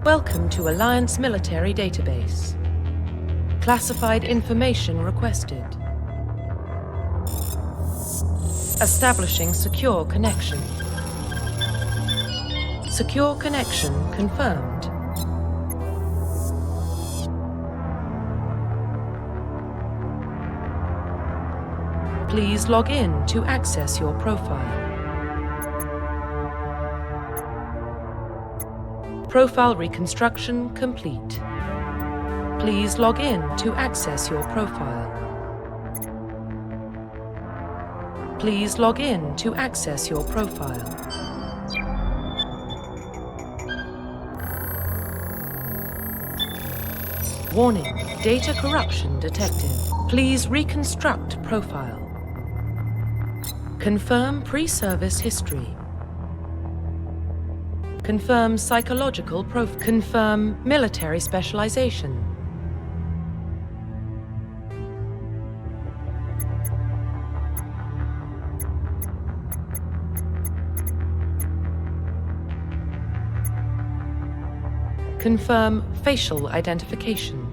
Welcome to Alliance Military Database. Classified information requested. Establishing secure connection. Secure connection confirmed. Please log in to access your profile. Profile reconstruction complete. Please log in to access your profile. Please log in to access your profile. Warning, data corruption detected. Please reconstruct profile. Confirm pre-service history. Confirm psychological profile. Confirm military specialization. Confirm facial identification.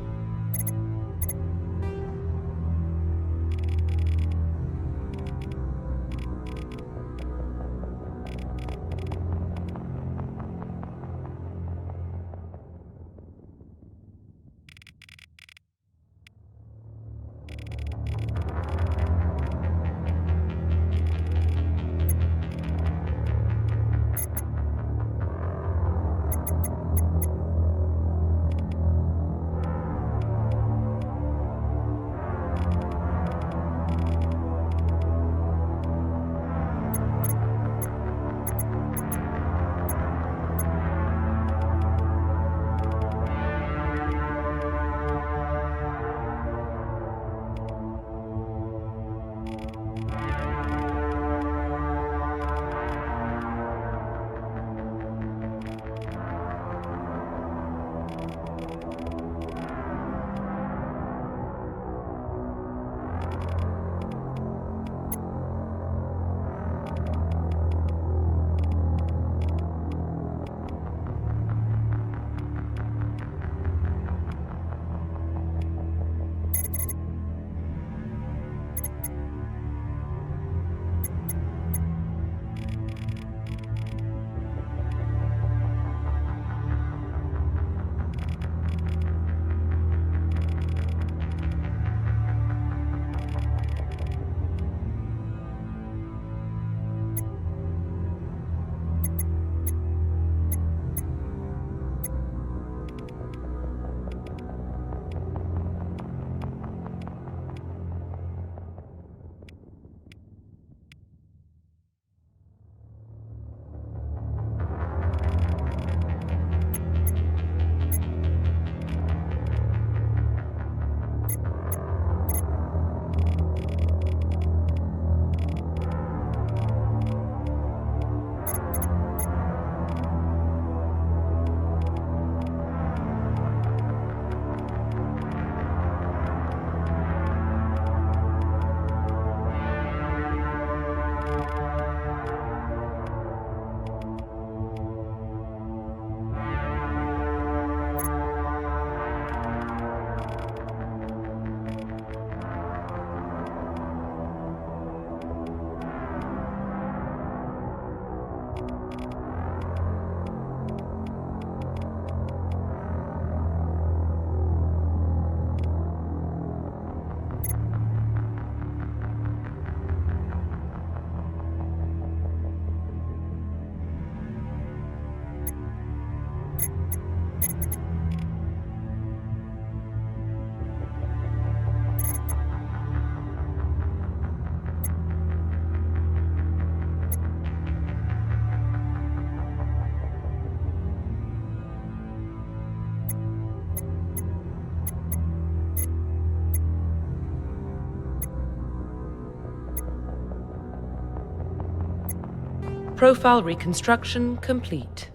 Profile reconstruction complete.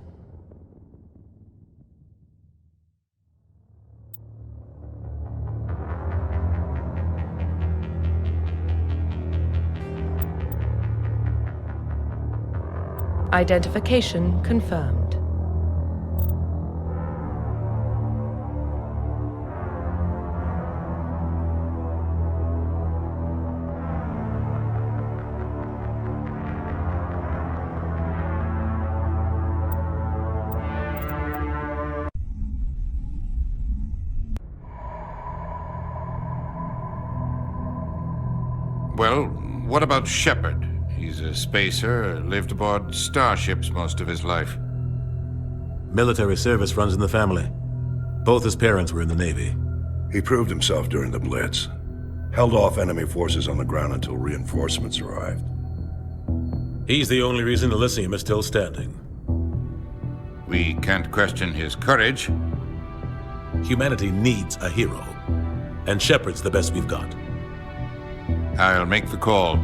Identification confirmed. Well, what about Shepard? He's a spacer, lived aboard starships most of his life. Military service runs in the family. Both his parents were in the Navy. He proved himself during the Blitz. Held off enemy forces on the ground until reinforcements arrived. He's the only reason Elysium is still standing. We can't question his courage. Humanity needs a hero. And Shepard's the best we've got. I'll make the call.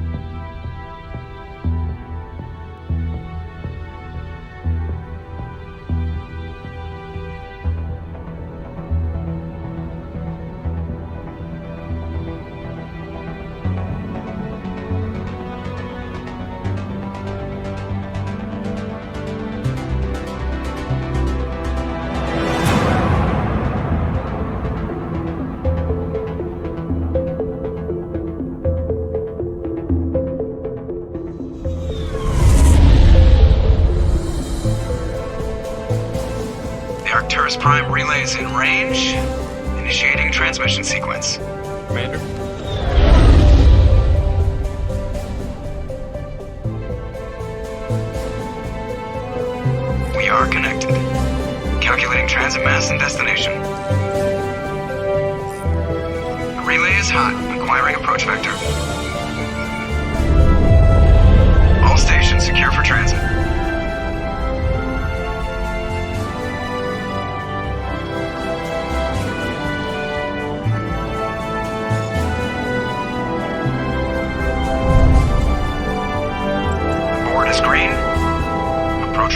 Prime relays in range. Initiating transmission sequence. Commander? We are connected. Calculating transit mass and destination. The relay is hot. Acquiring approach vector. All stations secure for transit.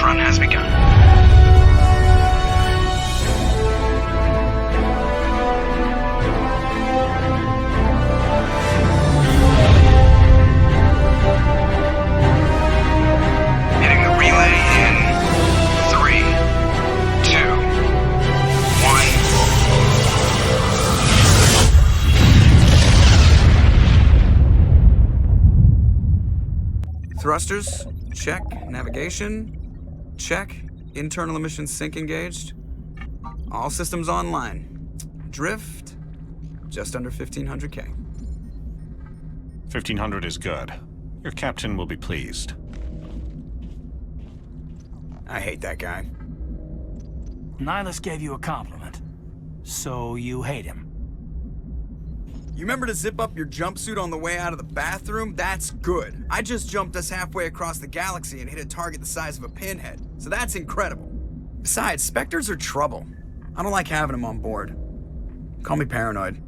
Run has begun. Hitting the relay in 3, 2, 1. Thrusters, check. Navigation, check. Internal emissions sync engaged. All systems online. Drift, just under 1,500K. 1,500 is good. Your captain will be pleased. I hate that guy. Nihilus gave you a compliment. So you hate him. You remember to zip up your jumpsuit on the way out of the bathroom? That's good. I just jumped us halfway across the galaxy and hit a target the size of a pinhead. So that's incredible. Besides, Spectres are trouble. I don't like having them on board. Call me paranoid.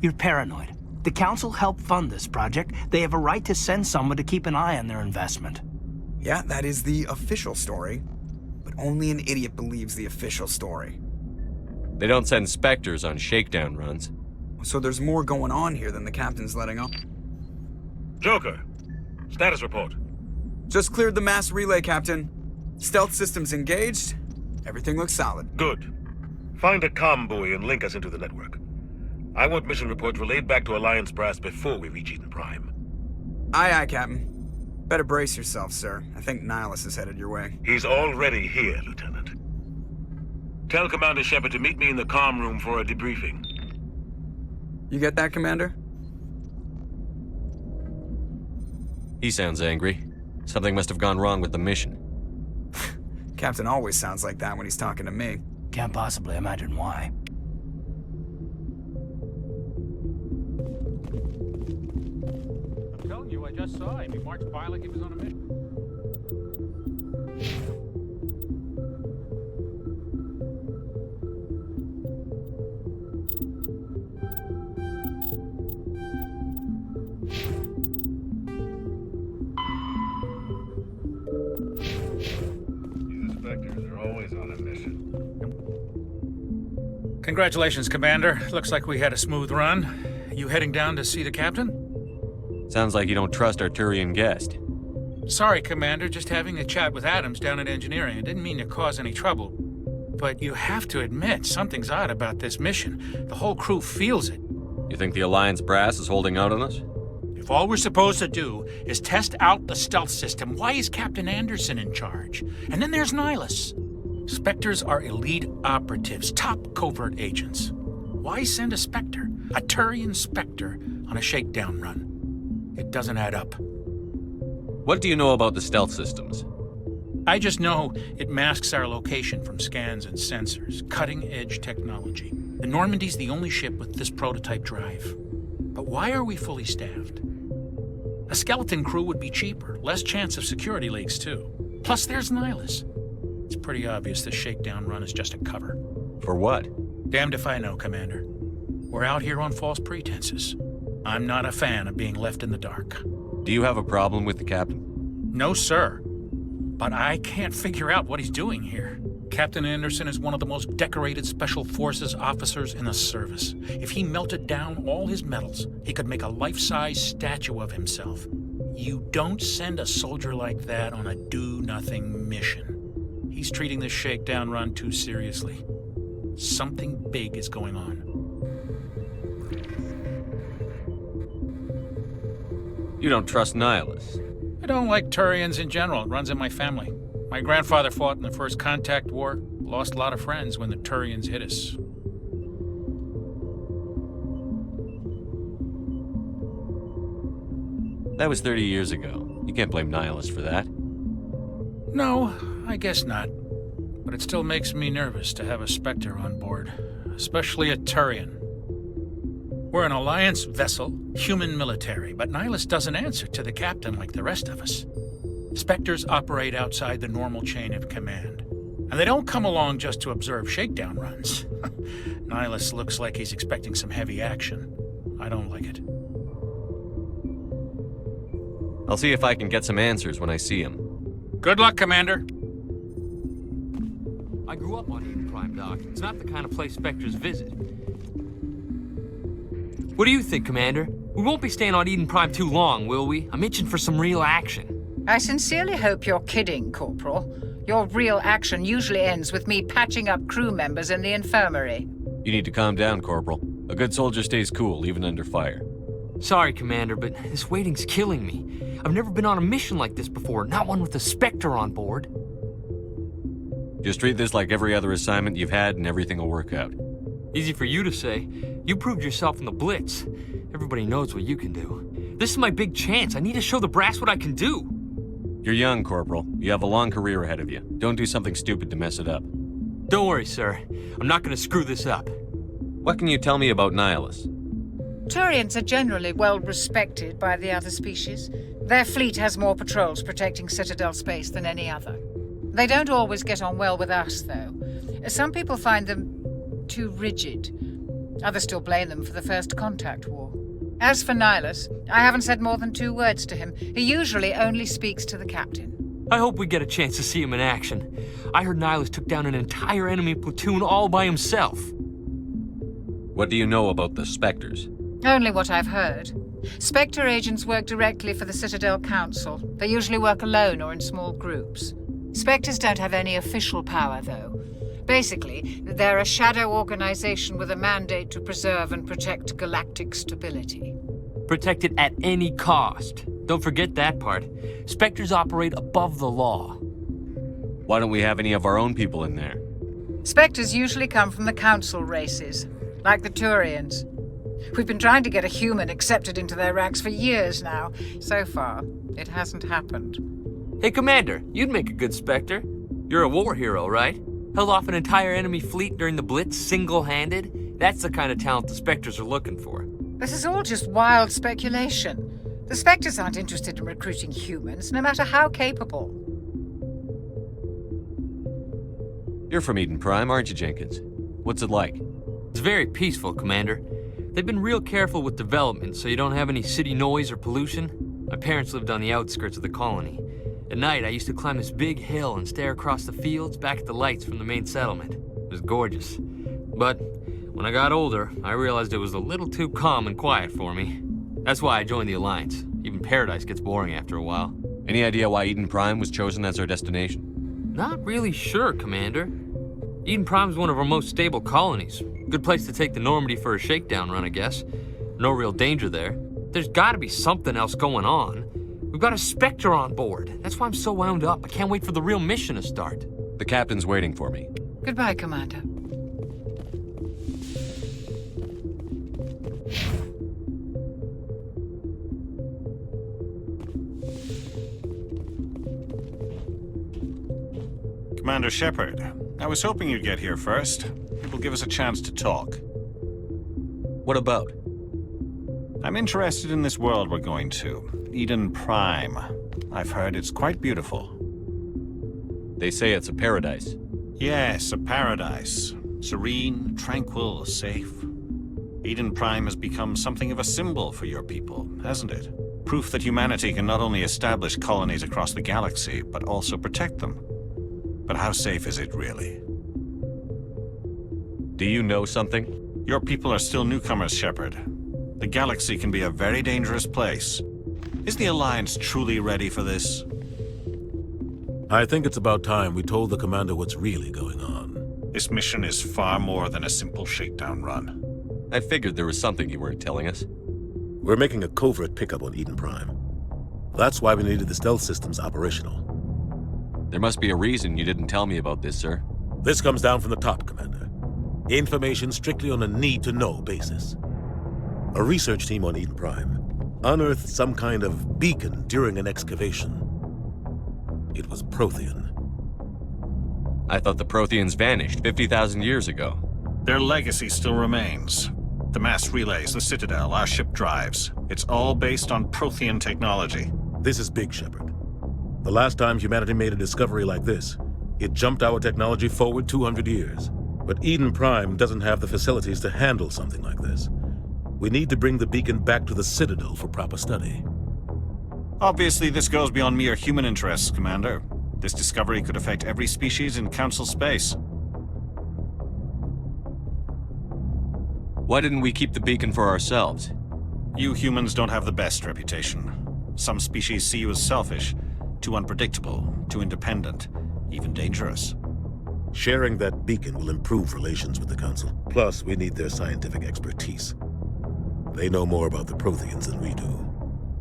You're paranoid. The Council helped fund this project. They have a right to send someone to keep an eye on their investment. Yeah, that is the official story. But only an idiot believes the official story. They don't send Spectres on shakedown runs. So there's more going on here than the captain's letting on. Joker, status report. Just cleared the mass relay, Captain. Stealth systems engaged. Everything looks solid. Good. Find a comm buoy and link us into the network. I want mission reports relayed back to Alliance Brass before we reach Eden Prime. Aye, aye, Captain. Better brace yourself, sir. I think Nihilus is headed your way. He's already here, Lieutenant. Tell Commander Shepard to meet me in the comm room for a debriefing. You get that, Commander? He sounds angry. Something must have gone wrong with the mission. Captain always sounds like that when he's talking to me. Can't possibly imagine why. I'm telling you, I just saw him. He marched by like he was on a mission. Congratulations, Commander. Looks like we had a smooth run. You heading down to see the captain? Sounds like you don't trust our Turian guest. Sorry, Commander. Just having a chat with Adams down at engineering. I didn't mean to cause any trouble. But you have to admit, something's odd about this mission. The whole crew feels it. You think the Alliance brass is holding out on us? If all we're supposed to do is test out the stealth system, why is Captain Anderson in charge? And then there's Nihilus. Spectres are elite operatives, top covert agents. Why send a Spectre, a Turian Spectre, on a shakedown run? It doesn't add up. What do you know about the stealth systems? I just know it masks our location from scans and sensors. Cutting-edge technology. The Normandy's the only ship with this prototype drive. But why are we fully staffed? A skeleton crew would be cheaper, less chance of security leaks too. Plus there's Nihilus. It's pretty obvious this shakedown run is just a cover. For what? Damned if I know, Commander. We're out here on false pretenses. I'm not a fan of being left in the dark. Do you have a problem with the captain? No, sir. But I can't figure out what he's doing here. Captain Anderson is one of the most decorated Special Forces officers in the service. If he melted down all his medals, he could make a life-size statue of himself. You don't send a soldier like that on a do-nothing mission. He's treating this shakedown run too seriously. Something big is going on. You don't trust Nihilus? I don't like Turians in general. It runs in my family. My grandfather fought in the First Contact War, lost a lot of friends when the Turians hit us. That was 30 years ago. You can't blame Nihilus for that. No, I guess not. But it still makes me nervous to have a Spectre on board, especially a Turian. We're an Alliance vessel, human military, but Nihilus doesn't answer to the captain like the rest of us. Spectres operate outside the normal chain of command. And they don't come along just to observe shakedown runs. Nihilus looks like he's expecting some heavy action. I don't like it. I'll see if I can get some answers when I see him. Good luck, Commander. I grew up on Eden Prime, Doc. It's not the kind of place Spectres visit. What do you think, Commander? We won't be staying on Eden Prime too long, will we? I'm itching for some real action. I sincerely hope you're kidding, Corporal. Your real action usually ends with me patching up crew members in the infirmary. You need to calm down, Corporal. A good soldier stays cool, even under fire. Sorry, Commander, but this waiting's killing me. I've never been on a mission like this before, not one with a Spectre on board. Just treat this like every other assignment you've had and everything will work out. Easy for you to say. You proved yourself in the Blitz. Everybody knows what you can do. This is my big chance. I need to show the brass what I can do. You're young, Corporal. You have a long career ahead of you. Don't do something stupid to mess it up. Don't worry, sir. I'm not going to screw this up. What can you tell me about Nihilus? Turians are generally well respected by the other species. Their fleet has more patrols protecting Citadel space than any other. They don't always get on well with us, though. Some people find them too rigid. Others still blame them for the First Contact War. As for Nihilus, I haven't said more than 2 words to him. He usually only speaks to the captain. I hope we get a chance to see him in action. I heard Nihilus took down an entire enemy platoon all by himself. What do you know about the Spectres? Only what I've heard. Spectre agents work directly for the Citadel Council. They usually work alone or in small groups. Spectres don't have any official power, though. Basically, they're a shadow organization with a mandate to preserve and protect galactic stability. Protect it at any cost. Don't forget that part. Spectres operate above the law. Why don't we have any of our own people in there? Spectres usually come from the Council races, like the Turians. We've been trying to get a human accepted into their ranks for years now. So far, it hasn't happened. Hey, Commander, you'd make a good Spectre. You're a war hero, right? Held off an entire enemy fleet during the Blitz single-handed? That's the kind of talent the Spectres are looking for. This is all just wild speculation. The Spectres aren't interested in recruiting humans, no matter how capable. You're from Eden Prime, aren't you, Jenkins? What's it like? It's very peaceful, Commander. They've been real careful with development, so you don't have any city noise or pollution. My parents lived on the outskirts of the colony. At night, I used to climb this big hill and stare across the fields back at the lights from the main settlement. It was gorgeous. But when I got older, I realized it was a little too calm and quiet for me. That's why I joined the Alliance. Even Paradise gets boring after a while. Any idea why Eden Prime was chosen as our destination? Not really sure, Commander. Eden Prime's one of our most stable colonies. Good place to take the Normandy for a shakedown run, I guess. No real danger there. There's gotta be something else going on. We've got a Spectre on board. That's why I'm so wound up. I can't wait for the real mission to start. The captain's waiting for me. Goodbye, Commander. Commander Shepard, I was hoping you'd get here first. It will give us a chance to talk. What about? I'm interested in this world we're going to, Eden Prime. I've heard it's quite beautiful. They say it's a paradise. Yes, a paradise. Serene, tranquil, safe. Eden Prime has become something of a symbol for your people, hasn't it? Proof that humanity can not only establish colonies across the galaxy, but also protect them. But how safe is it really? Do you know something? Your people are still newcomers, Shepard. The galaxy can be a very dangerous place. Is the Alliance truly ready for this? I think it's about time we told the commander what's really going on. This mission is far more than a simple shakedown run. I figured there was something you weren't telling us. We're making a covert pickup on Eden Prime. That's why we needed the stealth systems operational. There must be a reason you didn't tell me about this, sir. This comes down from the top, Commander. Information strictly on a need-to-know basis. A research team on Eden Prime unearthed some kind of beacon during an excavation. It was Prothean. I thought the Protheans vanished 50,000 years ago. Their legacy still remains. The mass relays, the Citadel, our ship drives. It's all based on Prothean technology. This is big, Shepard. The last time humanity made a discovery like this, it jumped our technology forward 200 years. But Eden Prime doesn't have the facilities to handle something like this. We need to bring the beacon back to the Citadel for proper study. Obviously, this goes beyond mere human interests, Commander. This discovery could affect every species in Council space. Why didn't we keep the beacon for ourselves? You humans don't have the best reputation. Some species see you as selfish, too unpredictable, too independent, even dangerous. Sharing that beacon will improve relations with the Council. Plus, we need their scientific expertise. They know more about the Protheans than we do.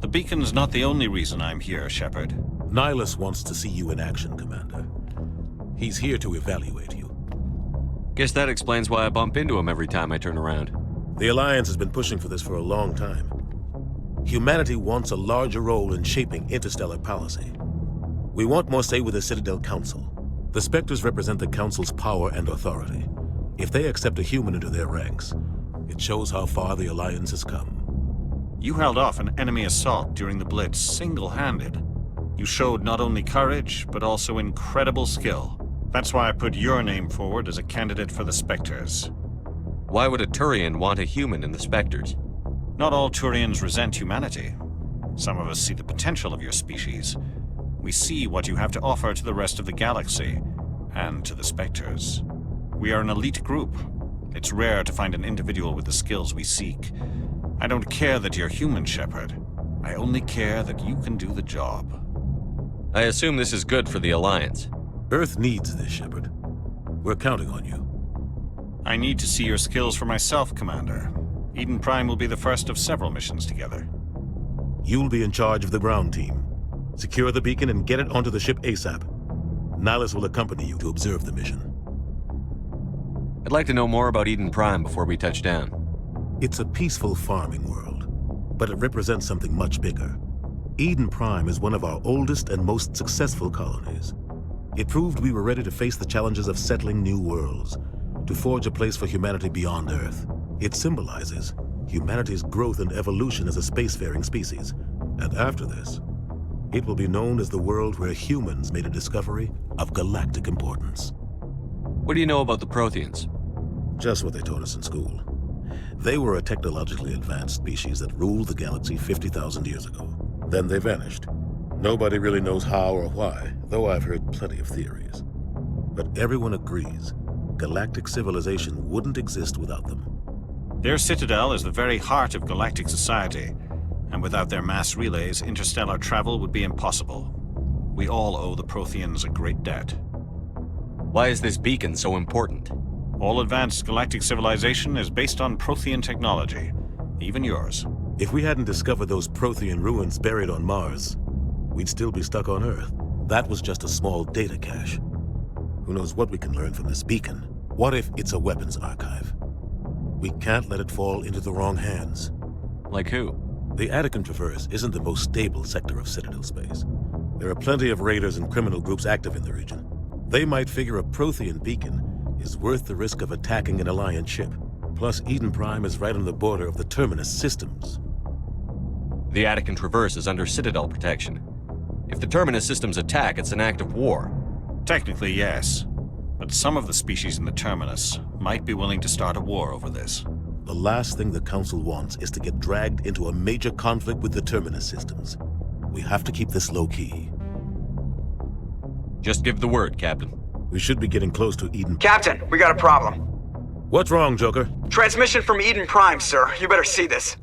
The beacon's not the only reason I'm here, Shepard. Nihilus wants to see you in action, Commander. He's here to evaluate you. Guess that explains why I bump into him every time I turn around. The Alliance has been pushing for this for a long time. Humanity wants a larger role in shaping interstellar policy. We want more say with the Citadel Council. The Spectres represent the Council's power and authority. If they accept a human into their ranks, it shows how far the Alliance has come. You held off an enemy assault during the Blitz single-handed. You showed not only courage, but also incredible skill. That's why I put your name forward as a candidate for the Spectres. Why would a Turian want a human in the Spectres? Not all Turians resent humanity. Some of us see the potential of your species. We see what you have to offer to the rest of the galaxy, and to the Spectres. We are an elite group. It's rare to find an individual with the skills we seek. I don't care that you're human, Shepard. I only care that you can do the job. I assume this is good for the Alliance. Earth needs this, Shepard. We're counting on you. I need to see your skills for myself, Commander. Eden Prime will be the first of several missions together. You'll be in charge of the ground team. Secure the beacon and get it onto the ship ASAP. Nihilus will accompany you to observe the mission. I'd like to know more about Eden Prime before we touch down. It's a peaceful farming world, but it represents something much bigger. Eden Prime is one of our oldest and most successful colonies. It proved we were ready to face the challenges of settling new worlds, to forge a place for humanity beyond Earth. It symbolizes humanity's growth and evolution as a spacefaring species. And after this, it will be known as the world where humans made a discovery of galactic importance. What do you know about the Protheans? Just what they taught us in school. They were a technologically advanced species that ruled the galaxy 50,000 years ago. Then they vanished. Nobody really knows how or why, though I've heard plenty of theories. But everyone agrees, galactic civilization wouldn't exist without them. Their Citadel is the very heart of galactic society, and without their mass relays, interstellar travel would be impossible. We all owe the Protheans a great debt. Why is this beacon so important? All advanced galactic civilization is based on Prothean technology, even yours. If we hadn't discovered those Prothean ruins buried on Mars, we'd still be stuck on Earth. That was just a small data cache. Who knows what we can learn from this beacon? What if it's a weapons archive? We can't let it fall into the wrong hands. Like who? The Attican Traverse isn't the most stable sector of Citadel space. There are plenty of raiders and criminal groups active in the region. They might figure a Prothean beacon is worth the risk of attacking an Alliance ship. Plus, Eden Prime is right on the border of the Terminus systems. The Attican Traverse is under Citadel protection. If the Terminus systems attack, it's an act of war. Technically, yes. But some of the species in the Terminus might be willing to start a war over this. The last thing the Council wants is to get dragged into a major conflict with the Terminus systems. We have to keep this low-key. Just give the word, Captain. We should be getting close to Eden. Captain, we got a problem. What's wrong, Joker? Transmission from Eden Prime, sir. You better see this.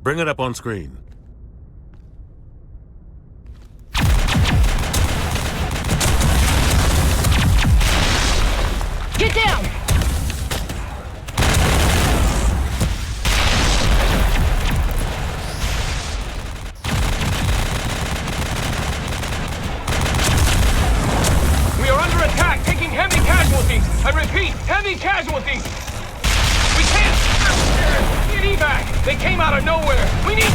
Bring it up on screen. Get down! We are under attack, taking heavy casualties. I repeat, heavy casualties. We can't get evac. They came out of nowhere. We need...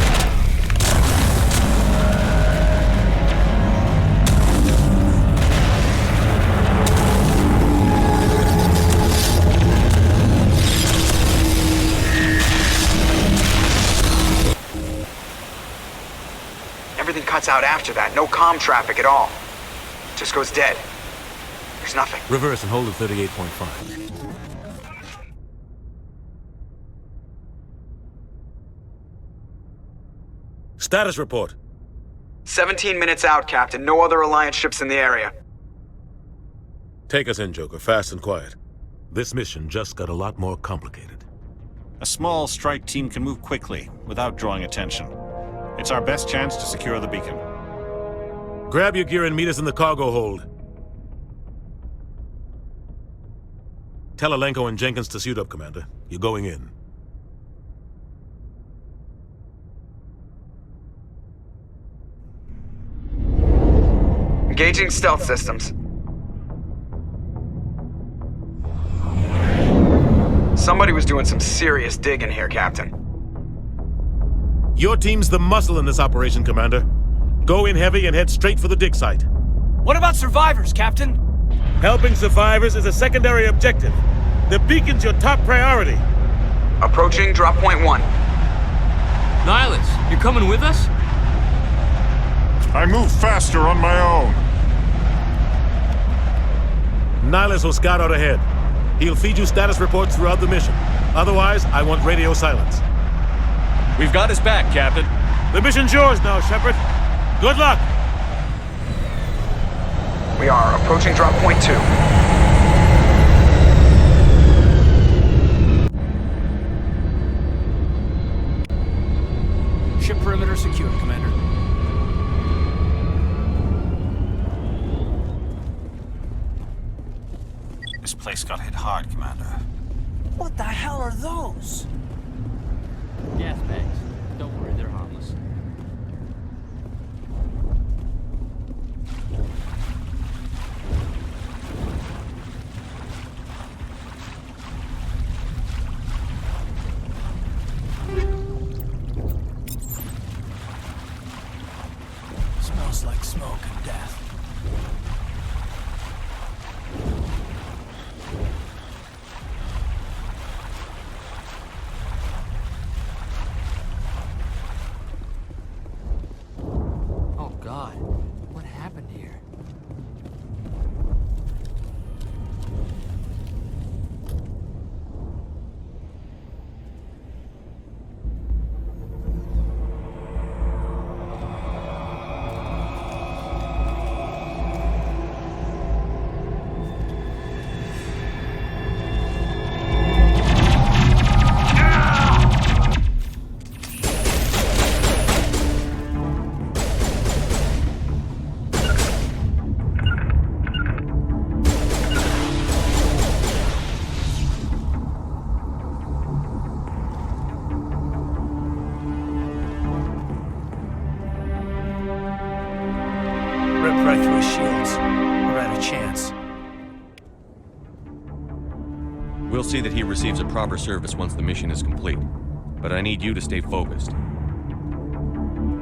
Everything cuts out after that. No comm traffic at all. Just goes dead. There's nothing. Reverse and hold at 38.5. Status report. 17 minutes out, Captain. No other Alliance ships in the area. Take us in, Joker. Fast and quiet. This mission just got a lot more complicated. A small strike team can move quickly, without drawing attention. It's our best chance to secure the beacon. Grab your gear and meet us in the cargo hold. Tell Alenko and Jenkins to suit up, Commander. You're going in. Engaging stealth systems. Somebody was doing some serious digging here, Captain. Your team's the muscle in this operation, Commander. Go in heavy and head straight for the dig site. What about survivors, Captain? Helping survivors is a secondary objective. The beacon's your top priority. Approaching drop point 1. Nihilus, you're coming with us? I move faster on my own. Nihilus will scout out ahead. He'll feed you status reports throughout the mission. Otherwise, I want radio silence. We've got his back, Captain. The mission's yours now, Shepard. Good luck! We are approaching drop point 2. Ship perimeter secure, Commander. This place got hit hard, Commander. What the hell are those? Gas bags. Don't worry, they're harmless. Smells like smoke and death. Oh God, what happened here? Ripped right through his shields. We're out of chance. We'll see that he receives a proper service once the mission is complete. But I need you to stay focused.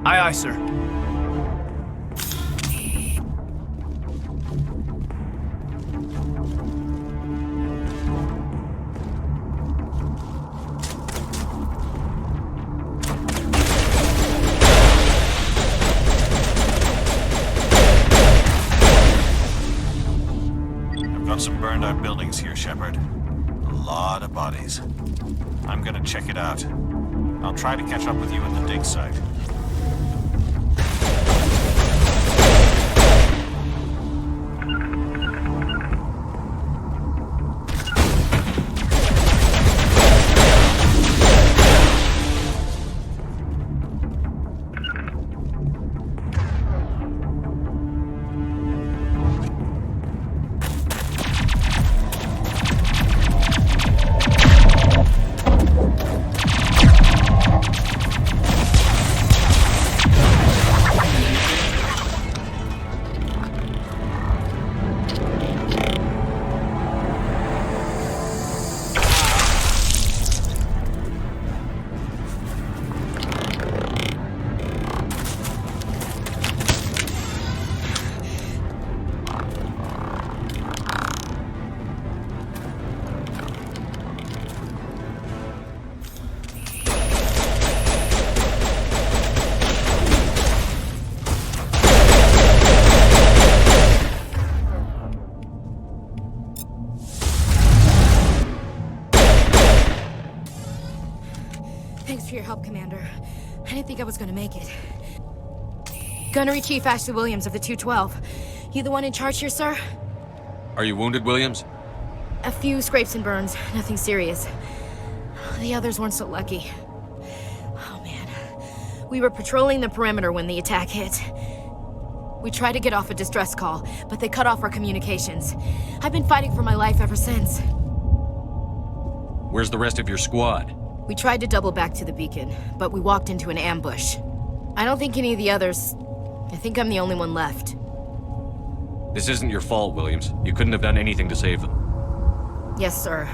Aye, aye, sir. Got some burned out buildings here, Shepard. A lot of bodies. I'm gonna check it out. I'll try to catch up with you at the dig site. Thanks for your help, Commander. I didn't think I was gonna make it. Gunnery Chief Ashley Williams of the 212. You the one in charge here, sir? Are you wounded, Williams? A few scrapes and burns, nothing serious. The others weren't so lucky. Oh man. We were patrolling the perimeter when the attack hit. We tried to get off a distress call, but they cut off our communications. I've been fighting for my life ever since. Where's the rest of your squad? We tried to double back to the beacon, but we walked into an ambush. I don't think any of the others... I think I'm the only one left. This isn't your fault, Williams. You couldn't have done anything to save them. Yes, sir.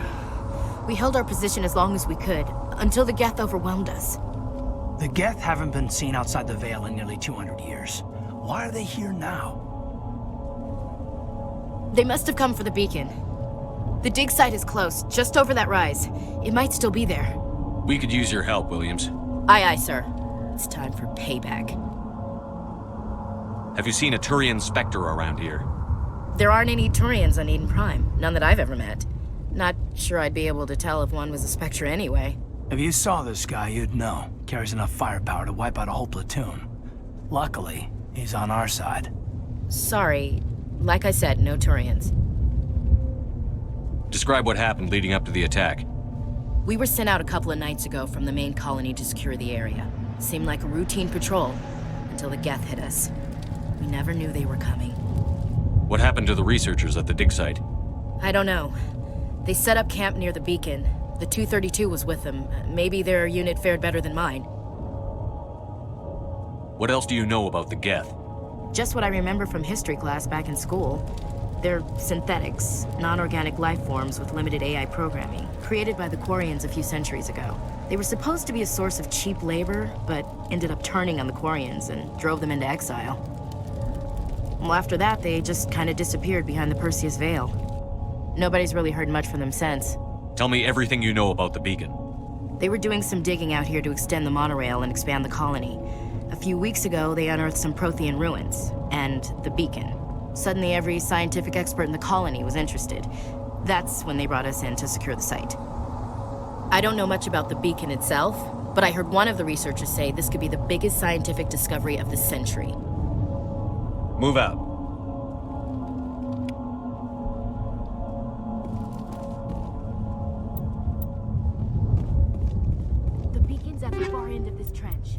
We held our position as long as we could, until the Geth overwhelmed us. The Geth haven't been seen outside the Veil in nearly 200 years. Why are they here now? They must have come for the beacon. The dig site is close, just over that rise. It might still be there. We could use your help, Williams. Aye, aye, sir. It's time for payback. Have you seen a Turian Spectre around here? There aren't any Turians on Eden Prime. None that I've ever met. Not sure I'd be able to tell if one was a Spectre anyway. If you saw this guy, you'd know. Carries enough firepower to wipe out a whole platoon. Luckily, he's on our side. Sorry. Like I said, no Turians. Describe what happened leading up to the attack. We were sent out a couple of nights ago from the main colony to secure the area. Seemed like a routine patrol, until the Geth hit us. We never knew they were coming. What happened to the researchers at the dig site? I don't know. They set up camp near the beacon. The 232 was with them. Maybe their unit fared better than mine. What else do you know about the Geth? Just what I remember from history class back in school. They're synthetics, non-organic life forms with limited AI programming, created by the Quarians a few centuries ago. They were supposed to be a source of cheap labor, but ended up turning on the Quarians and drove them into exile. Well, after that, they just kind of disappeared behind the Perseus Veil. Nobody's really heard much from them since. Tell me everything you know about the beacon. They were doing some digging out here to extend the monorail and expand the colony. A few weeks ago, they unearthed some Prothean ruins, and the beacon. Suddenly, every scientific expert in the colony was interested. That's when they brought us in to secure the site. I don't know much about the beacon itself, but I heard one of the researchers say this could be the biggest scientific discovery of the century. Move out. The beacon's at the far end of this trench.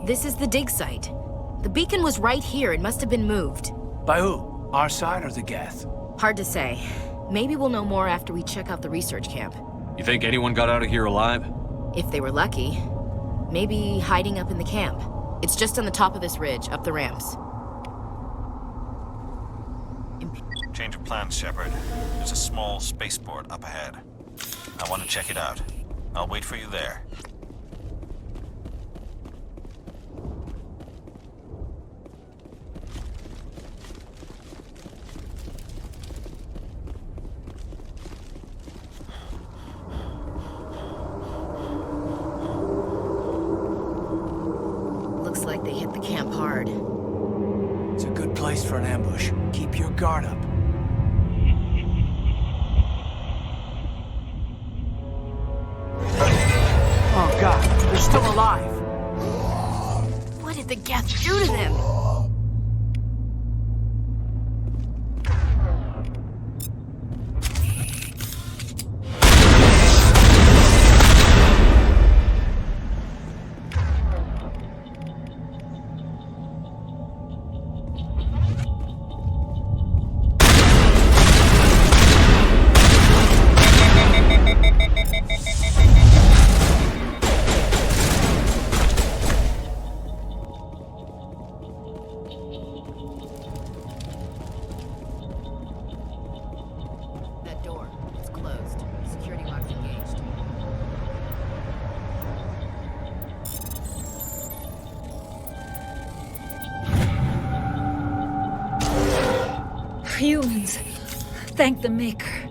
This is the dig site. The beacon was right here. It must have been moved. By who? Our side or the Geth? Hard to say. Maybe we'll know more after we check out the research camp. You think anyone got out of here alive? If they were lucky. Maybe hiding up in the camp. It's just on the top of this ridge, up the ramps. Change of plans, Shepard. There's a small spaceport up ahead. I want to check it out. I'll wait for you there. Looks like they hit the camp hard. It's a good place for an ambush. Keep your guard up. Oh God, they're still alive. What did the Geth do to them? Humans. Thank the Maker.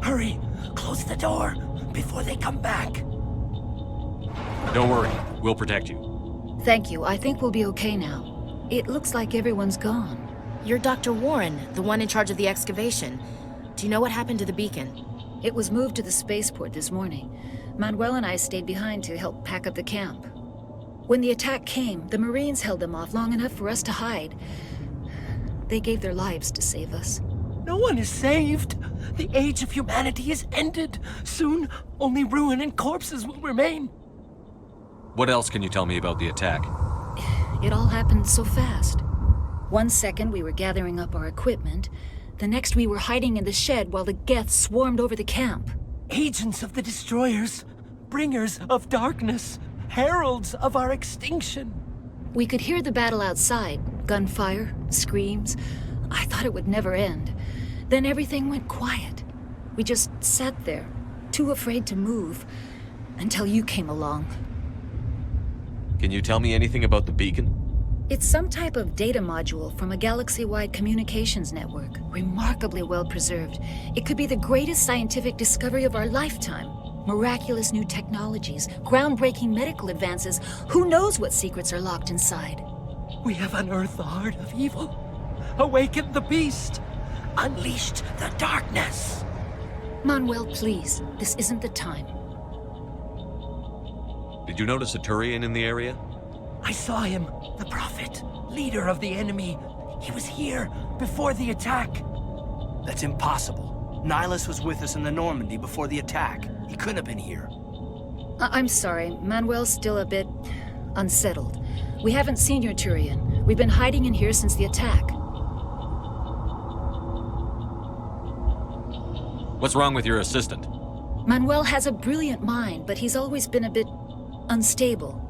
Hurry! Close the door before they come back. Don't worry. We'll protect you. Thank you. I think we'll be okay now. It looks like everyone's gone. You're Dr. Warren, the one in charge of the excavation. Do you know what happened to the beacon? It was moved to the spaceport this morning. Manuel and I stayed behind to help pack up the camp. When the attack came, the Marines held them off long enough for us to hide. They gave their lives to save us. No one is saved. The age of humanity is ended. Soon, only ruin and corpses will remain. What else can you tell me about the attack? It all happened so fast. 1 second we were gathering up our equipment. The next we were hiding in the shed while the Geth swarmed over the camp. Agents of the Destroyers, bringers of darkness, heralds of our extinction. We could hear the battle outside. Gunfire, screams. I thought it would never end. Then everything went quiet. We just sat there, too afraid to move, until you came along. Can you tell me anything about the beacon? It's some type of data module from a galaxy-wide communications network, remarkably well preserved. It could be the greatest scientific discovery of our lifetime. Miraculous new technologies, groundbreaking medical advances. Who knows what secrets are locked inside? We have unearthed the heart of evil, awakened the beast, unleashed the darkness. Manuel, please, this isn't the time. Did you notice a Turian in the area? I saw him, the Prophet, leader of the enemy. He was here before the attack. That's impossible. Nihilus was with us in the Normandy before the attack. He couldn't have been here. I'm sorry, Manuel's still a bit unsettled. We haven't seen your Turian. We've been hiding in here since the attack. What's wrong with your assistant? Manuel has a brilliant mind, but he's always been a bit unstable.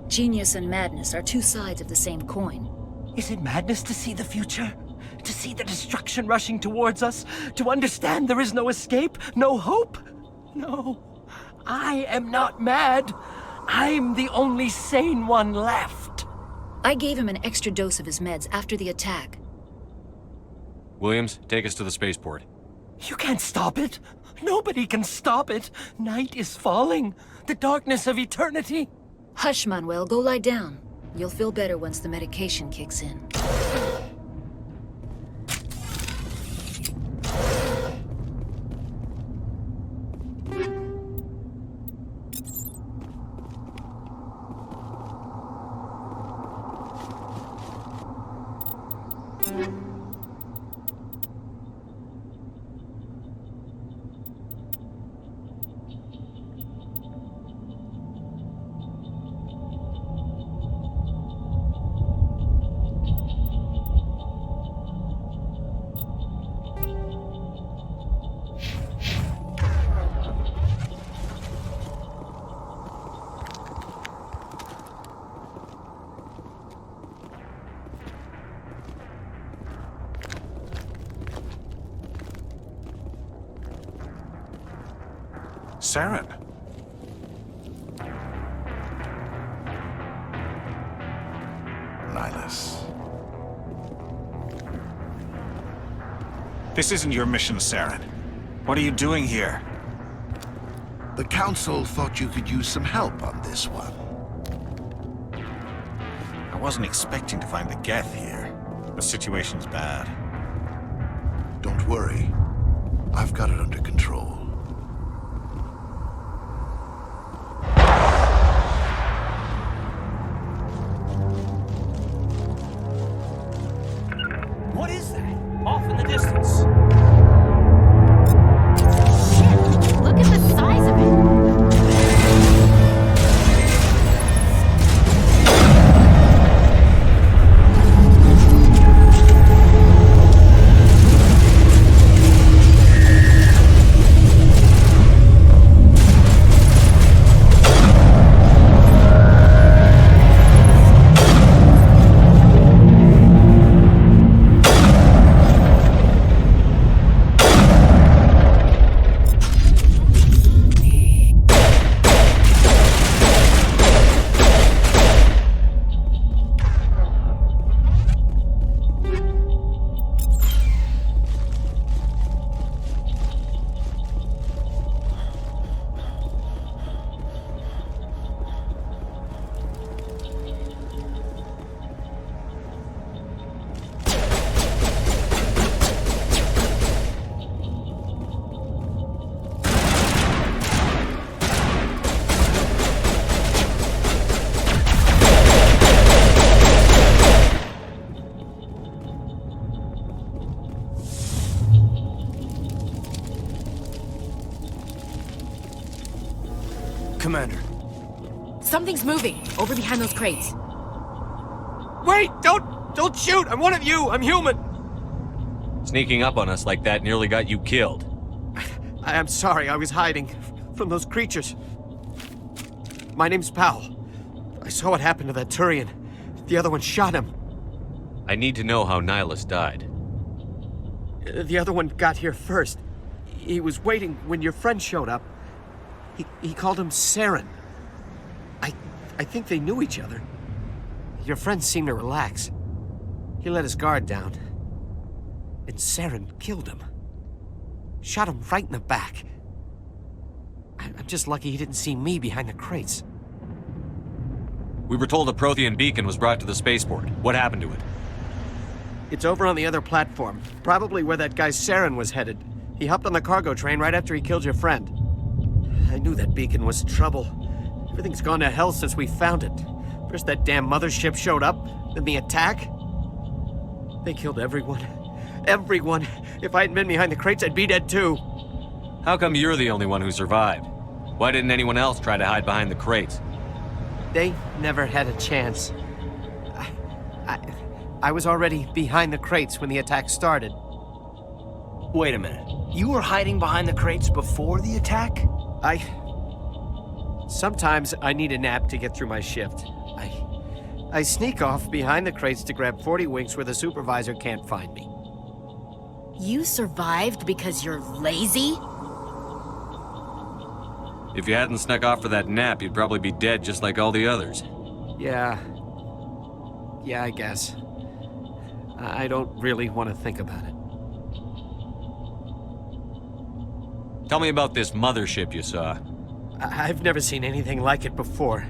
Genius and madness are two sides of the same coin. Is it madness to see the future? To see the destruction rushing towards us? To understand there is no escape? No hope? No. I am not mad. I'm the only sane one left. I gave him an extra dose of his meds after the attack. Williams, take us to the spaceport. You can't stop it. Nobody can stop it. Night is falling. The darkness of eternity. Hush, Manuel. Go lie down. You'll feel better once the medication kicks in. Saren. Nihilus. This isn't your mission, Saren. What are you doing here? The Council thought you could use some help on this one. I wasn't expecting to find the Geth here. The situation's bad. Don't worry. I've got it under control. What is that? Off in the distance. Look at the size of it. Commander. Something's moving over behind those crates. Wait! Don't shoot! I'm one of you! I'm human! Sneaking up on us like that nearly got you killed. I'm sorry, I was hiding from those creatures. My name's Powell. I saw what happened to that Turian. The other one shot him. I need to know how Nihilus died. The other one got here first. He was waiting when your friend showed up. He called him Saren. I think they knew each other. Your friend seemed to relax. He let his guard down. And Saren killed him. Shot him right in the back. I'm just lucky he didn't see me behind the crates. We were told a Prothean beacon was brought to the spaceport. What happened to it? It's over on the other platform. Probably where that guy Saren was headed. He hopped on the cargo train right after he killed your friend. I knew that beacon was trouble. Everything's gone to hell since we found it. First that damn mothership showed up, then the attack. They killed everyone. Everyone. If I hadn't been behind the crates, I'd be dead too. How come you're the only one who survived? Why didn't anyone else try to hide behind the crates? They never had a chance. I was already behind the crates when the attack started. Wait a minute. You were hiding behind the crates before the attack? Sometimes I need a nap to get through my shift. I sneak off behind the crates to grab 40 winks where the supervisor can't find me. You survived because you're lazy? If you hadn't snuck off for that nap, you'd probably be dead just like all the others. Yeah, I guess. I don't really want to think about it. Tell me about this mothership you saw. I've never seen anything like it before.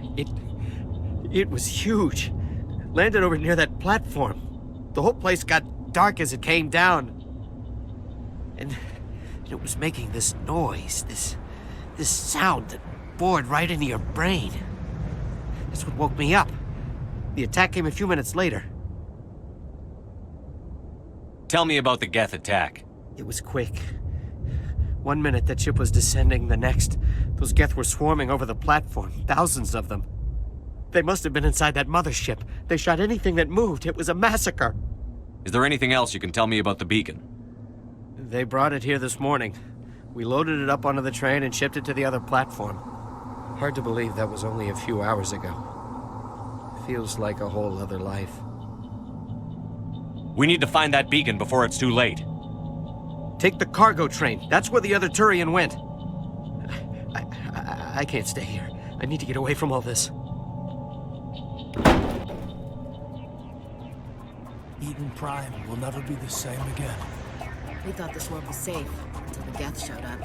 It was huge. Landed over near that platform. The whole place got dark as it came down. And it was making this noise, this sound that bored right into your brain. That's what woke me up. The attack came a few minutes later. Tell me about the Geth attack. It was quick. 1 minute that ship was descending, the next, those Geth were swarming over the platform, thousands of them. They must have been inside that mothership. They shot anything that moved. It was a massacre. Is there anything else you can tell me about the beacon? They brought it here this morning. We loaded it up onto the train and shipped it to the other platform. Hard to believe that was only a few hours ago. Feels like a whole other life. We need to find that beacon before it's too late. Take the cargo train. That's where the other Turian went. I can't stay here. I need to get away from all this. Eden Prime will never be the same again. We thought this world was safe until the Geth showed up.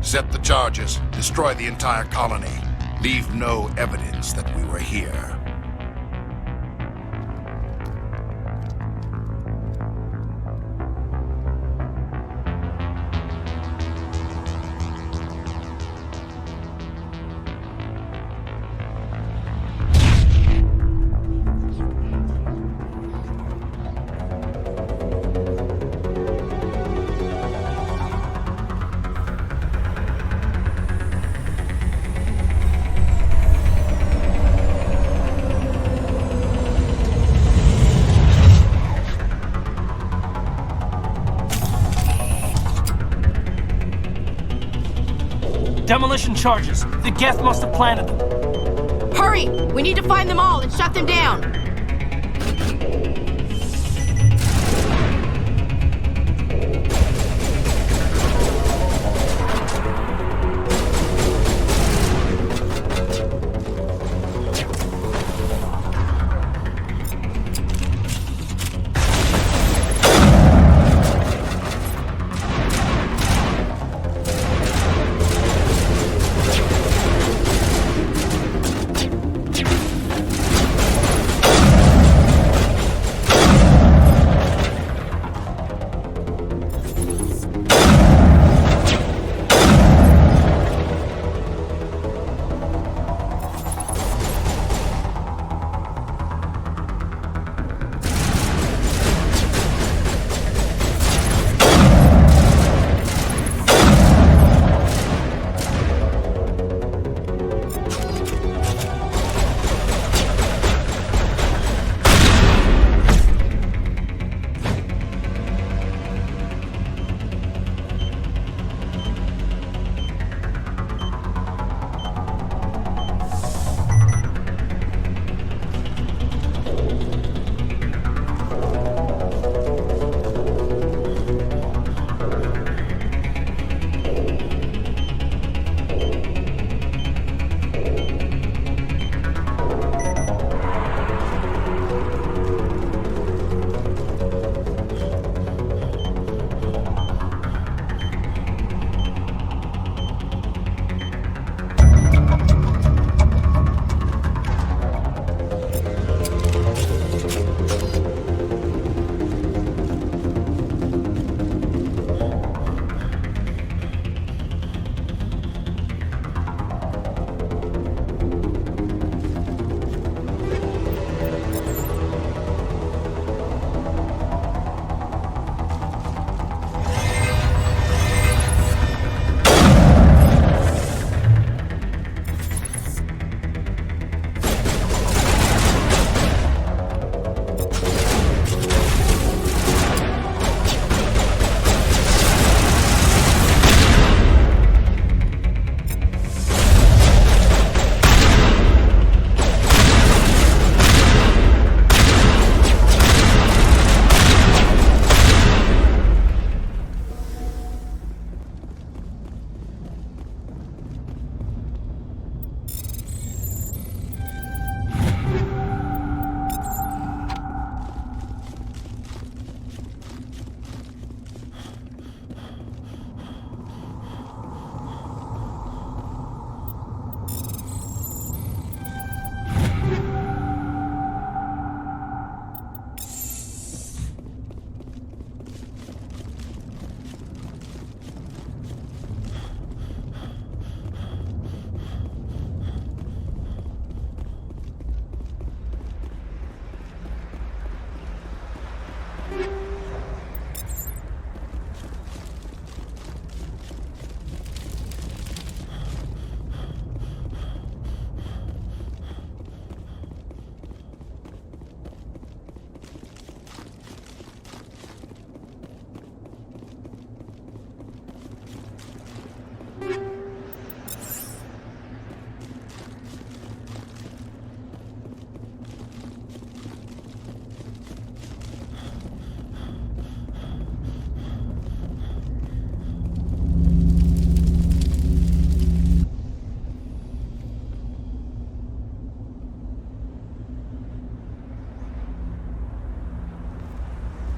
Set the charges. Destroy the entire colony. Leave no evidence that we were here. Demolition charges. The Geth must have planted them. Hurry! We need to find them all and shut them down!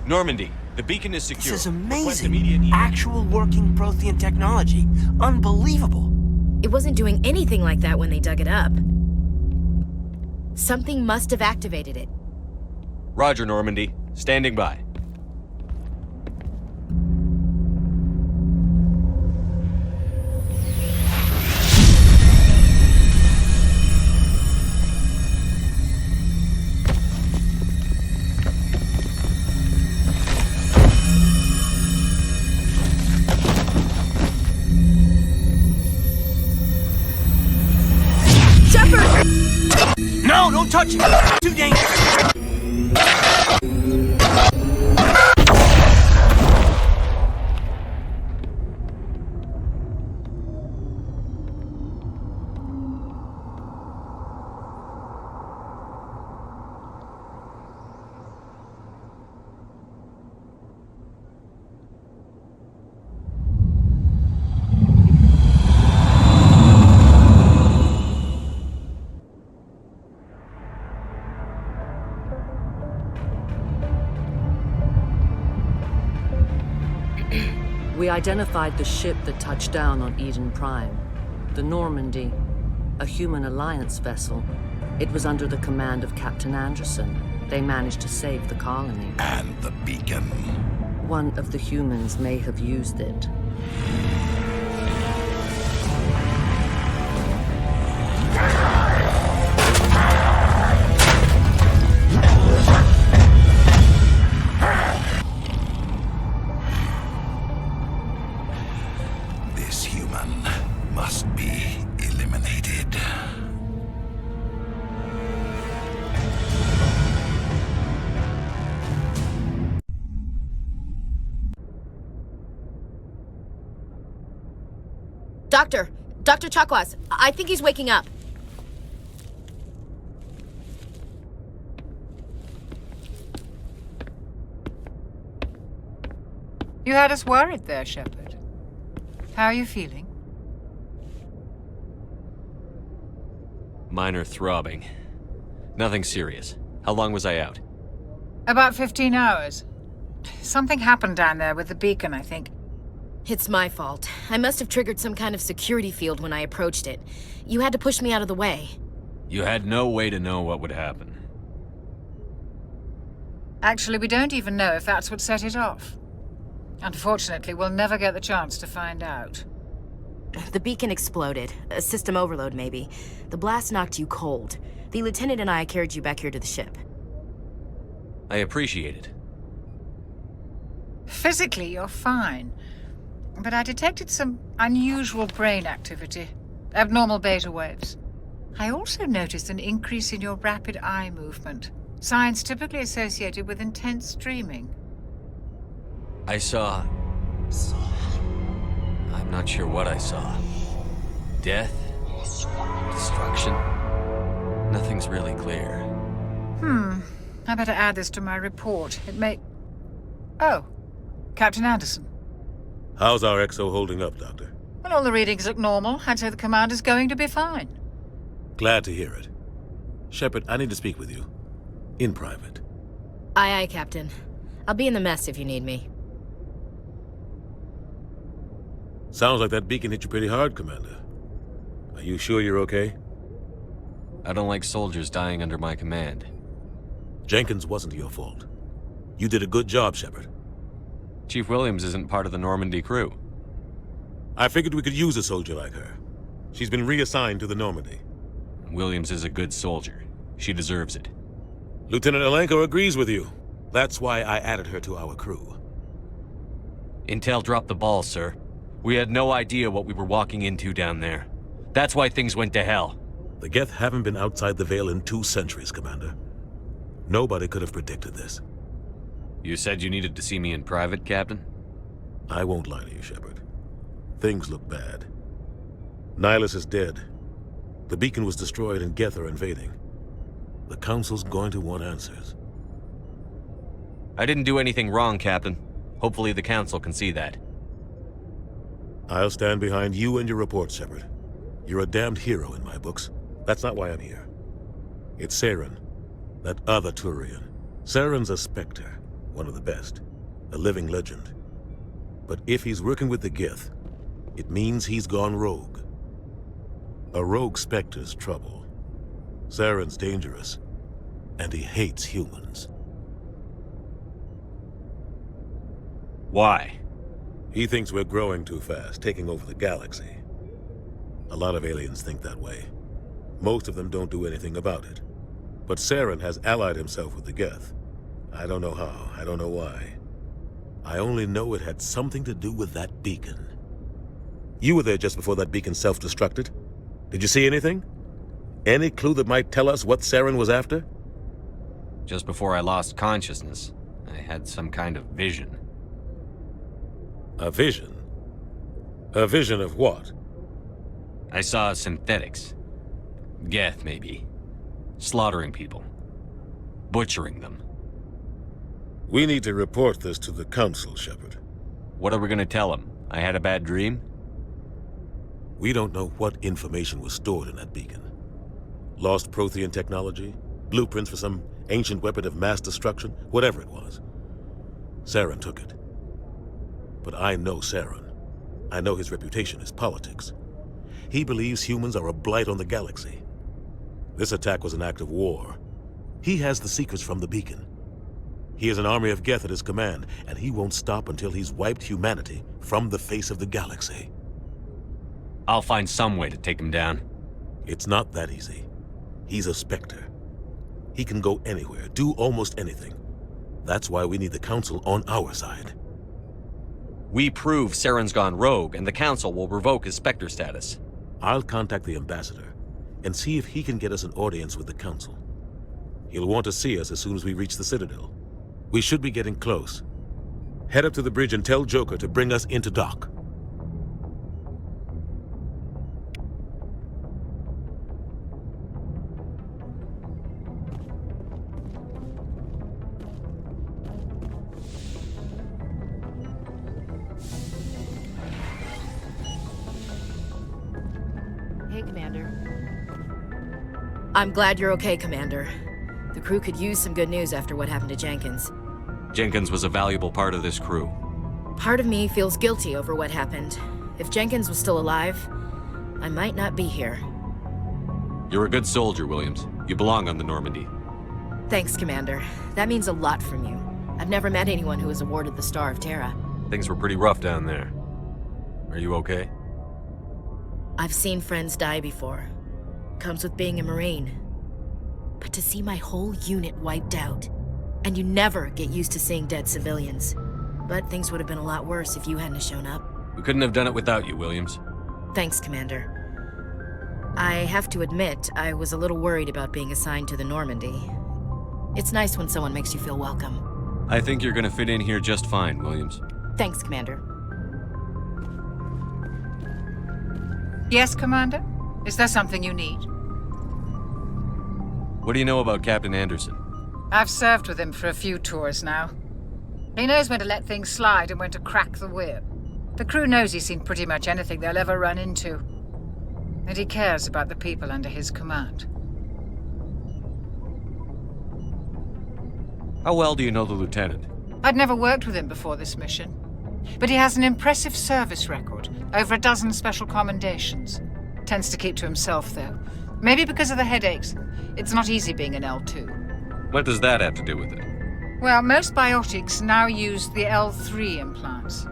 Normandy, the beacon is secure. This is Request amazing. immediate- Actual working Prothean technology. Unbelievable. It wasn't doing anything like that when they dug it up. Something must have activated it. Roger, Normandy. Standing by. No, don't touch it! Too dangerous! We identified the ship that touched down on Eden Prime. The Normandy, a human alliance vessel. It was under the command of Captain Anderson. They managed to save the colony. And the beacon. One of the humans may have used it. This human must be eliminated. Dr. Chakwas, I think he's waking up. You had us worried there, Shepard. How are you feeling? Minor throbbing. Nothing serious. How long was I out? About 15 hours. Something happened down there with the beacon, I think. It's my fault. I must have triggered some kind of security field when I approached it. You had to push me out of the way. You had no way to know what would happen. Actually, we don't even know if that's what set it off. Unfortunately, we'll never get the chance to find out. The beacon exploded. A system overload, maybe. The blast knocked you cold. The lieutenant and I carried you back here to the ship. I appreciate it. Physically, you're fine. But I detected some unusual brain activity. Abnormal beta waves. I also noticed an increase in your rapid eye movement. Signs typically associated with intense dreaming. I saw... I'm not sure what I saw. Death? Destruction? Nothing's really clear. I better add this to my report. It may... Oh, Captain Anderson. How's our XO holding up, Doctor? Well, all the readings look normal. I'd say the commander's going to be fine. Glad to hear it. Shepard, I need to speak with you. In private. Aye, aye, Captain. I'll be in the mess if you need me. Sounds like that beacon hit you pretty hard, Commander. Are you sure you're okay? I don't like soldiers dying under my command. Jenkins wasn't your fault. You did a good job, Shepard. Chief Williams isn't part of the Normandy crew. I figured we could use a soldier like her. She's been reassigned to the Normandy. Williams is a good soldier. She deserves it. Lieutenant Alenko agrees with you. That's why I added her to our crew. Intel dropped the ball, sir. We had no idea what we were walking into down there. That's why things went to hell. The Geth haven't been outside the Veil in 2 centuries, Commander. Nobody could have predicted this. You said you needed to see me in private, Captain? I won't lie to you, Shepard. Things look bad. Nihilus is dead. The beacon was destroyed and Geth are invading. The Council's going to want answers. I didn't do anything wrong, Captain. Hopefully the Council can see that. I'll stand behind you and your report, Shepard. You're a damned hero in my books. That's not why I'm here. It's Saren, that other Turian. Saren's a Spectre, one of the best, a living legend. But if he's working with the Gith, it means he's gone rogue. A rogue Spectre's trouble. Saren's dangerous, and he hates humans. Why? He thinks we're growing too fast, taking over the galaxy. A lot of aliens think that way. Most of them don't do anything about it. But Saren has allied himself with the Geth. I don't know how, I don't know why. I only know it had something to do with that beacon. You were there just before that beacon self-destructed. Did you see anything? Any clue that might tell us what Saren was after? Just before I lost consciousness, I had some kind of vision. A vision? A vision of what? I saw synthetics. Geth, maybe. Slaughtering people. Butchering them. We need to report this to the Council, Shepard. What are we gonna tell them? I had a bad dream? We don't know what information was stored in that beacon. Lost Prothean technology? Blueprints for some ancient weapon of mass destruction? Whatever it was. Saren took it. But I know Saren. I know his reputation is politics. He believes humans are a blight on the galaxy. This attack was an act of war. He has the secrets from the beacon. He has an army of Geth at his command, and he won't stop until he's wiped humanity from the face of the galaxy. I'll find some way to take him down. It's not that easy. He's a Spectre. He can go anywhere, do almost anything. That's why we need the Council on our side. We prove Saren's gone rogue, and the Council will revoke his Spectre status. I'll contact the Ambassador and see if he can get us an audience with the Council. He'll want to see us as soon as we reach the Citadel. We should be getting close. Head up to the bridge and tell Joker to bring us into dock. Hey, Commander. I'm glad you're okay, Commander. The crew could use some good news after what happened to Jenkins. Jenkins was a valuable part of this crew. Part of me feels guilty over what happened. If Jenkins was still alive, I might not be here. You're a good soldier, Williams. You belong on the Normandy. Thanks, Commander. That means a lot from you. I've never met anyone who was awarded the Star of Terra. Things were pretty rough down there. Are you okay? I've seen friends die before. Comes with being a Marine. But to see my whole unit wiped out, and you never get used to seeing dead civilians. But things would have been a lot worse if you hadn't shown up. We couldn't have done it without you, Williams. Thanks, Commander. I have to admit, I was a little worried about being assigned to the Normandy. It's nice when someone makes you feel welcome. I think you're gonna fit in here just fine, Williams. Thanks, Commander. Yes, Commander? Is there something you need? What do you know about Captain Anderson? I've served with him for a few tours now. He knows when to let things slide and when to crack the whip. The crew knows he's seen pretty much anything they'll ever run into. And he cares about the people under his command. How well do you know the lieutenant? I'd never worked with him before this mission. But he has an impressive service record, over a dozen special commendations. Tends to keep to himself, though. Maybe because of the headaches. It's not easy being an L2. What does that have to do with it? Well, most biotics now use the L3 implants.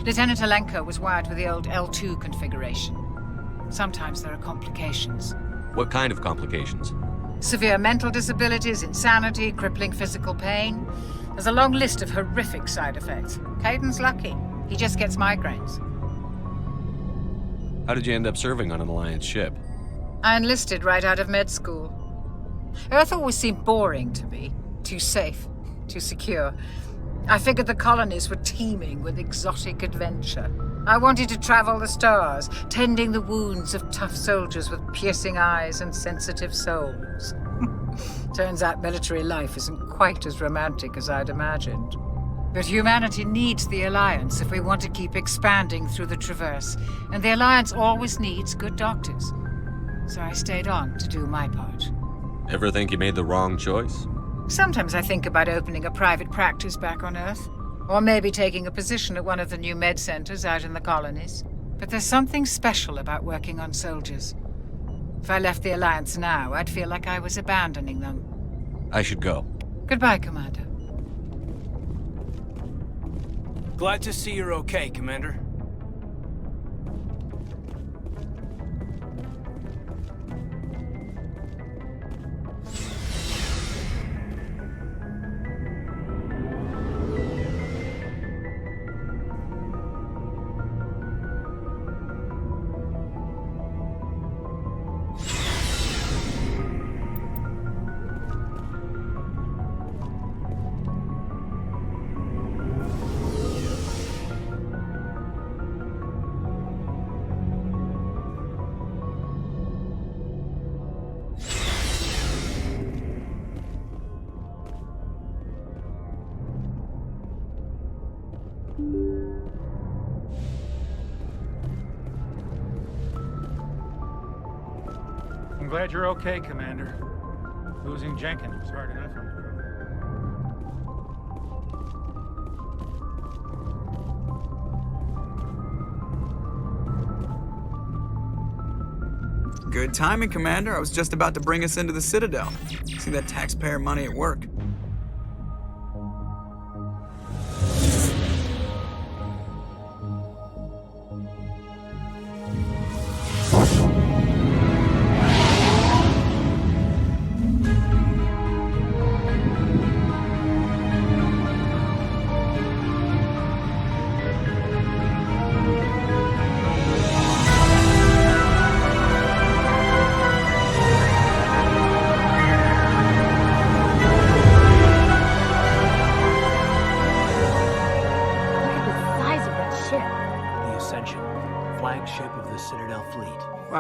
Lieutenant Alenko was wired with the old L2 configuration. Sometimes there are complications. What kind of complications? Severe mental disabilities, insanity, crippling physical pain. There's a long list of horrific side effects. Caden's lucky. He just gets migraines. How did you end up serving on an Alliance ship? I enlisted right out of med school. Earth always seemed boring to me. Too safe, too secure. I figured the colonies were teeming with exotic adventure. I wanted to travel the stars, tending the wounds of tough soldiers with piercing eyes and sensitive souls. Turns out military life isn't quite as romantic as I'd imagined. But humanity needs the Alliance if we want to keep expanding through the Traverse, and the Alliance always needs good doctors. So I stayed on to do my part. Ever think you made the wrong choice? Sometimes I think about opening a private practice back on Earth. Or maybe taking a position at one of the new med centers out in the colonies. But there's something special about working on soldiers. If I left the Alliance now, I'd feel like I was abandoning them. I should go. Goodbye, Commander. Glad to see you're okay, Commander. I'm glad you're okay, Commander. Losing Jenkins was hard enough on the crew. Good timing, Commander. I was just about to bring us into the Citadel. See that taxpayer money at work.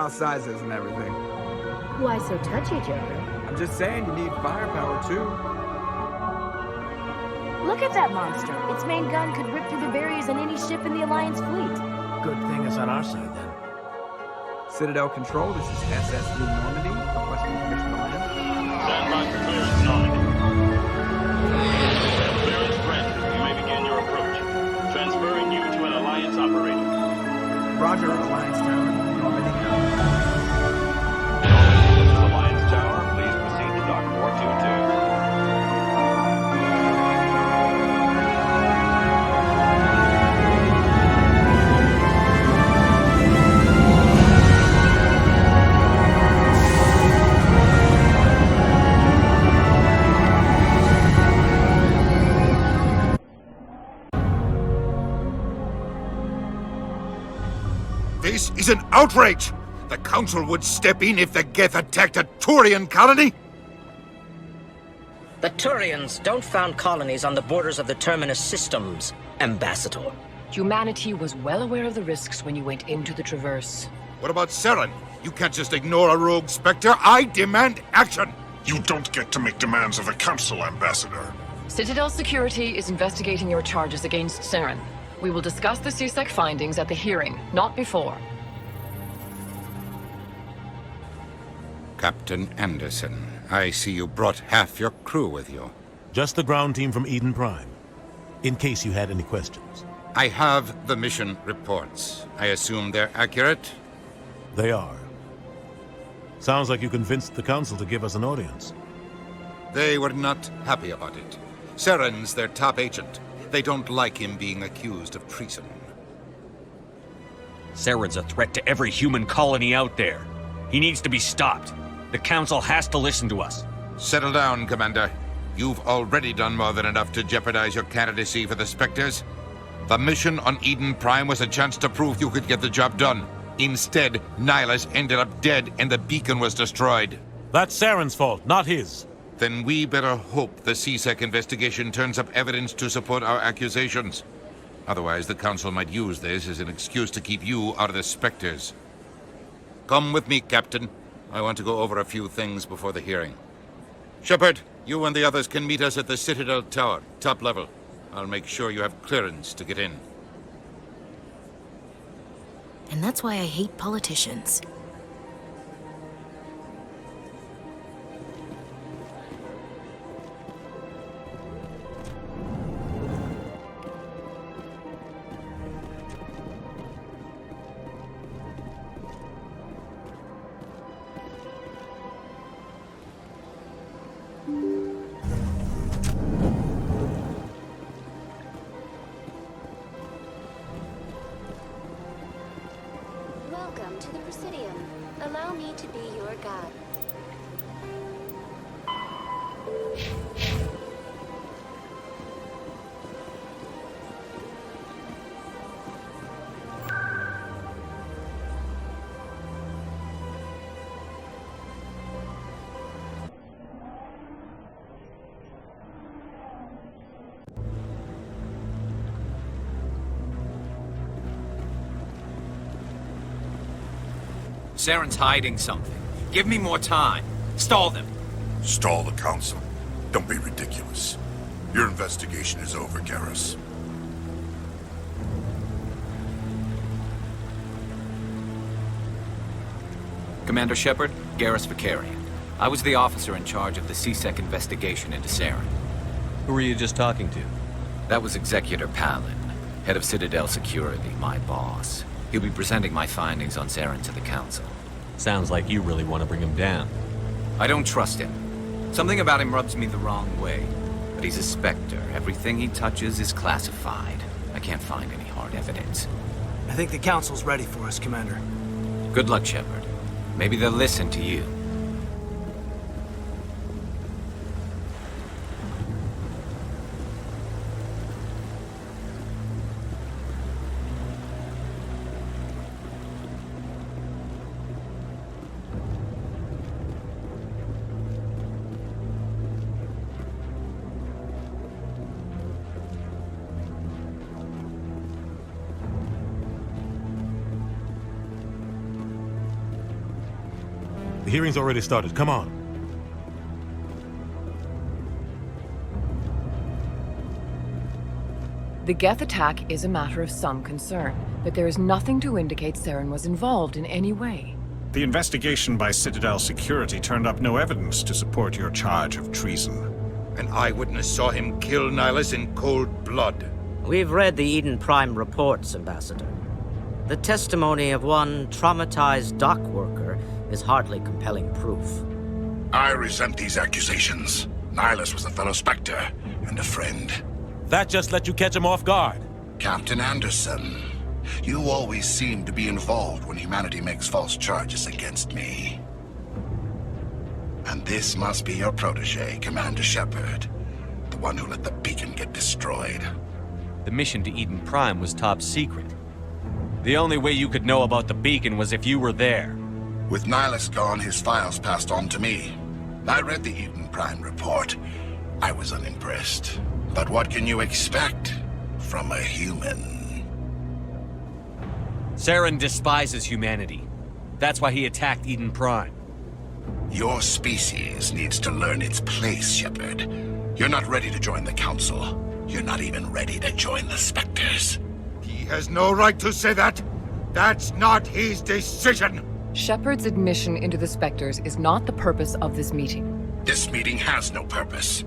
Sizes and everything. Why so touchy, Joker? I'm just saying you need firepower too. Look at that monster. Its main gun could rip through the barriers on any ship in the Alliance fleet. Good thing it's on our side then. Citadel Control, this is SS3 Normandy, requesting permission to land. Stand by for clearance, Normandy. Clearance granted. You may begin your approach. Transferring you to an Alliance operator. Roger, Alliance Tower. Normandy. This is Alliance Tower. Please proceed to Dock 422. This is an outrage! The Council would step in if the Geth attacked a Turian colony? The Turians don't found colonies on the borders of the Terminus systems, Ambassador. Humanity was well aware of the risks when you went into the Traverse. What about Saren? You can't just ignore a rogue Spectre. I demand action! You don't get to make demands of the Council, Ambassador. Citadel Security is investigating your charges against Saren. We will discuss the CSEC findings at the hearing, not before. Captain Anderson, I see you brought half your crew with you. Just the ground team from Eden Prime, in case you had any questions. I have the mission reports. I assume they're accurate? They are. Sounds like you convinced the Council to give us an audience. They were not happy about it. Saren's their top agent. They don't like him being accused of treason. Saren's a threat to every human colony out there. He needs to be stopped. The Council has to listen to us. Settle down, Commander. You've already done more than enough to jeopardize your candidacy for the Spectres. The mission on Eden Prime was a chance to prove you could get the job done. Instead, Nihilus ended up dead and the beacon was destroyed. That's Saren's fault, not his. Then we better hope the CSEC investigation turns up evidence to support our accusations. Otherwise, the Council might use this as an excuse to keep you out of the Spectres. Come with me, Captain. I want to go over a few things before the hearing. Shepard, you and the others can meet us at the Citadel Tower, top level. I'll make sure you have clearance to get in. And that's why I hate politicians. Welcome to the Presidium. Allow me to be your guide. Saren's hiding something. Give me more time. Stall them. Stall the Council? Don't be ridiculous. Your investigation is over, Garrus. Commander Shepard, Garrus Vicarian. I was the officer in charge of the CSEC investigation into Saren. Who were you just talking to? That was Executor Palin, head of Citadel Security, my boss. He'll be presenting my findings on Saren to the Council. Sounds like you really want to bring him down. I don't trust him. Something about him rubs me the wrong way. But he's a Spectre. Everything he touches is classified. I can't find any hard evidence. I think the Council's ready for us, Commander. Good luck, Shepard. Maybe they'll listen to you. The hearing's already started. Come on. The Geth attack is a matter of some concern, but there is nothing to indicate Saren was involved in any way. The investigation by Citadel Security turned up no evidence to support your charge of treason. An eyewitness saw him kill Nihilus in cold blood. We've read the Eden Prime reports, Ambassador. The testimony of one traumatized dock worker is hardly compelling proof. I resent these accusations. Nihilus was a fellow Spectre and a friend. That just let you catch him off guard. Captain Anderson, you always seem to be involved when humanity makes false charges against me. And this must be your protege, Commander Shepard, the one who let the beacon get destroyed. The mission to Eden Prime was top secret. The only way you could know about the beacon was if you were there. With Nihilus gone, his files passed on to me. I read the Eden Prime report. I was unimpressed. But what can you expect from a human? Saren despises humanity. That's why he attacked Eden Prime. Your species needs to learn its place, Shepard. You're not ready to join the Council. You're not even ready to join the Spectres. He has no right to say that. That's not his decision. Shepard's admission into the Spectres is not the purpose of this meeting. This meeting has no purpose.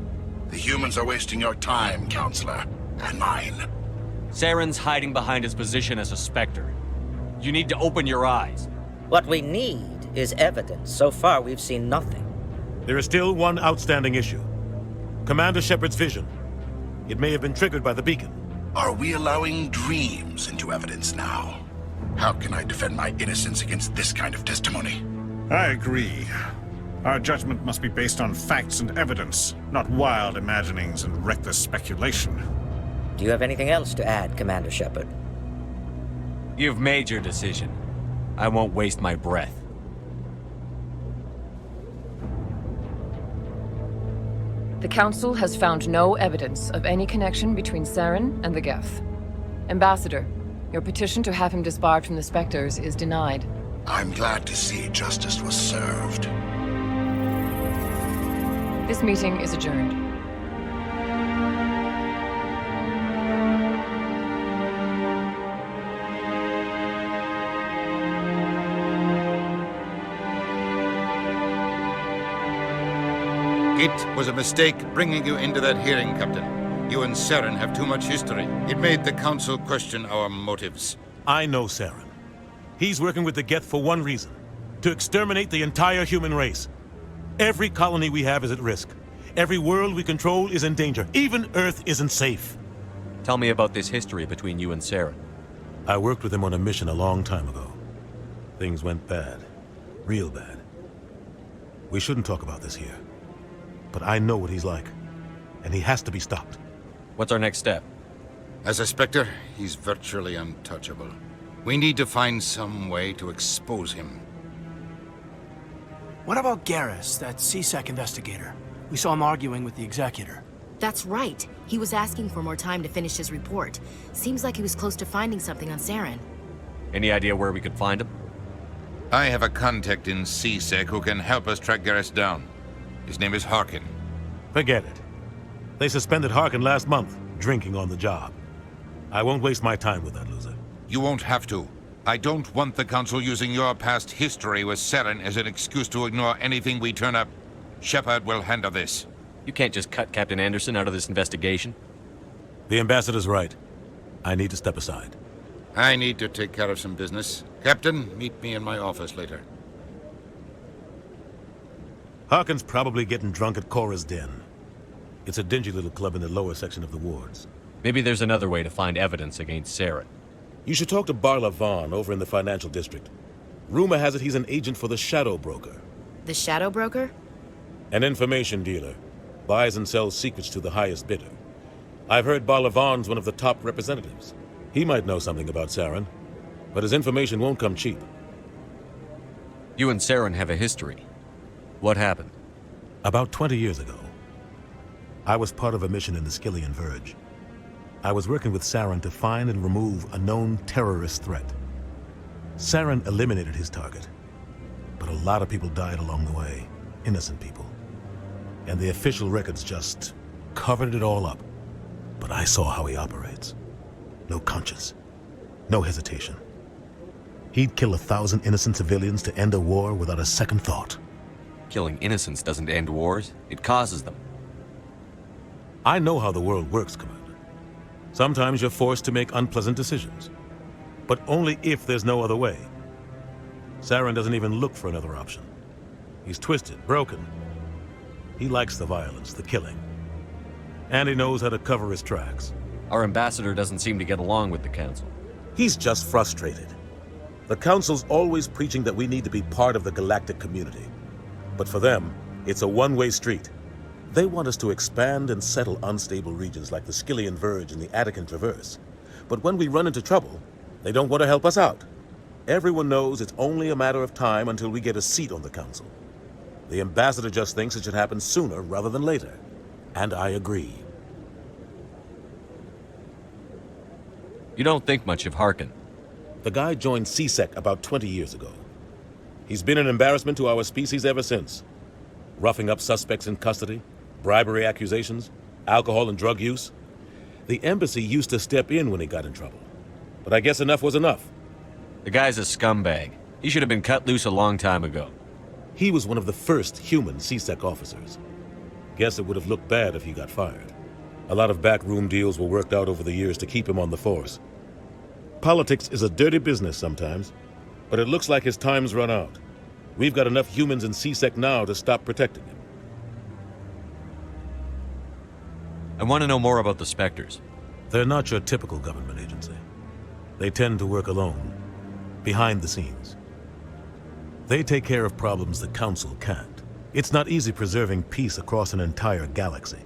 The humans are wasting your time, Counselor, and mine. Saren's hiding behind his position as a Spectre. You need to open your eyes. What we need is evidence. So far, we've seen nothing. There is still one outstanding issue. Commander Shepard's vision. It may have been triggered by the beacon. Are we allowing dreams into evidence now? How can I defend my innocence against this kind of testimony? I agree. Our judgment must be based on facts and evidence, not wild imaginings and reckless speculation. Do you have anything else to add, Commander Shepard? You've made your decision. I won't waste my breath. The Council has found no evidence of any connection between Saren and the Geth. Ambassador, your petition to have him disbarred from the Spectres is denied. I'm glad to see justice was served. This meeting is adjourned. It was a mistake bringing you into that hearing, Captain. You and Saren have too much history. It made the Council question our motives. I know Saren. He's working with the Geth for one reason. To exterminate the entire human race. Every colony we have is at risk. Every world we control is in danger. Even Earth isn't safe. Tell me about this history between you and Saren. I worked with him on a mission a long time ago. Things went bad. Real bad. We shouldn't talk about this here. But I know what he's like. And he has to be stopped. What's our next step? As a Spectre, he's virtually untouchable. We need to find some way to expose him. What about Garrus, that CSEC investigator? We saw him arguing with the executor. That's right. He was asking for more time to finish his report. Seems like he was close to finding something on Saren. Any idea where we could find him? I have a contact in CSEC who can help us track Garrus down. His name is Harkin. Forget it. They suspended Harkin last month, drinking on the job. I won't waste my time with that loser. You won't have to. I don't want the Council using your past history with Saren as an excuse to ignore anything we turn up. Shepard will handle this. You can't just cut Captain Anderson out of this investigation. The ambassador's right. I need to step aside. I need to take care of some business. Captain, meet me in my office later. Harkin's probably getting drunk at Cora's Den. It's a dingy little club in the lower section of the wards. Maybe there's another way to find evidence against Saren. You should talk to Barla Vaughn over in the financial district. Rumor has it he's an agent for the Shadow Broker. The Shadow Broker? An information dealer. Buys and sells secrets to the highest bidder. I've heard Barla Vaughn's one of the top representatives. He might know something about Saren, but his information won't come cheap. You and Saren have a history. What happened? About 20 years ago, I was part of a mission in the Skillian Verge. I was working with Saren to find and remove a known terrorist threat. Saren eliminated his target, but a lot of people died along the way, innocent people. And the official records just covered it all up. But I saw how he operates. No conscience, no hesitation. He'd kill 1,000 innocent civilians to end a war without a second thought. Killing innocents doesn't end wars, it causes them. I know how the world works, Commander. Sometimes you're forced to make unpleasant decisions, but only if there's no other way. Saren doesn't even look for another option. He's twisted, broken. He likes the violence, the killing. And he knows how to cover his tracks. Our ambassador doesn't seem to get along with the Council. He's just frustrated. The Council's always preaching that we need to be part of the galactic community. But for them, it's a one-way street. They want us to expand and settle unstable regions like the Skillian Verge and the Attican Traverse. But when we run into trouble, they don't want to help us out. Everyone knows it's only a matter of time until we get a seat on the Council. The ambassador just thinks it should happen sooner rather than later. And I agree. You don't think much of Harkin. The guy joined CSEC about 20 years ago. He's been an embarrassment to our species ever since. Roughing up suspects in custody, bribery accusations, alcohol and drug use. The embassy used to step in when he got in trouble. But I guess enough was enough. The guy's a scumbag. He should have been cut loose a long time ago. He was one of the first human CSEC officers. Guess it would have looked bad if he got fired. A lot of backroom deals were worked out over the years to keep him on the force. Politics is a dirty business sometimes, but it looks like his time's run out. We've got enough humans in CSEC now to stop protecting him. I want to know more about the Spectres. They're not your typical government agency. They tend to work alone, behind the scenes. They take care of problems the Council can't. It's not easy preserving peace across an entire galaxy.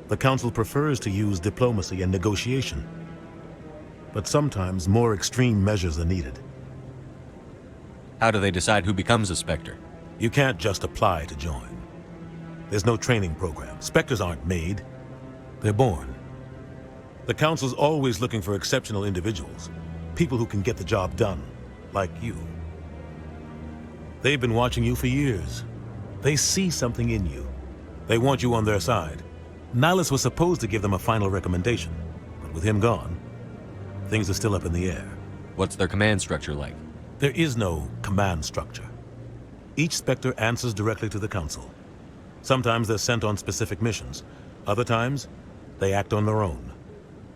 The Council prefers to use diplomacy and negotiation. But sometimes more extreme measures are needed. How do they decide who becomes a Spectre? You can't just apply to join. There's no training program. Spectres aren't made. They're born. The Council's always looking for exceptional individuals. People who can get the job done, like you. They've been watching you for years. They see something in you. They want you on their side. Nihilus was supposed to give them a final recommendation, but with him gone, things are still up in the air. What's their command structure like? There is no command structure. Each Spectre answers directly to the Council. Sometimes they're sent on specific missions. Other times, they act on their own.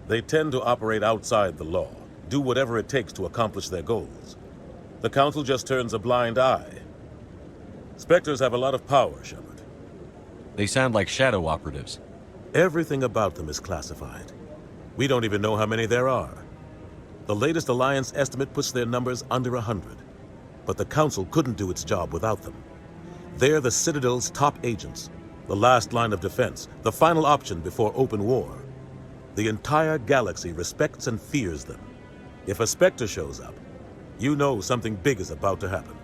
They tend to operate outside the law, do whatever it takes to accomplish their goals. The Council just turns a blind eye. Spectres have a lot of power, Shepard. They sound like shadow operatives. Everything about them is classified. We don't even know how many there are. The latest Alliance estimate puts their numbers under 100. But the Council couldn't do its job without them. They're the Citadel's top agents, the last line of defense, the final option before open war. The entire galaxy respects and fears them. If a Spectre shows up, you know something big is about to happen.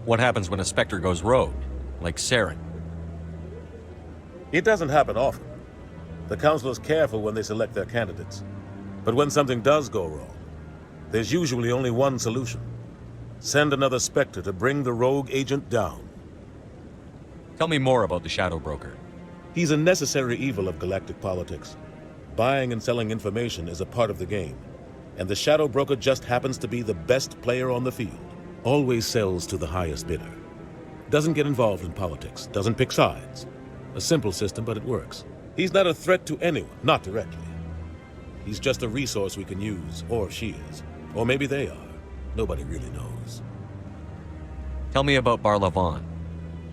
What happens when a Spectre goes rogue, like Saren? It doesn't happen often. The Council is careful when they select their candidates. But when something does go wrong, there's usually only one solution. Send another Spectre to bring the rogue agent down. Tell me more about the Shadow Broker. He's a necessary evil of galactic politics. Buying and selling information is a part of the game. And the Shadow Broker just happens to be the best player on the field. Always sells to the highest bidder. Doesn't get involved in politics, doesn't pick sides. A simple system, but it works. He's not a threat to anyone, not directly. He's just a resource we can use, or she is. Or maybe they are. Nobody really knows. Tell me about Barlavon.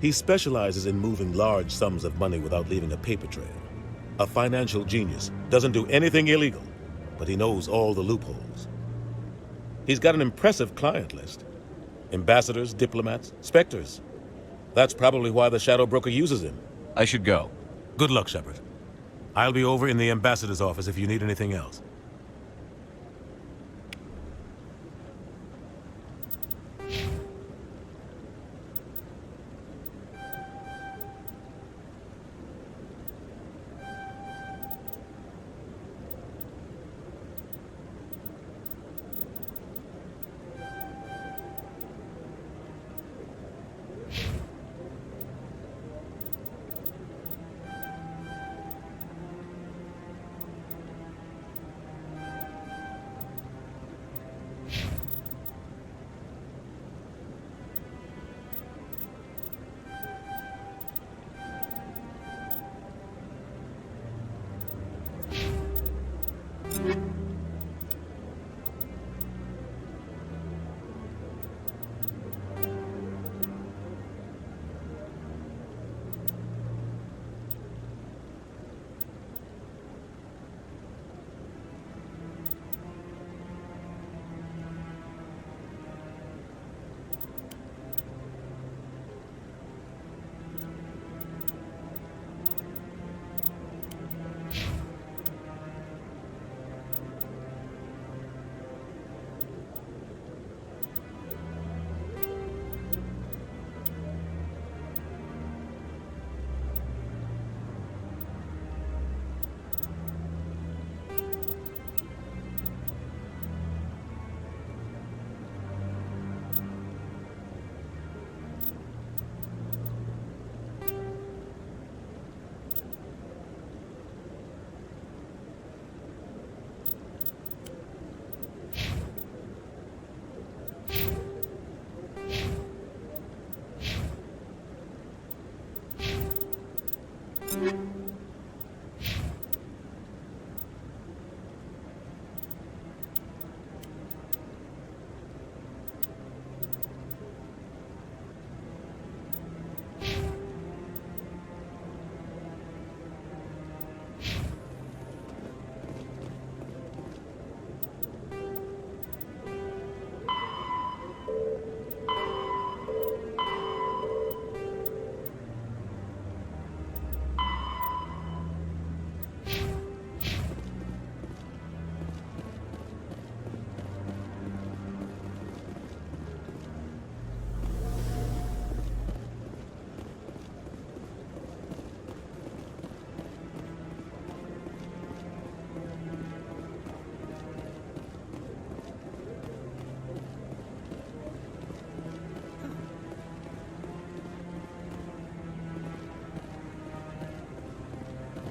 He specializes in moving large sums of money without leaving a paper trail. A financial genius. Doesn't do anything illegal, but he knows all the loopholes. He's got an impressive client list. Ambassadors, diplomats, Spectres. That's probably why the Shadow Broker uses him. I should go. Good luck, Shepard. I'll be over in the Ambassador's office if you need anything else.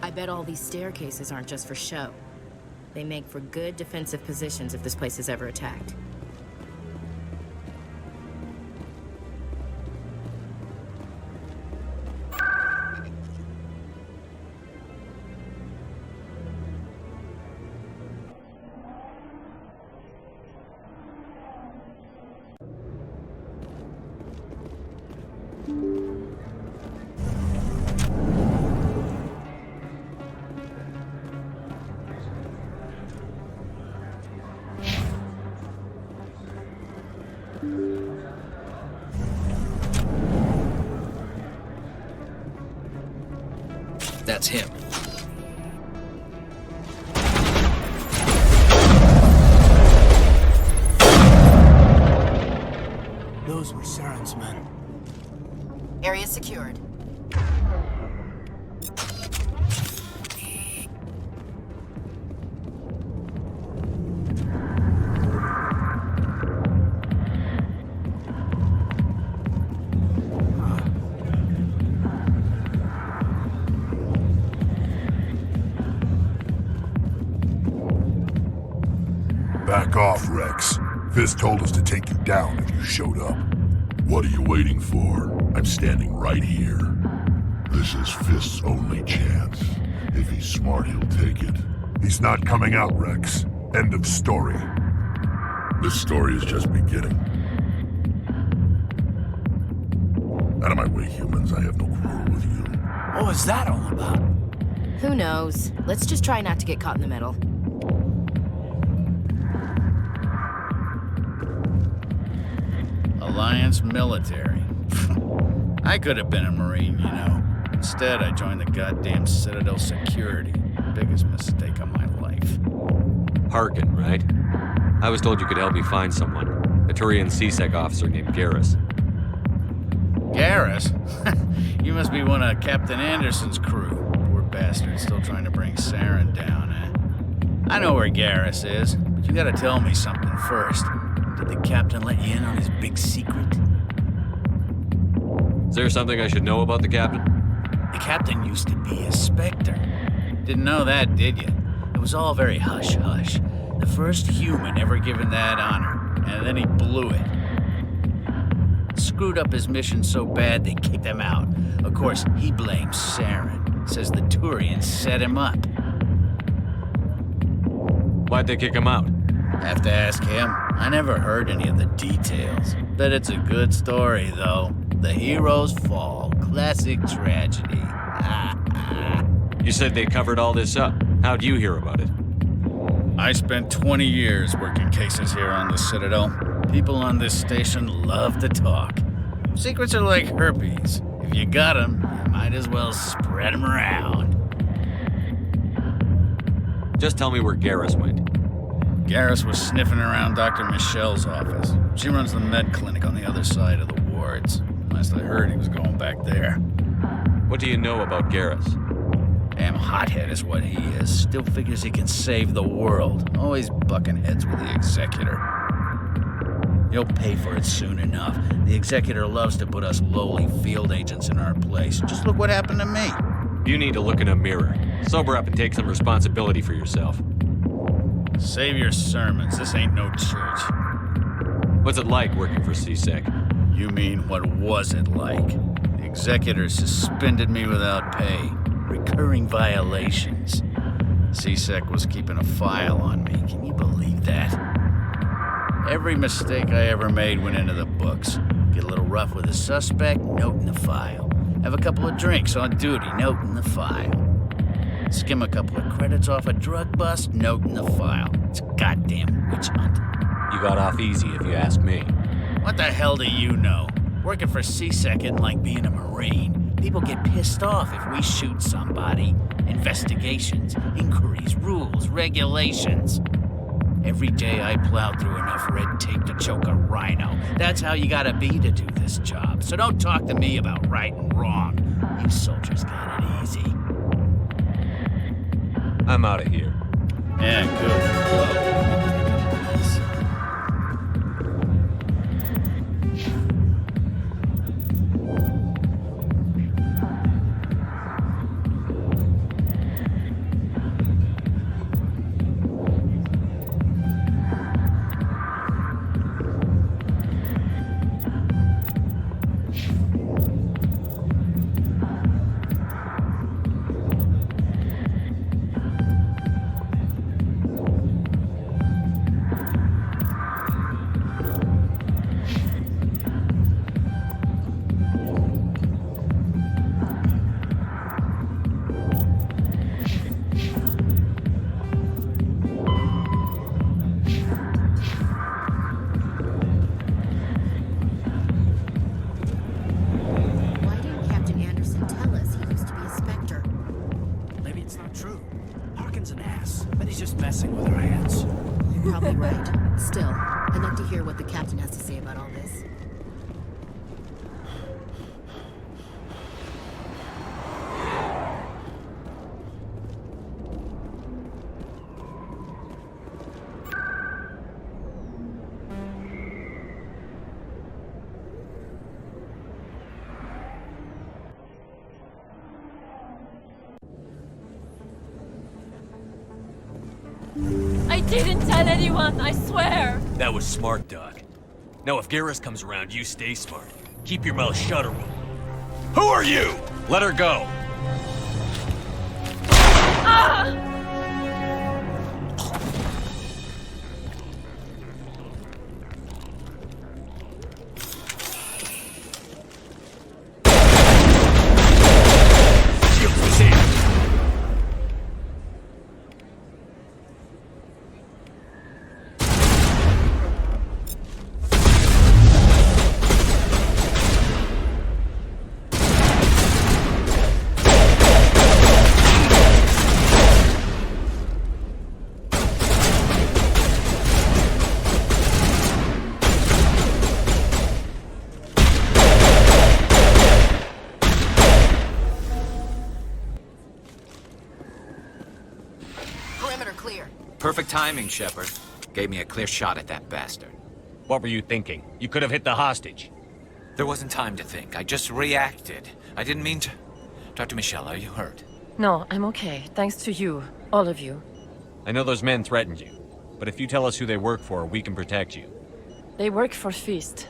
I bet all these staircases aren't just for show. They make for good defensive positions if this place is ever attacked. That's him. Those were Saren's men. Area secured. Back off, Rex. Fist told us to take you down if you showed up. What are you waiting for? I'm standing right here. This is Fist's only chance. If he's smart, he'll take it. He's not coming out, Rex. End of story. This story is just beginning. Out of my way, humans. I have no quarrel with you. What was that all about? Who knows? Let's just try not to get caught in the middle. Alliance military. I could have been a Marine, you know. Instead, I joined the goddamn Citadel security. Biggest mistake of my life. Harkin, right? I was told you could help me find someone. A Turian CSEC officer named Garrus. Garrus? You must be one of Captain Anderson's crew. Poor bastard, still trying to bring Saren down, eh? I know where Garrus is, but you gotta tell me something first. Did the captain let you in on his big secret? Is there something I should know about the captain? The captain used to be a Spectre. Didn't know that, did you? It was all very hush-hush. The first human ever given that honor, and then he blew it. Screwed up his mission so bad they kicked him out. Of course, he blames Saren. Says the Turians set him up. Why'd they kick him out? Have to ask him. I never heard any of the details. Bet it's a good story, though. The heroes fall. Classic tragedy. You said they covered all this up. How'd you hear about it? I spent 20 years working cases here on the Citadel. People on this station love to talk. Secrets are like herpes. If you got them, you might as well spread them around. Just tell me where Garrus went. Garrus was sniffing around Dr. Michelle's office. She runs the med clinic on the other side of the wards. Last I heard, he was going back there. What do you know about Garrus? Damn hothead is what he is. Still figures he can save the world. Always bucking heads with the Executor. He'll pay for it soon enough. The Executor loves to put us lowly field agents in our place. Just look what happened to me. You need to look in a mirror. Sober up and take some responsibility for yourself. Save your sermons. This ain't no church. What's it like working for CSEC? You mean, what was it like? The Executor suspended me without pay. Recurring violations. CSEC was keeping a file on me. Can you believe that? Every mistake I ever made went into the books. Get a little rough with a suspect, note in the file. Have a couple of drinks on duty, note in the file. Skim a couple of credits off a drug bust, note in the file. It's a goddamn witch hunt. You got off easy, if you ask me. What the hell do you know? Working for CSEC isn't like being a Marine. People get pissed off if we shoot somebody. Investigations, inquiries, rules, regulations. Every day I plow through enough red tape to choke a rhino. That's how you gotta be to do this job. So don't talk to me about right and wrong. You soldiers got it easy. I'm out of here. Yeah, good. science. You're probably right. Still, I'd like to hear what the captain has to say about all this. I didn't tell anyone, I swear! That was smart, Doc. Now if Garrus comes around, you stay smart. Keep your mouth shut or we'll... Who are you? Let her go. Ah! Perfect timing, Shepard. Gave me a clear shot at that bastard. What were you thinking? You could have hit the hostage. There wasn't time to think. I just reacted. I didn't mean to... Dr. Michelle, are you hurt? No, I'm okay. Thanks to you. All of you. I know those men threatened you, but if you tell us who they work for, we can protect you. They work for Feast.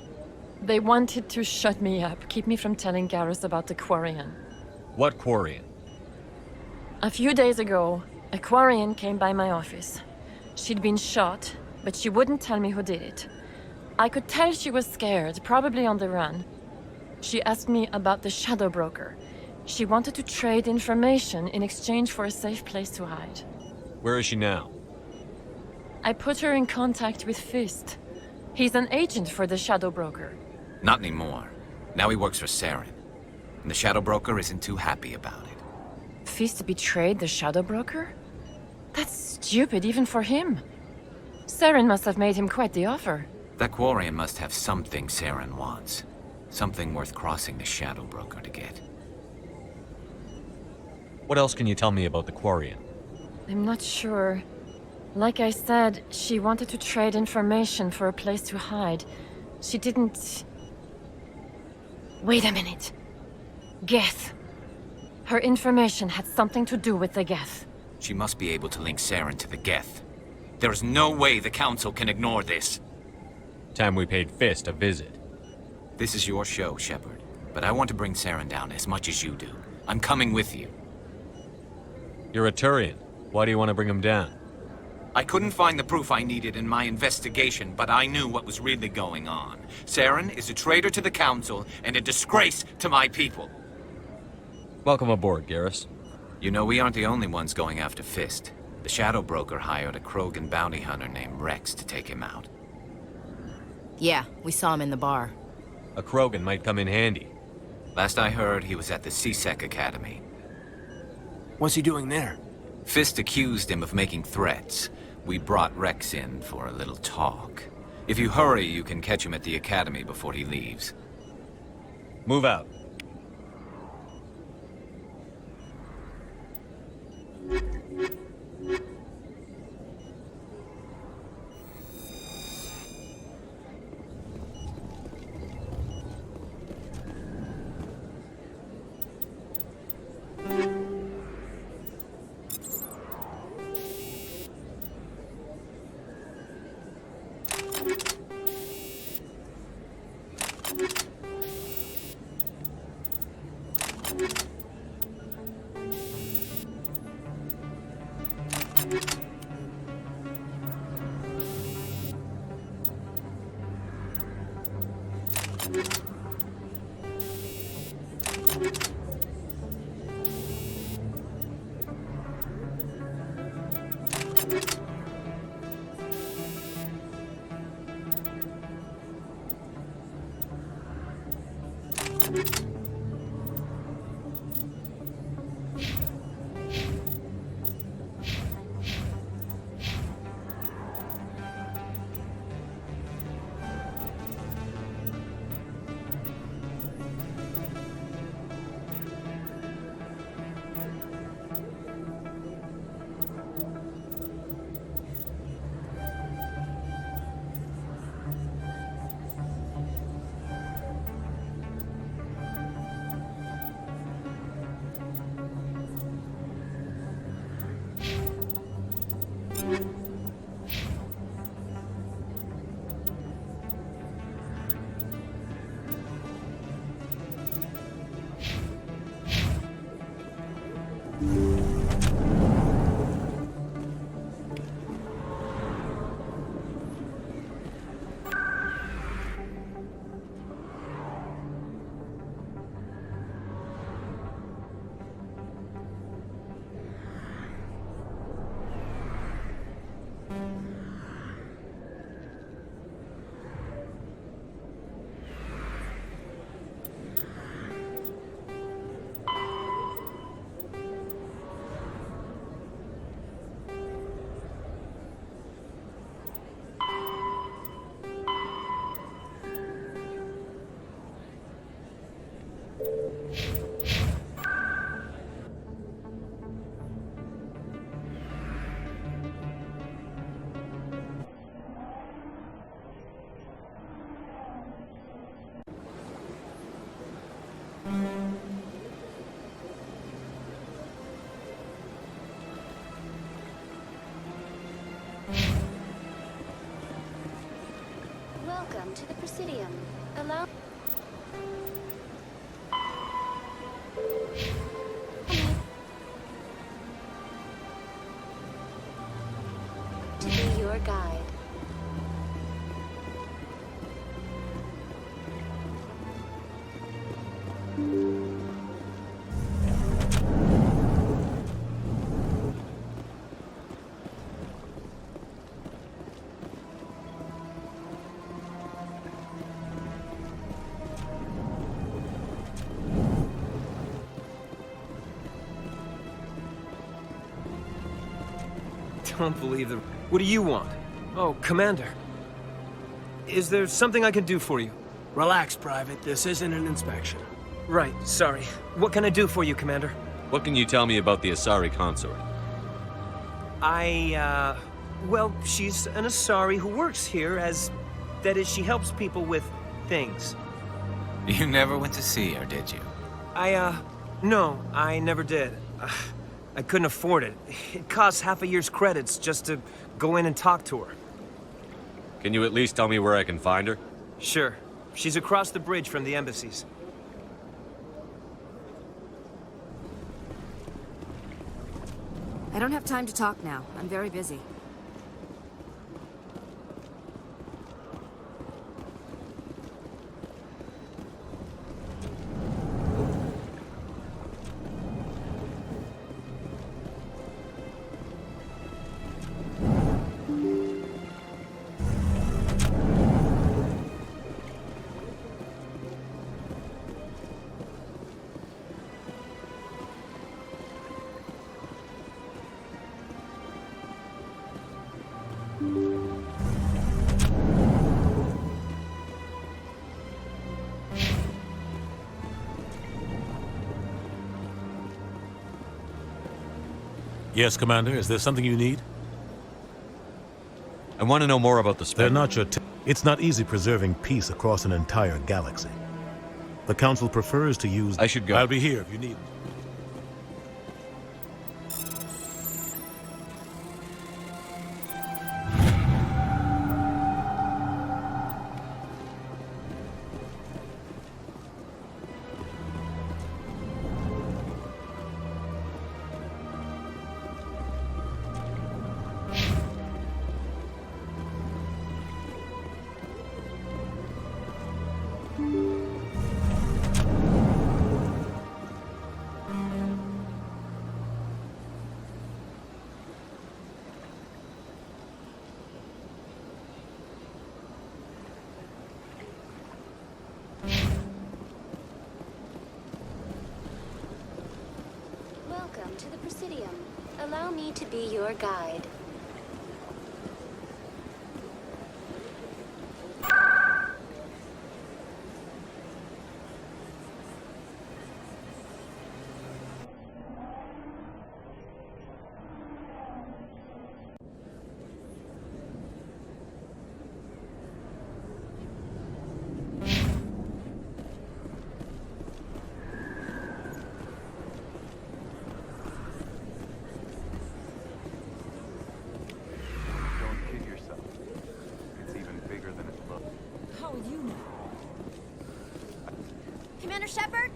They wanted to shut me up, keep me from telling Garrus about the Quarian. What Quarian? A few days ago, a Quarian came by my office. She'd been shot, but she wouldn't tell me who did it. I could tell she was scared, probably on the run. She asked me about the Shadow Broker. She wanted to trade information in exchange for a safe place to hide. Where is she now? I put her in contact with Fist. He's an agent for the Shadow Broker. Not anymore. Now he works for Saren. And the Shadow Broker isn't too happy about it. Fist betrayed the Shadow Broker? That's stupid, even for him. Saren must have made him quite the offer. That Quarian must have something Saren wants. Something worth crossing the Shadow Broker to get. What else can you tell me about the Quarian? I'm not sure. Like I said, she wanted to trade information for a place to hide. She didn't... Wait a minute. Geth. Her information had something to do with the Geth. She must be able to link Saren to the Geth. There is no way the Council can ignore this. Time we paid Fist a visit. This is your show, Shepard. But I want to bring Saren down as much as you do. I'm coming with you. You're a Turian. Why do you want to bring him down? I couldn't find the proof I needed in my investigation, but I knew what was really going on. Saren is a traitor to the Council and a disgrace to my people. Welcome aboard, Garrus. You know, we aren't the only ones going after Fist. The Shadow Broker hired a Krogan bounty hunter named Rex to take him out. Yeah, we saw him in the bar. A Krogan might come in handy. Last I heard, he was at the C-Sec Academy. What's he doing there? Fist accused him of making threats. We brought Rex in for a little talk. If you hurry, you can catch him at the Academy before he leaves. Move out. Welcome to the Presidium. Allow to be your guide. Don't believe the... What do you want? Oh, Commander. Is there something I can do for you? Relax, Private. This isn't an inspection. Right, sorry. What can I do for you, Commander? What can you tell me about the Asari consort? Well, she's an Asari who works here as... That is, she helps people with things. You never went to see her, did you? No, I never did. I couldn't afford it. It costs half a year's credits just to go in and talk to her. Can you at least tell me where I can find her? Sure. She's across the bridge from the embassies. I don't have time to talk now. I'm very busy. Yes, Commander. Is there something you need? I want to know more about the Spectre. They're not your... It's not easy preserving peace across an entire galaxy. The Council prefers to use... I should go. I'll be here if you need me. Welcome to the Presidium. Allow me to be your guide. Commander Shepard?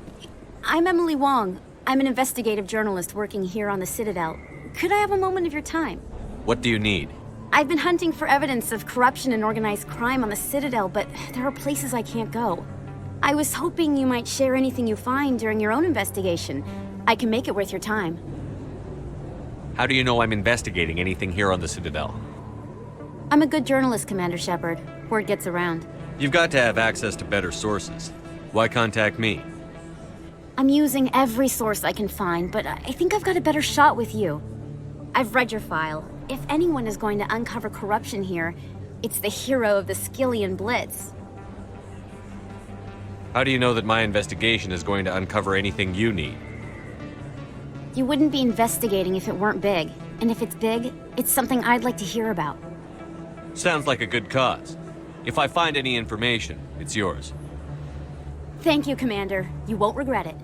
I'm Emily Wong. I'm an investigative journalist working here on the Citadel. Could I have a moment of your time? What do you need? I've been hunting for evidence of corruption and organized crime on the Citadel, but there are places I can't go. I was hoping you might share anything you find during your own investigation. I can make it worth your time. How do you know I'm investigating anything here on the Citadel? I'm a good journalist, Commander Shepard. Word gets around. You've got to have access to better sources. Why contact me? I'm using every source I can find, but I think I've got a better shot with you. I've read your file. If anyone is going to uncover corruption here, it's the hero of the Skillian Blitz. How do you know that my investigation is going to uncover anything you need? You wouldn't be investigating if it weren't big. And if it's big, it's something I'd like to hear about. Sounds like a good cause. If I find any information, it's yours. Thank you, Commander. You won't regret it.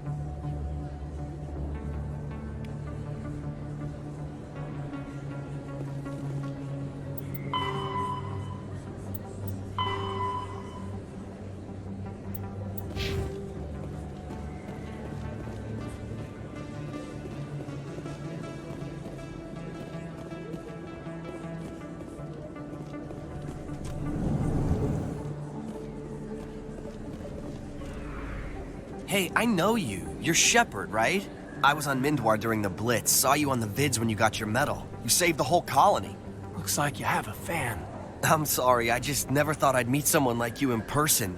Hey, I know you. You're Shepard, right? I was on Mindwar during the Blitz. Saw you on the vids when you got your medal. You saved the whole colony. Looks like you have a fan. I'm sorry, I just never thought I'd meet someone like you in person.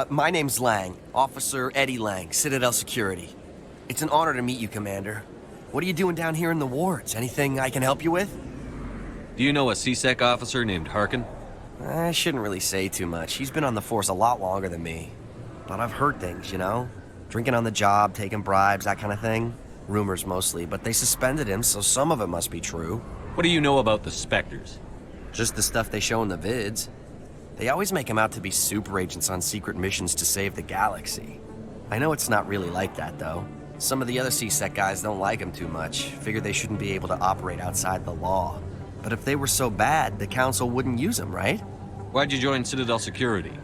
My name's Lang, Officer Eddie Lang, Citadel Security. It's an honor to meet you, Commander. What are you doing down here in the wards? Anything I can help you with? Do you know a CSEC officer named Harkin? I shouldn't really say too much. He's been on the force a lot longer than me. But I've heard things, you know? Drinking on the job, taking bribes, that kind of thing. Rumors mostly, but they suspended him, so some of it must be true. What do you know about the Spectres? Just the stuff they show in the vids. They always make him out to be super agents on secret missions to save the galaxy. I know it's not really like that, though. Some of the other CSEC guys don't like him too much, figure they shouldn't be able to operate outside the law. But if they were so bad, the Council wouldn't use them, right? Why'd you join Citadel Security?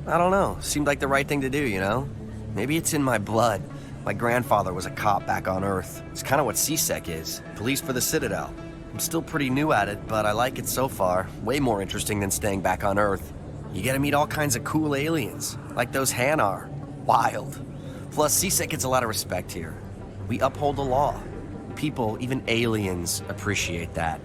I don't know. Seemed like the right thing to do, you know? Maybe it's in my blood. My grandfather was a cop back on Earth. It's kind of what CSEC is. Police for the Citadel. I'm still pretty new at it, but I like it so far. Way more interesting than staying back on Earth. You get to meet all kinds of cool aliens, like those Hanar. Wild. Plus, CSEC gets a lot of respect here. We uphold the law. People, even aliens, appreciate that.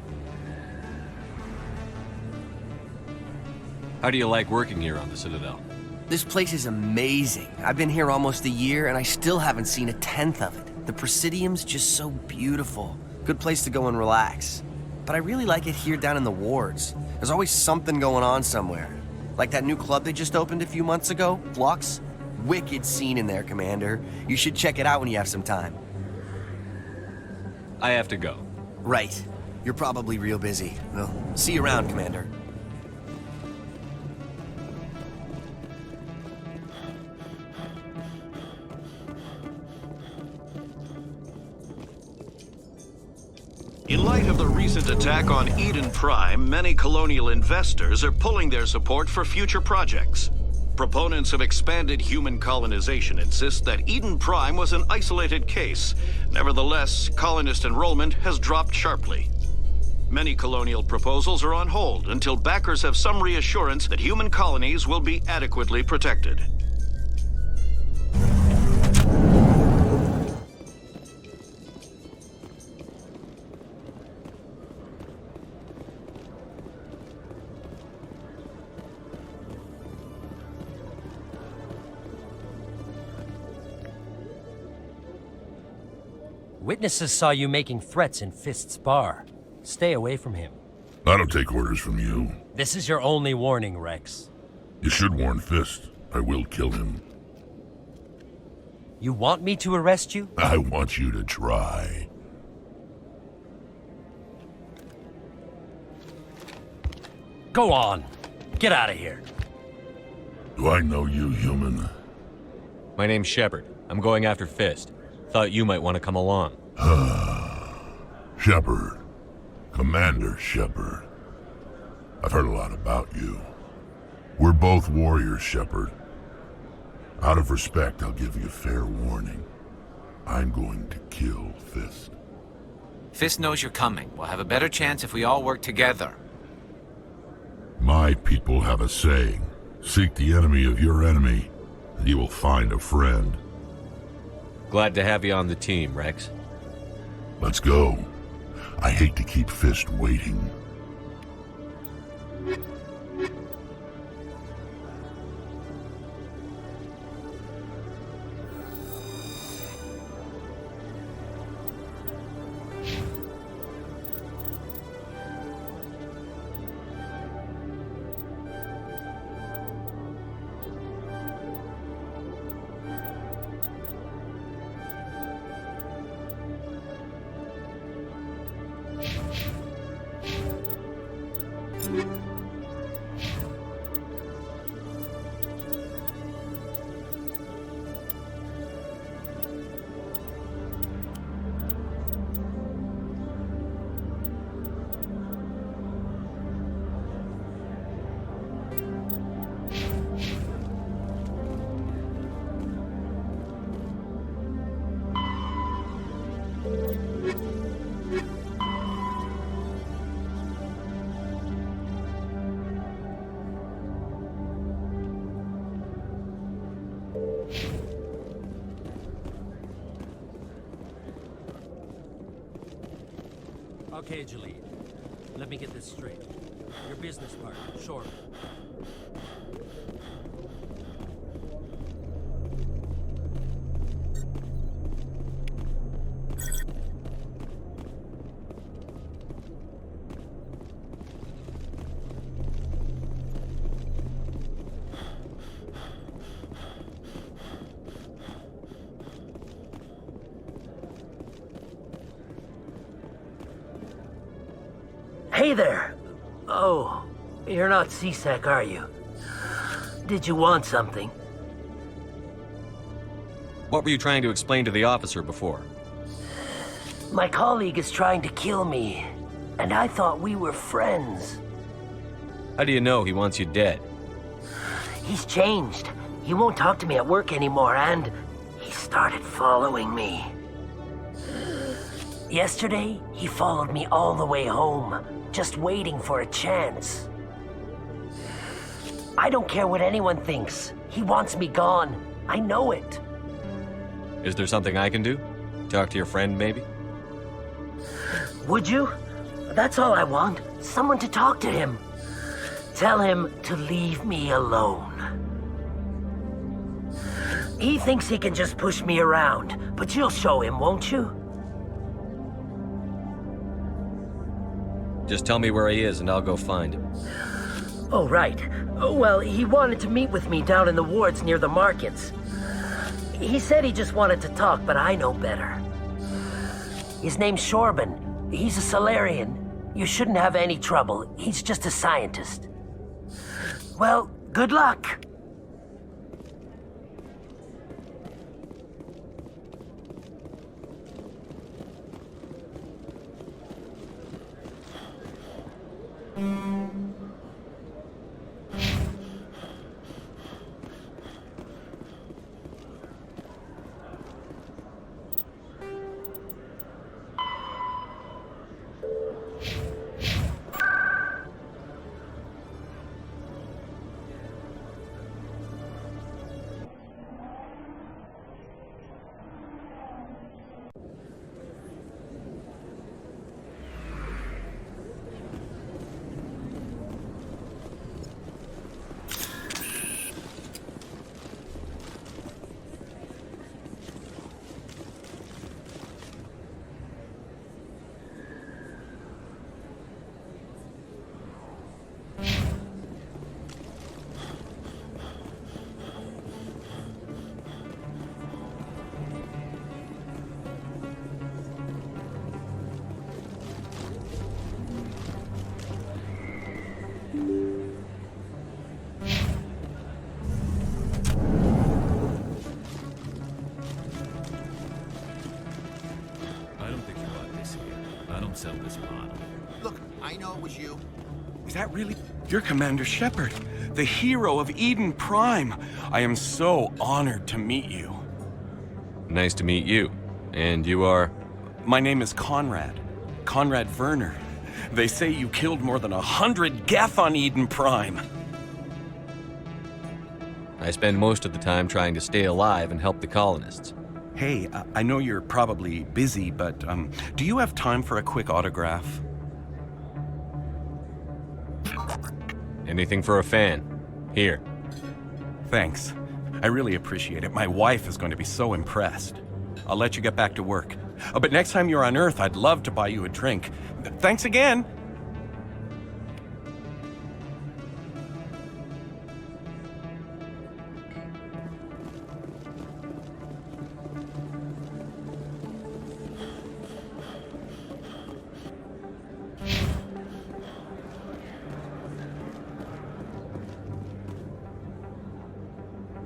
How do you like working here on the Citadel? This place is amazing. I've been here almost a year, and I still haven't seen a tenth of it. The Presidium's just so beautiful. Good place to go and relax. But I really like it here down in the wards. There's always something going on somewhere. Like that new club they just opened a few months ago, Flux. Wicked scene in there, Commander. You should check it out when you have some time. I have to go. Right. You're probably real busy. Well, see you around, Commander. In light of the recent attack on Eden Prime, many colonial investors are pulling their support for future projects. Proponents of expanded human colonization insist that Eden Prime was an isolated case. Nevertheless, colonist enrollment has dropped sharply. Many colonial proposals are on hold until backers have some reassurance that human colonies will be adequately protected. Witnesses saw you making threats in Fist's bar. Stay away from him. I don't take orders from you. This is your only warning, Rex. You should warn Fist. I will kill him. You want me to arrest you? I want you to try. Go on. Get out of here. Do I know you, human? My name's Shepard. I'm going after Fist. Thought you might want to come along. Shepard. Commander Shepard. I've heard a lot about you. We're both warriors, Shepard. Out of respect, I'll give you a fair warning. I'm going to kill Fist. Fist knows you're coming. We'll have a better chance if we all work together. My people have a saying. Seek the enemy of your enemy, and you will find a friend. Glad to have you on the team, Rex. Let's go. I hate to keep Fist waiting. Okay, Jalid. Let me get this straight. Your business partner, Short. Hey there! Oh, you're not C-Sec, are you? Did you want something? What were you trying to explain to the officer before? My colleague is trying to kill me, and I thought we were friends. How do you know he wants you dead? He's changed. He won't talk to me at work anymore, and he started following me. Yesterday, he followed me all the way home, just waiting for a chance. I don't care what anyone thinks. He wants me gone. I know it. Is there something I can do? Talk to your friend, maybe? Would you? That's all I want. Someone to talk to him. Tell him to leave me alone. He thinks he can just push me around, but you'll show him, won't you? Just tell me where he is and I'll go find him. Oh, right. Well, he wanted to meet with me down in the wards near the markets. He said he just wanted to talk, but I know better. His name's Shorban. He's a Solarian. You shouldn't have any trouble. He's just a scientist. Well, good luck. Sell this model. Look, I know it was you. Is that really? You're Commander Shepard, the hero of Eden Prime. I am so honored to meet you. Nice to meet you. And you are? My name is Conrad. Conrad Werner. They say you killed more than 100 Geth on Eden Prime. I spend most of the time trying to stay alive and help the colonists. Hey, I know you're probably busy, but do you have time for a quick autograph? Anything for a fan. Here. Thanks. I really appreciate it. My wife is going to be so impressed. I'll let you get back to work. But next time you're on Earth, I'd love to buy you a drink. Thanks again!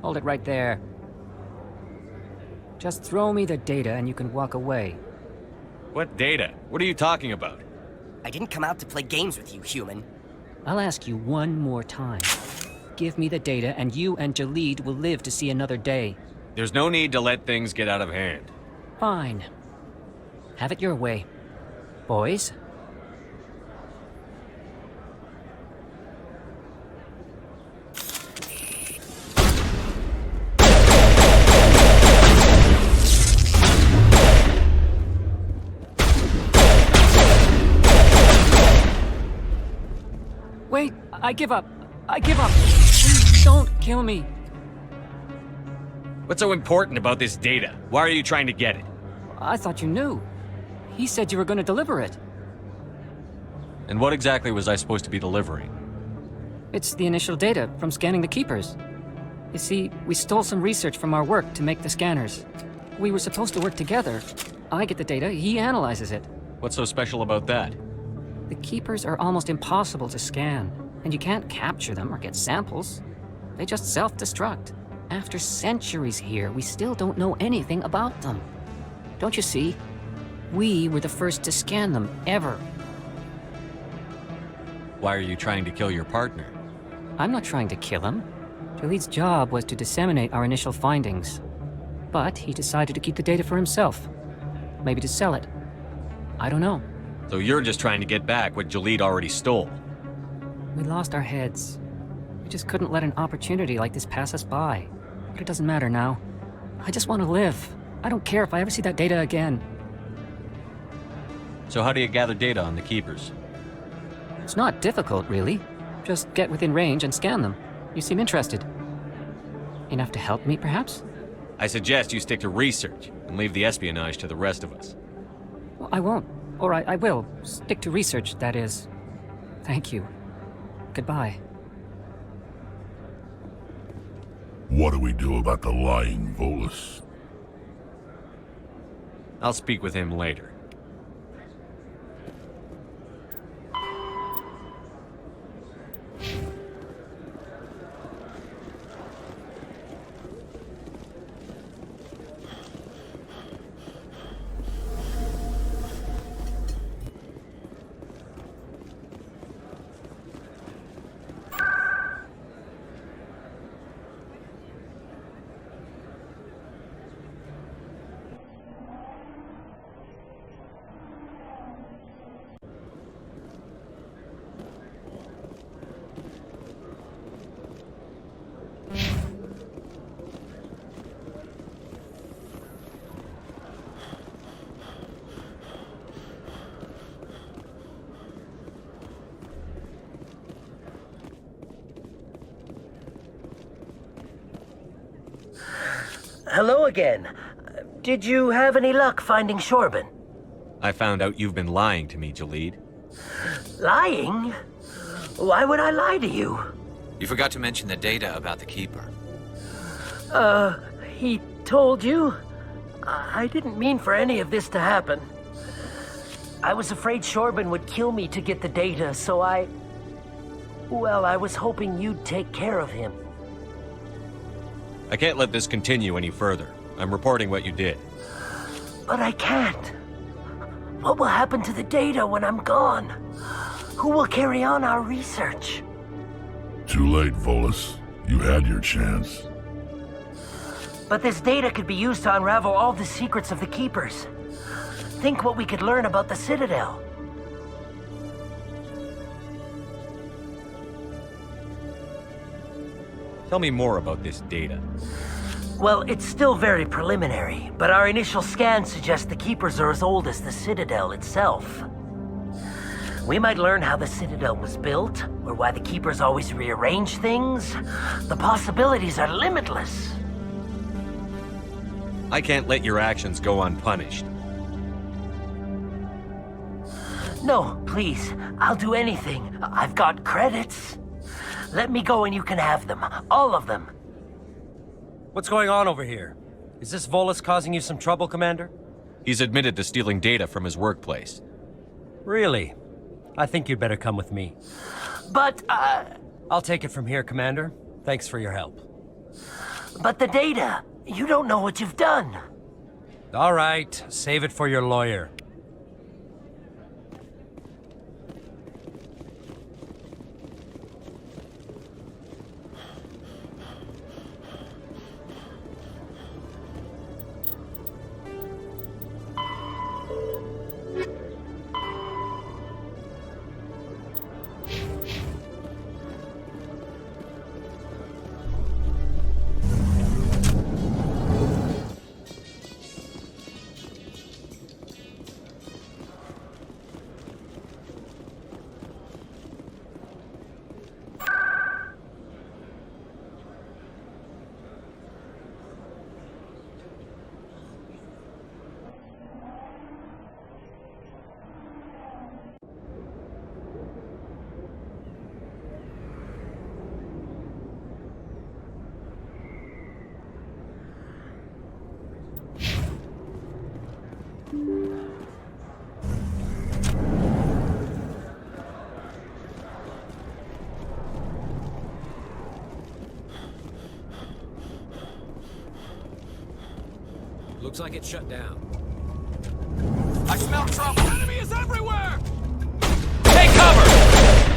Hold it right there. Just throw me the data and you can walk away. What data? What are you talking about? I didn't come out to play games with you, human. I'll ask you one more time. Give me the data and you and Jalid will live to see another day. There's no need to let things get out of hand. Fine. Have it your way. Boys? Wait, I give up. I give up. Please don't kill me. What's so important about this data? Why are you trying to get it? I thought you knew. He said you were going to deliver it. And what exactly was I supposed to be delivering? It's the initial data from scanning the Keepers. You see, we stole some research from our work to make the scanners. We were supposed to work together. I get the data, he analyzes it. What's so special about that? The Keepers are almost impossible to scan, and you can't capture them or get samples. They just self-destruct. After centuries here, we still don't know anything about them. Don't you see? We were the first to scan them, ever. Why are you trying to kill your partner? I'm not trying to kill him. Jaleed's job was to disseminate our initial findings. But he decided to keep the data for himself. Maybe to sell it. I don't know. So you're just trying to get back what Jaleed already stole? We lost our heads. We just couldn't let an opportunity like this pass us by. But it doesn't matter now. I just want to live. I don't care if I ever see that data again. So how do you gather data on the Keepers? It's not difficult, really. Just get within range and scan them. You seem interested. Enough to help me, perhaps? I suggest you stick to research and leave the espionage to the rest of us. Well, I won't. Or I will. Stick to research, that is. Thank you. Goodbye. What do we do about the lying Volus? I'll speak with him later. Hello again. Did you have any luck finding Shorban? I found out you've been lying to me, Jaleed. Lying? Why would I lie to you? You forgot to mention the data about the Keeper. He told you? I didn't mean for any of this to happen. I was afraid Shorban would kill me to get the data, so well, I was hoping you'd take care of him. I can't let this continue any further. I'm reporting what you did. But I can't. What will happen to the data when I'm gone? Who will carry on our research? Too late, Volus. You had your chance. But this data could be used to unravel all the secrets of the Keepers. Think what we could learn about the Citadel. Tell me more about this data. Well, it's still very preliminary, but our initial scans suggest the Keepers are as old as the Citadel itself. We might learn how the Citadel was built, or why the Keepers always rearrange things. The possibilities are limitless. I can't let your actions go unpunished. No, please. I'll do anything. I've got credits. Let me go and you can have them. All of them. What's going on over here? Is this Volus causing you some trouble, Commander? He's admitted to stealing data from his workplace. Really? I think you'd better come with me. But, I'll take it from here, Commander. Thanks for your help. But the data! You don't know what you've done! All right, save it for your lawyer. Looks like it's shut down. I smell trouble! Enemy is everywhere! Take cover!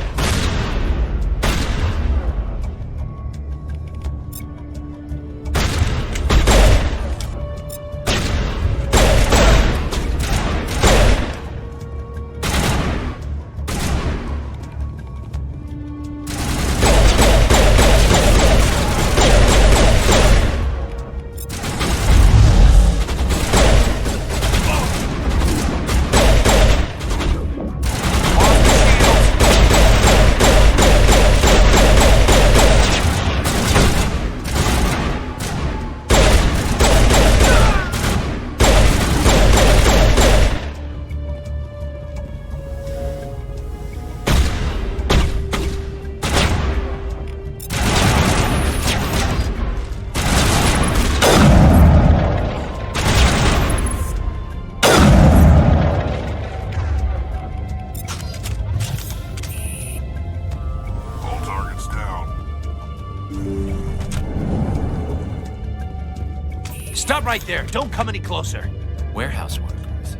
Stop right there. Don't come any closer. Warehouse workers.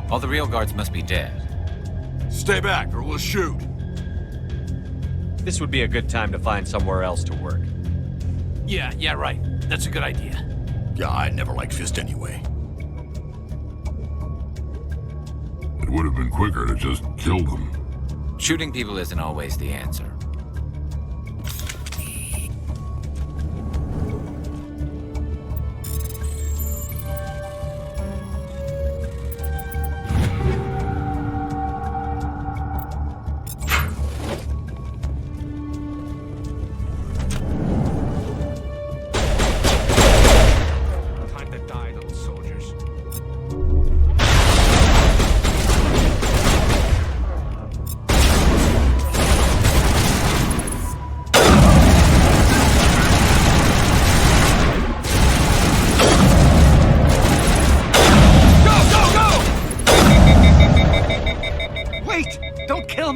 All the real guards must be dead. Stay back or we'll shoot. This would be a good time to find somewhere else to work. Yeah, right. That's a good idea. Yeah, I never liked Fist anyway. It would have been quicker to just kill them. Shooting people isn't always the answer.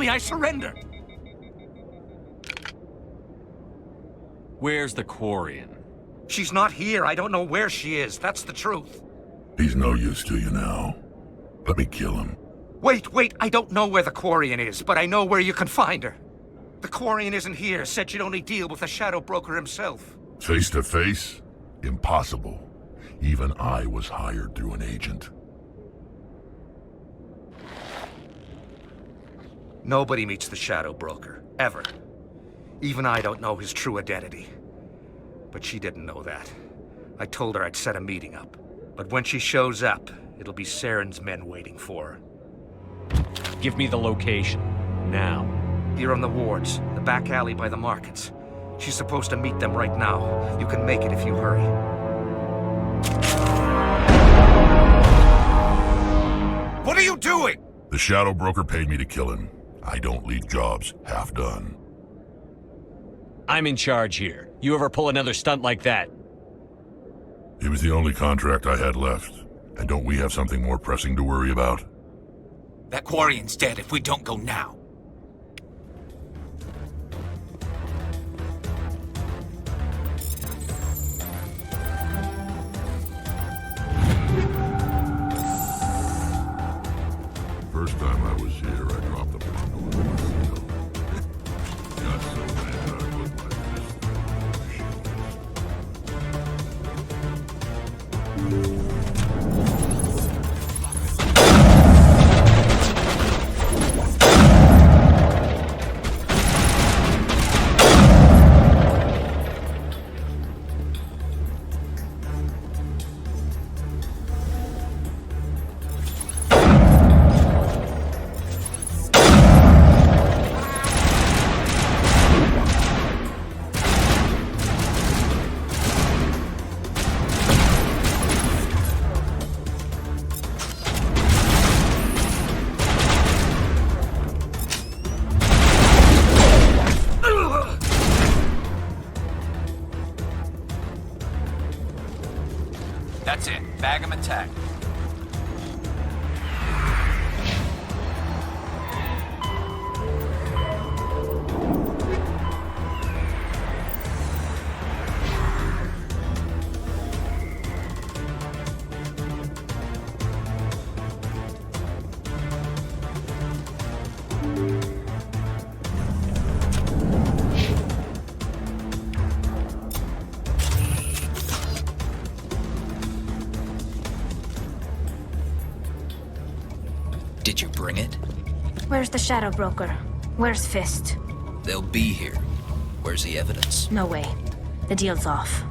I surrender! Where's the Quarian? She's not here. I don't know where she is. That's the truth. He's no use to you now. Let me kill him. Wait. I don't know where the Quarian is, but I know where you can find her. The Quarian isn't here. Said she'd only deal with the Shadow Broker himself. Face to face? Impossible. Even I was hired through an agent. Nobody meets the Shadow Broker, ever. Even I don't know his true identity. But she didn't know that. I told her I'd set a meeting up. But when she shows up, it'll be Saren's men waiting for her. Give me the location, now. Here on the wards, the back alley by the markets. She's supposed to meet them right now. You can make it if you hurry. What are you doing? The Shadow Broker paid me to kill him. I don't leave jobs half done. I'm in charge here. You ever pull another stunt like that? It was the only contract I had left. And don't we have something more pressing to worry about? That Quarian's dead if we don't go now. First time I was here, I dropped the bundle into my cell. Got so mad that I put my fist in the Did you bring it? Where's the Shadow Broker? Where's Fist? They'll be here. Where's the evidence? No way. The deal's off.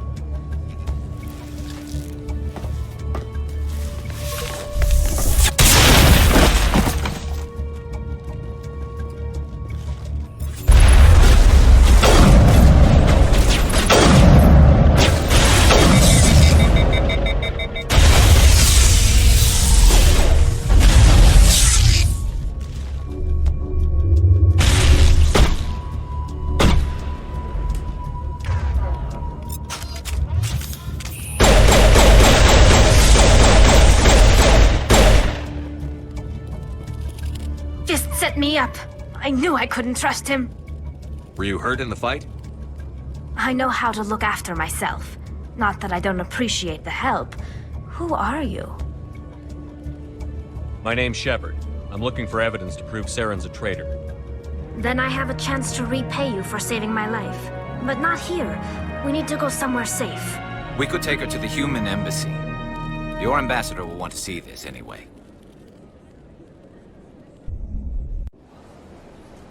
Set me up. I knew I couldn't trust him. Were you hurt in the fight? I know how to look after myself. Not that I don't appreciate the help. Who are you? My name's Shepard. I'm looking for evidence to prove Saren's a traitor. Then I have a chance to repay you for saving my life. But not here. We need to go somewhere safe. We could take her to the human embassy. Your ambassador will want to see this anyway.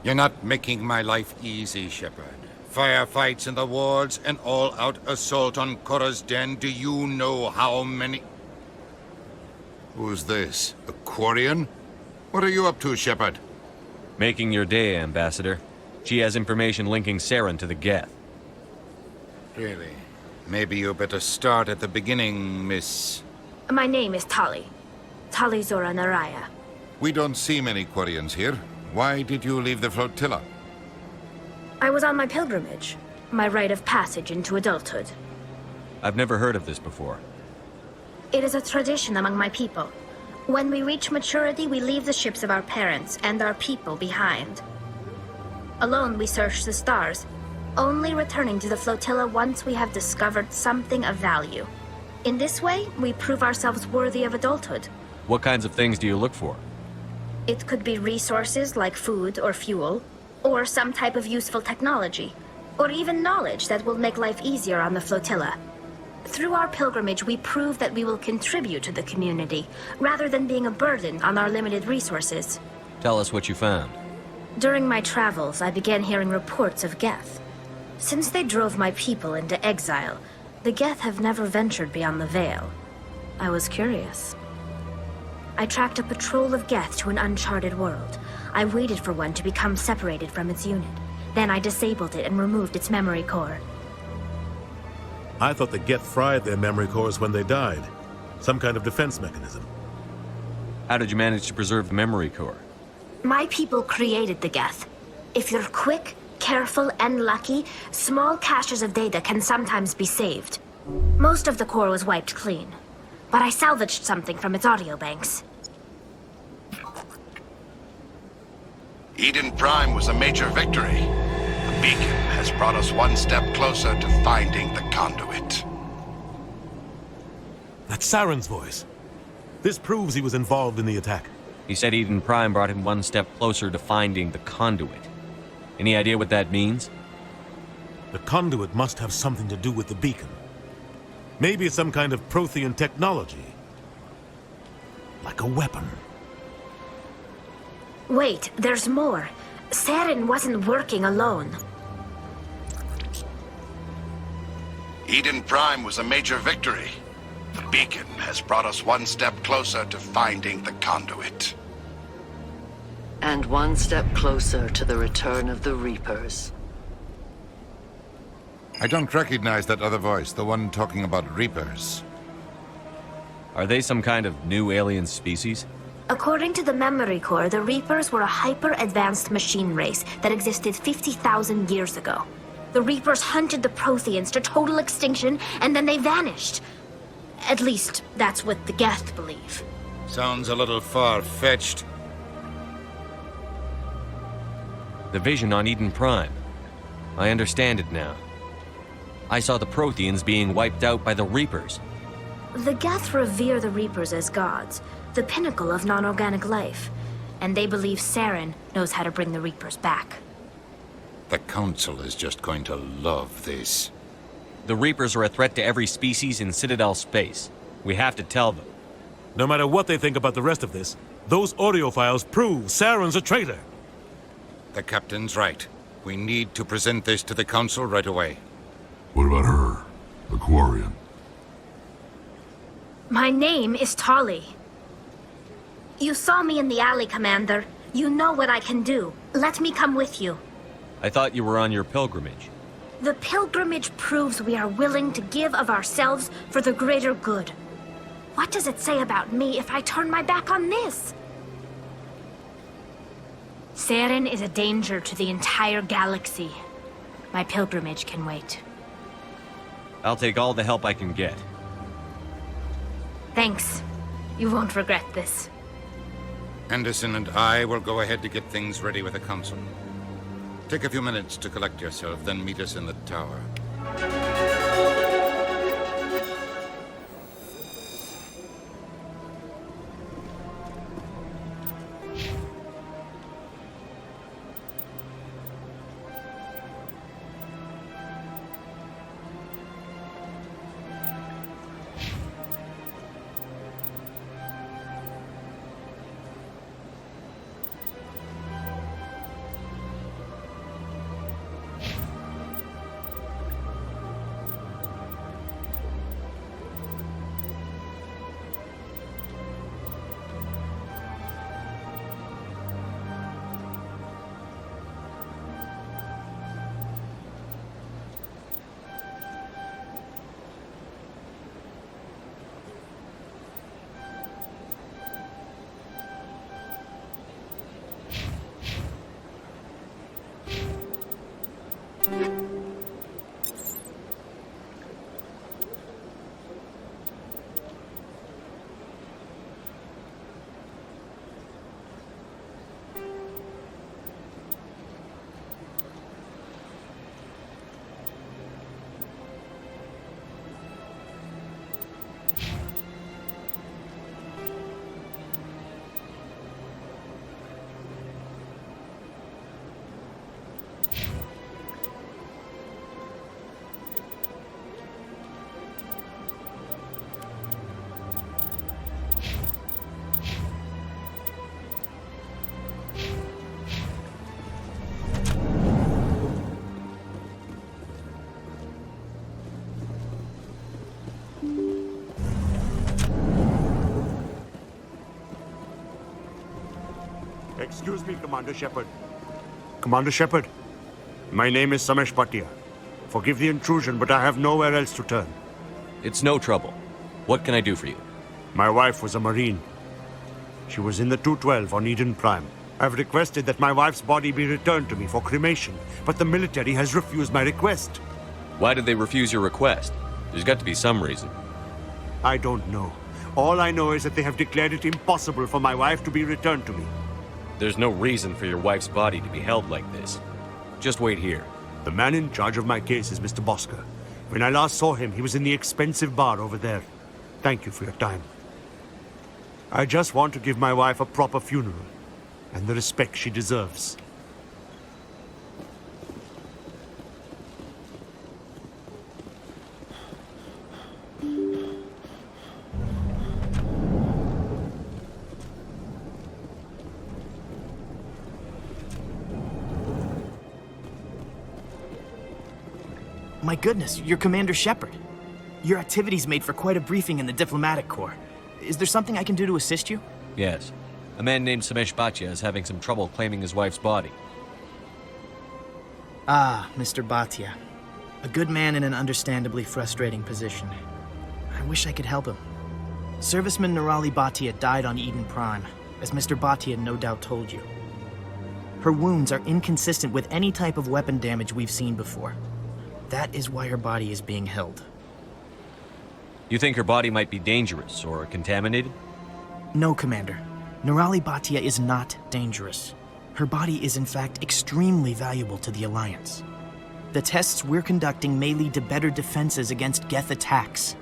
You're not making my life easy, Shepard. Firefights in the wards, an all-out assault on Korra's den. Do you know how many... Who's this? A Quarian? What are you up to, Shepard? Making your day, Ambassador. She has information linking Saren to the Geth. Really? Maybe you better start at the beginning, Miss... My name is Tali. Tali Zora Naraya. We don't see many Quarians here. Why did you leave the flotilla? I was on my pilgrimage. My rite of passage into adulthood. I've never heard of this before. It is a tradition among my people. When we reach maturity, we leave the ships of our parents and our people behind. Alone, we search the stars, only returning to the flotilla once we have discovered something of value. In this way, we prove ourselves worthy of adulthood. What kinds of things do you look for? It could be resources like food or fuel, or some type of useful technology, or even knowledge that will make life easier on the flotilla. Through our pilgrimage, we prove that we will contribute to the community, rather than being a burden on our limited resources. Tell us what you found. During my travels, I began hearing reports of Geth. Since they drove my people into exile, the Geth have never ventured beyond the Veil. I was curious. I tracked a patrol of Geth to an uncharted world. I waited for one to become separated from its unit. Then I disabled it and removed its memory core. I thought the Geth fried their memory cores when they died. Some kind of defense mechanism. How did you manage to preserve the memory core? My people created the Geth. If you're quick, careful, and lucky, small caches of data can sometimes be saved. Most of the core was wiped clean, but I salvaged something from its audio banks. Eden Prime was a major victory. The beacon has brought us one step closer to finding the conduit. That's Saren's voice. This proves he was involved in the attack. He said Eden Prime brought him one step closer to finding the conduit. Any idea what that means? The conduit must have something to do with the beacon. Maybe it's some kind of Prothean technology. Like a weapon. Wait, there's more. Saren wasn't working alone. Eden Prime was a major victory. The beacon has brought us one step closer to finding the conduit. And one step closer to the return of the Reapers. I don't recognize that other voice, the one talking about Reapers. Are they some kind of new alien species? According to the memory core, the Reapers were a hyper-advanced machine race that existed 50,000 years ago. The Reapers hunted the Protheans to total extinction, and then they vanished. At least, that's what the Geth believe. Sounds a little far-fetched. The vision on Eden Prime. I understand it now. I saw the Protheans being wiped out by the Reapers. The Geth revere the Reapers as gods, the pinnacle of non-organic life, and they believe Saren knows how to bring the Reapers back. The Council is just going to love this. The Reapers are a threat to every species in Citadel space. We have to tell them. No matter what they think about the rest of this, those audio files prove Saren's a traitor. The captain's right. We need to present this to the council right away. What about her? The Quarian? My name is Tolly. You saw me in the alley, Commander. You know what I can do. Let me come with you. I thought you were on your pilgrimage. The pilgrimage proves we are willing to give of ourselves for the greater good. What does it say about me if I turn my back on this? Saren is a danger to the entire galaxy. My pilgrimage can wait. I'll take all the help I can get. Thanks. You won't regret this. Anderson and I will go ahead to get things ready with the council. Take a few minutes to collect yourself, then meet us in the tower. Excuse me, Commander Shepard. Commander Shepard, my name is Samesh Bhatia. Forgive the intrusion, but I have nowhere else to turn. It's no trouble. What can I do for you? My wife was a Marine. She was in the 212 on Eden Prime. I've requested that my wife's body be returned to me for cremation, but the military has refused my request. Why did they refuse your request? There's got to be some reason. I don't know. All I know is that they have declared it impossible for my wife to be returned to me. There's no reason for your wife's body to be held like this. Just wait here. The man in charge of my case is Mr. Bosker. When I last saw him, he was in the expensive bar over there. Thank you for your time. I just want to give my wife a proper funeral, and the respect she deserves. My goodness, you're Commander Shepard. Your activities made for quite a briefing in the Diplomatic Corps. Is there something I can do to assist you? Yes. A man named Samesh Bhatia is having some trouble claiming his wife's body. Ah, Mr. Bhatia. A good man in an understandably frustrating position. I wish I could help him. Serviceman Nirali Bhatia died on Eden Prime, as Mr. Bhatia no doubt told you. Her wounds are inconsistent with any type of weapon damage we've seen before. That is why her body is being held. You think her body might be dangerous or contaminated? No, Commander. Nirali Bhatia is not dangerous. Her body is in fact extremely valuable to the Alliance. The tests we're conducting may lead to better defenses against Geth attacks.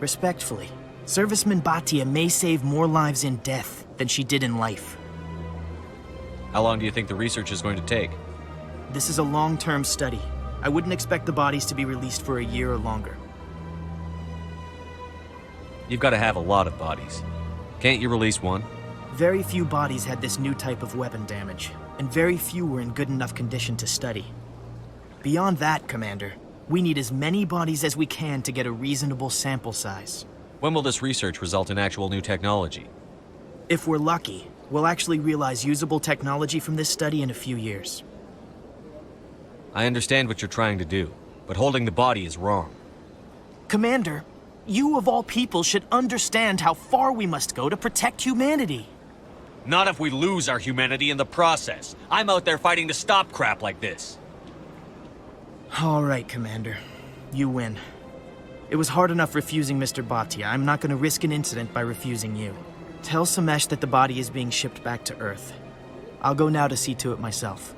Respectfully, Serviceman Bhatia may save more lives in death than she did in life. How long do you think the research is going to take? This is a long-term study. I wouldn't expect the bodies to be released for a year or longer. You've got to have a lot of bodies. Can't you release one? Very few bodies had this new type of weapon damage, and very few were in good enough condition to study. Beyond that, Commander, we need as many bodies as we can to get a reasonable sample size. When will this research result in actual new technology? If we're lucky, we'll actually realize usable technology from this study in a few years. I understand what you're trying to do, but holding the body is wrong. Commander, you of all people should understand how far we must go to protect humanity. Not if we lose our humanity in the process. I'm out there fighting to stop crap like this. All right, Commander. You win. It was hard enough refusing Mr. Bhatia. I'm not going to risk an incident by refusing you. Tell Samesh that the body is being shipped back to Earth. I'll go now to see to it myself.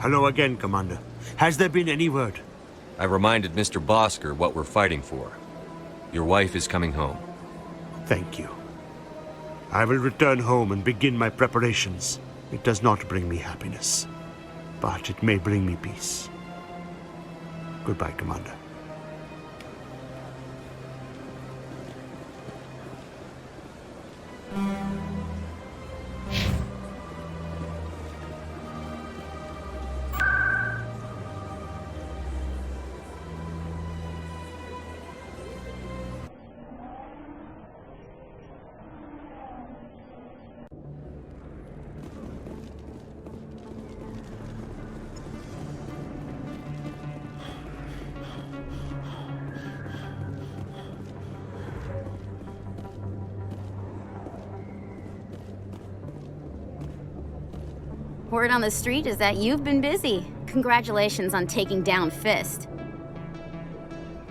Hello again, Commander. Has there been any word? I reminded Mr. Bosker what we're fighting for. Your wife is coming home. Thank you. I will return home and begin my preparations. It does not bring me happiness, but it may bring me peace. Goodbye, Commander. Word on the street is that you've been busy. Congratulations on taking down Fist.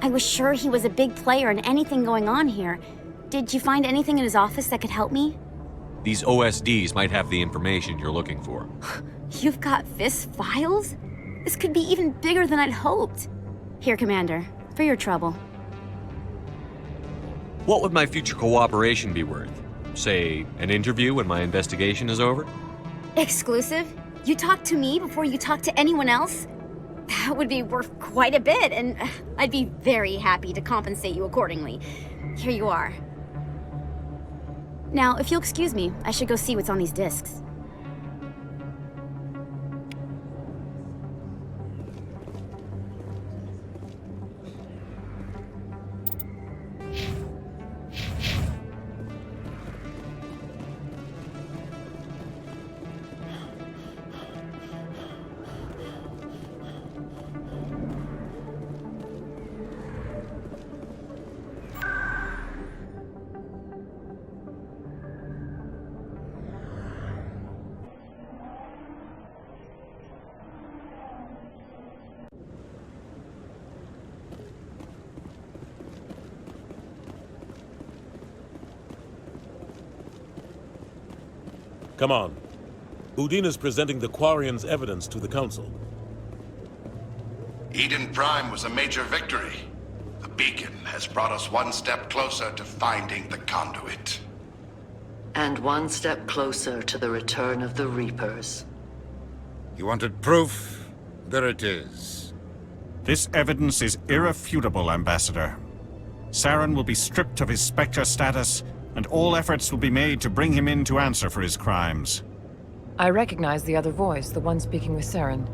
I was sure he was a big player in anything going on here. Did you find anything in his office that could help me? These OSDs might have the information you're looking for. You've got Fist's files? This could be even bigger than I'd hoped. Here, Commander, for your trouble. What would my future cooperation be worth? Say, an interview when my investigation is over? Exclusive? You talk to me before you talk to anyone else? That would be worth quite a bit, and I'd be very happy to compensate you accordingly. Here you are. Now, if you'll excuse me, I should go see what's on these discs. Come on. Udina's presenting the Quarian's evidence to the Council. Eden Prime was a major victory. The beacon has brought us one step closer to finding the conduit. And one step closer to the return of the Reapers. You wanted proof? There it is. This evidence is irrefutable, Ambassador. Saren will be stripped of his Spectre status, and all efforts will be made to bring him in to answer for his crimes. I recognize the other voice, the one speaking with Saren.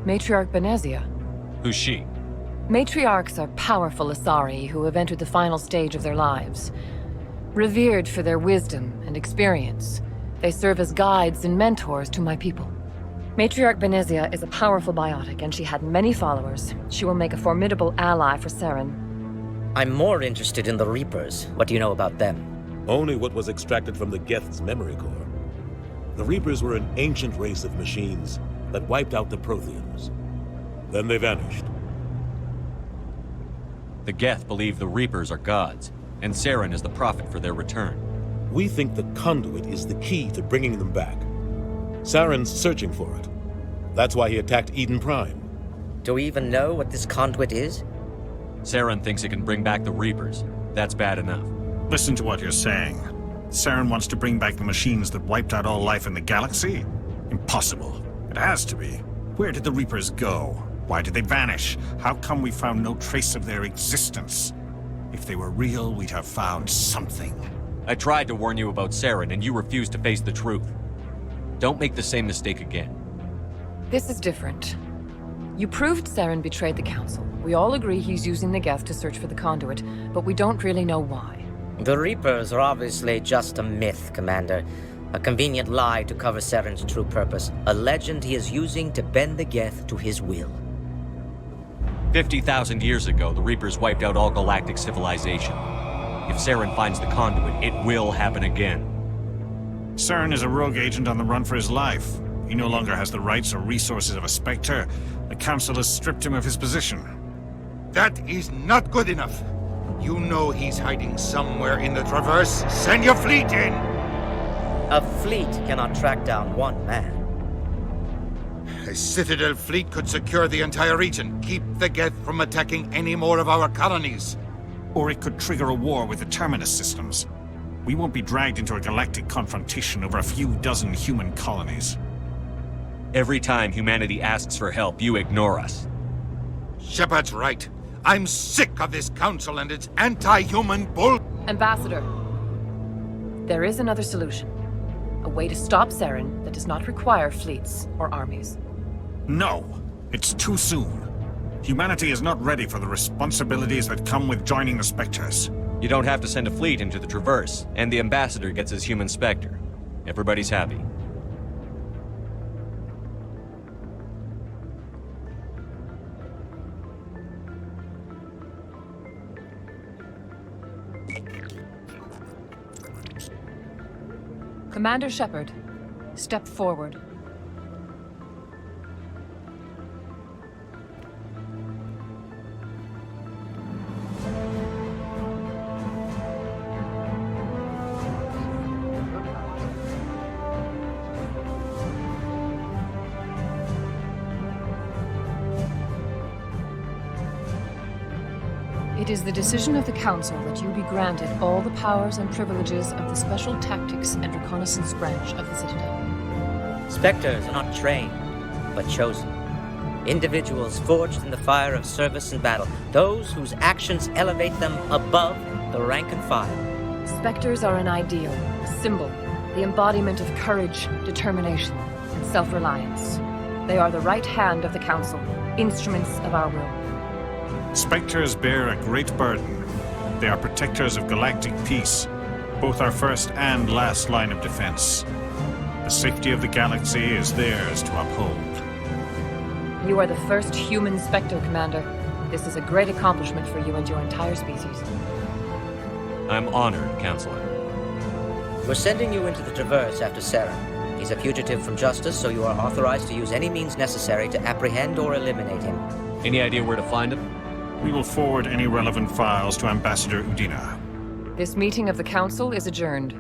Matriarch Benezia. Who's she? Matriarchs are powerful Asari who have entered the final stage of their lives. Revered for their wisdom and experience, they serve as guides and mentors to my people. Matriarch Benezia is a powerful biotic, and she had many followers. She will make a formidable ally for Saren. I'm more interested in the Reapers. What do you know about them? Only what was extracted from the Geth's memory core. The Reapers were an ancient race of machines that wiped out the Protheans. Then they vanished. The Geth believe the Reapers are gods, and Saren is the prophet for their return. We think the conduit is the key to bringing them back. Saren's searching for it. That's why he attacked Eden Prime. Do we even know what this conduit is? Saren thinks it can bring back the Reapers. That's bad enough. Listen to what you're saying. Saren wants to bring back the machines that wiped out all life in the galaxy? Impossible. It has to be. Where did the Reapers go? Why did they vanish? How come we found no trace of their existence? If they were real, we'd have found something. I tried to warn you about Saren, and you refused to face the truth. Don't make the same mistake again. This is different. You proved Saren betrayed the Council. We all agree he's using the Geth to search for the conduit, but we don't really know why. The Reapers are obviously just a myth, Commander. A convenient lie to cover Saren's true purpose. A legend he is using to bend the Geth to his will. 50,000 years ago, the Reapers wiped out all galactic civilization. If Saren finds the conduit, it will happen again. Saren is a rogue agent on the run for his life. He no longer has the rights or resources of a Spectre. The Council has stripped him of his position. That is not good enough. You know he's hiding somewhere in the Traverse. Send your fleet in! A fleet cannot track down one man. A Citadel fleet could secure the entire region, keep the Geth from attacking any more of our colonies. Or it could trigger a war with the Terminus systems. We won't be dragged into a galactic confrontation over a few dozen human colonies. Every time humanity asks for help, you ignore us. Shepard's right. I'm sick of this council and its anti-human bull... Ambassador, there is another solution. A way to stop Saren that does not require fleets or armies. No! It's too soon. Humanity is not ready for the responsibilities that come with joining the Spectres. You don't have to send a fleet into the Traverse, and the Ambassador gets his human Spectre. Everybody's happy. Commander Shepard, step forward. It is the decision of the Council that you be granted all the powers and privileges of the Special Tactics and Reconnaissance Branch of the Citadel. Spectres are not trained, but chosen. Individuals forged in the fire of service and battle. Those whose actions elevate them above the rank and file. Spectres are an ideal, a symbol, the embodiment of courage, determination, and self-reliance. They are the right hand of the Council, instruments of our will. Spectres bear a great burden. They are protectors of galactic peace, both our first and last line of defense. The safety of the galaxy is theirs to uphold. You are the first human Spectre, Commander. This is a great accomplishment for you and your entire species. I'm honored, Counselor. We're sending you into the Traverse after Saren. He's a fugitive from justice, so you are authorized to use any means necessary to apprehend or eliminate him. Any idea where to find him? We will forward any relevant files to Ambassador Udina. This meeting of the Council is adjourned.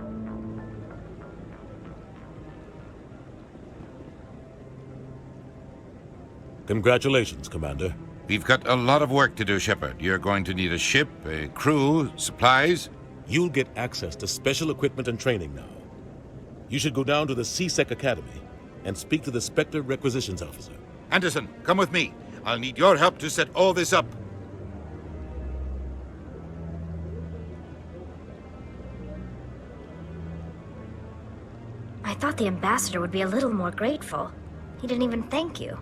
Congratulations, Commander. We've got a lot of work to do, Shepard. You're going to need a ship, a crew, supplies. You'll get access to special equipment and training now. You should go down to the C-Sec Academy and speak to the Spectre Requisitions Officer. Anderson, come with me. I'll need your help to set all this up. I thought the Ambassador would be a little more grateful. He didn't even thank you.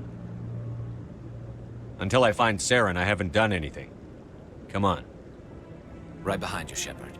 Until I find Saren, I haven't done anything. Come on. Right behind you, Shepard.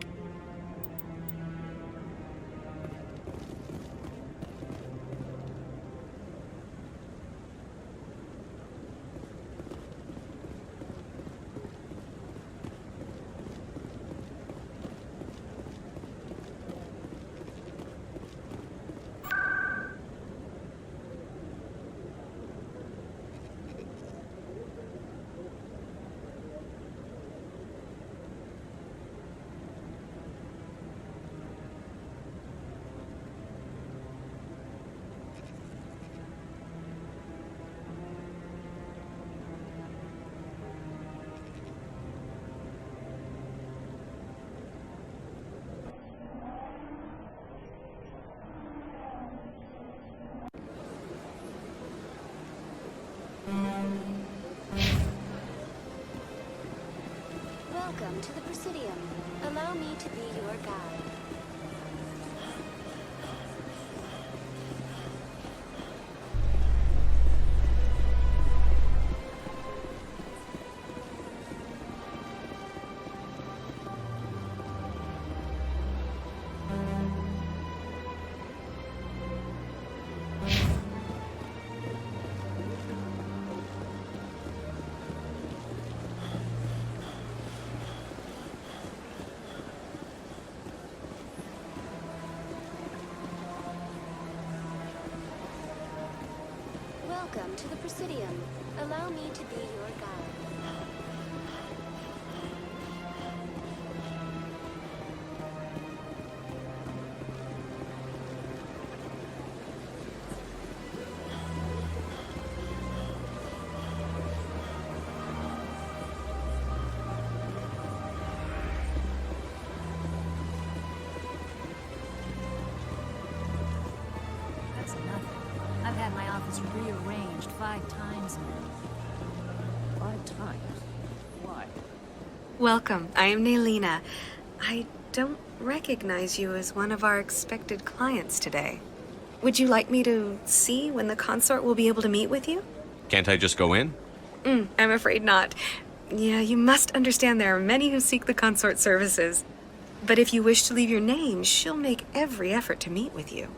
Welcome to the Presidium. Allow me to be your guide. Welcome to the Presidium. Allow me to be your guide. That's nothing. I've had my office rearranged 5 times now. 5 times? Why? Welcome. I am Naylina. I don't recognize you as one of our expected clients today. Would you like me to see when the consort will be able to meet with you? Can't I just go in? I'm afraid not. Yeah, you must understand there are many who seek the consort services. But if you wish to leave your name, she'll make every effort to meet with you.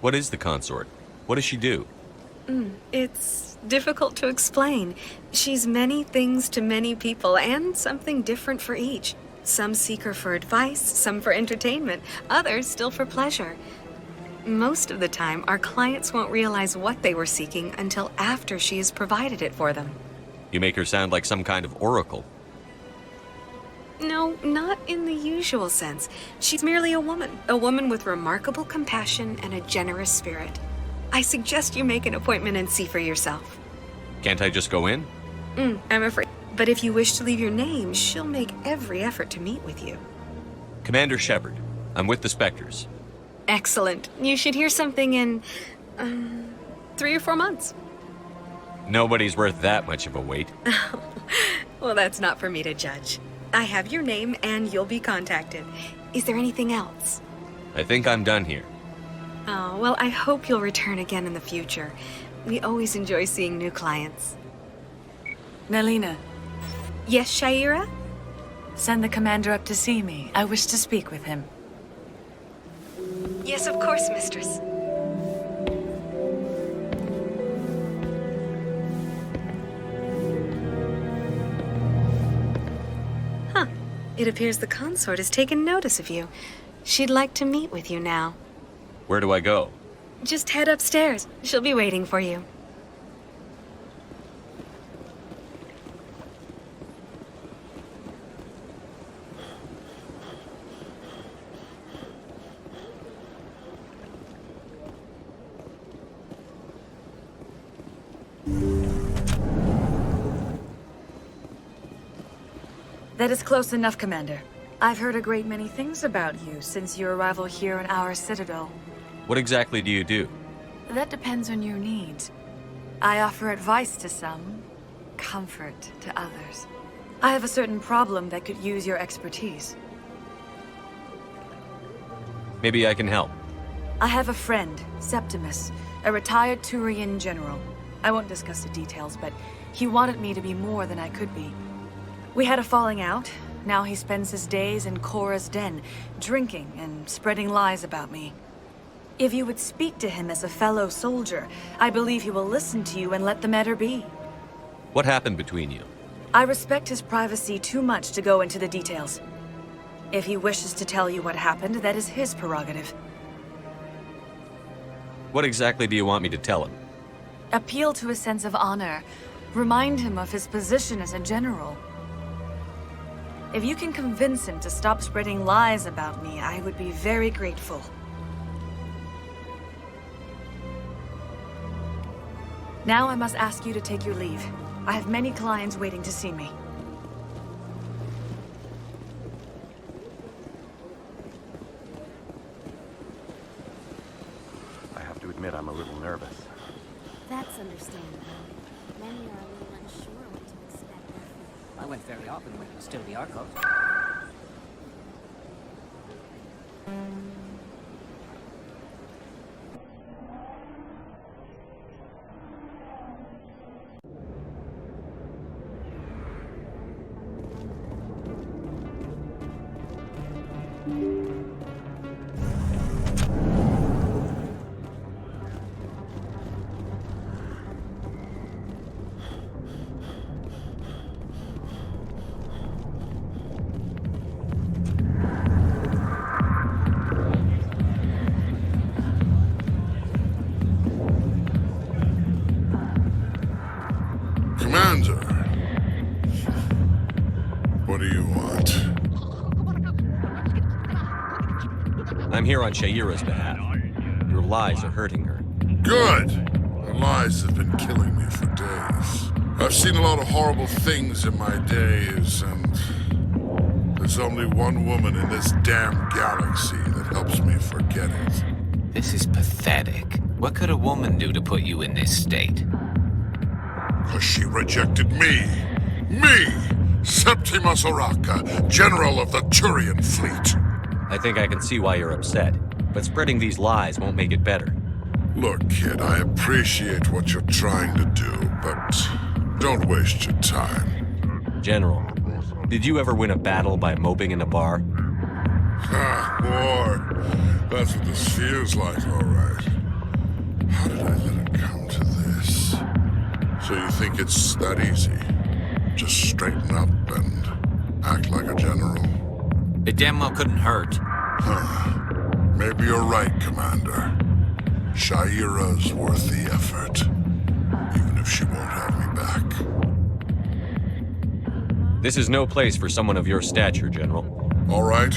What is the consort? What does she do? It's difficult to explain. She's many things to many people, and something different for each. Some seek her for advice, some for entertainment, others still for pleasure. Most of the time, our clients won't realize what they were seeking until after she has provided it for them. You make her sound like some kind of oracle. No, not in the usual sense. She's merely a woman with remarkable compassion and a generous spirit. I suggest you make an appointment and see for yourself. Can't I just go in? I'm afraid. But if you wish to leave your name, she'll make every effort to meet with you. Commander Shepard. I'm with the Spectres. Excellent. You should hear something in 3 or 4 months. Nobody's worth that much of a wait. Well, that's not for me to judge. I have your name and you'll be contacted. Is there anything else? I think I'm done here. Oh, well, I hope you'll return again in the future. We always enjoy seeing new clients. Naylina. Yes, Shaira? Send the commander up to see me. I wish to speak with him. Yes, of course, mistress. Huh. It appears the consort has taken notice of you. She'd like to meet with you now. Where do I go? Just head upstairs. She'll be waiting for you. That is close enough, Commander. I've heard a great many things about you since your arrival here in our citadel. What exactly do you do? That depends on your needs. I offer advice to some, comfort to others. I have a certain problem that could use your expertise. Maybe I can help. I have a friend, Septimus, a retired Turian general. I won't discuss the details, but he wanted me to be more than I could be. We had a falling out. Now he spends his days in Korra's den, drinking and spreading lies about me. If you would speak to him as a fellow soldier, I believe he will listen to you and let the matter be. What happened between you? I respect his privacy too much to go into the details. If he wishes to tell you what happened, that is his prerogative. What exactly do you want me to tell him? Appeal to his sense of honor. Remind him of his position as a general. If you can convince him to stop spreading lies about me, I would be very grateful. Now I must ask you to take your leave. I have many clients waiting to see me. I have to admit I'm a little nervous. That's understandable. Many are a little unsure what to expect after. I went very often when it was still the Arcos. Commander, what do you want? I'm here on Shaira's behalf. Your lies are hurting her. Good! Her lies have been killing me for days. I've seen a lot of horrible things in my days, and there's only one woman in this damn galaxy that helps me forget it. This is pathetic. What could a woman do to put you in this state? Because she rejected me! Me! Septimus Oraka, General of the Turian Fleet! I think I can see why you're upset, but spreading these lies won't make it better. Look, kid, I appreciate what you're trying to do, but don't waste your time. General, did you ever win a battle by moping in a bar? Ha, war. That's what this feels like, all right. How did I let it come to this? So you think it's that easy? Just straighten up and act like a general? It damn well couldn't hurt. Huh. Maybe you're right, Commander. Shaira's worth the effort, even if she won't have me back. This is no place for someone of your stature, General. All right,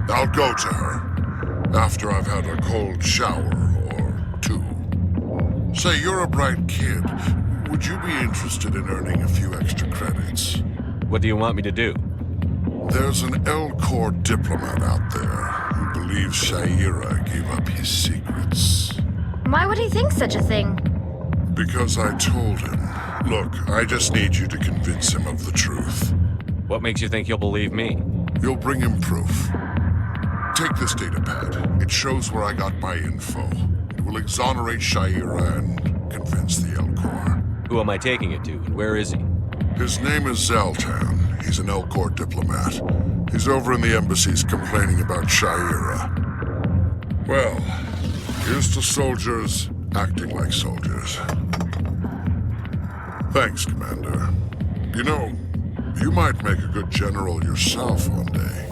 I'll go to her after I've had a cold shower or two. Say, you're a bright kid. Would you be interested in earning a few extra credits? What do you want me to do? There's an Elcor diplomat out there who believes Shaira gave up his secrets. Why would he think such a thing? Because I told him. Look, I just need you to convince him of the truth. What makes you think he'll believe me? You'll bring him proof. Take this datapad. It shows where I got my info. It will exonerate Shaira and convince the Elcor. Who am I taking it to, and where is he? His name is Zaltan. He's an Elcor diplomat. He's over in the embassies complaining about Shaira. Well, here's to soldiers acting like soldiers. Thanks, Commander. You know, you might make a good general yourself one day.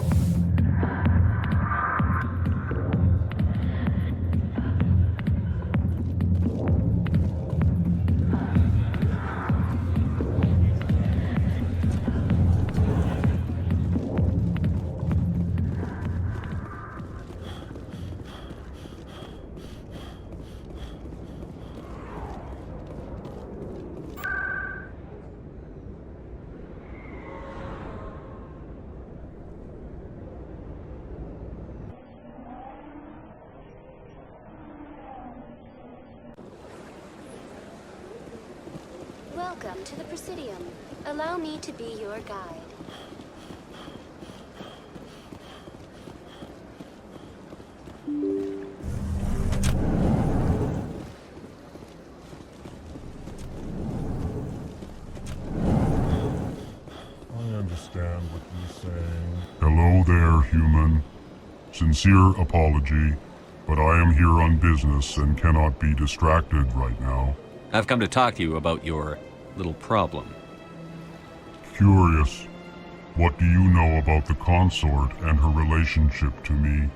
Welcome to the Presidium. Allow me to be your guide. I understand what you're saying. Hello there, human. Sincere apology, but I am here on business and cannot be distracted right now. I've come to talk to you about your little problem. Curious. What do you know about the consort and her relationship to me?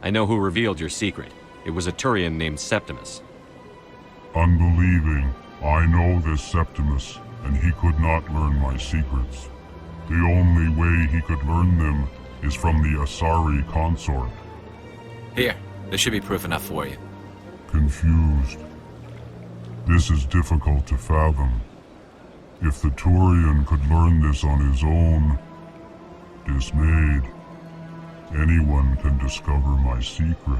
I know who revealed your secret. It was a Turian named Septimus. Unbelieving. I know this Septimus, and he could not learn my secrets. The only way he could learn them is from the Asari consort. Here, this should be proof enough for you. Confused. This is difficult to fathom. If the Turian could learn this on his own, dismayed, anyone can discover my secret.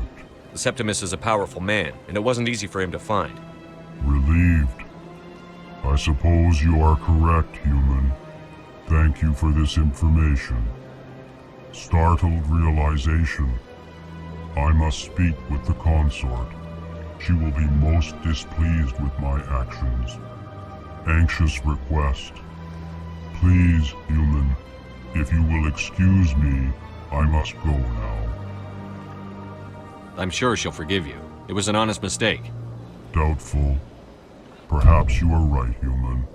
Septimus is a powerful man, and it wasn't easy for him to find. Relieved. I suppose you are correct, human. Thank you for this information. Startled realization. I must speak with the consort. She will be most displeased with my actions. Anxious request. Please, human, if you will excuse me, I must go now. I'm sure she'll forgive you. It was an honest mistake. Doubtful. Perhaps you are right, human.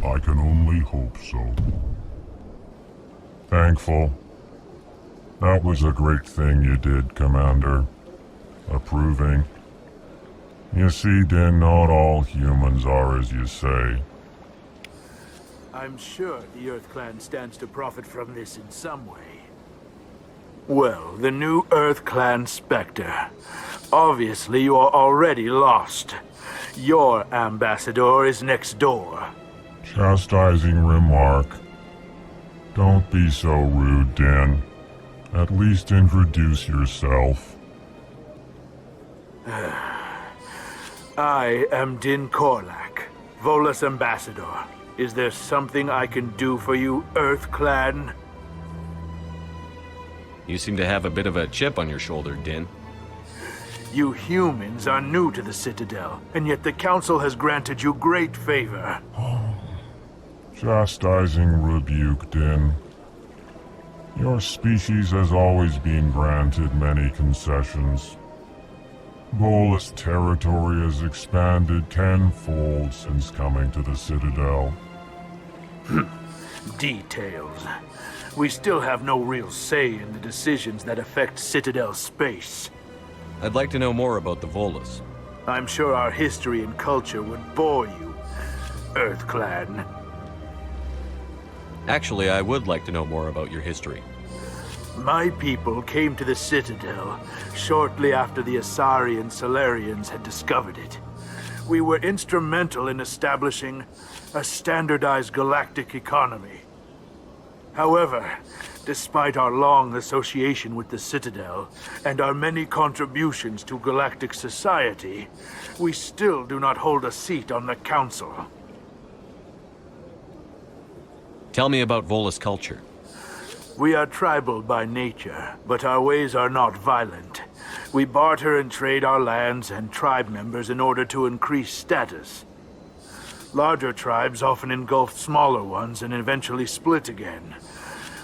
I can only hope so. Thankful. That was a great thing you did, Commander. Approving. You see, Din, not all humans are as you say. I'm sure the Earth Clan stands to profit from this in some way. Well, the new Earth Clan Spectre. Obviously, you are already lost. Your ambassador is next door. Chastising remark. Don't be so rude, Din. At least introduce yourself. I am Din Korlak, Volus ambassador. Is there something I can do for you, Earth Clan? You seem to have a bit of a chip on your shoulder, Din. You humans are new to the Citadel, and yet the Council has granted you great favor. Chastising rebuke, Din. Your species has always been granted many concessions. Volus territory has expanded tenfold since coming to the Citadel. Details. We still have no real say in the decisions that affect Citadel space. I'd like to know more about the Volus. I'm sure our history and culture would bore you, Earth Clan. Actually, I would like to know more about your history. My people came to the Citadel shortly after the Asari and Solarians had discovered it. We were instrumental in establishing a standardized galactic economy. However, despite our long association with the Citadel and our many contributions to galactic society, we still do not hold a seat on the Council. Tell me about Volus culture. We are tribal by nature, but our ways are not violent. We barter and trade our lands and tribe members in order to increase status. Larger tribes often engulf smaller ones and eventually split again.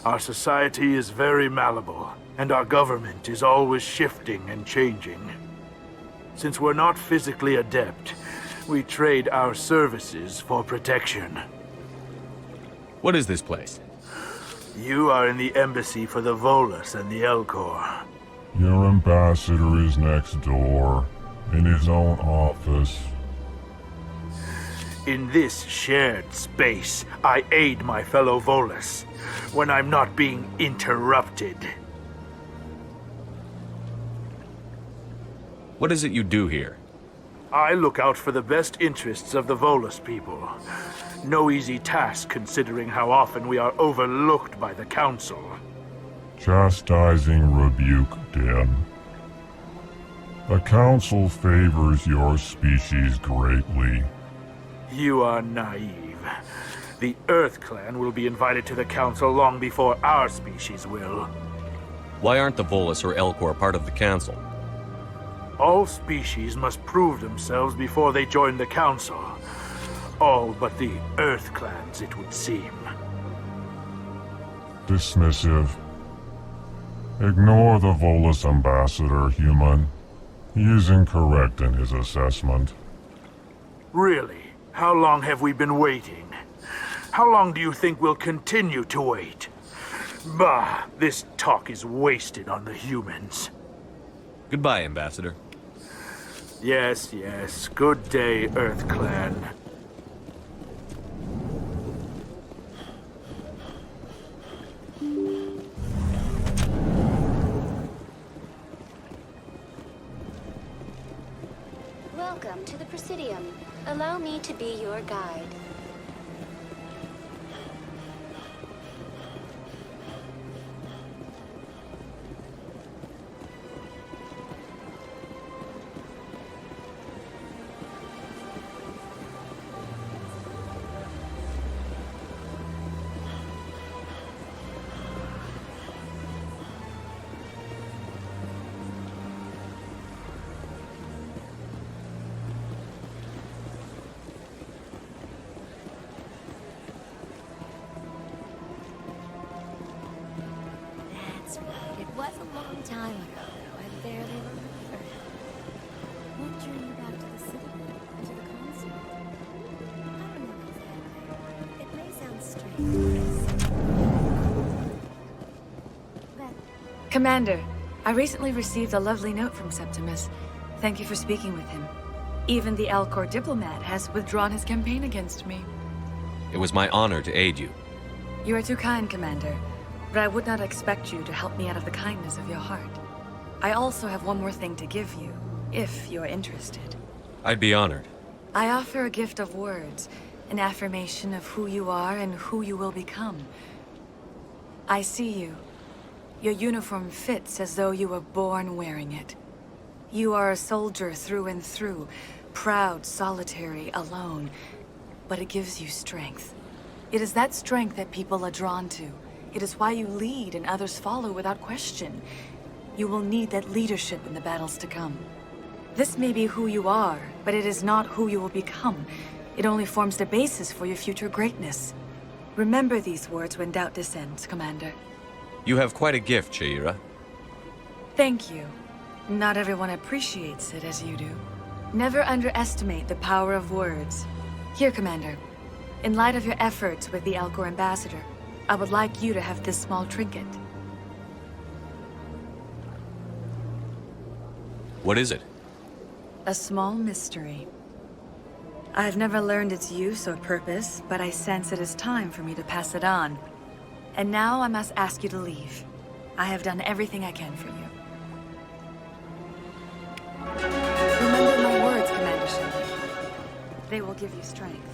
Our society is very malleable, and our government is always shifting and changing. Since we're not physically adept, we trade our services for protection. What is this place? You are in the embassy for the Volus and the Elcor. Your ambassador is next door, in his own office. In this shared space, I aid my fellow Volus when I'm not being interrupted. What is it you do here? I look out for the best interests of the Volus people. No easy task considering how often we are overlooked by the Council. Chastising rebuke, Din. The Council favors your species greatly. You are naive. The Earth Clan will be invited to the Council long before our species will. Why aren't the Volus or Elcor part of the Council? All species must prove themselves before they join the Council. All but the Earth Clans, it would seem. Dismissive. Ignore the Volus ambassador, human. He is incorrect in his assessment. Really? How long have we been waiting? How long do you think we'll continue to wait? Bah, this talk is wasted on the humans. Goodbye, Ambassador. Yes, yes. Good day, Earth Clan. Welcome to the Presidium. Allow me to be your guide. long time ago, though. I barely remember. What drew you back to the city? To the console? I don't know exactly. It may sound strange. But Commander, I recently received a lovely note from Septimus. Thank you for speaking with him. Even the Alcor diplomat has withdrawn his campaign against me. It was my honor to aid you. You are too kind, Commander, but I would not expect you to help me out of the kindness of your heart. I also have one more thing to give you, if you're interested. I'd be honored. I offer a gift of words, an affirmation of who you are and who you will become. I see you. Your uniform fits as though you were born wearing it. You are a soldier through and through, proud, solitary, alone, but it gives you strength. It is that strength that people are drawn to. It is why you lead and others follow without question. You will need that leadership in the battles to come. This may be who you are, but it is not who you will become. It only forms the basis for your future greatness. Remember these words when doubt descends, Commander. You have quite a gift, Shaira. Thank you. Not everyone appreciates it as you do. Never underestimate the power of words. Here, Commander. In light of your efforts with the Alcor ambassador, I would like you to have this small trinket. What is it? A small mystery. I've never learned its use or purpose, but I sense it is time for me to pass it on. And now I must ask you to leave. I have done everything I can for you. Remember my words, Commander Shepard. They will give you strength.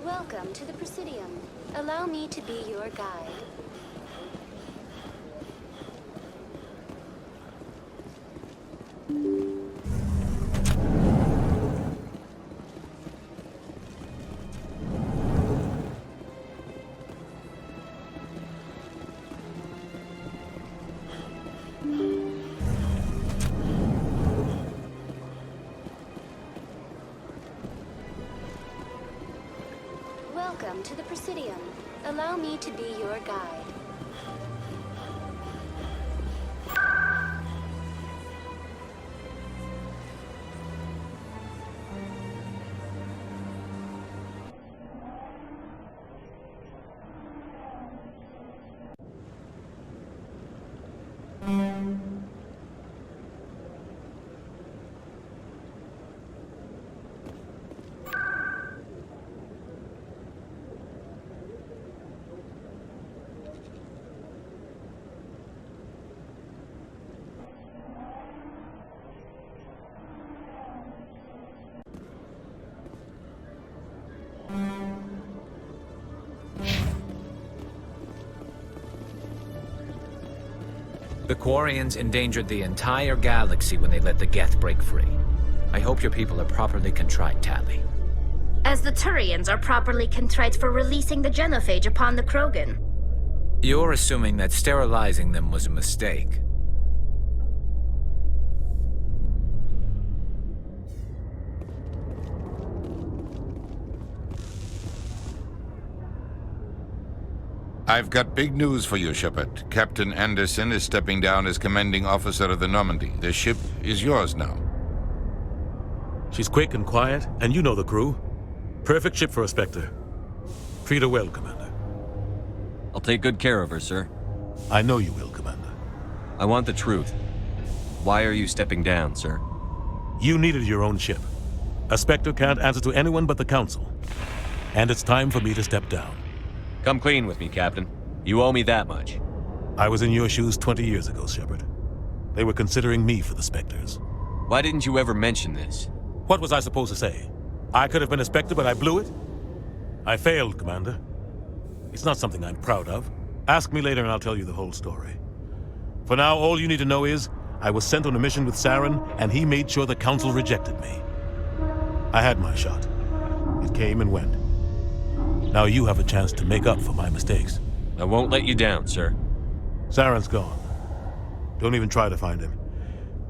Welcome to the Presidium. Allow me to be your guide. Welcome to the Presidium. Allow me to be your guide. The Quarians endangered the entire galaxy when they let the Geth break free. I hope your people are properly contrite, Tali. As the Turians are properly contrite for releasing the genophage upon the Krogan. You're assuming that sterilizing them was a mistake. I've got big news for you, Shepard. Captain Anderson is stepping down as commanding officer of the Normandy. The ship is yours now. She's quick and quiet, and you know the crew. Perfect ship for a Spectre. Treat her well, Commander. I'll take good care of her, sir. I know you will, Commander. I want the truth. Why are you stepping down, sir? You needed your own ship. A Spectre can't answer to anyone but the Council. And it's time for me to step down. Come clean with me, Captain. You owe me that much. I was in your shoes 20 years ago, Shepard. They were considering me for the Spectres. Why didn't you ever mention this? What was I supposed to say? I could have been a Spectre, but I blew it? I failed, Commander. It's not something I'm proud of. Ask me later and I'll tell you the whole story. For now, all you need to know is, I was sent on a mission with Saren, and he made sure the Council rejected me. I had my shot. It came and went. Now you have a chance to make up for my mistakes. I won't let you down, sir. Saren's gone. Don't even try to find him.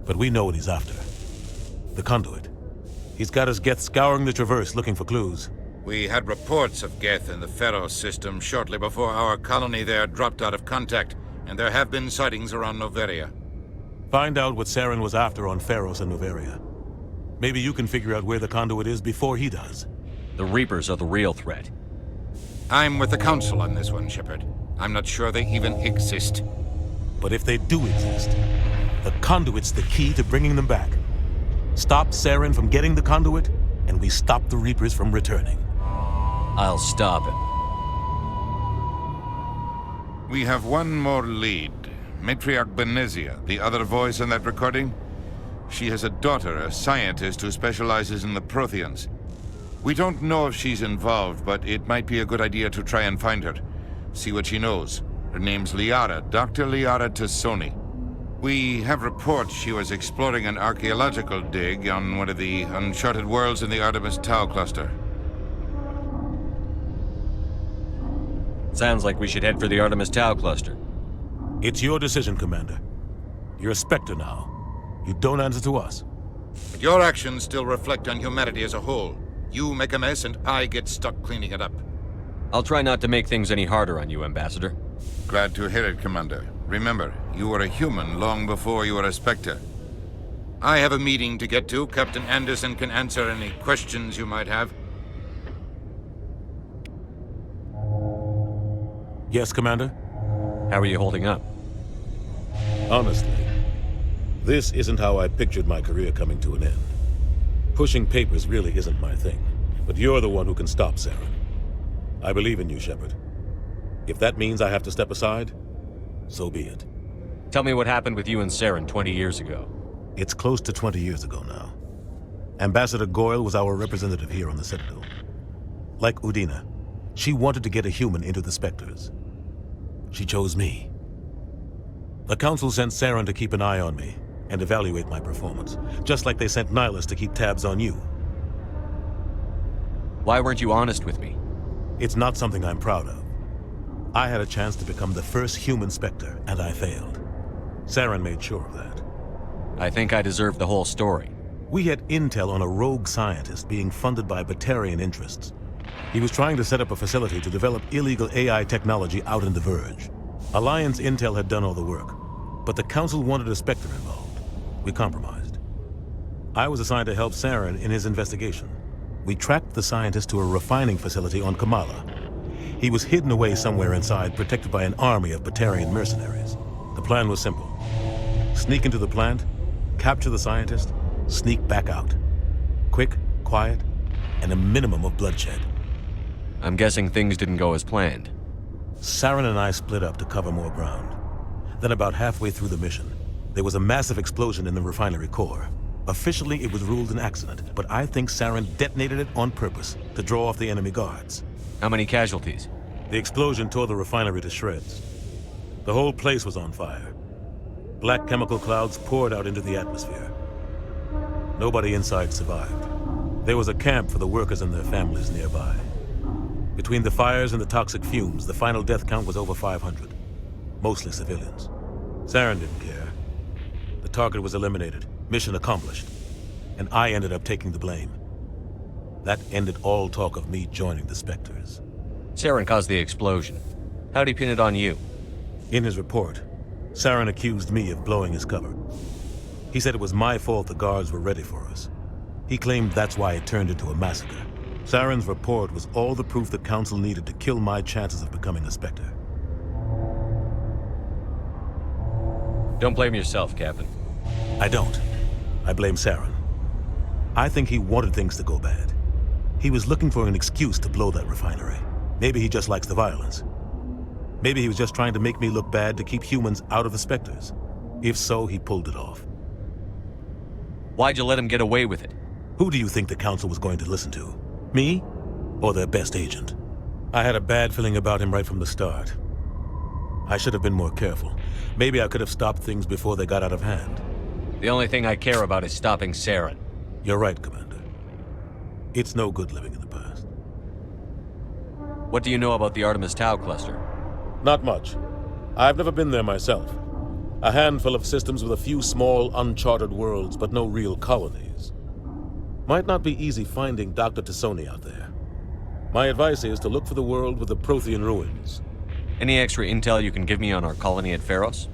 But we know what he's after. The conduit. He's got his Geth scouring the Traverse looking for clues. We had reports of Geth in the Pharos system shortly before our colony there dropped out of contact, and there have been sightings around Noveria. Find out what Saren was after on Pharos and Noveria. Maybe you can figure out where the conduit is before he does. The Reapers are the real threat. I'm with the Council on this one, Shepard. I'm not sure they even exist. But if they do exist, the conduit's the key to bringing them back. Stop Saren from getting the conduit, and we stop the Reapers from returning. I'll stop it. We have one more lead. Matriarch Benezia, the other voice in that recording. She has a daughter, a scientist who specializes in the Protheans. We don't know if she's involved, but it might be a good idea to try and find her. See what she knows. Her name's Liara, Dr. Liara Tassoni. We have reports she was exploring an archaeological dig on one of the uncharted worlds in the Artemis Tau cluster. Sounds like we should head for the Artemis Tau cluster. It's your decision, Commander. You're a Spectre now. You don't answer to us. But your actions still reflect on humanity as a whole. You make a mess and I get stuck cleaning it up. I'll try not to make things any harder on you, Ambassador. Glad to hear it, Commander. Remember, you were a human long before you were a Spectre. I have a meeting to get to. Captain Anderson can answer any questions you might have. Yes, Commander? How are you holding up? Honestly, this isn't how I pictured my career coming to an end. Pushing papers really isn't my thing, but you're the one who can stop Saren. I believe in you, Shepard. If that means I have to step aside, so be it. Tell me what happened with you and Saren 20 years ago. It's close to 20 years ago now. Ambassador Goyle was our representative here on the Citadel. Like Udina, she wanted to get a human into the Spectres. She chose me. The Council sent Saren to keep an eye on me and evaluate my performance, just like they sent Nihilus to keep tabs on you. Why weren't you honest with me? It's not something I'm proud of. I had a chance to become the first human Spectre, and I failed. Saren made sure of that. I think I deserve the whole story. We had intel on a rogue scientist being funded by Batarian interests. He was trying to set up a facility to develop illegal AI technology out in the Verge. Alliance intel had done all the work, but the Council wanted a Spectre involved. We compromised. I was assigned to help Saren in his investigation. We tracked the scientist to a refining facility on Kamala. He was hidden away somewhere inside, protected by an army of Batarian mercenaries. The plan was simple. Sneak into the plant, capture the scientist, sneak back out. Quick, quiet, and a minimum of bloodshed. I'm guessing things didn't go as planned. Saren and I split up to cover more ground. Then about halfway through the mission, there was a massive explosion in the refinery core. Officially, it was ruled an accident, but I think Saren detonated it on purpose to draw off the enemy guards. How many casualties? The explosion tore the refinery to shreds. The whole place was on fire. Black chemical clouds poured out into the atmosphere. Nobody inside survived. There was a camp for the workers and their families nearby. Between the fires and the toxic fumes, the final death count was over 500. Mostly civilians. Saren didn't care. The target was eliminated, mission accomplished. And I ended up taking the blame. That ended all talk of me joining the Spectres. Saren caused the explosion. How'd he pin it on you? In his report, Saren accused me of blowing his cover. He said it was my fault the guards were ready for us. He claimed that's why it turned into a massacre. Saren's report was all the proof the Council needed to kill my chances of becoming a Spectre. Don't blame yourself, Captain. I don't. I blame Saren. I think he wanted things to go bad. He was looking for an excuse to blow that refinery. Maybe he just likes the violence. Maybe he was just trying to make me look bad to keep humans out of the Spectres. If so, he pulled it off. Why'd you let him get away with it? Who do you think the Council was going to listen to? Me? Or their best agent? I had a bad feeling about him right from the start. I should have been more careful. Maybe I could have stopped things before they got out of hand. The only thing I care about is stopping Saren. You're right, Commander. It's no good living in the past. What do you know about the Artemis Tau cluster? Not much. I've never been there myself. A handful of systems with a few small, uncharted worlds, but no real colonies. Might not be easy finding Dr. Tassoni out there. My advice is to look for the world with the Prothean ruins. Any extra intel you can give me on our colony at Pharos?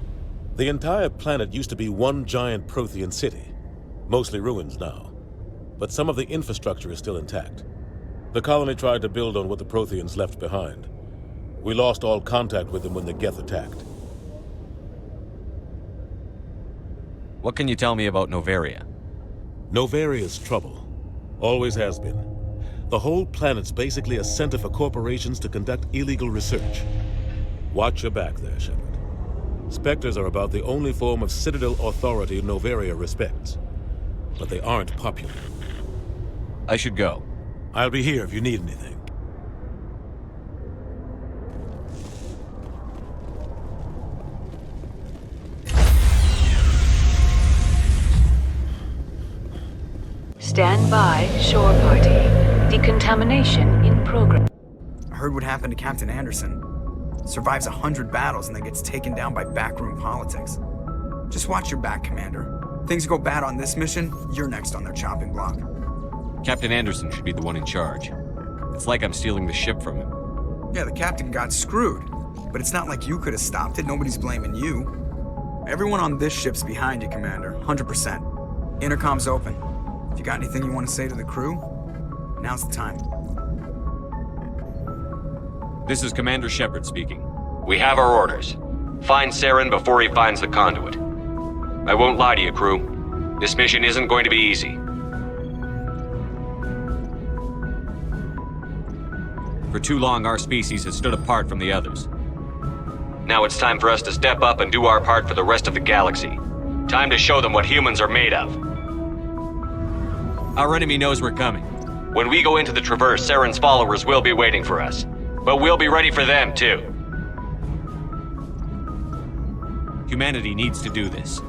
The entire planet used to be one giant Prothean city. Mostly ruins now. But some of the infrastructure is still intact. The colony tried to build on what the Protheans left behind. We lost all contact with them when the Geth attacked. What can you tell me about Novaria? Novaria's trouble. Always has been. The whole planet's basically a center for corporations to conduct illegal research. Watch your back there, Shepard. Spectres are about the only form of Citadel authority Novaria respects. But they aren't popular. I should go. I'll be here if you need anything. Stand by, shore party. Decontamination in progress. I heard what happened to Captain Anderson. Survives 100 battles and then gets taken down by backroom politics. Just watch your back, Commander. Things go bad on this mission, you're next on their chopping block. Captain Anderson should be the one in charge. It's like I'm stealing the ship from him. Yeah, the captain got screwed. But it's not like you could have stopped it. Nobody's blaming you. Everyone on this ship's behind you, Commander. 100%. Intercom's open. If you got anything you want to say to the crew, now's the time. This is Commander Shepard speaking. We have our orders. Find Saren before he finds the conduit. I won't lie to you, crew. This mission isn't going to be easy. For too long, our species has stood apart from the others. Now it's time for us to step up and do our part for the rest of the galaxy. Time to show them what humans are made of. Our enemy knows we're coming. When we go into the Traverse, Saren's followers will be waiting for us. But we'll be ready for them, too. Humanity needs to do this.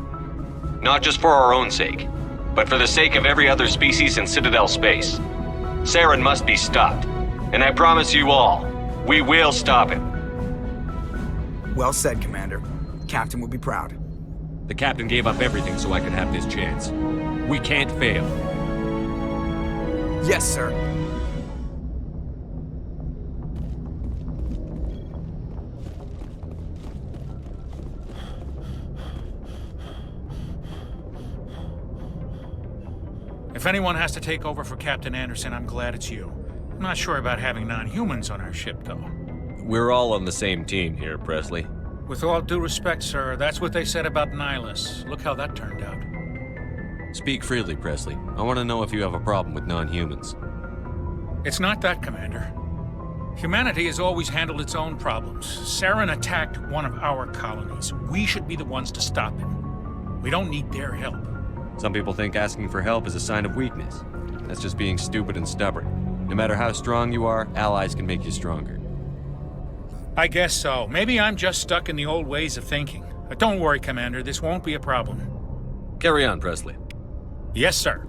Not just for our own sake, but for the sake of every other species in Citadel space. Saren must be stopped. And I promise you all, we will stop him. Well said, Commander. Captain will be proud. The captain gave up everything so I could have this chance. We can't fail. Yes, sir. If anyone has to take over for Captain Anderson, I'm glad it's you. I'm not sure about having non-humans on our ship, though. We're all on the same team here, Presley. With all due respect, sir, that's what they said about Nihilus. Look how that turned out. Speak freely, Presley. I want to know if you have a problem with non-humans. It's not that, Commander. Humanity has always handled its own problems. Saren attacked one of our colonies. We should be the ones to stop him. We don't need their help. Some people think asking for help is a sign of weakness. That's just being stupid and stubborn. No matter how strong you are, allies can make you stronger. I guess so. Maybe I'm just stuck in the old ways of thinking. Don't worry, Commander. This won't be a problem. Carry on, Presley. Yes, sir.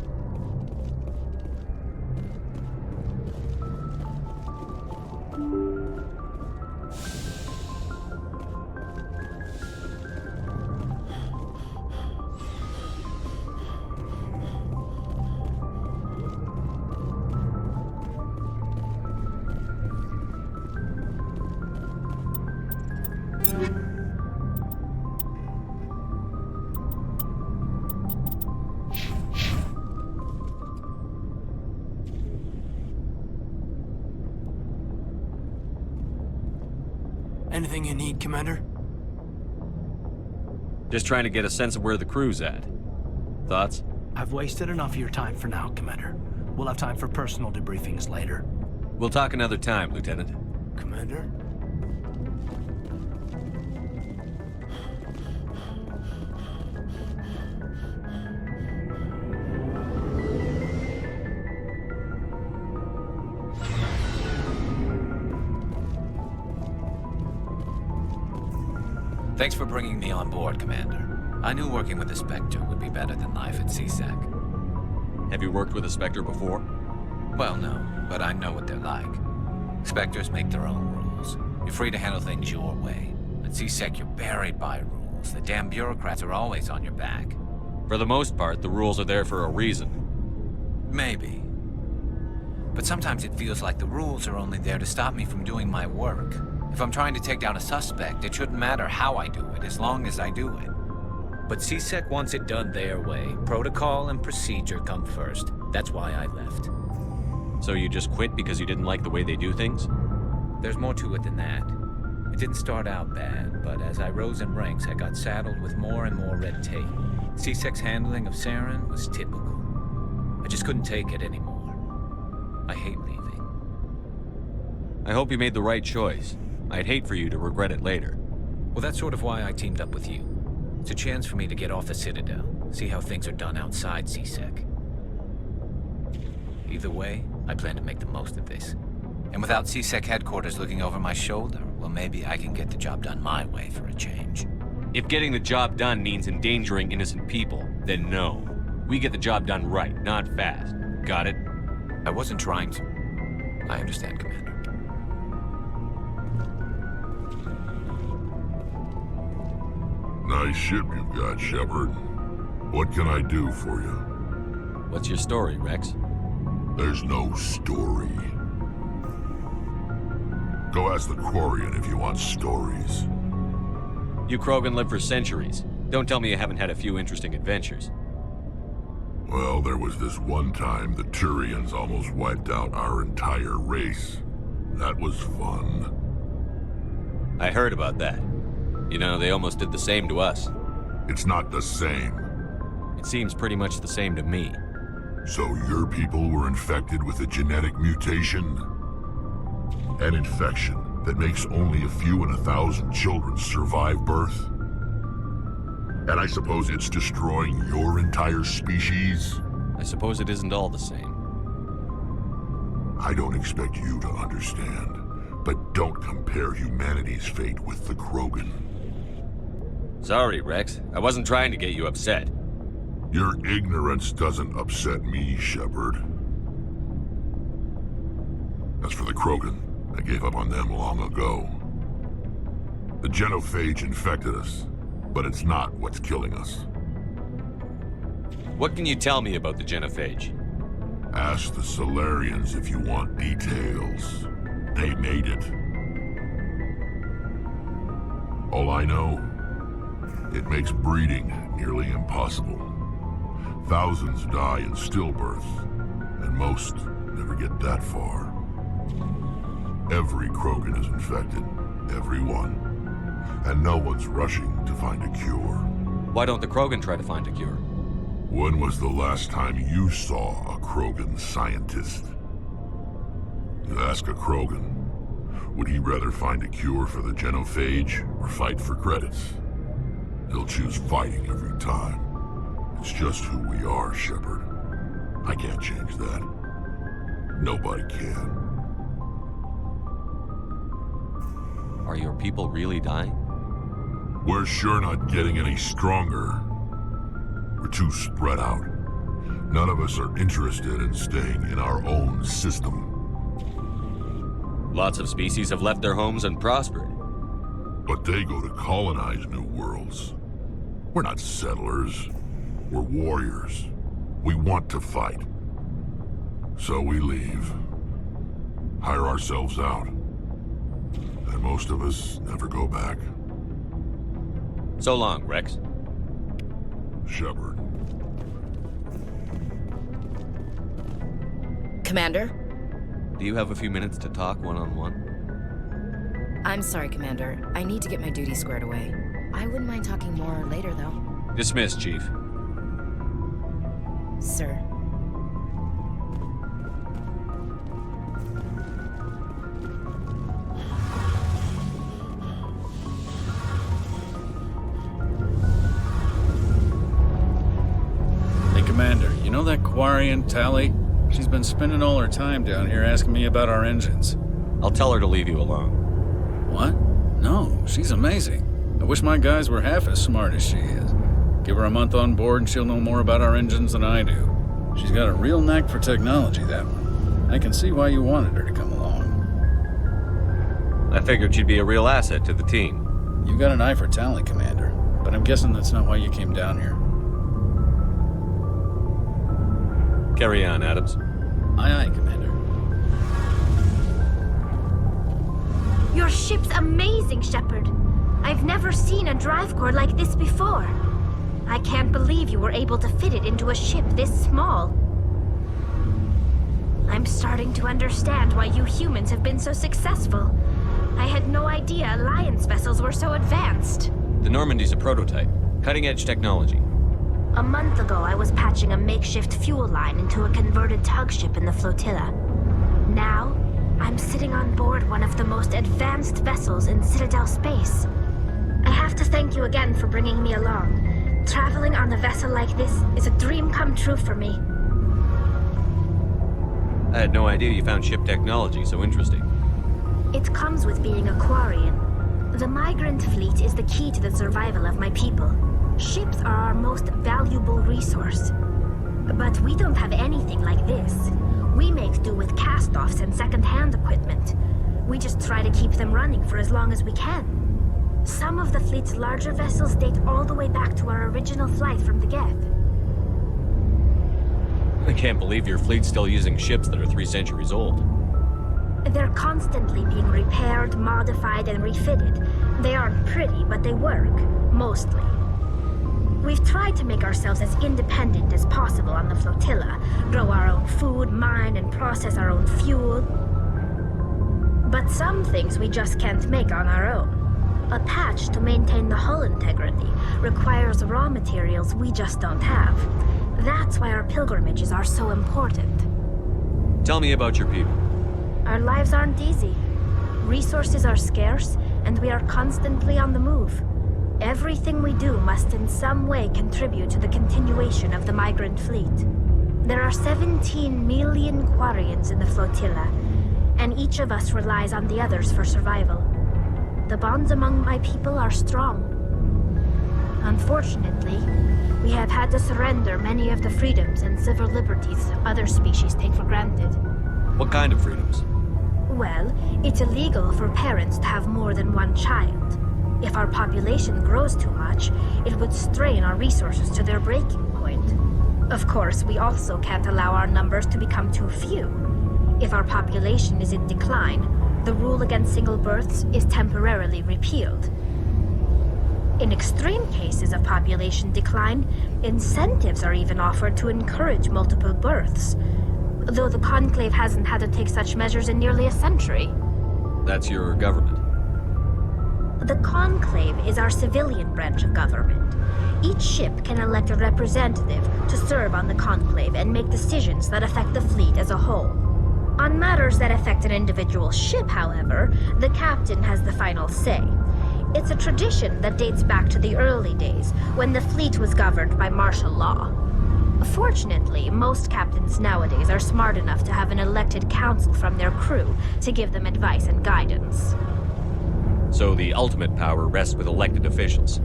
Anything you need, Commander? Just trying to get a sense of where the crew's at. Thoughts? I've wasted enough of your time for now, Commander. We'll have time for personal debriefings later. We'll talk another time, Lieutenant. Commander? Thanks for bringing me on board, Commander. I knew working with the Spectre would be better than life at CSEC. Have you worked with a Spectre before? Well, no, but I know what they're like. Spectres make their own rules. You're free to handle things your way. At CSEC, you're buried by rules. The damn bureaucrats are always on your back. For the most part, the rules are there for a reason. Maybe. But sometimes it feels like the rules are only there to stop me from doing my work. If I'm trying to take down a suspect, it shouldn't matter how I do it, as long as I do it. But CSEC wants it done their way. Protocol and procedure come first. That's why I left. So you just quit because you didn't like the way they do things? There's more to it than that. It didn't start out bad, but as I rose in ranks, I got saddled with more and more red tape. CSEC's handling of Saren was typical. I just couldn't take it anymore. I hate leaving. I hope you made the right choice. I'd hate for you to regret it later. Well, that's sort of why I teamed up with you. It's a chance for me to get off the Citadel, see how things are done outside CSEC. Either way, I plan to make the most of this. And without CSEC headquarters looking over my shoulder, well, maybe I can get the job done my way for a change. If getting the job done means endangering innocent people, then no. We get the job done right, not fast. Got it? I wasn't trying to. I understand, Commander. Nice ship you've got, Shepard. What can I do for you? What's your story, Rex? There's no story. Go ask the Quarian if you want stories. You Krogan live for centuries. Don't tell me you haven't had a few interesting adventures. Well, there was this one time the Turians almost wiped out our entire race. That was fun. I heard about that. You know, they almost did the same to us. It's not the same. It seems pretty much the same to me. So your people were infected with a genetic mutation? An infection that makes only a few in 1,000 children survive birth? And I suppose it's destroying your entire species? I suppose it isn't all the same. I don't expect you to understand, but don't compare humanity's fate with the Krogan. Sorry, Rex. I wasn't trying to get you upset. Your ignorance doesn't upset me, Shepard. As for the Krogan, I gave up on them long ago. The genophage infected us, but it's not what's killing us. What can you tell me about the genophage? Ask the Solarians if you want details. They made it. All I know, it makes breeding nearly impossible. Thousands die in stillbirth, and most never get that far. Every Krogan is infected, every one. And no one's rushing to find a cure. Why don't the Krogan try to find a cure? When was the last time you saw a Krogan scientist? You ask a Krogan, would he rather find a cure for the genophage or fight for credits? He'll choose fighting every time. It's just who we are, Shepard. I can't change that. Nobody can. Are your people really dying? We're sure not getting any stronger. We're too spread out. None of us are interested in staying in our own system. Lots of species have left their homes and prospered. But they go to colonize new worlds. We're not settlers. We're warriors. We want to fight. So we leave. Hire ourselves out. And most of us never go back. So long, Rex. Shepard. Commander? Do you have a few minutes to talk one-on-one? I'm sorry, Commander. I need to get my duties squared away. I wouldn't mind talking more later, though. Dismissed, Chief. Sir. Hey, Commander, you know that Quarian, Tally? She's been spending all her time down here asking me about our engines. I'll tell her to leave you alone. What? No, she's amazing. I wish my guys were half as smart as she is. Give her a month on board and she'll know more about our engines than I do. She's got a real knack for technology, that one. I can see why you wanted her to come along. I figured she'd be a real asset to the team. You got an eye for talent, Commander, but I'm guessing that's not why you came down here. Carry on, Adams. Aye, aye, Commander. Your ship's amazing, Shepard. I've never seen a drive core like this before. I can't believe you were able to fit it into a ship this small. I'm starting to understand why you humans have been so successful. I had no idea Alliance vessels were so advanced. The Normandy's a prototype. Cutting-edge technology. A month ago, I was patching a makeshift fuel line into a converted tug ship in the flotilla. Now, I'm sitting on board one of the most advanced vessels in Citadel space. I have to thank you again for bringing me along. Traveling on a vessel like this is a dream come true for me. I had no idea you found ship technology so interesting. It comes with being a Quarian. The migrant fleet is the key to the survival of my people. Ships are our most valuable resource. But we don't have anything like this. We make do with cast-offs and second-hand equipment. We just try to keep them running for as long as we can. Some of the fleet's larger vessels date all the way back to our original flight from the Geth. I can't believe your fleet's still using ships that are 3 centuries old. They're constantly being repaired, modified, and refitted. They aren't pretty, but they work. Mostly. We've tried to make ourselves as independent as possible on the flotilla, grow our own food, mine, and process our own fuel. But some things we just can't make on our own. A patch to maintain the hull integrity requires raw materials we just don't have. That's why our pilgrimages are so important. Tell me about your people. Our lives aren't easy. Resources are scarce, and we are constantly on the move. Everything we do must in some way contribute to the continuation of the migrant fleet. There are 17 million Quarians in the flotilla, and each of us relies on the others for survival. The bonds among my people are strong. Unfortunately, we have had to surrender many of the freedoms and civil liberties other species take for granted. What kind of freedoms? Well, it's illegal for parents to have more than one child. If our population grows too much, it would strain our resources to their breaking point. Of course, we also can't allow our numbers to become too few. If our population is in decline, the rule against single births is temporarily repealed. In extreme cases of population decline, incentives are even offered to encourage multiple births, though the Conclave hasn't had to take such measures in nearly a century. That's your government. The Conclave is our civilian branch of government. Each ship can elect a representative to serve on the Conclave and make decisions that affect the fleet as a whole. On matters that affect an individual ship, however, the captain has the final say. It's a tradition that dates back to the early days, when the fleet was governed by martial law. Fortunately, most captains nowadays are smart enough to have an elected council from their crew to give them advice and guidance. So the ultimate power rests with elected officials.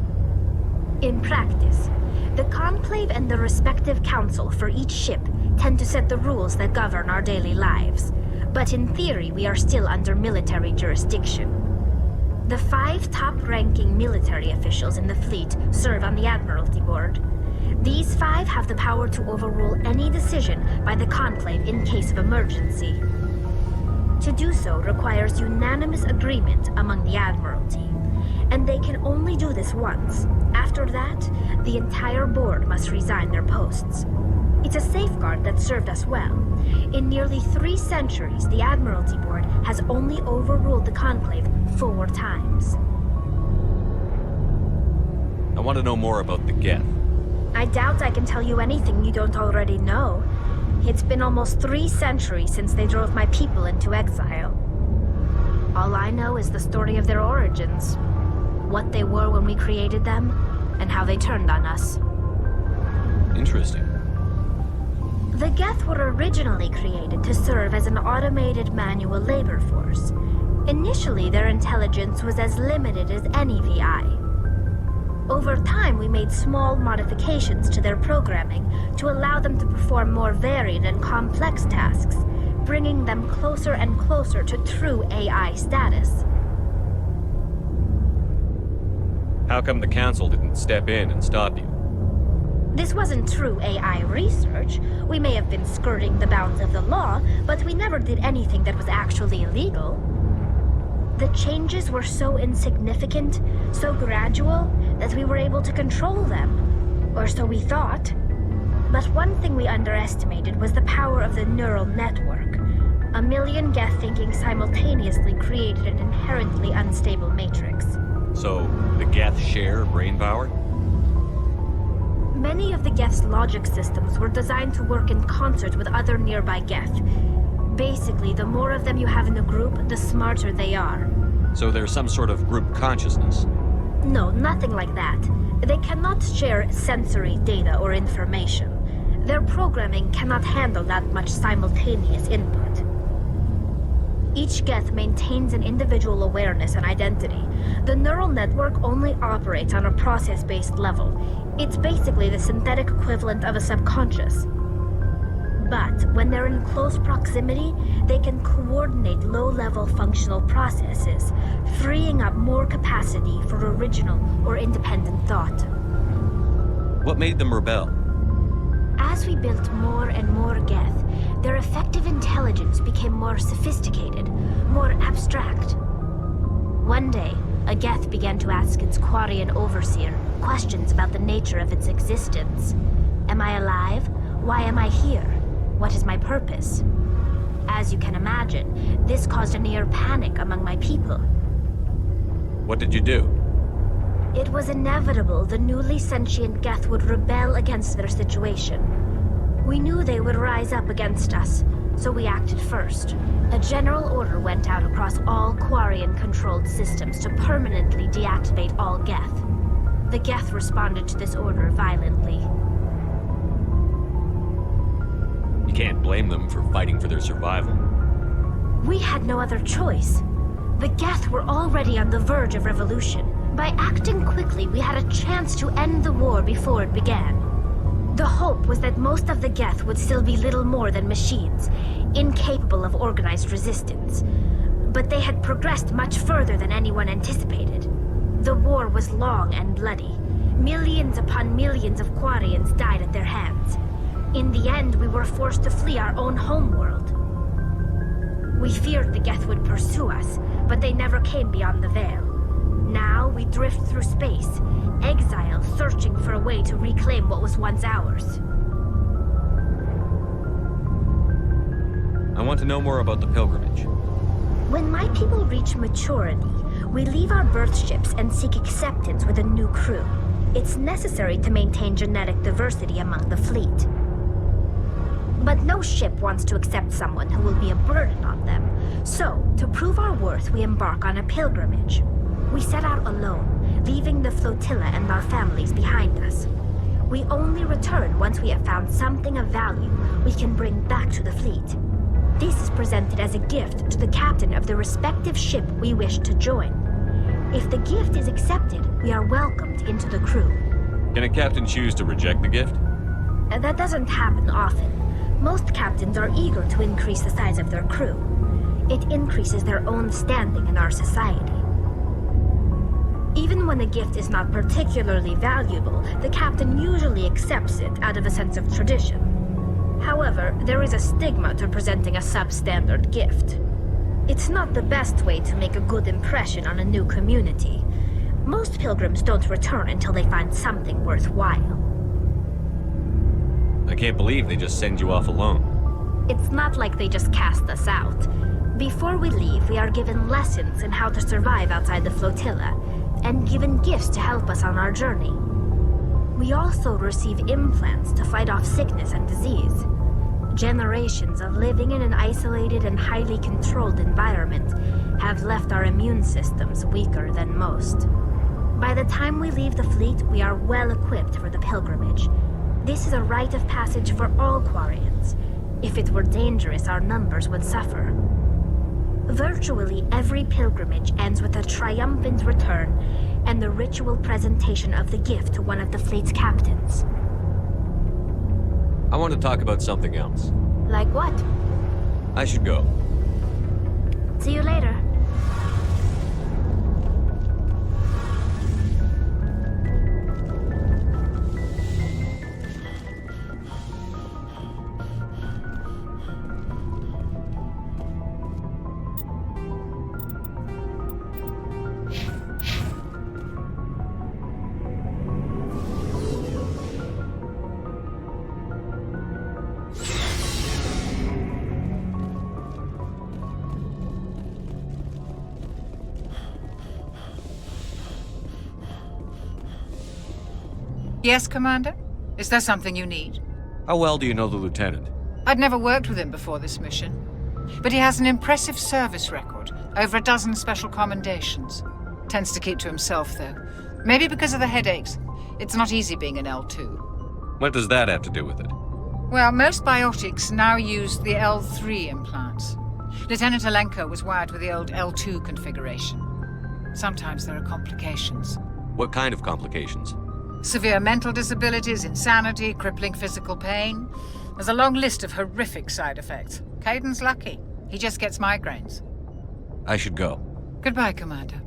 In practice, the Conclave and the respective council for each ship tend to set the rules that govern our daily lives. But in theory, we are still under military jurisdiction. The 5 top-ranking military officials in the fleet serve on the Admiralty Board. These 5 have the power to overrule any decision by the Conclave in case of emergency. To do so requires unanimous agreement among the Admiralty, and they can only do this once. After that, the entire board must resign their posts. It's a safeguard that served us well. In nearly 3 centuries, the Admiralty Board has only overruled the Conclave 4 times. I want to know more about the Geth. I doubt I can tell you anything you don't already know. It's been almost 3 centuries since they drove my people into exile. All I know is the story of their origins, what they were when we created them, and how they turned on us. Interesting. The Geth were originally created to serve as an automated manual labor force. Initially, their intelligence was as limited as any VI. Over time, we made small modifications to their programming to allow them to perform more varied and complex tasks, bringing them closer and closer to true AI status. How come the Council didn't step in and stop you? This wasn't true AI research. We may have been skirting the bounds of the law, but we never did anything that was actually illegal. The changes were so insignificant, so gradual, that we were able to control them. Or so we thought. But one thing we underestimated was the power of the neural network. 1 million Geth thinking simultaneously created an inherently unstable matrix. So, the Geth share brain power? Many of the Geth's logic systems were designed to work in concert with other nearby Geth. Basically, the more of them you have in a group, the smarter they are. So there's some sort of group consciousness? No, nothing like that. They cannot share sensory data or information. Their programming cannot handle that much simultaneous input. Each Geth maintains an individual awareness and identity. The neural network only operates on a process-based level. It's basically the synthetic equivalent of a subconscious. But when they're in close proximity, they can coordinate low-level functional processes, freeing up more capacity for original or independent thought. What made them rebel? As we built more and more Geth, their effective intelligence became more sophisticated, more abstract. One day, a Geth began to ask its Quarian overseer questions about the nature of its existence. Am I alive? Why am I here? What is my purpose? As you can imagine, this caused a near panic among my people. What did you do? It was inevitable the newly sentient Geth would rebel against their situation. We knew they would rise up against us, so we acted first. A general order went out across all Quarian-controlled systems to permanently deactivate all Geth. The Geth responded to this order violently. You can't blame them for fighting for their survival. We had no other choice. The Geth were already on the verge of revolution. By acting quickly, we had a chance to end the war before it began. The hope was that most of the Geth would still be little more than machines, incapable of organized resistance. But they had progressed much further than anyone anticipated. The war was long and bloody. Millions upon millions of Quarians died at their hands. In the end, we were forced to flee our own homeworld. We feared the Geth would pursue us, but they never came beyond the Veil. Now we drift through space, exile, searching for a way to reclaim what was once ours. I want to know more about the pilgrimage. When my people reach maturity, we leave our birth ships and seek acceptance with a new crew. It's necessary to maintain genetic diversity among the fleet. But no ship wants to accept someone who will be a burden on them. So, to prove our worth, we embark on a pilgrimage. We set out alone, leaving the flotilla and our families behind us. We only return once we have found something of value we can bring back to the fleet. This is presented as a gift to the captain of the respective ship we wish to join. If the gift is accepted, we are welcomed into the crew. Can a captain choose to reject the gift? That doesn't happen often. Most captains are eager to increase the size of their crew. It increases their own standing in our society. Even when the gift is not particularly valuable, the captain usually accepts it out of a sense of tradition. However, there is a stigma to presenting a substandard gift. It's not the best way to make a good impression on a new community. Most pilgrims don't return until they find something worthwhile. I can't believe they just send you off alone. It's not like they just cast us out. Before we leave, we are given lessons in how to survive outside the flotilla, and given gifts to help us on our journey. We also receive implants to fight off sickness and disease. Generations of living in an isolated and highly controlled environment have left our immune systems weaker than most. By the time we leave the fleet, we are well equipped for the pilgrimage. This is a rite of passage for all Quarians. If it were dangerous, our numbers would suffer. Virtually every pilgrimage ends with a triumphant return and the ritual presentation of the gift to one of the fleet's captains. I want to talk about something else. Like what? I should go. See you later. Yes, Commander? Is there something you need? How well do you know the lieutenant? I'd never worked with him before this mission. But he has an impressive service record, over a dozen special commendations. Tends to keep to himself, though. Maybe because of the headaches. It's not easy being an L2. What does that have to do with it? Well, most biotics now use the L3 implants. Lieutenant Alenko was wired with the old L2 configuration. Sometimes there are complications. What kind of complications? Severe mental disabilities, insanity, crippling physical pain. There's a long list of horrific side effects. Caden's lucky. He just gets migraines. I should go. Goodbye, Commander.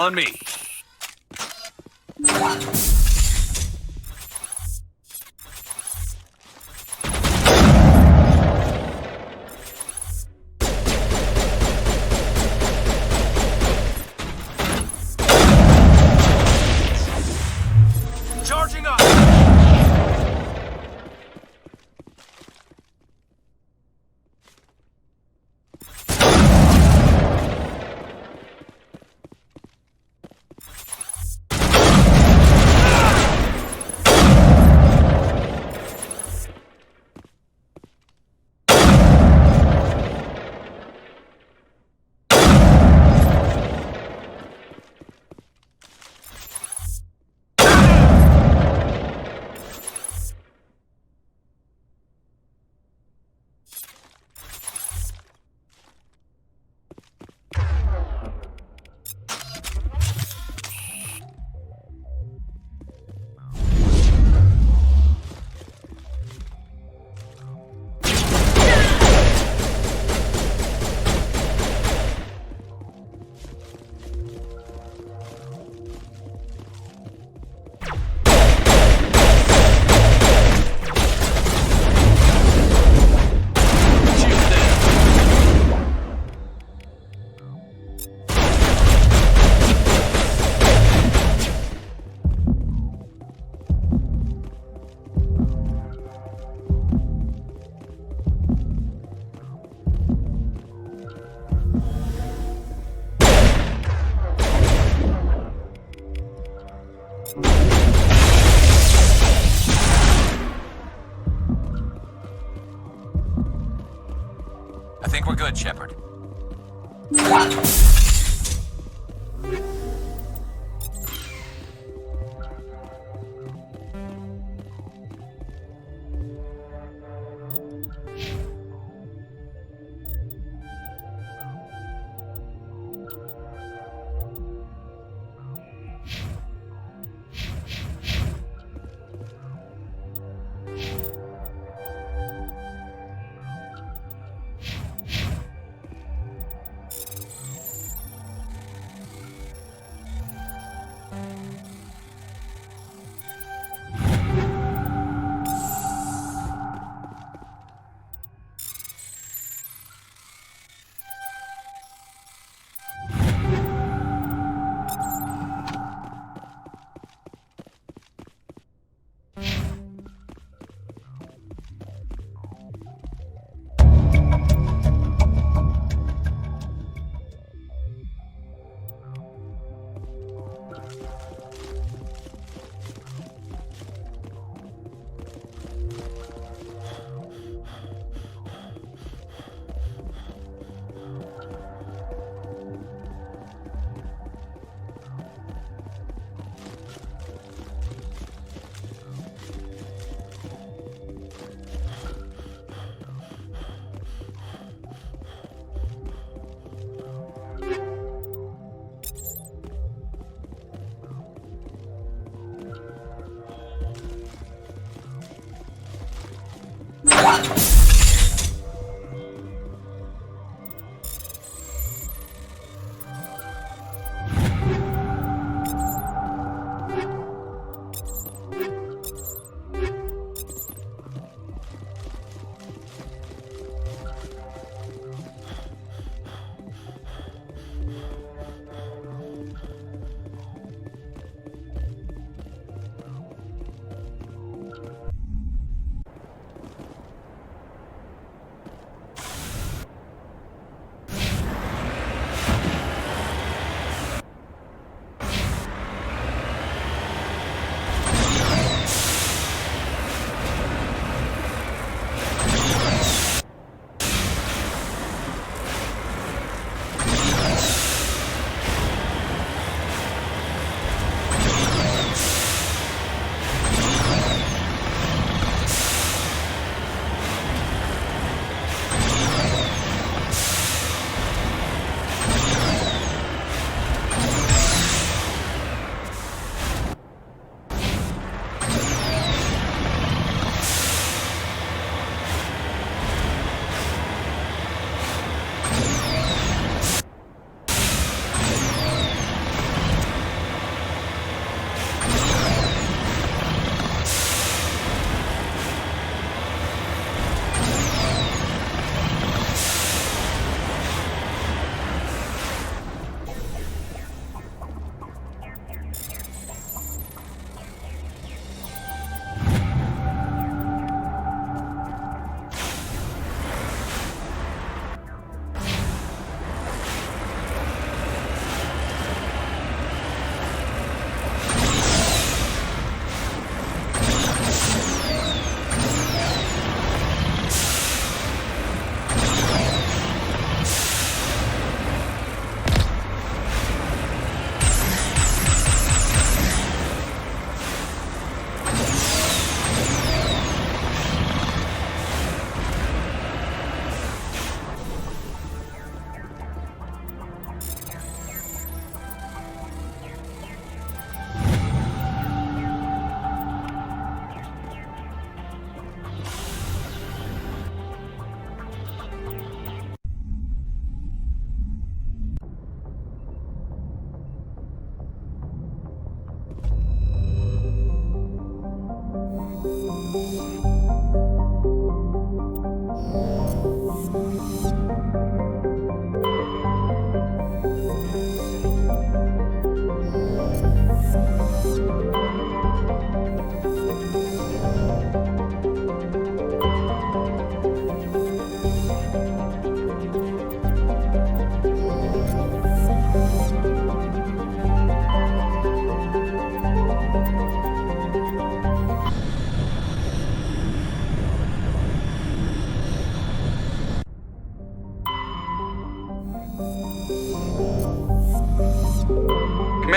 On me. Charging up! I think we're good, Shepard.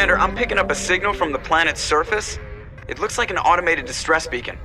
Commander, I'm picking up a signal from the planet's surface. It looks like an automated distress beacon.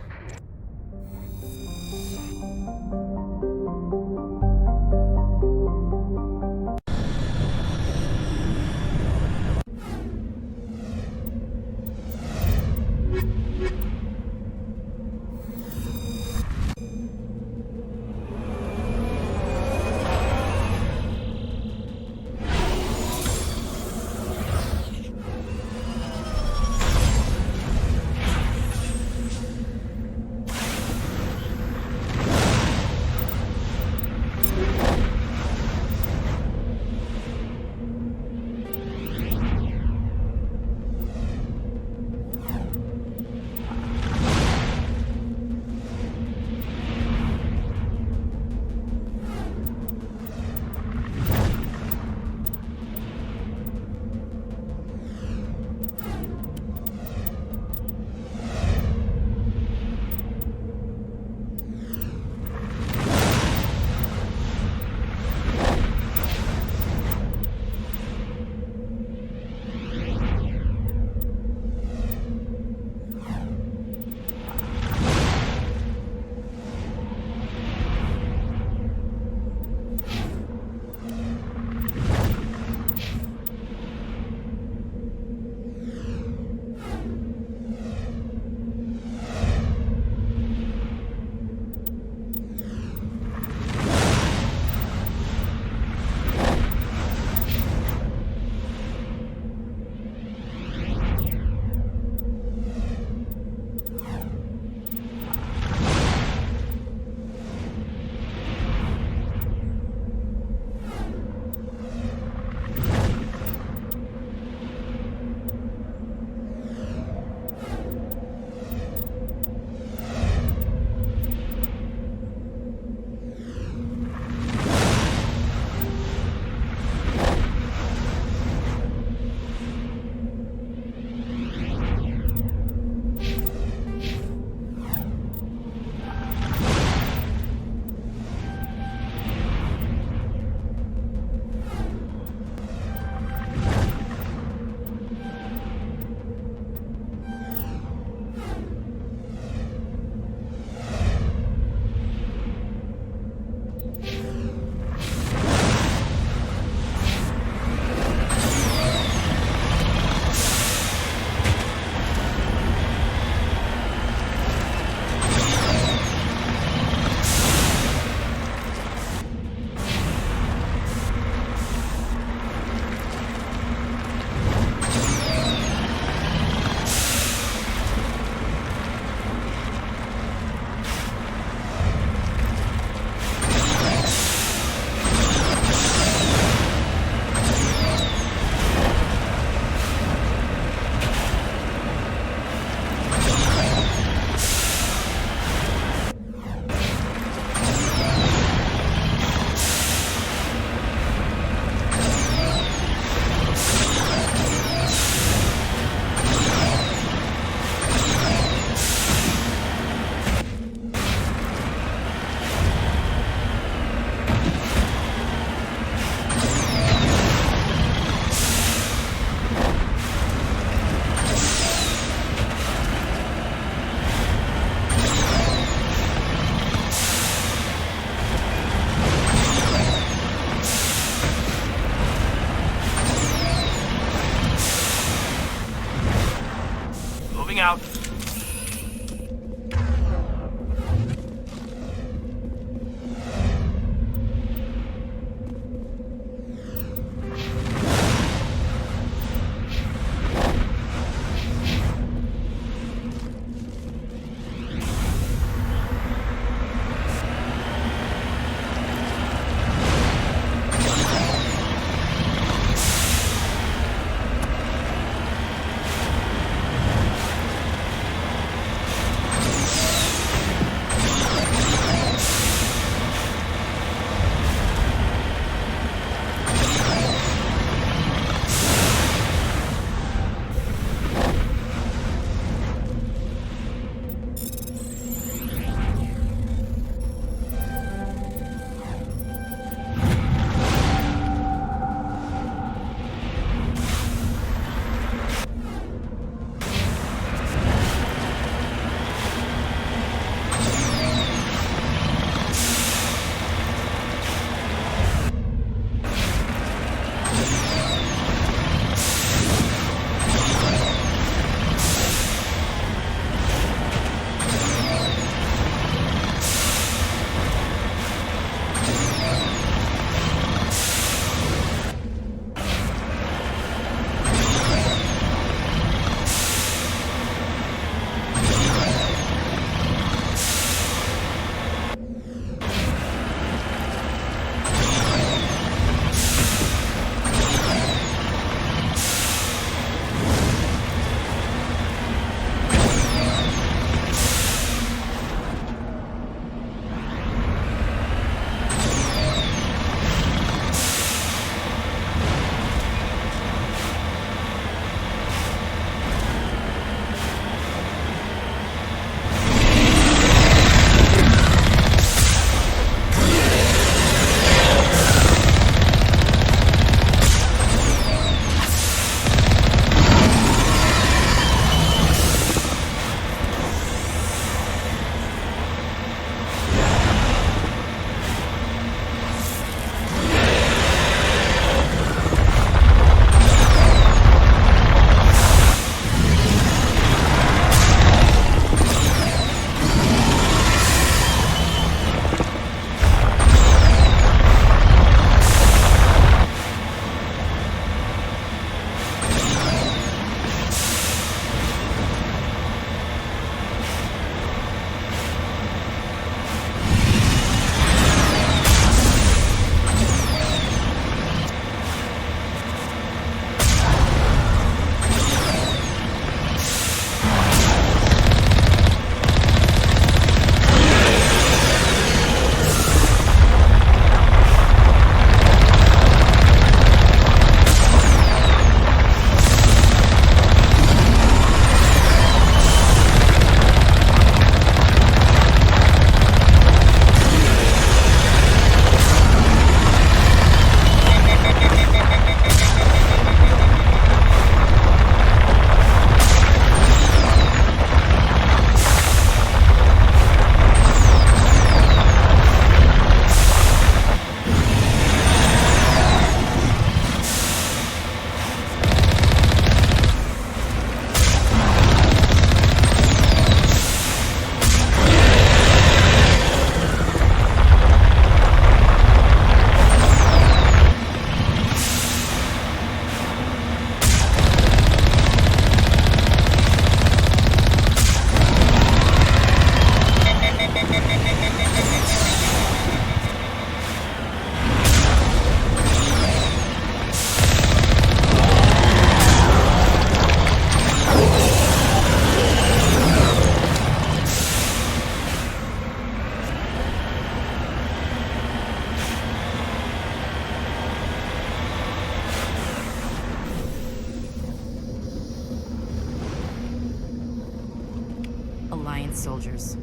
Alliance soldiers.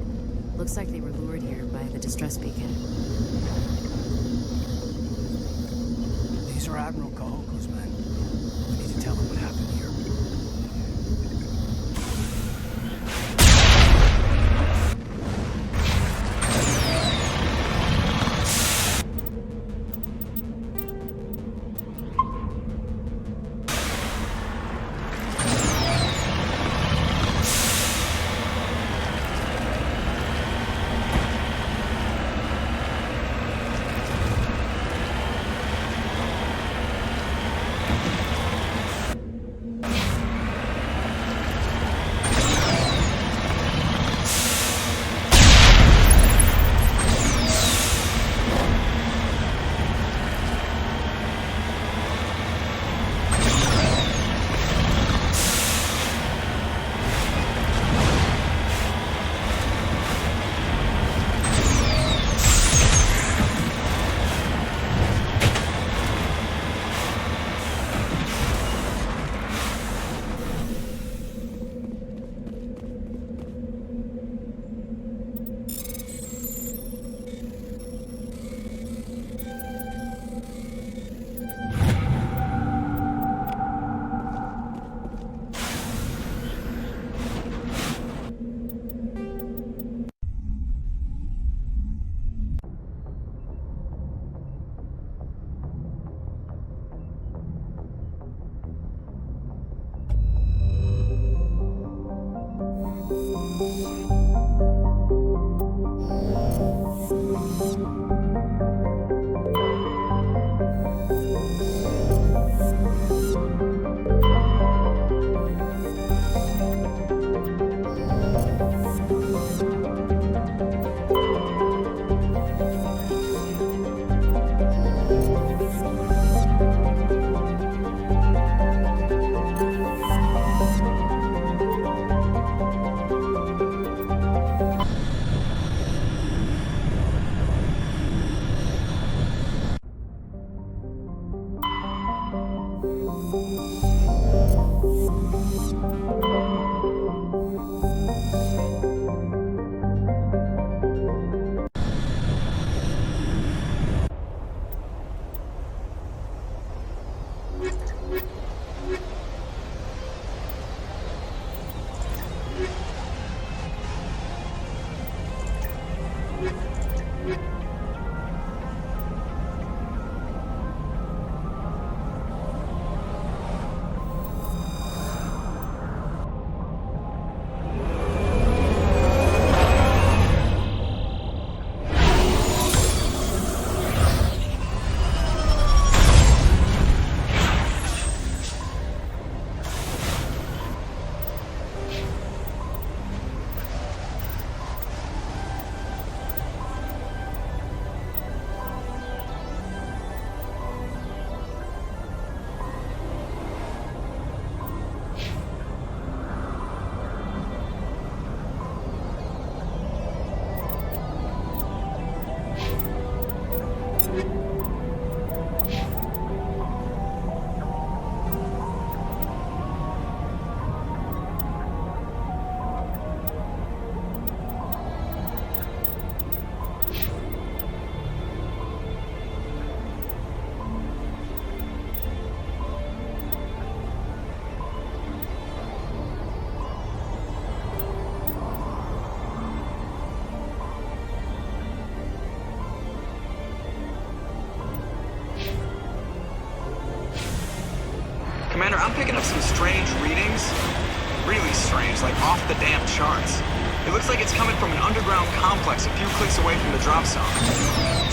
Looks like they were lured here by the distress beacon. These are Admiral Kahoko's men. We need to tell them what happened here. Commander, I'm picking up some strange readings. Really strange, like off the damn charts. It looks like it's coming from an underground complex a few clicks away from the drop zone.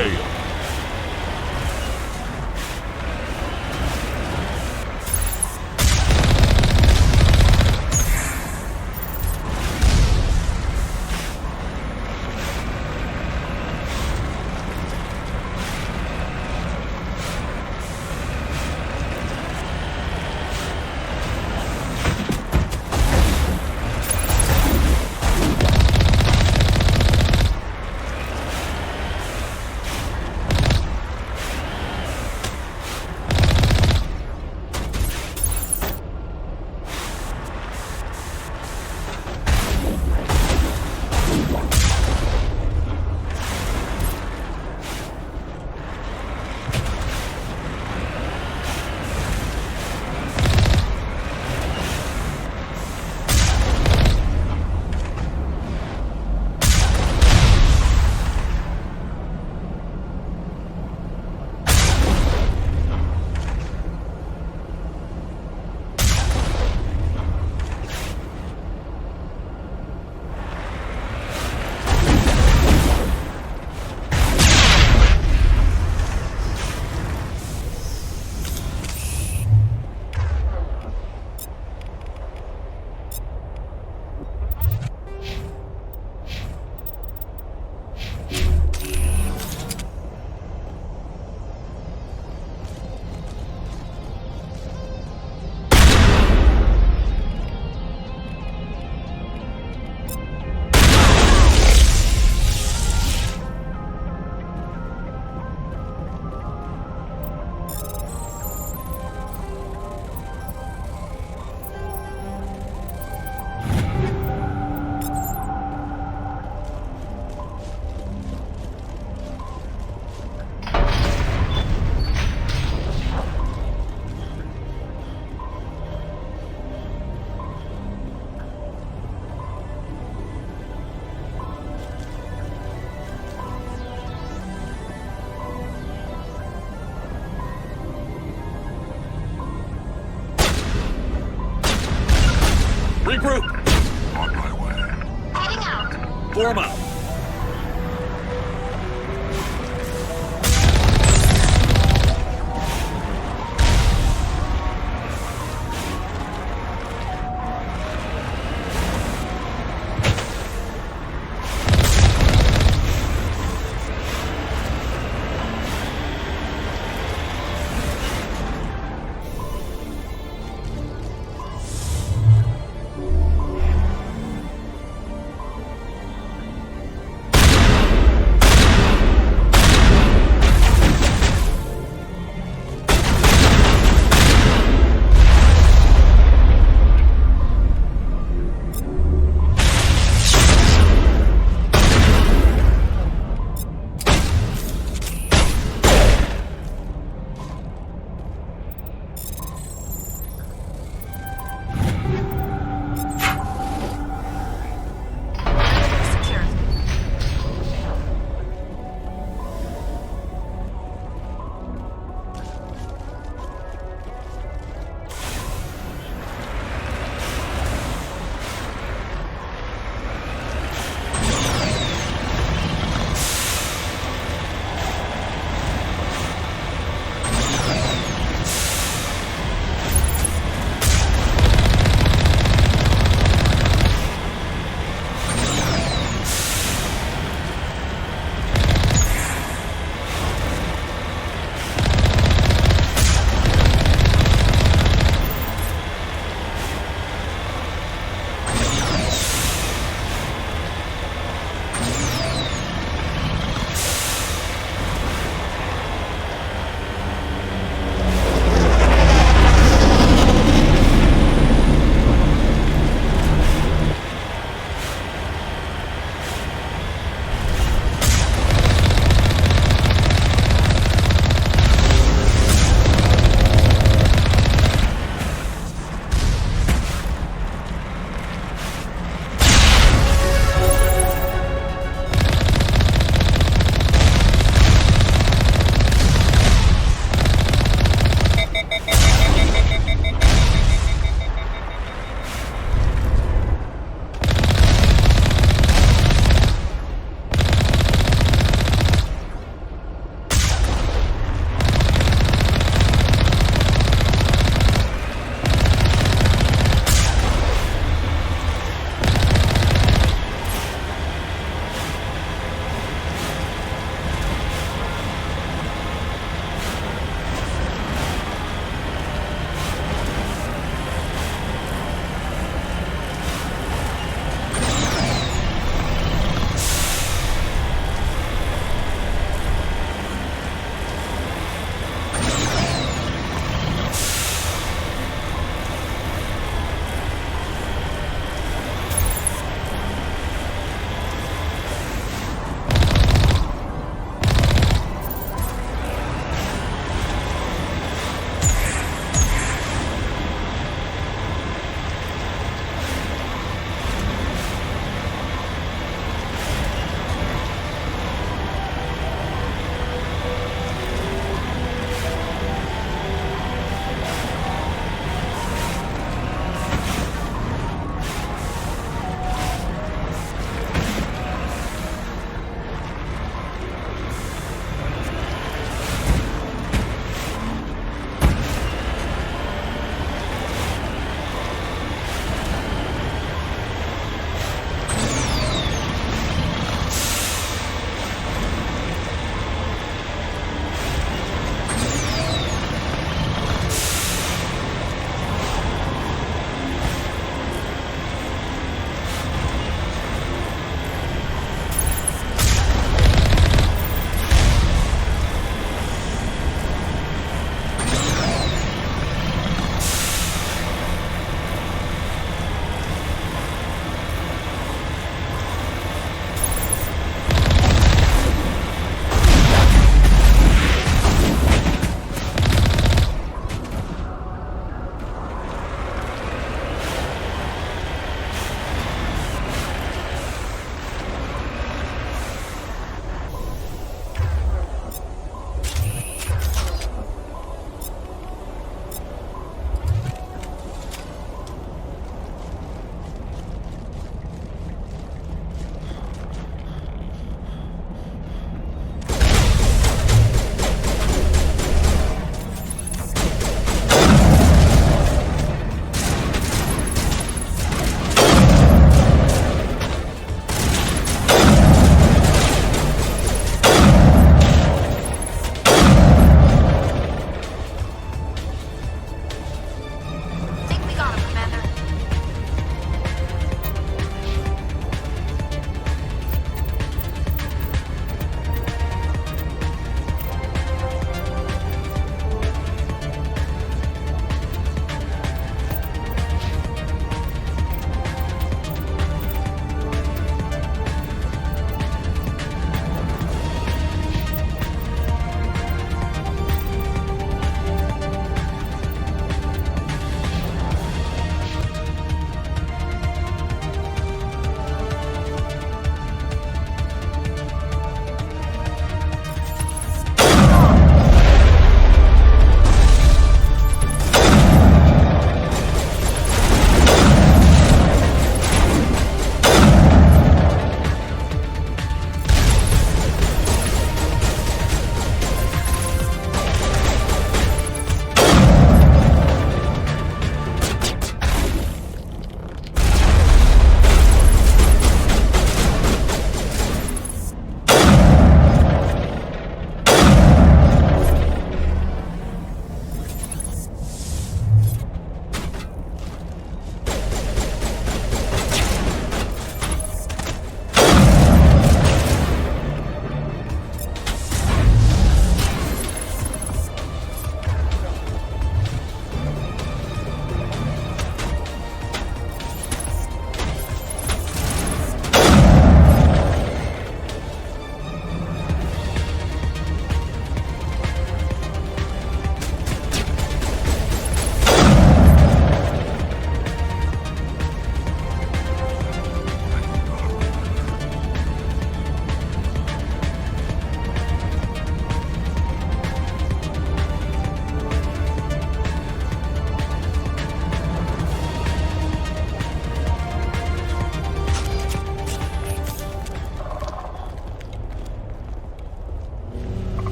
tail. Regroup! On my way. Heading out. Form up.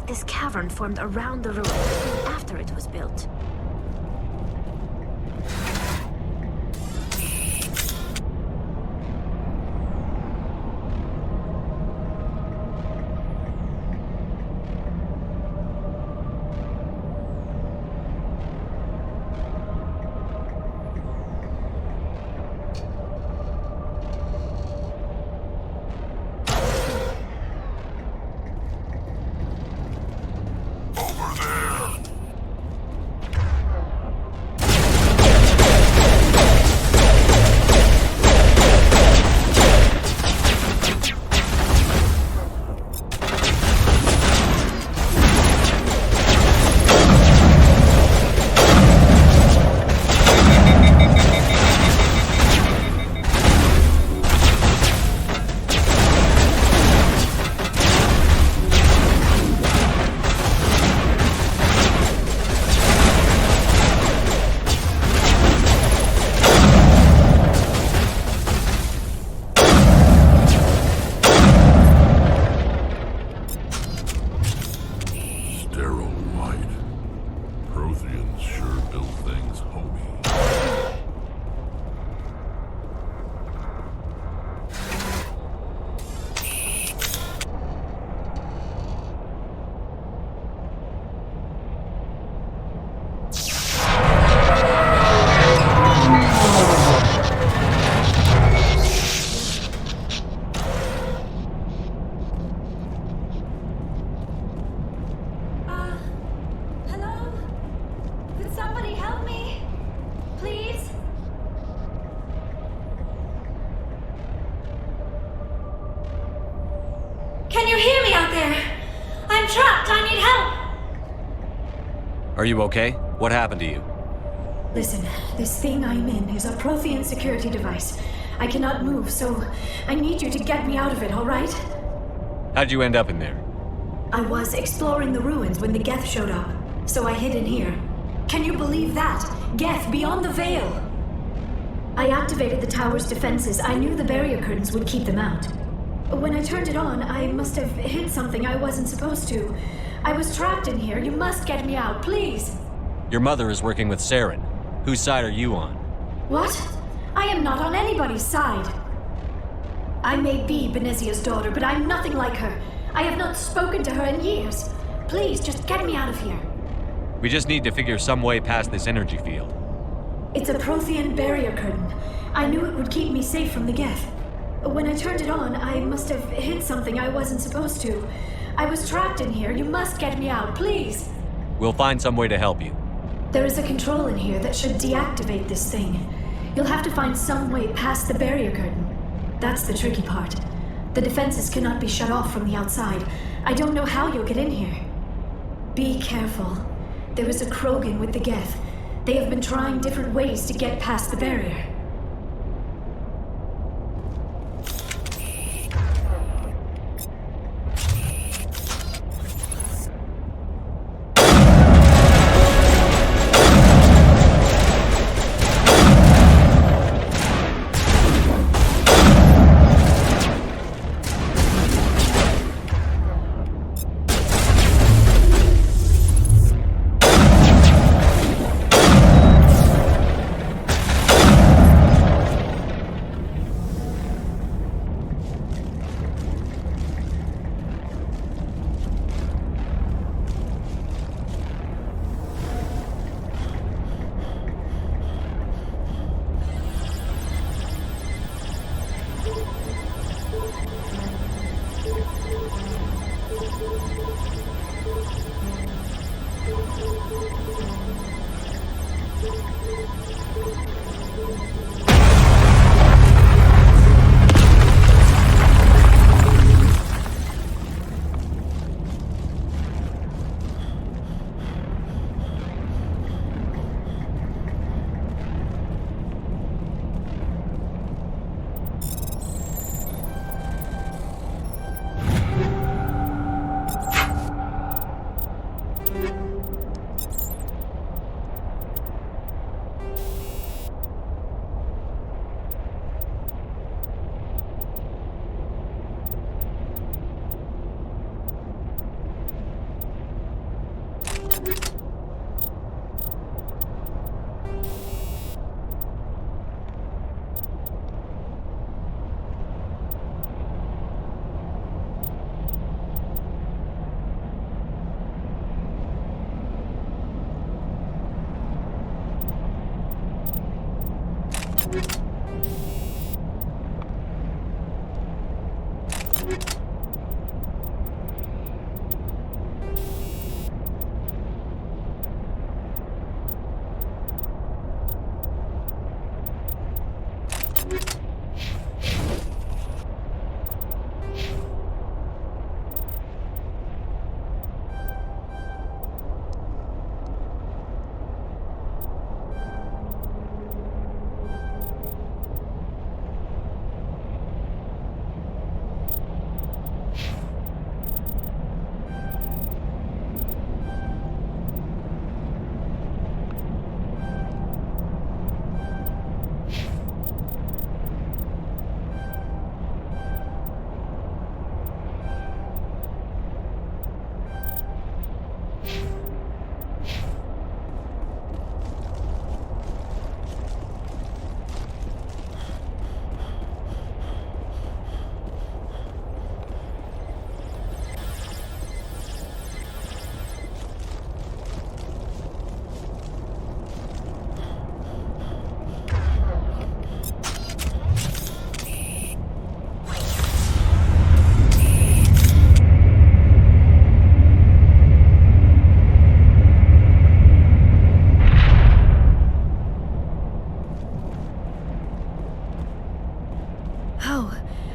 like this cavern formed around the ruin after it was built. Can you hear me out there? I'm trapped. I need help. Are you okay? What happened to you? Listen, this thing I'm in is a Prothean security device. I cannot move, so I need you to get me out of it, all right? How'd you end up in there? I was exploring the ruins when the Geth showed up, so I hid in here. Can you believe that? Geth beyond the veil! I activated the tower's defenses. I knew the barrier curtains would keep them out. When I turned it on, I must have hit something I wasn't supposed to. I was trapped in here. You must get me out, please! Your mother is working with Saren. Whose side are you on? What? I am not on anybody's side. I may be Benezia's daughter, but I'm nothing like her. I have not spoken to her in years. Please, just get me out of here. We just need to figure some way past this energy field. It's a Prothean barrier curtain. I knew it would keep me safe from the Geth. When I turned it on, I must have hit something I wasn't supposed to. I was trapped in here. You must get me out, please. We'll find some way to help you. There is a control in here that should deactivate this thing. You'll have to find some way past the barrier curtain. That's the tricky part. The defenses cannot be shut off from the outside. I don't know how you'll get in here. Be careful. There is a Krogan with the Geth. They have been trying different ways to get past the barrier.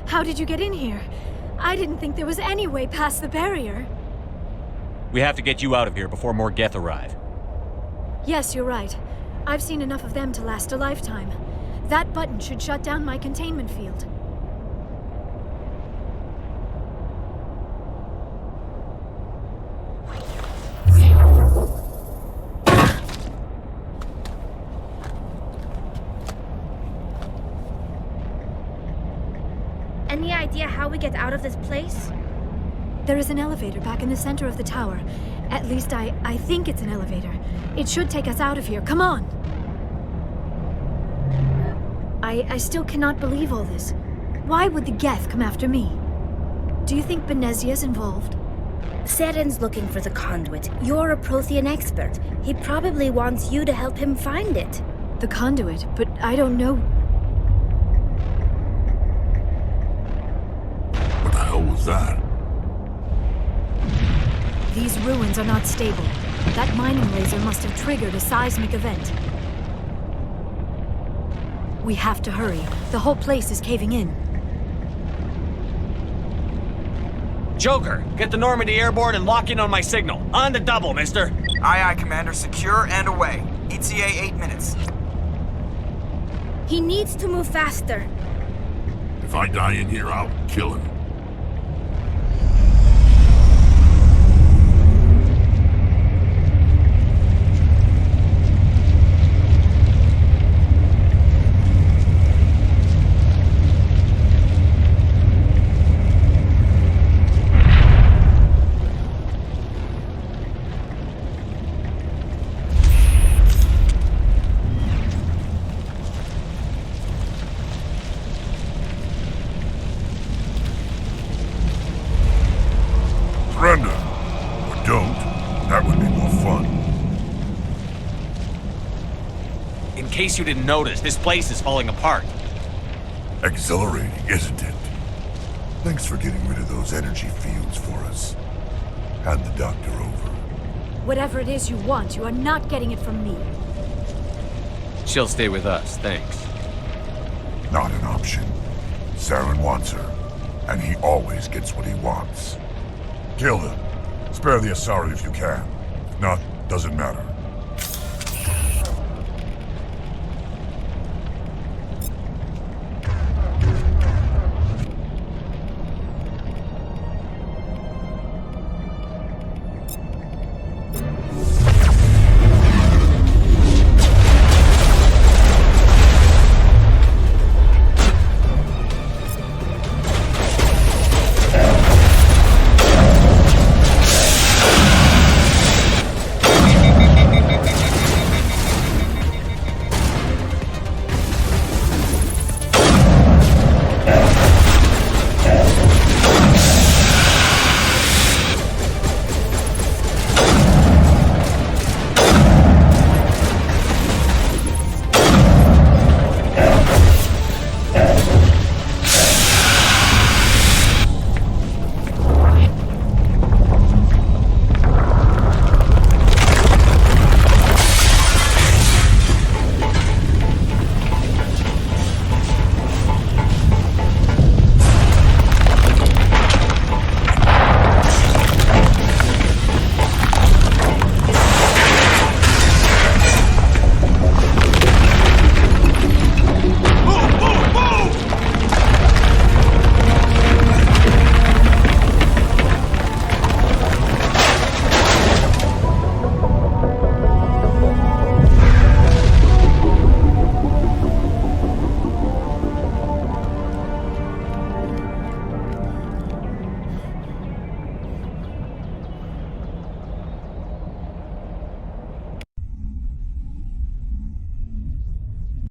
How did you get in here? I didn't think there was any way past the barrier. We have to get you out of here before more Geth arrive. Yes, you're right. I've seen enough of them to last a lifetime. That button should shut down my containment field. Any idea how we get out of this place? There is an elevator back in the center of the tower. At least I think it's an elevator. It should take us out of here. Come on! I still cannot believe all this. Why would the Geth come after me? Do you think Benezia's involved? Seren's looking for the conduit. You're a Prothean expert. He probably wants you to help him find it. The conduit? But I don't know... What the hell was that? These ruins are not stable. That mining laser must have triggered a seismic event. We have to hurry. The whole place is caving in. Joker, get the Normandy airborne and lock in on my signal. On the double, mister. Aye, aye, Commander. Secure and away. ETA 8 minutes. He needs to move faster. If I die in here, I'll kill him. Surrender. Or don't. That would be more fun. In case you didn't notice, this place is falling apart. Exhilarating, isn't it? Thanks for getting rid of those energy fields for us. Hand the doctor over. Whatever it is you want, you are not getting it from me. She'll stay with us, thanks. Not an option. Saren wants her, and he always gets what he wants. Kill him. Spare the Asari if you can. If not, doesn't matter.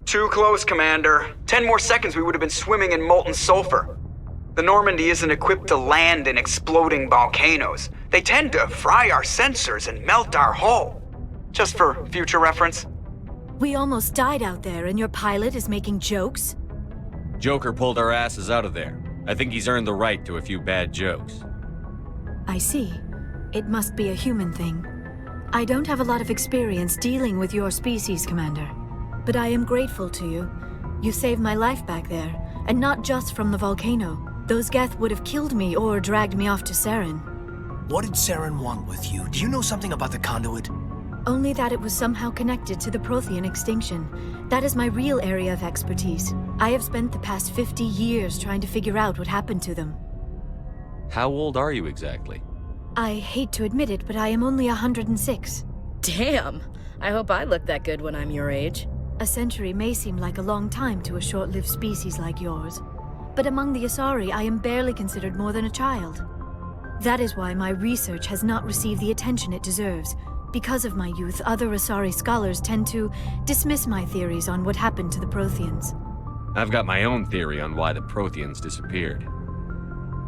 Too close, Commander. 10 more seconds we would have been swimming in molten sulfur. The Normandy isn't equipped to land in exploding volcanoes. They tend to fry our sensors and melt our hull. Just for future reference. We almost died out there, and your pilot is making jokes? Joker pulled our asses out of there. I think he's earned the right to a few bad jokes. I see. It must be a human thing. I don't have a lot of experience dealing with your species, Commander. But I am grateful to you. You saved my life back there, and not just from the volcano. Those Geth would have killed me or dragged me off to Saren. What did Saren want with you? Do you know something about the conduit? Only that it was somehow connected to the Prothean extinction. That is my real area of expertise. I have spent the past 50 years trying to figure out what happened to them. How old are you exactly? I hate to admit it, but I am only 106. Damn! I hope I look that good when I'm your age. A century may seem like a long time to a short-lived species like yours. But among the Asari, I am barely considered more than a child. That is why my research has not received the attention it deserves. Because of my youth, other Asari scholars tend to dismiss my theories on what happened to the Protheans. I've got my own theory on why the Protheans disappeared.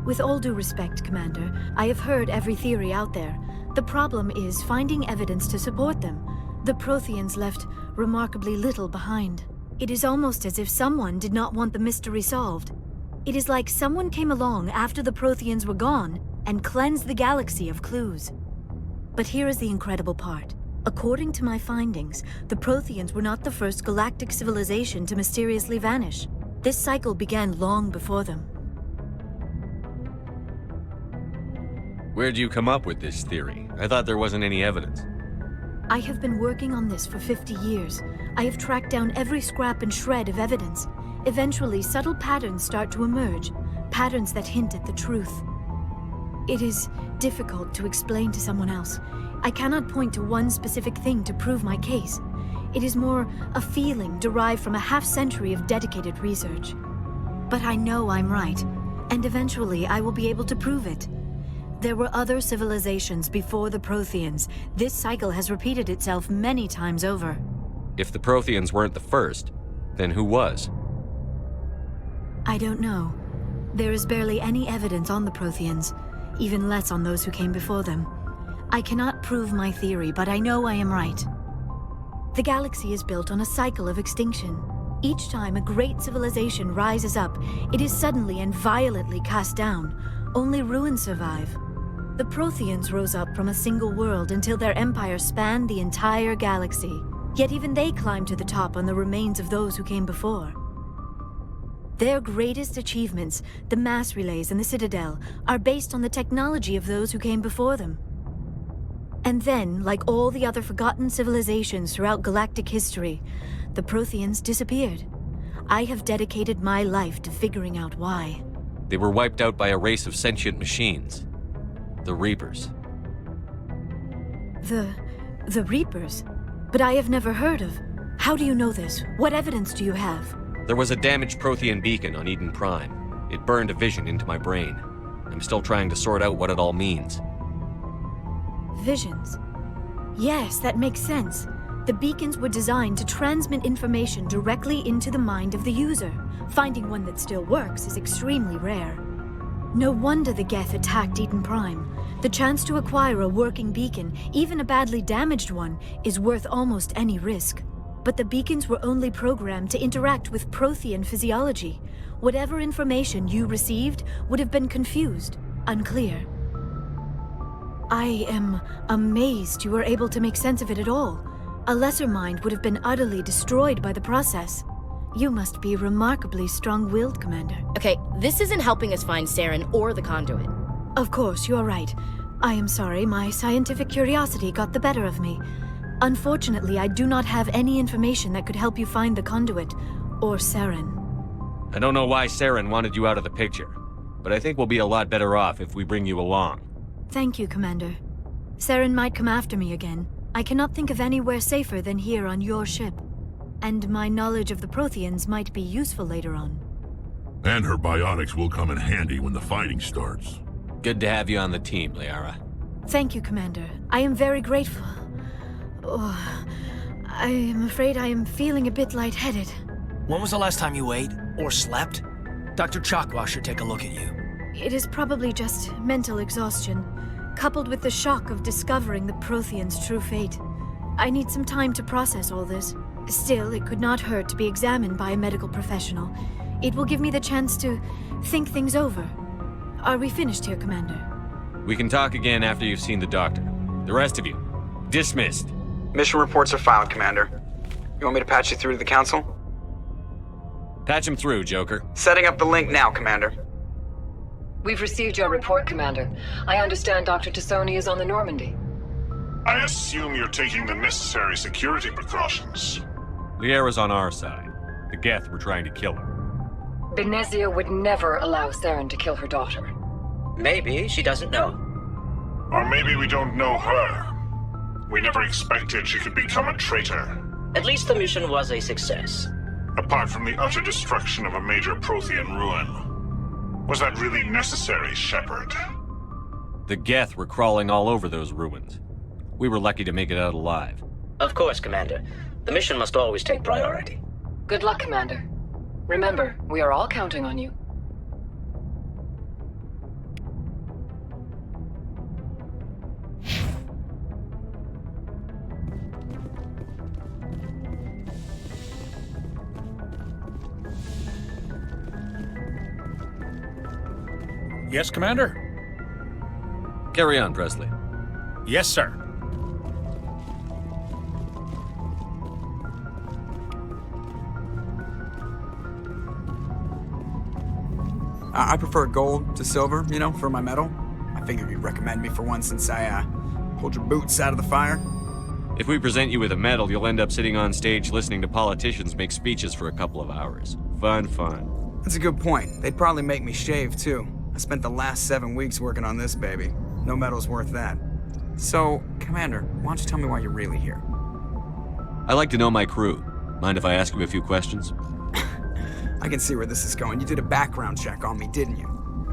With all due respect, Commander, I have heard every theory out there. The problem is finding evidence to support them. The Protheans left remarkably little behind. It is almost as if someone did not want the mystery solved. It is like someone came along after the Protheans were gone and cleansed the galaxy of clues. But here is the incredible part. According to my findings, the Protheans were not the first galactic civilization to mysteriously vanish. This cycle began long before them. Where'd you come up with this theory? I thought there wasn't any evidence. I have been working on this for 50 years. I have tracked down every scrap and shred of evidence. Eventually, subtle patterns start to emerge, patterns that hint at the truth. It is difficult to explain to someone else. I cannot point to one specific thing to prove my case. It is more a feeling derived from a half-century of dedicated research. But I know I'm right, and eventually I will be able to prove it. There were other civilizations before the Protheans. This cycle has repeated itself many times over. If the Protheans weren't the first, then who was? I don't know. There is barely any evidence on the Protheans, even less on those who came before them. I cannot prove my theory, but I know I am right. The galaxy is built on a cycle of extinction. Each time a great civilization rises up, it is suddenly and violently cast down. Only ruins survive. The Protheans rose up from a single world until their empire spanned the entire galaxy. Yet even they climbed to the top on the remains of those who came before. Their greatest achievements, the mass relays and the Citadel, are based on the technology of those who came before them. And then, like all the other forgotten civilizations throughout galactic history, the Protheans disappeared. I have dedicated my life to figuring out why. They were wiped out by a race of sentient machines. The Reapers. The Reapers? But I have never heard of. How do you know this? What evidence do you have? There was a damaged Prothean beacon on Eden Prime. It burned a vision into my brain. I'm still trying to sort out what it all means. Visions. Yes, that makes sense. The beacons were designed to transmit information directly into the mind of the user. Finding one that still works is extremely rare. No wonder the Geth attacked Eden Prime. The chance to acquire a working beacon, even a badly damaged one, is worth almost any risk. But the beacons were only programmed to interact with Prothean physiology. Whatever information you received would have been confused, unclear. I am amazed you were able to make sense of it at all. A lesser mind would have been utterly destroyed by the process. You must be remarkably strong-willed, Commander. Okay, this isn't helping us find Saren or the conduit. Of course, you're right. I am sorry, my scientific curiosity got the better of me. Unfortunately, I do not have any information that could help you find the conduit, or Saren. I don't know why Saren wanted you out of the picture, but I think we'll be a lot better off if we bring you along. Thank you, Commander. Saren might come after me again. I cannot think of anywhere safer than here on your ship. And my knowledge of the Protheans might be useful later on. And her biotics will come in handy when the fighting starts. Good to have you on the team, Liara. Thank you, Commander. I am very grateful. Oh, I am afraid I am feeling a bit lightheaded. When was the last time you ate or slept? Dr. Chakwa should take a look at you. It is probably just mental exhaustion, coupled with the shock of discovering the Prothean's true fate. I need some time to process all this. Still, it could not hurt to be examined by a medical professional. It will give me the chance to think things over. Are we finished here, Commander? We can talk again after you've seen the doctor. The rest of you, dismissed. Mission reports are filed, Commander. You want me to patch you through to the Council? Patch him through, Joker. Setting up the link now, Commander. We've received your report, Commander. I understand Dr. Tassoni is on the Normandy. I assume you're taking the necessary security precautions. Liara's on our side. The Geth were trying to kill her. Benezia would never allow Saren to kill her daughter. Maybe she doesn't know. Or maybe we don't know her. We never expected she could become a traitor. At least the mission was a success. Apart from the utter destruction of a major Prothean ruin. Was that really necessary, Shepard? The Geth were crawling all over those ruins. We were lucky to make it out alive. Of course, Commander. The mission must always take priority. Good luck, Commander. Remember, we are all counting on you. Yes, Commander? Carry on, Presley. Yes, sir. I prefer gold to silver, you know, for my medal. I figured you'd recommend me for one since I, pulled your boots out of the fire. If we present you with a medal, you'll end up sitting on stage listening to politicians make speeches for a couple of hours. Fun, fun. That's a good point. They'd probably make me shave, too. I spent the last 7 weeks working on this baby. No medal's worth that. So, Commander, why don't you tell me why you're really here? I like to know my crew. Mind if I ask you a few questions? I can see where this is going. You did a background check on me, didn't you?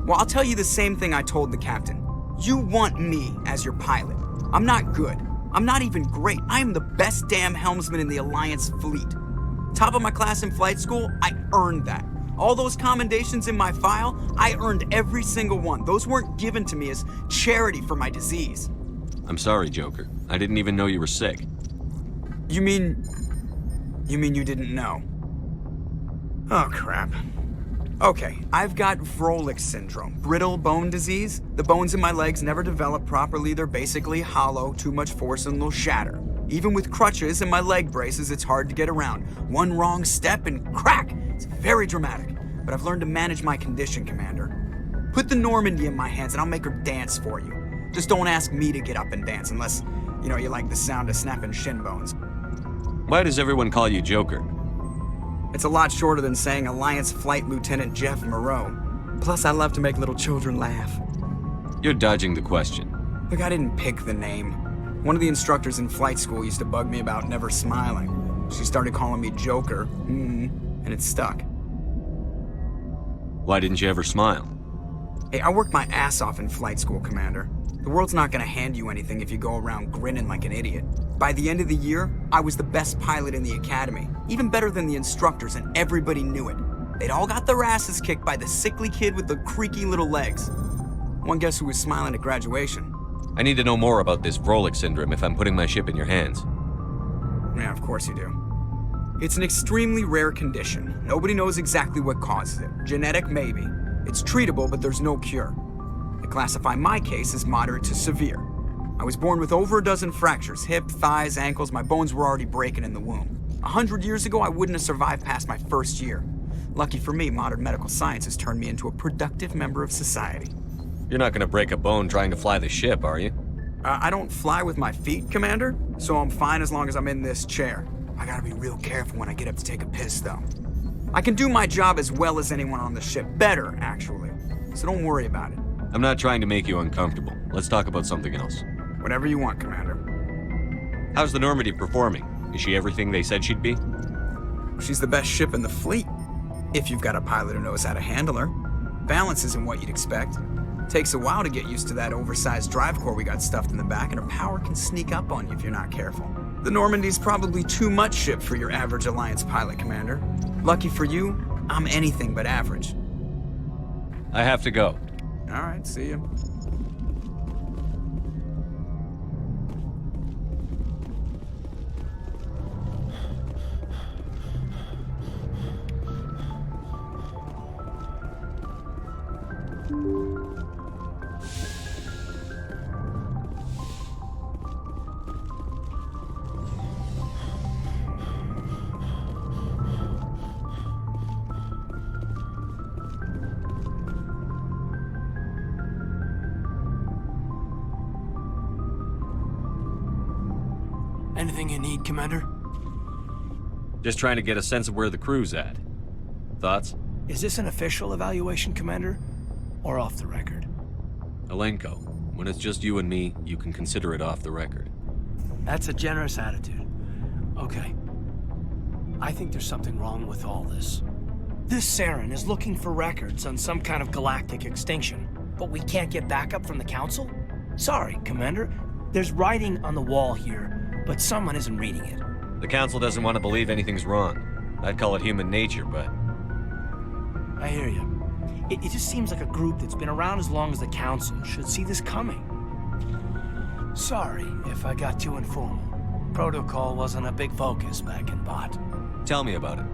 Well, I'll tell you the same thing I told the captain. You want me as your pilot. I'm not good. I'm not even great. I am the best damn helmsman in the Alliance fleet. Top of my class in flight school, I earned that. All those commendations in my file, I earned every single one. Those weren't given to me as charity for my disease. I'm sorry, Joker. I didn't even know you were sick. You mean you didn't know? Oh, crap. Okay, I've got Vrolik syndrome, brittle bone disease. The bones in my legs never develop properly. They're basically hollow, too much force and they'll shatter. Even with crutches and my leg braces, it's hard to get around. One wrong step and crack! It's very dramatic, but I've learned to manage my condition, Commander. Put the Normandy in my hands and I'll make her dance for you. Just don't ask me to get up and dance unless, you know, you like the sound of snapping shin bones. Why does everyone call you Joker? It's a lot shorter than saying Alliance Flight Lieutenant Jeff Moreau. Plus, I love to make little children laugh. You're dodging the question. Look, I didn't pick the name. One of the instructors in flight school used to bug me about never smiling. She started calling me Joker, and it stuck. Why didn't you ever smile? Hey, I worked my ass off in flight school, Commander. The world's not gonna hand you anything if you go around grinning like an idiot. By the end of the year, I was the best pilot in the academy, even better than the instructors, and everybody knew it. They'd all got their asses kicked by the sickly kid with the creaky little legs. One guess who was smiling at graduation? I need to know more about this Vrolik syndrome if I'm putting my ship in your hands. Yeah, of course you do. It's an extremely rare condition. Nobody knows exactly what causes it. Genetic, maybe. It's treatable, but there's no cure. They classify my case as moderate to severe. I was born with over a dozen fractures, hip, thighs, ankles. My bones were already breaking in the womb. 100 years ago, I wouldn't have survived past my first year. Lucky for me, modern medical science has turned me into a productive member of society. You're not gonna break a bone trying to fly the ship, are you? I don't fly with my feet, Commander, so I'm fine as long as I'm in this chair. I gotta be real careful when I get up to take a piss, though. I can do my job as well as anyone on the ship. Better, actually. So don't worry about it. I'm not trying to make you uncomfortable. Let's talk about something else. Whatever you want, Commander. How's the Normandy performing? Is she everything they said she'd be? She's the best ship in the fleet, if you've got a pilot who knows how to handle her. Balance isn't what you'd expect. Takes a while to get used to that oversized drive core we got stuffed in the back, and her power can sneak up on you if you're not careful. The Normandy's probably too much ship for your average Alliance pilot, Commander. Lucky for you, I'm anything but average. I have to go. All right, see you. Anything you need, Commander? Just trying to get a sense of where the crew's at. Thoughts? Is this an official evaluation, Commander? Or off the record? Alenko, when it's just you and me, you can consider it off the record. That's a generous attitude. Okay. I think there's something wrong with all this. This Saren is looking for records on some kind of galactic extinction, but we can't get backup from the Council? Sorry, Commander. There's writing on the wall here, but someone isn't reading it. The Council doesn't want to believe anything's wrong. I'd call it human nature, but... I hear you. It just seems like a group that's been around as long as the Council should see this coming. Sorry if I got too informal. Protocol wasn't a big focus back in Bot. Tell me about it.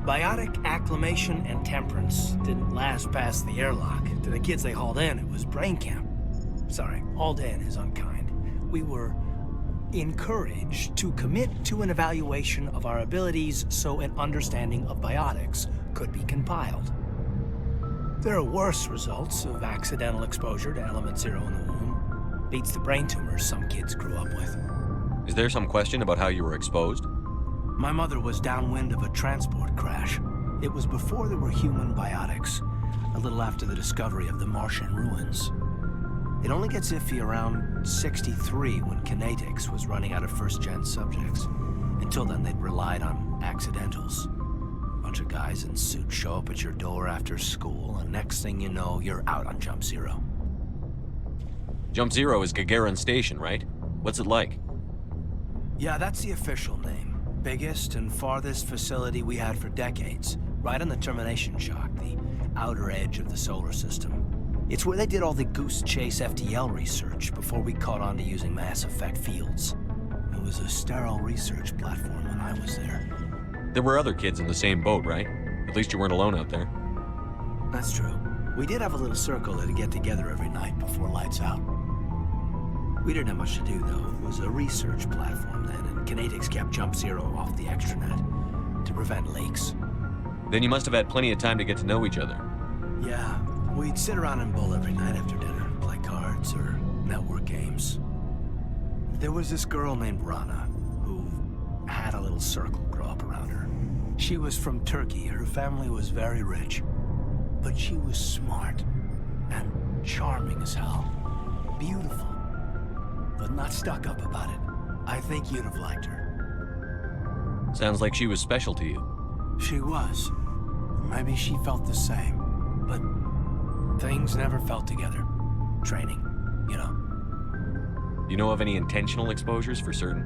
Biotic acclimation and temperance didn't last past the airlock. To the kids they hauled in, it was brain camp. Sorry, hauled in is unkind. We were encouraged to commit to an evaluation of our abilities so an understanding of biotics could be compiled. There are worse results of accidental exposure to element 0 in the womb. Beats the brain tumors some kids grew up with. Is there some question about how you were exposed? My mother was downwind of a transport crash. It was before there were human biotics, a little after the discovery of the Martian ruins. It only gets iffy around 63 when Kinetics was running out of first-gen subjects. Until then, they'd relied on accidentals. Bunch of guys in suits show up at your door after school, and next thing you know, you're out on Jump Zero. Jump Zero is Gagarin Station, right? What's it like? Yeah, that's the official name. Biggest and farthest facility we had for decades. Right on the termination shock, the outer edge of the solar system. It's where they did all the Goose Chase FTL research before we caught on to using mass effect fields. It was a sterile research platform when I was there. There were other kids in the same boat, right? At least you weren't alone out there. That's true. We did have a little circle that'd get together every night before lights out. We didn't have much to do, though. It was a research platform then, and Kinetics kept Jump Zero off the extranet to prevent leaks. Then you must have had plenty of time to get to know each other. Yeah. We'd sit around and bowl every night after dinner, play cards or network games. There was this girl named Rana, who had a little circle grow up around her. She was from Turkey. Her family was very rich. But she was smart and charming as hell. Beautiful. But not stuck up about it. I think you'd have liked her. Sounds like she was special to you. She was. Maybe she felt the same. But things never felt together. Training, you know. You know of any intentional exposures for certain?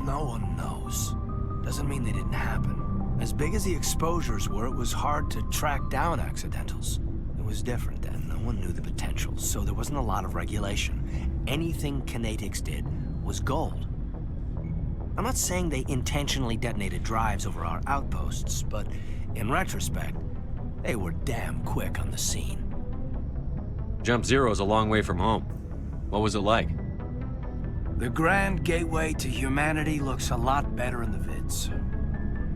No one knows. Doesn't mean they didn't happen. As big as the exposures were, it was hard to track down accidentals. It was different then. No one knew the potential, so there wasn't a lot of regulation. Anything Kinetics did was gold. I'm not saying they intentionally detonated drives over our outposts, but in retrospect, they were damn quick on the scene. Jump Zero is a long way from home. What was it like? The grand gateway to humanity looks a lot better in the vids.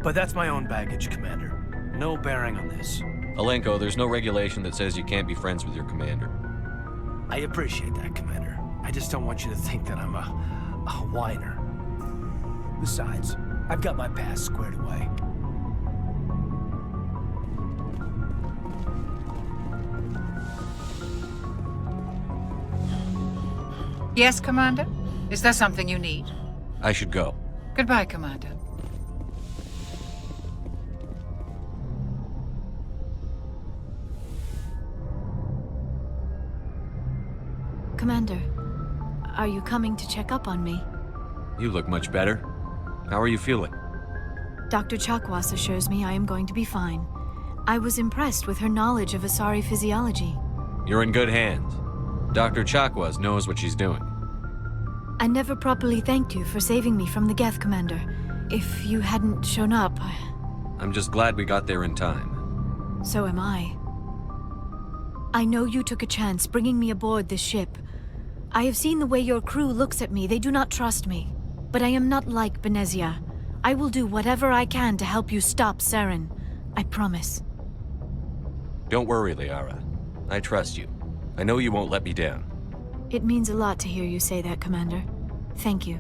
But that's my own baggage, Commander. No bearing on this. Alenko, there's no regulation that says you can't be friends with your commander. I appreciate that, Commander. I just don't want you to think that I'm a whiner. Besides, I've got my past squared away. Yes, Commander? Is there something you need? I should go. Goodbye, Commander. Commander, are you coming to check up on me? You look much better. How are you feeling? Dr. Chakwas assures me I am going to be fine. I was impressed with her knowledge of Asari physiology. You're in good hands. Dr. Chakwas knows what she's doing. I never properly thanked you for saving me from the Geth, Commander. If you hadn't shown up... I'm just glad we got there in time. So am I. I know you took a chance bringing me aboard this ship. I have seen the way your crew looks at me. They do not trust me. But I am not like Benezia. I will do whatever I can to help you stop Saren. I promise. Don't worry, Liara. I trust you. I know you won't let me down. It means a lot to hear you say that, Commander. Thank you.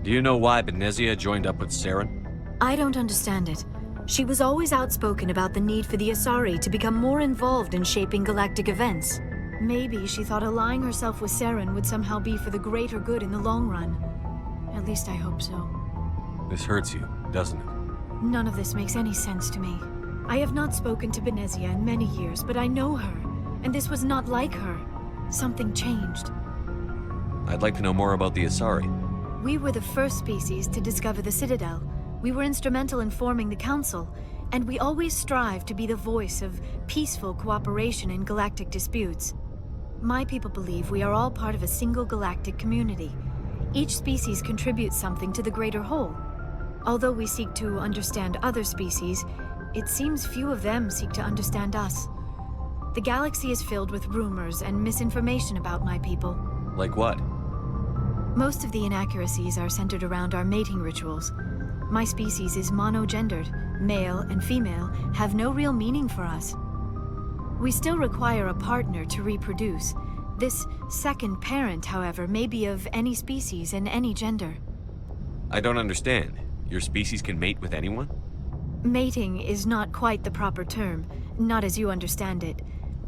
Do you know why Benezia joined up with Saren? I don't understand it. She was always outspoken about the need for the Asari to become more involved in shaping galactic events. Maybe she thought allying herself with Saren would somehow be for the greater good in the long run. At least I hope so. This hurts you, doesn't it? None of this makes any sense to me. I have not spoken to Benezia in many years, but I know her, and this was not like her. Something changed. I'd like to know more about the Asari. We were the first species to discover the Citadel. We were instrumental in forming the Council, and we always strive to be the voice of peaceful cooperation in galactic disputes. My people believe we are all part of a single galactic community. Each species contributes something to the greater whole. Although we seek to understand other species, it seems few of them seek to understand us. The galaxy is filled with rumors and misinformation about my people. Like what? Most of the inaccuracies are centered around our mating rituals. My species is monogendered. Male and female have no real meaning for us. We still require a partner to reproduce. This second parent, however, may be of any species and any gender. I don't understand. Your species can mate with anyone? Mating is not quite the proper term, not as you understand it.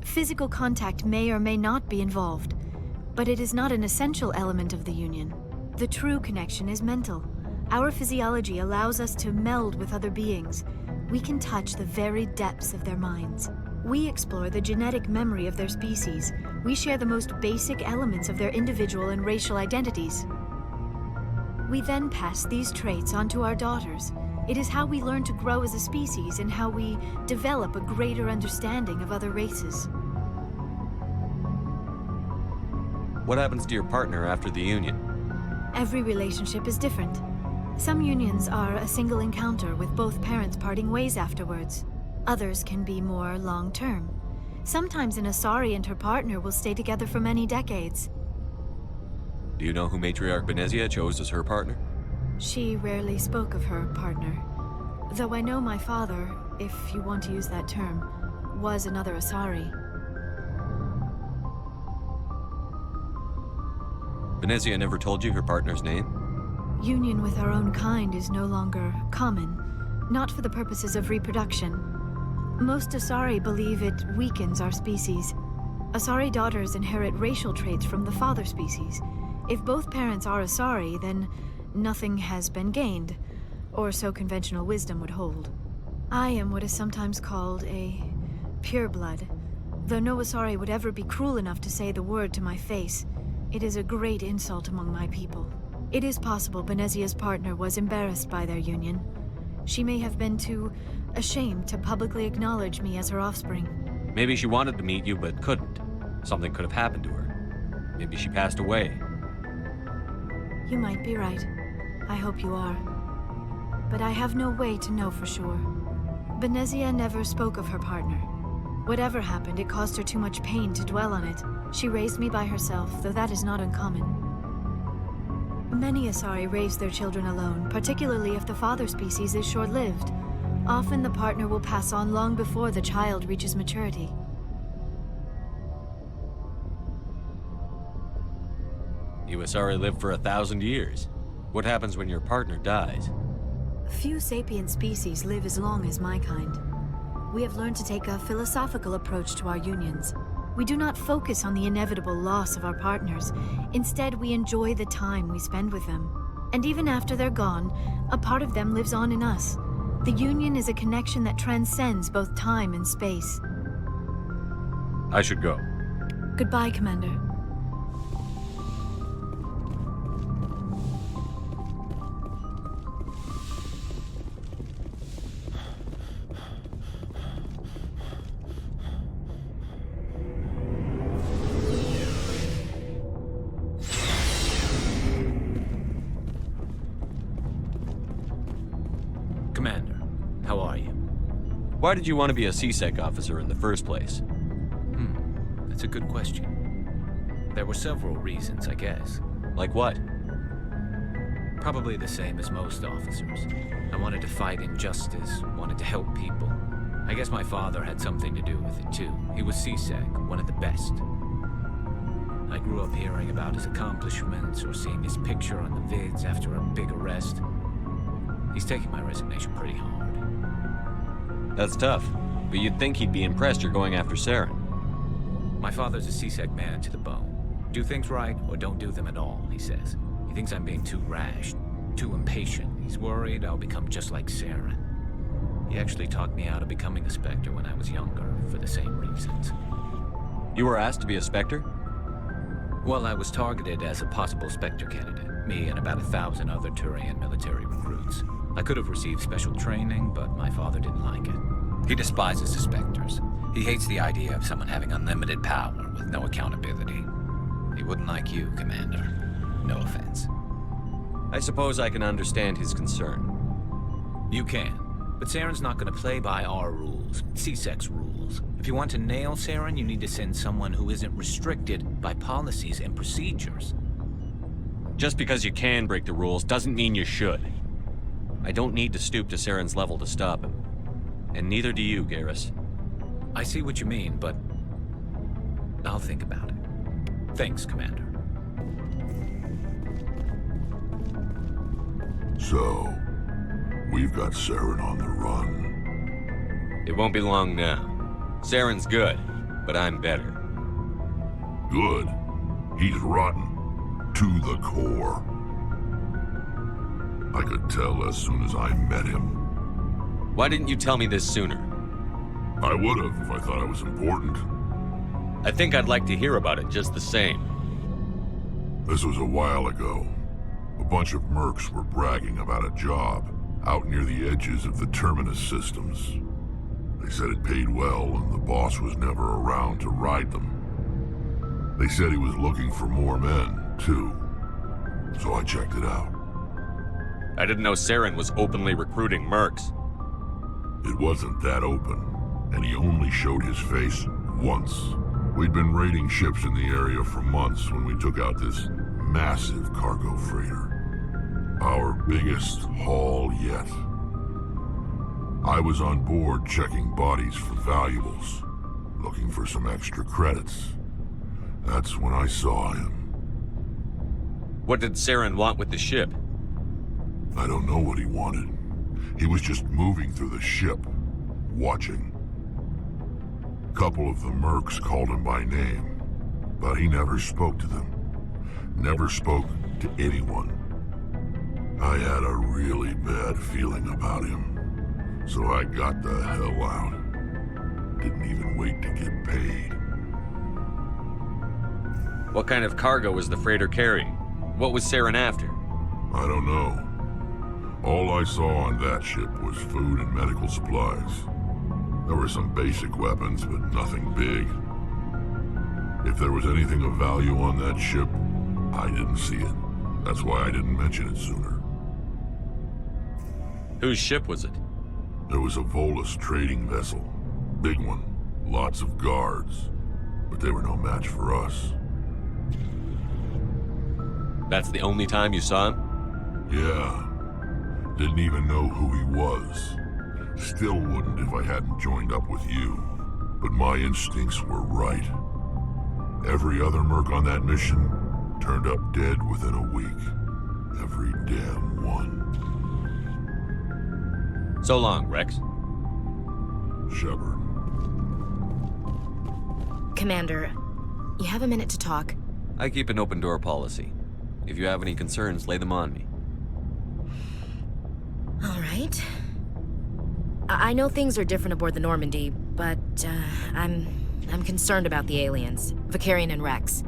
Physical contact may or may not be involved, but it is not an essential element of the union. The true connection is mental. Our physiology allows us to meld with other beings. We can touch the very depths of their minds. We explore the genetic memory of their species. We share the most basic elements of their individual and racial identities. We then pass these traits on to our daughters. It is how we learn to grow as a species and how we develop a greater understanding of other races. What happens to your partner after the union? Every relationship is different. Some unions are a single encounter with both parents parting ways afterwards. Others can be more long-term. Sometimes an Asari and her partner will stay together for many decades. Do you know who Matriarch Benezia chose as her partner? She rarely spoke of her partner. Though I know my father, if you want to use that term, was another Asari. Benezia never told you her partner's name? Union with our own kind is no longer common, not for the purposes of reproduction. Most Asari believe it weakens our species. Asari daughters inherit racial traits from the father species. If both parents are Asari, then nothing has been gained, or so conventional wisdom would hold. I am what is sometimes called a pureblood. Though no Asari would ever be cruel enough to say the word to my face, it is a great insult among my people. It is possible Benezia's partner was embarrassed by their union. She may have been too ashamed to publicly acknowledge me as her offspring. Maybe she wanted to meet you but couldn't. Something could have happened to her. Maybe she passed away. You might be right. I hope you are. But I have no way to know for sure. Benezia never spoke of her partner. Whatever happened, it caused her too much pain to dwell on it. She raised me by herself, though that is not uncommon. Many Asari raise their children alone, particularly if the father species is short-lived. Often the partner will pass on long before the child reaches maturity. You Asari live for 1,000 years. What happens when your partner dies? Few sapient species live as long as my kind. We have learned to take a philosophical approach to our unions. We do not focus on the inevitable loss of our partners. Instead, we enjoy the time we spend with them. And even after they're gone, a part of them lives on in us. The union is a connection that transcends both time and space. I should go. Goodbye, Commander. How are you? Why did you want to be a CSEC officer in the first place? That's a good question. There were several reasons, I guess. Like what? Probably the same as most officers. I wanted to fight injustice, wanted to help people. I guess my father had something to do with it too. He was CSEC, one of the best. I grew up hearing about his accomplishments or seeing his picture on the vids after a big arrest. He's taking my resignation pretty hard. That's tough, but you'd think he'd be impressed you're going after Saren. My father's a CSEC man to the bone. Do things right or don't do them at all, he says. He thinks I'm being too rash, too impatient. He's worried I'll become just like Saren. He actually talked me out of becoming a Spectre when I was younger, for the same reasons. You were asked to be a Spectre? Well, I was targeted as a possible Spectre candidate. Me and about 1,000 other Turian military recruits. I could have received special training, but my father didn't like it. He despises the Spectres. He hates the idea of someone having unlimited power with no accountability. He wouldn't like you, Commander. No offense. I suppose I can understand his concern. You can. But Saren's not going to play by our rules, CSEC's rules. If you want to nail Saren, you need to send someone who isn't restricted by policies and procedures. Just because you can break the rules doesn't mean you should. I don't need to stoop to Saren's level to stop him. And neither do you, Garrus. I see what you mean, but I'll think about it. Thanks, Commander. So, we've got Saren on the run. It won't be long now. Saren's good, but I'm better. Good? He's rotten. To the core. I could tell as soon as I met him. Why didn't you tell me this sooner? I would have if I thought it was important. I think I'd like to hear about it just the same. This was a while ago. A bunch of mercs were bragging about a job out near the edges of the Terminus systems. They said it paid well and the boss was never around to ride them. They said he was looking for more men, too. So I checked it out. I didn't know Saren was openly recruiting mercs. It wasn't that open, and he only showed his face once. We'd been raiding ships in the area for months when we took out this massive cargo freighter. Our biggest haul yet. I was on board checking bodies for valuables, looking for some extra credits. That's when I saw him. What did Saren want with the ship? I don't know what he wanted. He was just moving through the ship, watching. A couple of the mercs called him by name, but he never spoke to them. Never spoke to anyone. I had a really bad feeling about him, so I got the hell out. Didn't even wait to get paid. What kind of cargo was the freighter carrying? What was Saren after? I don't know. All I saw on that ship was food and medical supplies. There were some basic weapons, but nothing big. If there was anything of value on that ship, I didn't see it. That's why I didn't mention it sooner. Whose ship was it? There was a Volus trading vessel. Big one. Lots of guards. But they were no match for us. That's the only time you saw him? Yeah. Didn't even know who he was. Still wouldn't if I hadn't joined up with you. But my instincts were right. Every other merc on that mission turned up dead within a week. Every damn one. So long, Rex. Shepard. Commander, you have a minute to talk? I keep an open door policy. If you have any concerns, lay them on me. All right. I know things are different aboard the Normandy, but I'm concerned about the aliens, Vicarian and Rex.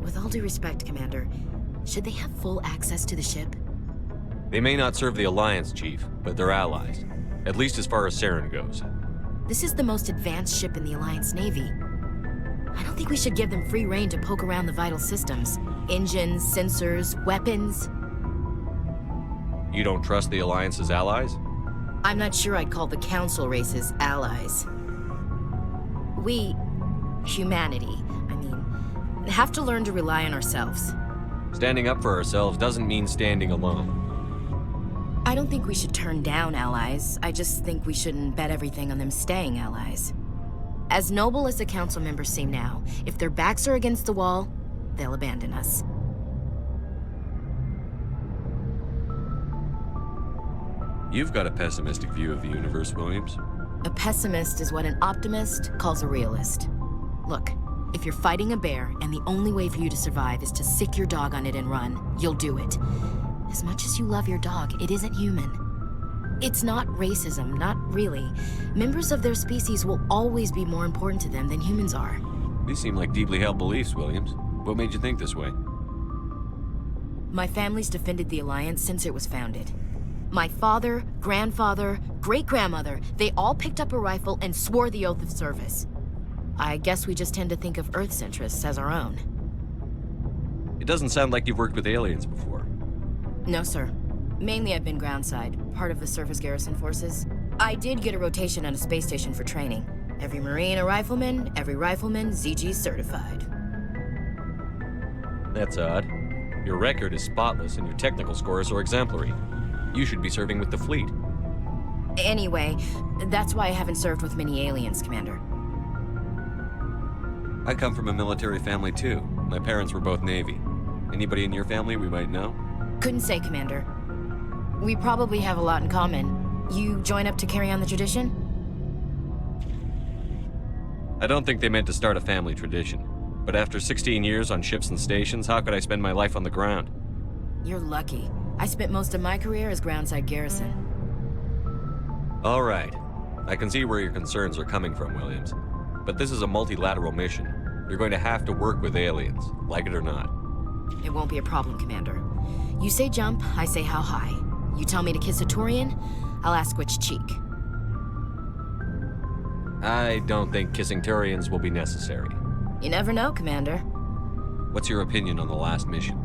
With all due respect, Commander, should they have full access to the ship? They may not serve the Alliance, Chief, but they're allies. At least as far as Saren goes. This is the most advanced ship in the Alliance Navy. I don't think we should give them free rein to poke around the vital systems. Engines, sensors, weapons. You don't trust the Alliance's allies? I'm not sure I'd call the Council races allies. We, humanity, have to learn to rely on ourselves. Standing up for ourselves doesn't mean standing alone. I don't think we should turn down allies. I just think we shouldn't bet everything on them staying allies. As noble as the Council members seem now, if their backs are against the wall, they'll abandon us. You've got a pessimistic view of the universe, Williams. A pessimist is what an optimist calls a realist. Look, if you're fighting a bear and the only way for you to survive is to sick your dog on it and run, you'll do it. As much as you love your dog, it isn't human. It's not racism, not really. Members of their species will always be more important to them than humans are. These seem like deeply held beliefs, Williams. What made you think this way? My family's defended the Alliance since it was founded. My father, grandfather, great-grandmother, they all picked up a rifle and swore the oath of service. I guess we just tend to think of Earth's interests as our own. It doesn't sound like you've worked with aliens before. No, sir. Mainly I've been groundside, part of the surface garrison forces. I did get a rotation on a space station for training. Every Marine a rifleman, every rifleman ZG certified. That's odd. Your record is spotless and your technical scores are exemplary. You should be serving with the fleet. Anyway, that's why I haven't served with many aliens, Commander. I come from a military family too. My parents were both Navy. Anybody in your family we might know? Couldn't say, Commander. We probably have a lot in common. You join up to carry on the tradition? I don't think they meant to start a family tradition. But after 16 years on ships and stations, how could I spend my life on the ground? You're lucky. I spent most of my career as groundside garrison. All right. I can see where your concerns are coming from, Williams. But this is a multilateral mission. You're going to have to work with aliens, like it or not. It won't be a problem, Commander. You say jump, I say how high. You tell me to kiss a Turian, I'll ask which cheek. I don't think kissing Turians will be necessary. You never know, Commander. What's your opinion on the last mission?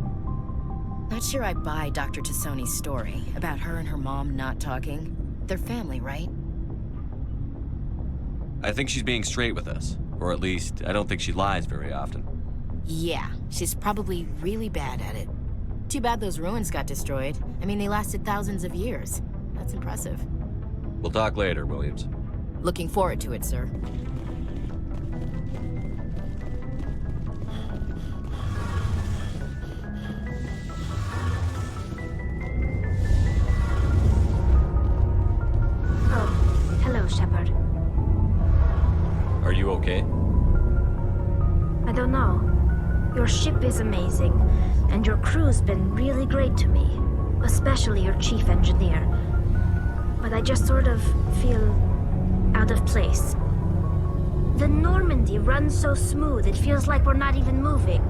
Not sure I buy Dr. Tassoni's story about her and her mom not talking. They're family, right? I think she's being straight with us. Or at least, I don't think she lies very often. Yeah, she's probably really bad at it. Too bad those ruins got destroyed. I mean, they lasted thousands of years. That's impressive. We'll talk later, Williams. Looking forward to it, sir. Oh, hello, Shepard. Are you okay? I don't know. Your ship is amazing, and your crew's been really great to me, especially your chief engineer. But I just sort of feel out of place. The Normandy runs so smooth, it feels like we're not even moving,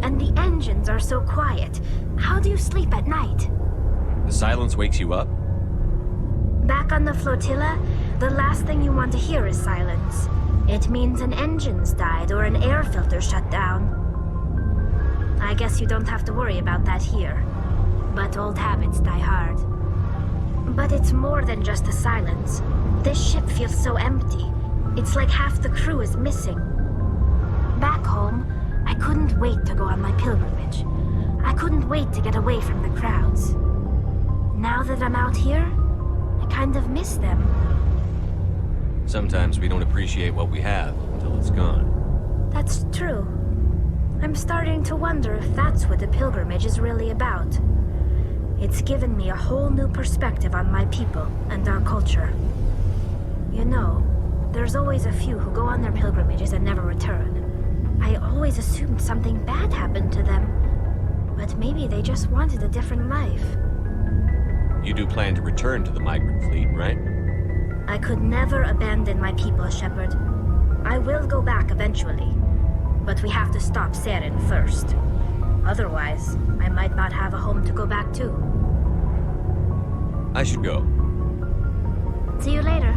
and the engines are so quiet. How do you sleep at night? The silence wakes you up? Back on the flotilla, the last thing you want to hear is silence. It means an engine's died or an air filter shut down. I guess you don't have to worry about that here. But old habits die hard. But it's more than just the silence. This ship feels so empty. It's like half the crew is missing. Back home, I couldn't wait to go on my pilgrimage. I couldn't wait to get away from the crowds. Now that I'm out here, I kind of miss them. Sometimes we don't appreciate what we have until it's gone. That's true. I'm starting to wonder if that's what the pilgrimage is really about. It's given me a whole new perspective on my people and our culture. You know, there's always a few who go on their pilgrimages and never return. I always assumed something bad happened to them. But maybe they just wanted a different life. You do plan to return to the migrant fleet, right? I could never abandon my people, Shepard. I will go back eventually. But we have to stop Saren first. Otherwise, I might not have a home to go back to. I should go. See you later.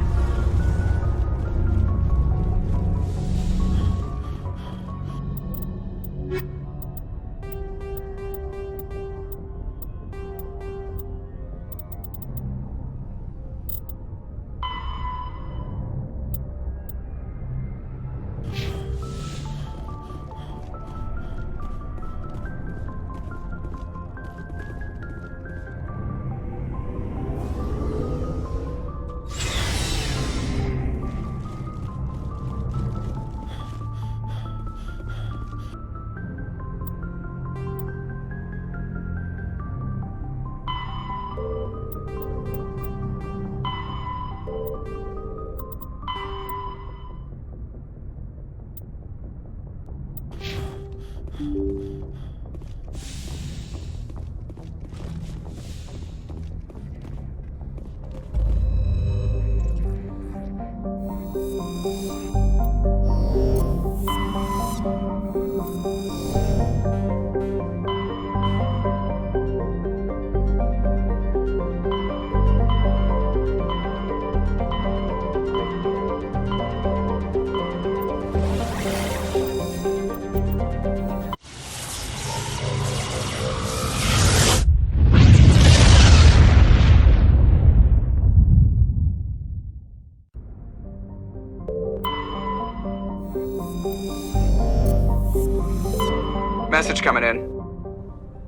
Message coming in.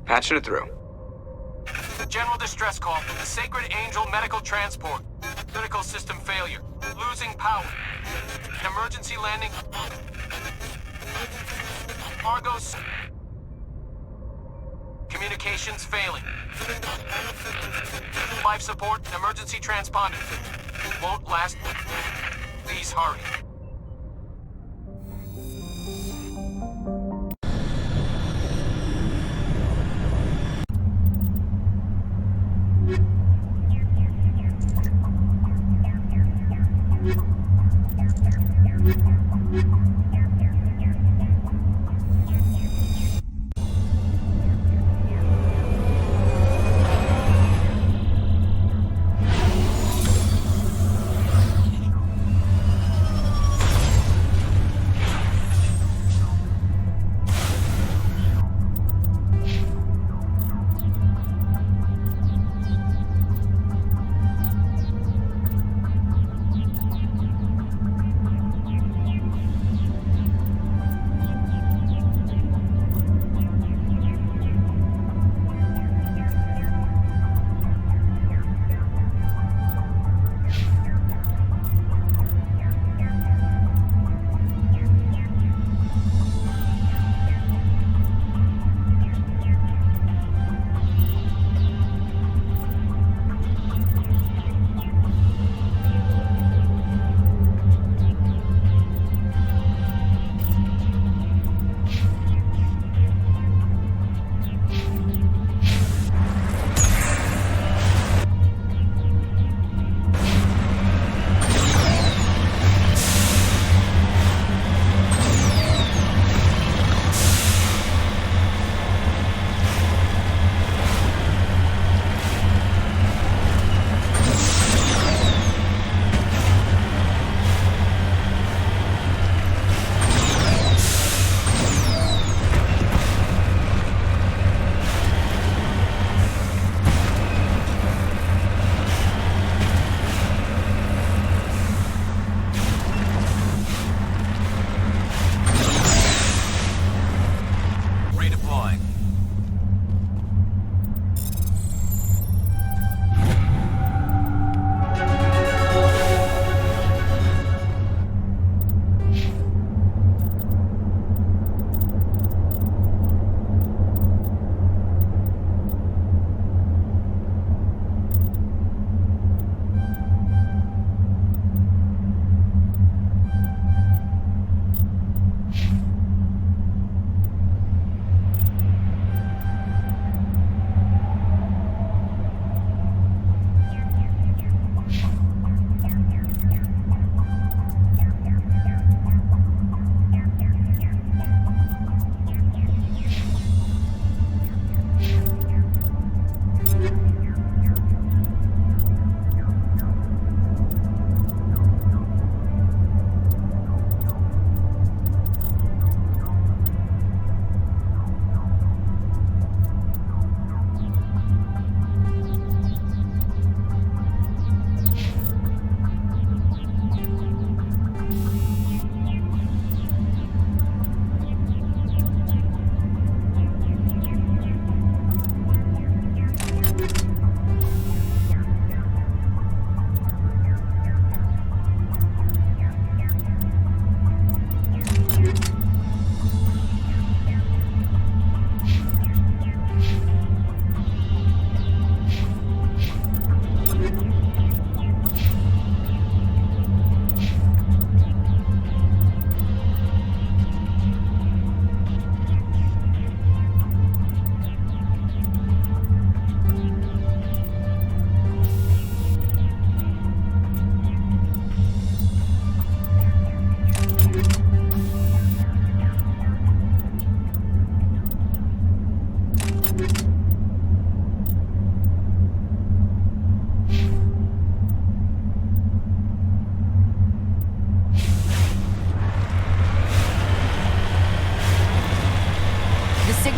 Patching it through. General distress call from the Sacred Angel Medical Transport. Critical system failure. Losing power. An emergency landing. Argos. Communications failing. Life support and emergency transponder. Won't last. Please hurry.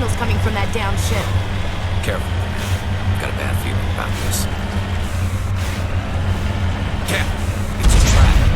signals coming from that downed ship. Careful. I've got a bad feeling about this. Cap, it's a trap.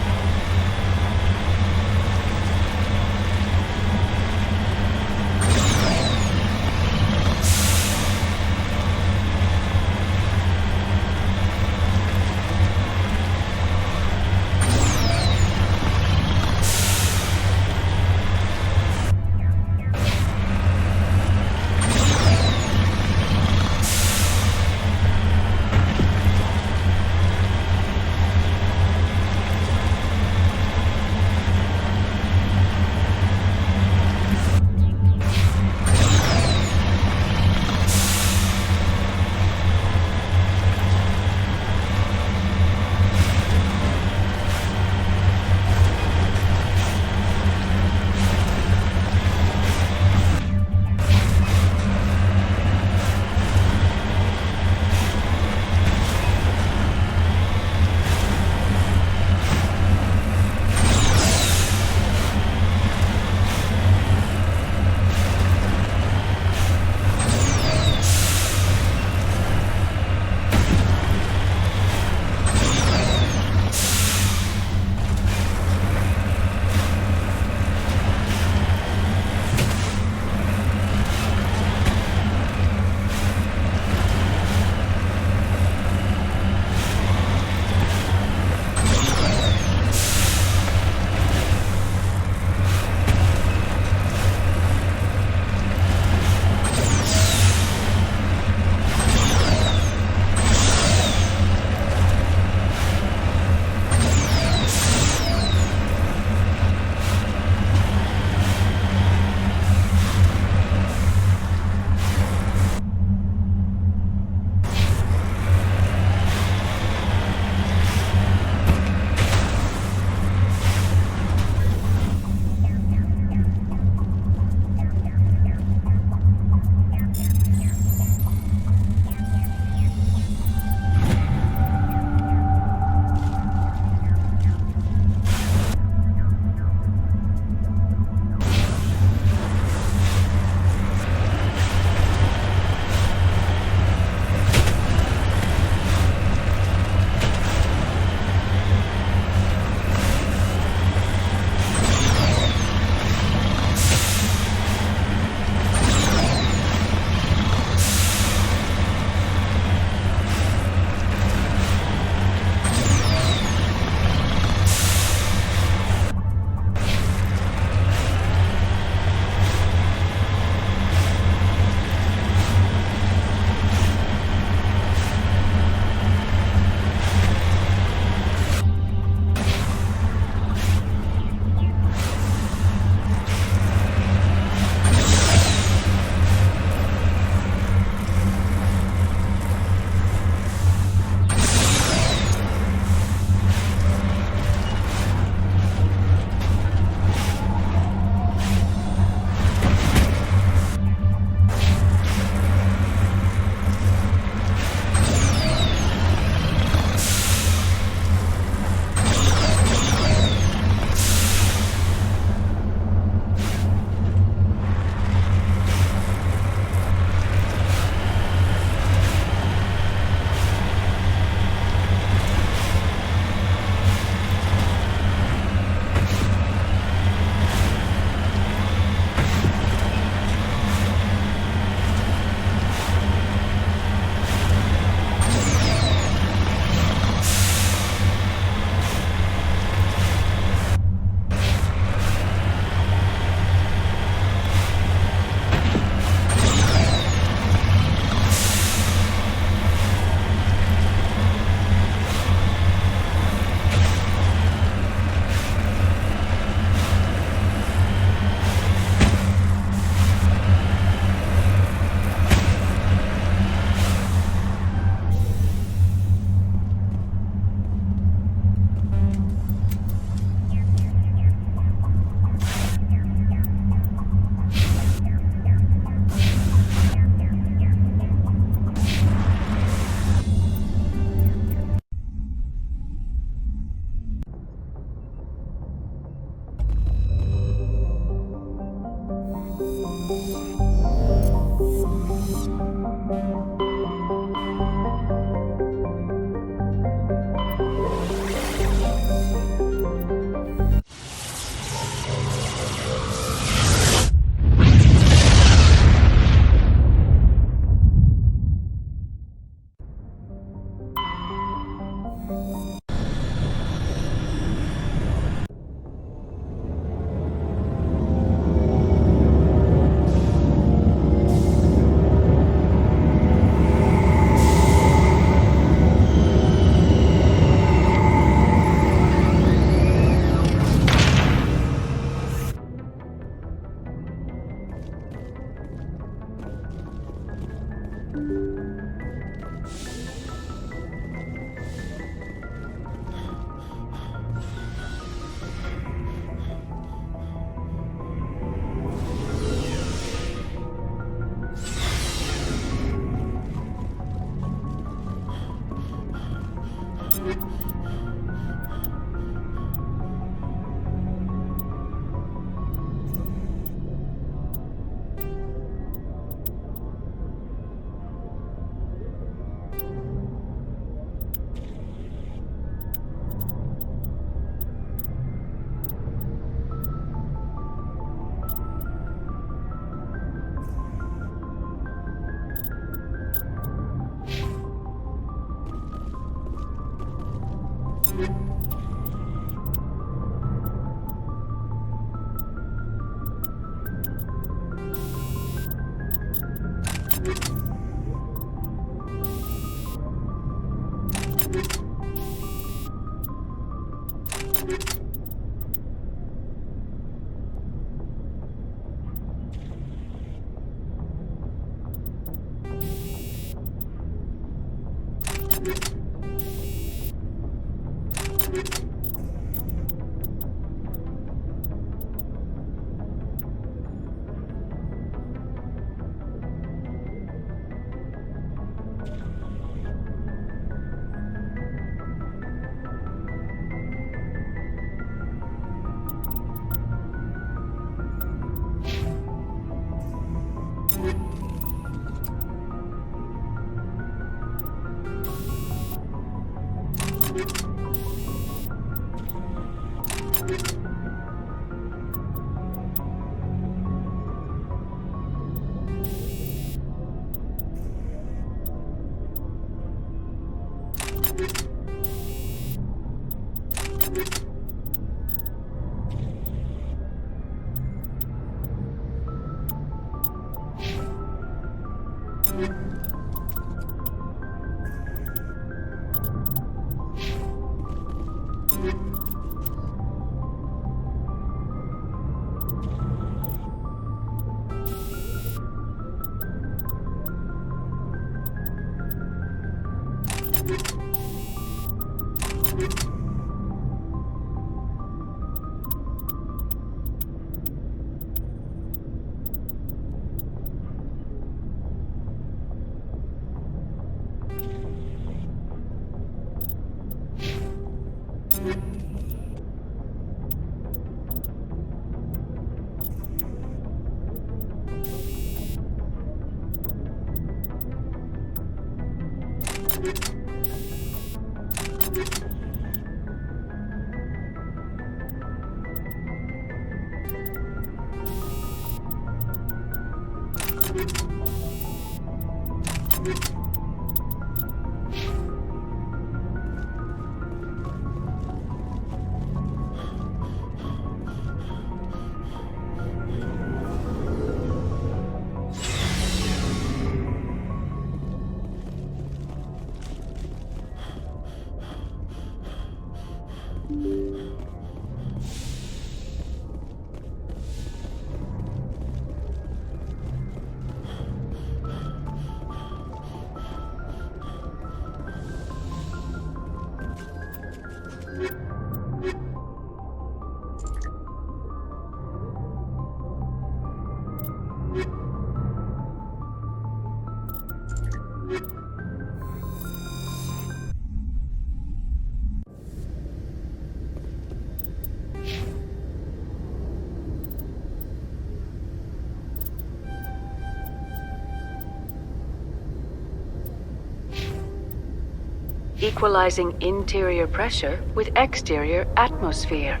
Equalizing interior pressure with exterior atmosphere.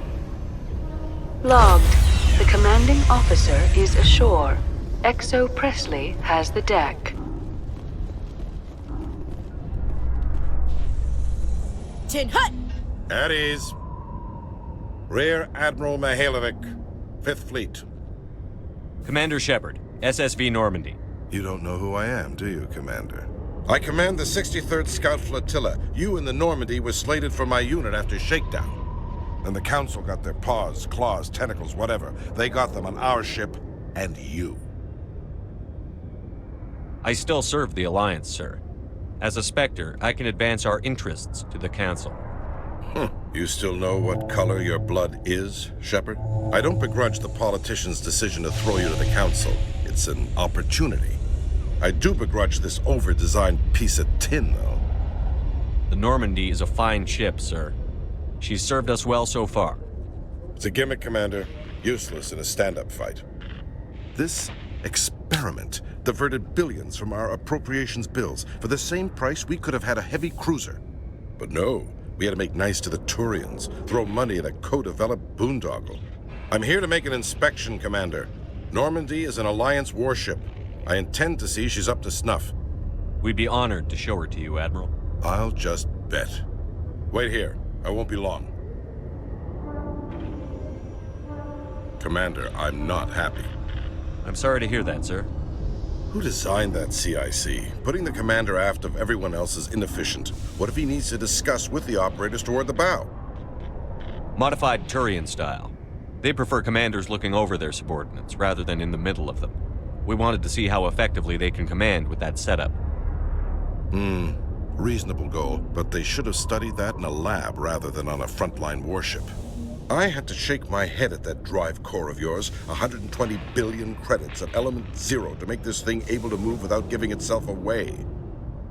Logged. The commanding officer is ashore. Exo Presley has the deck. Tin Hut! At ease. Rear Admiral Mihailovic, 5th Fleet. Commander Shepard, SSV Normandy. You don't know who I am, do you, Commander? I command the 63rd Scout Flotilla. You and the Normandy were slated for my unit after shakedown. Then the Council got their paws, claws, tentacles, whatever. They got them on our ship and you. I still serve the Alliance, sir. As a Spectre, I can advance our interests to the Council. You still know what color your blood is, Shepard? I don't begrudge the politician's decision to throw you to the Council. It's an opportunity. I do begrudge this over-designed piece of tin, though. The Normandy is a fine ship, sir. She's served us well so far. It's a gimmick, Commander. Useless in a stand-up fight. This experiment diverted billions from our appropriations bills. For the same price, we could have had a heavy cruiser. But no, we had to make nice to the Turians, throw money at a co-developed boondoggle. I'm here to make an inspection, Commander. Normandy is an Alliance warship. I intend to see she's up to snuff. We'd be honored to show her to you, Admiral. I'll just bet. Wait here. I won't be long. Commander, I'm not happy. I'm sorry to hear that, sir. Who designed that CIC? Putting the commander aft of everyone else is inefficient. What if he needs to discuss with the operators toward the bow? Modified Turian style. They prefer commanders looking over their subordinates rather than in the middle of them. We wanted to see how effectively they can command with that setup. Reasonable goal, but they should have studied that in a lab rather than on a frontline warship. I had to shake my head at that drive core of yours, 120 billion credits at element 0 to make this thing able to move without giving itself away.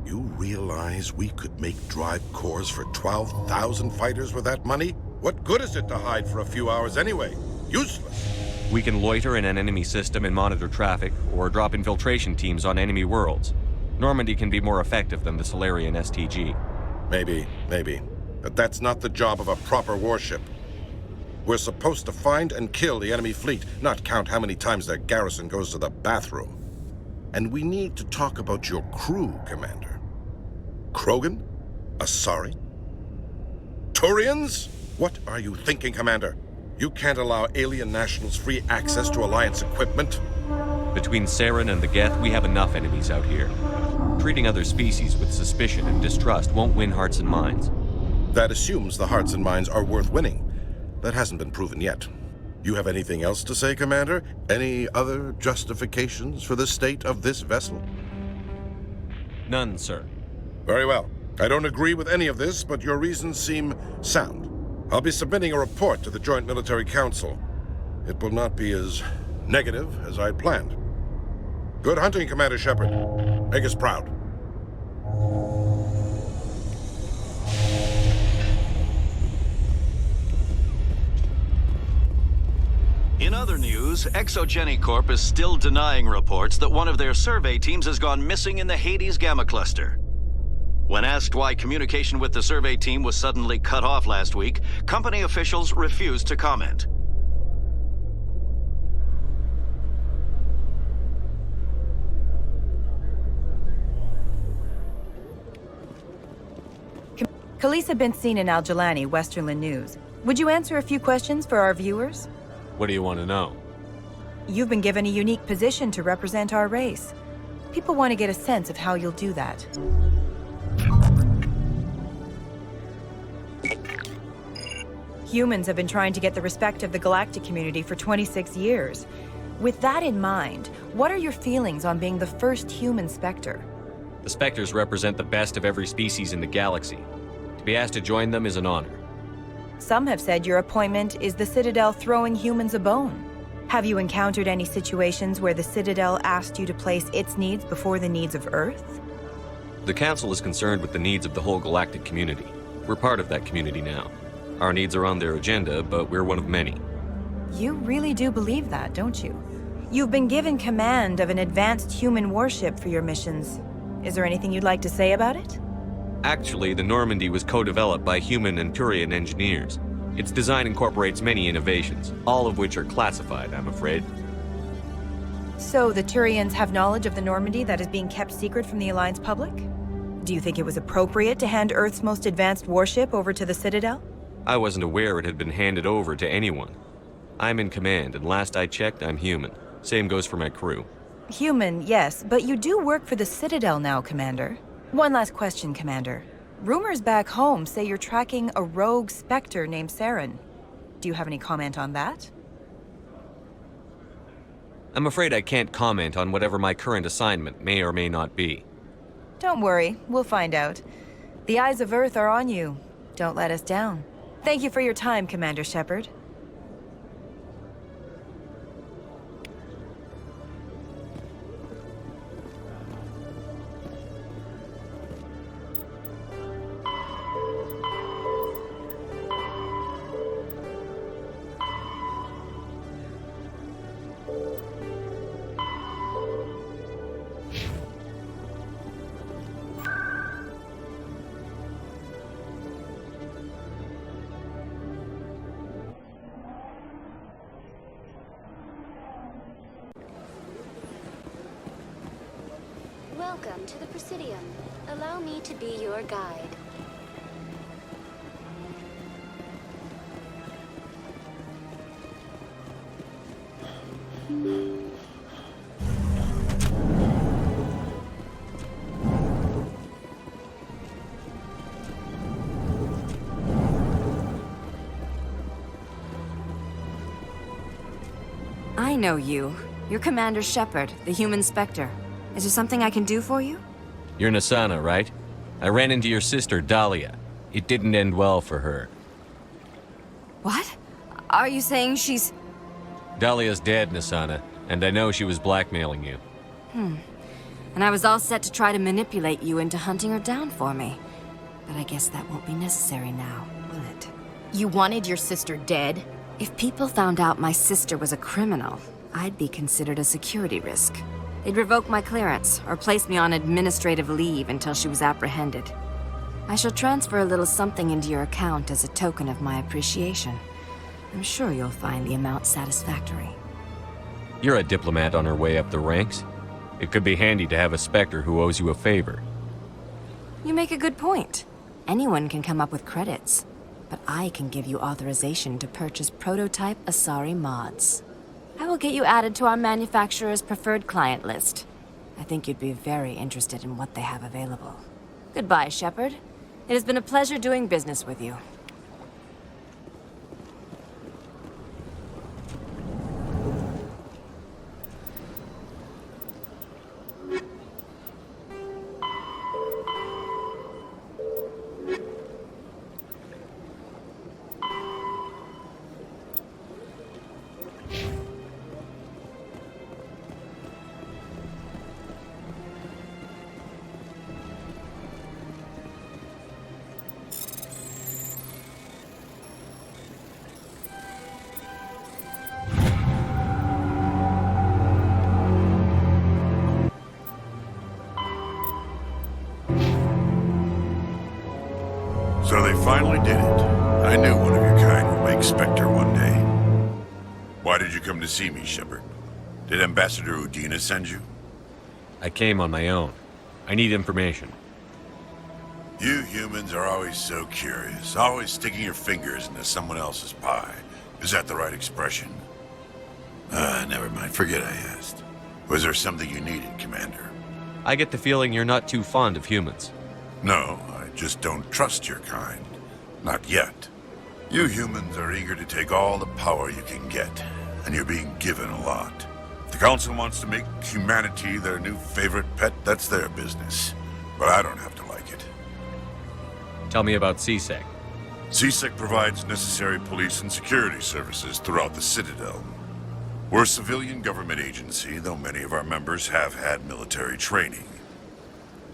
You realize we could make drive cores for 12,000 fighters with that money? What good is it to hide for a few hours anyway? Useless. We can loiter in an enemy system and monitor traffic, or drop infiltration teams on enemy worlds. Normandy can be more effective than the Solarian STG. Maybe. But that's not the job of a proper warship. We're supposed to find and kill the enemy fleet, not count how many times their garrison goes to the bathroom. And we need to talk about your crew, Commander. Krogan? Asari? Turians? What are you thinking, Commander? You can't allow alien nationals free access to Alliance equipment. Between Saren and the Geth, we have enough enemies out here. Treating other species with suspicion and distrust won't win hearts and minds. That assumes the hearts and minds are worth winning. That hasn't been proven yet. You have anything else to say, Commander? Any other justifications for the state of this vessel? None, sir. Very well. I don't agree with any of this, but your reasons seem sound. I'll be submitting a report to the Joint Military Council. It will not be as negative as I'd planned. Good hunting, Commander Shepard. Make us proud. In other news, Exogeny Corp is still denying reports that one of their survey teams has gone missing in the Hades Gamma Cluster. When asked why communication with the survey team was suddenly cut off last week, company officials refused to comment. Khaleesa been seen in Al-Jalani, Westerland News. Would you answer a few questions for our viewers? What do you want to know? You've been given a unique position to represent our race. People want to get a sense of how you'll do that. Humans have been trying to get the respect of the galactic community for 26 years. With that in mind, what are your feelings on being the first human Spectre? The Spectres represent the best of every species in the galaxy. To be asked to join them is an honor. Some have said your appointment is the Citadel throwing humans a bone. Have you encountered any situations where the Citadel asked you to place its needs before the needs of Earth? The Council is concerned with the needs of the whole galactic community. We're part of that community now. Our needs are on their agenda, but we're one of many. You really do believe that, don't you? You've been given command of an advanced human warship for your missions. Is there anything you'd like to say about it? Actually, the Normandy was co-developed by human and Turian engineers. Its design incorporates many innovations, all of which are classified, I'm afraid. So the Turians have knowledge of the Normandy that is being kept secret from the Alliance public? Do you think it was appropriate to hand Earth's most advanced warship over to the Citadel? I wasn't aware it had been handed over to anyone. I'm in command, and last I checked, I'm human. Same goes for my crew. Human, yes, but you do work for the Citadel now, Commander. One last question, Commander. Rumors back home say you're tracking a rogue Spectre named Saren. Do you have any comment on that? I'm afraid I can't comment on whatever my current assignment may or may not be. Don't worry, we'll find out. The eyes of Earth are on you. Don't let us down. Thank you for your time, Commander Shepard. Welcome to the Presidium. Allow me to be your guide. I know you. You're Commander Shepard, the human Spectre. Is there something I can do for you? You're Nasana, right? I ran into your sister, Dahlia. It didn't end well for her. What? Are you saying she's... Dahlia's dead, Nasana, and I know she was blackmailing you. And I was all set to try to manipulate you into hunting her down for me. But I guess that won't be necessary now, will it? You wanted your sister dead? If people found out my sister was a criminal, I'd be considered a security risk. They'd revoke my clearance, or place me on administrative leave until she was apprehended. I shall transfer a little something into your account as a token of my appreciation. I'm sure you'll find the amount satisfactory. You're a diplomat on her way up the ranks. It could be handy to have a Spectre who owes you a favor. You make a good point. Anyone can come up with credits, but I can give you authorization to purchase prototype Asari mods. I will get you added to our manufacturer's preferred client list. I think you'd be very interested in what they have available. Goodbye, Shepard. It has been a pleasure doing business with you. So they finally did it. I knew one of your kind would make Spectre one day. Why did you come to see me, Shepard? Did Ambassador Udina send you? I came on my own. I need information. You humans are always so curious, always sticking your fingers into someone else's pie. Is that the right expression? Never mind. Forget I asked. Was there something you needed, Commander? I get the feeling you're not too fond of humans. No, I just don't trust your kind. Not yet. You humans are eager to take all the power you can get, and you're being given a lot. If the Council wants to make humanity their new favorite pet, that's their business. But I don't have to like it. Tell me about CSEC. CSEC provides necessary police and security services throughout the Citadel. We're a civilian government agency, though many of our members have had military training.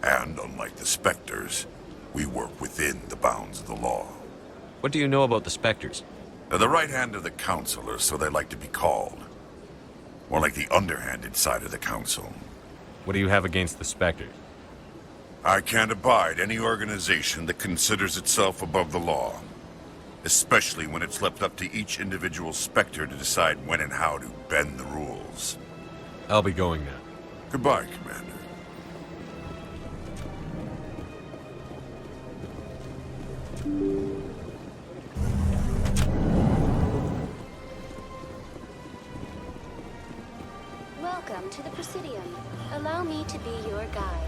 And unlike the Spectres, we work within the bounds of the law. What do you know about the Spectres? They're the right hand of the Council, or so they like to be called. More like the underhanded side of the Council. What do you have against the Spectres? I can't abide any organization that considers itself above the law. Especially when it's left up to each individual Spectre to decide when and how to bend the rules. I'll be going now. Goodbye, Commander. Welcome to the Presidium. Allow me to be your guide.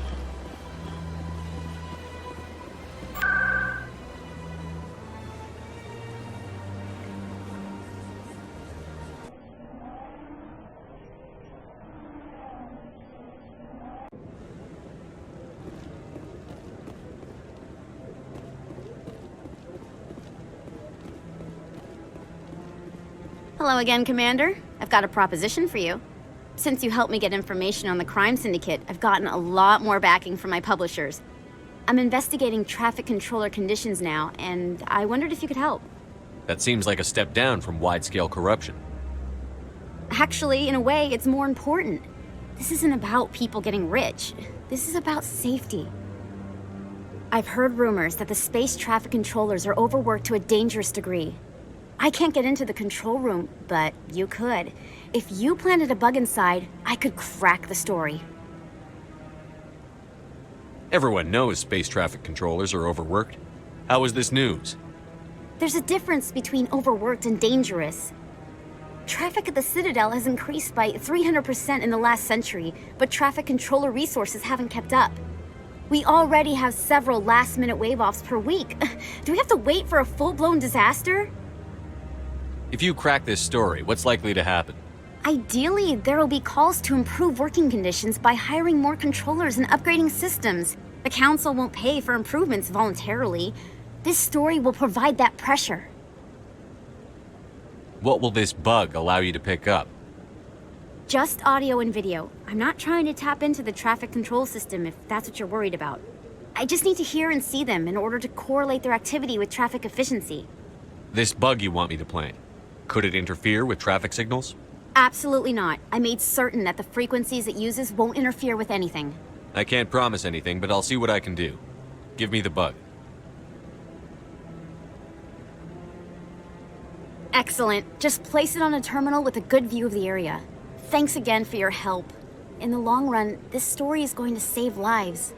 Hello again, Commander. I've got a proposition for you. Since you helped me get information on the crime syndicate, I've gotten a lot more backing from my publishers. I'm investigating traffic controller conditions now, and I wondered if you could help. That seems like a step down from wide-scale corruption. Actually, in a way, it's more important. This isn't about people getting rich. This is about safety. I've heard rumors that the space traffic controllers are overworked to a dangerous degree. I can't get into the control room, but you could. If you planted a bug inside, I could crack the story. Everyone knows space traffic controllers are overworked. How is this news? There's a difference between overworked and dangerous. Traffic at the Citadel has increased by 300% in the last century, but traffic controller resources haven't kept up. We already have several last-minute wave-offs per week. Do we have to wait for a full-blown disaster? If you crack this story, what's likely to happen? Ideally, there will be calls to improve working conditions by hiring more controllers and upgrading systems. The Council won't pay for improvements voluntarily. This story will provide that pressure. What will this bug allow you to pick up? Just audio and video. I'm not trying to tap into the traffic control system if that's what you're worried about. I just need to hear and see them in order to correlate their activity with traffic efficiency. This bug you want me to plant, could it interfere with traffic signals? Absolutely not. I made certain that the frequencies it uses won't interfere with anything. I can't promise anything, but I'll see what I can do. Give me the bug. Excellent. Just place it on a terminal with a good view of the area. Thanks again for your help. In the long run, this story is going to save lives.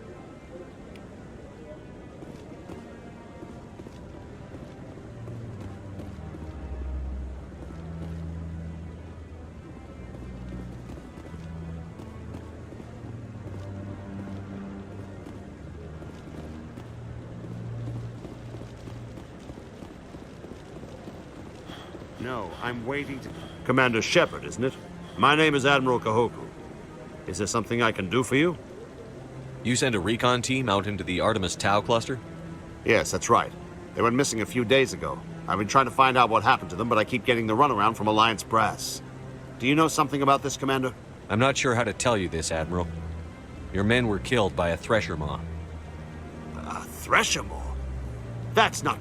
No, I'm waiting to... Commander Shepard, isn't it? My name is Admiral Kahoku. Is there something I can do for you? You sent a recon team out into the Artemis Tau cluster? Yes, that's right. They went missing a few days ago. I've been trying to find out what happened to them, but I keep getting the runaround from Alliance brass. Do you know something about this, Commander? I'm not sure how to tell you this, Admiral. Your men were killed by a Thresher Maw. A Thresher Maw? That's not...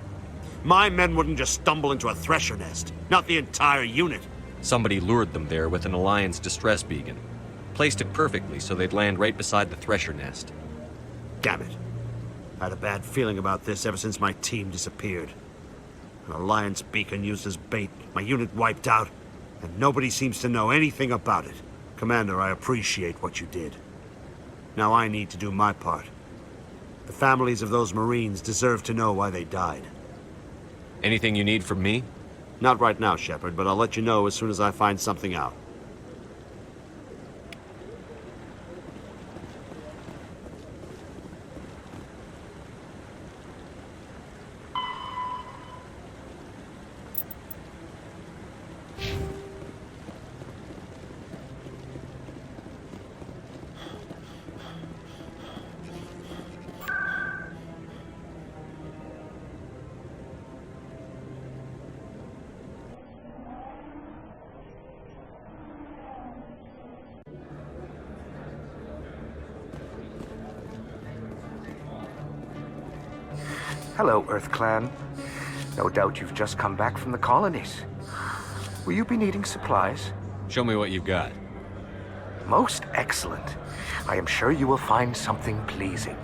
My men wouldn't just stumble into a Thresher nest. Not the entire unit. Somebody lured them there with an Alliance distress beacon. Placed it perfectly so they'd land right beside the Thresher nest. Damn it. I had a bad feeling about this ever since my team disappeared. An Alliance beacon used as bait, my unit wiped out, and nobody seems to know anything about it. Commander, I appreciate what you did. Now I need to do my part. The families of those Marines deserve to know why they died. Anything you need from me? Not right now, Shepard, but I'll let you know as soon as I find something out. Hello, Earth Clan. No doubt you've just come back from the colonies. Will you be needing supplies? Show me what you've got. Most excellent. I am sure you will find something pleasing.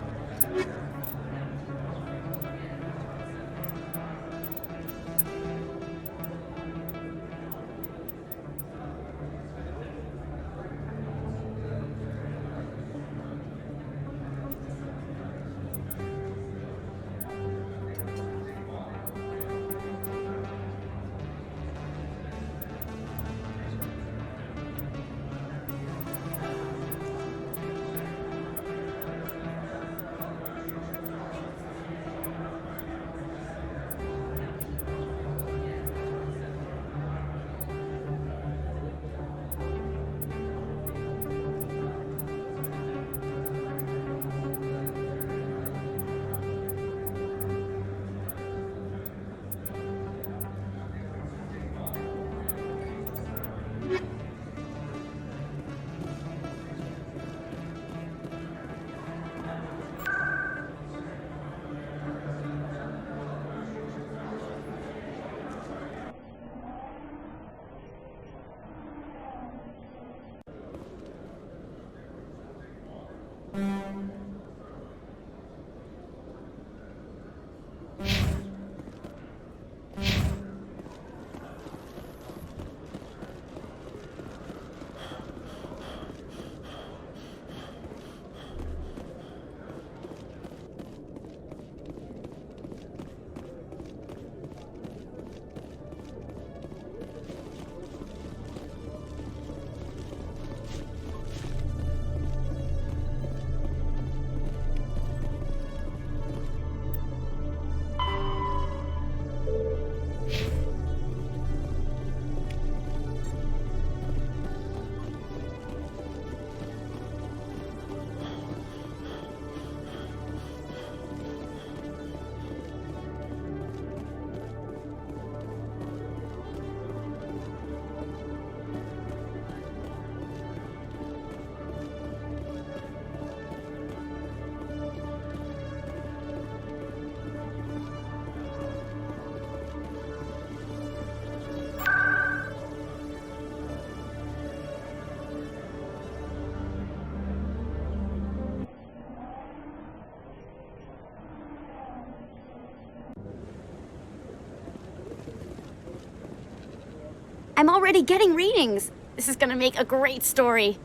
I'm already getting readings. This is gonna make a great story.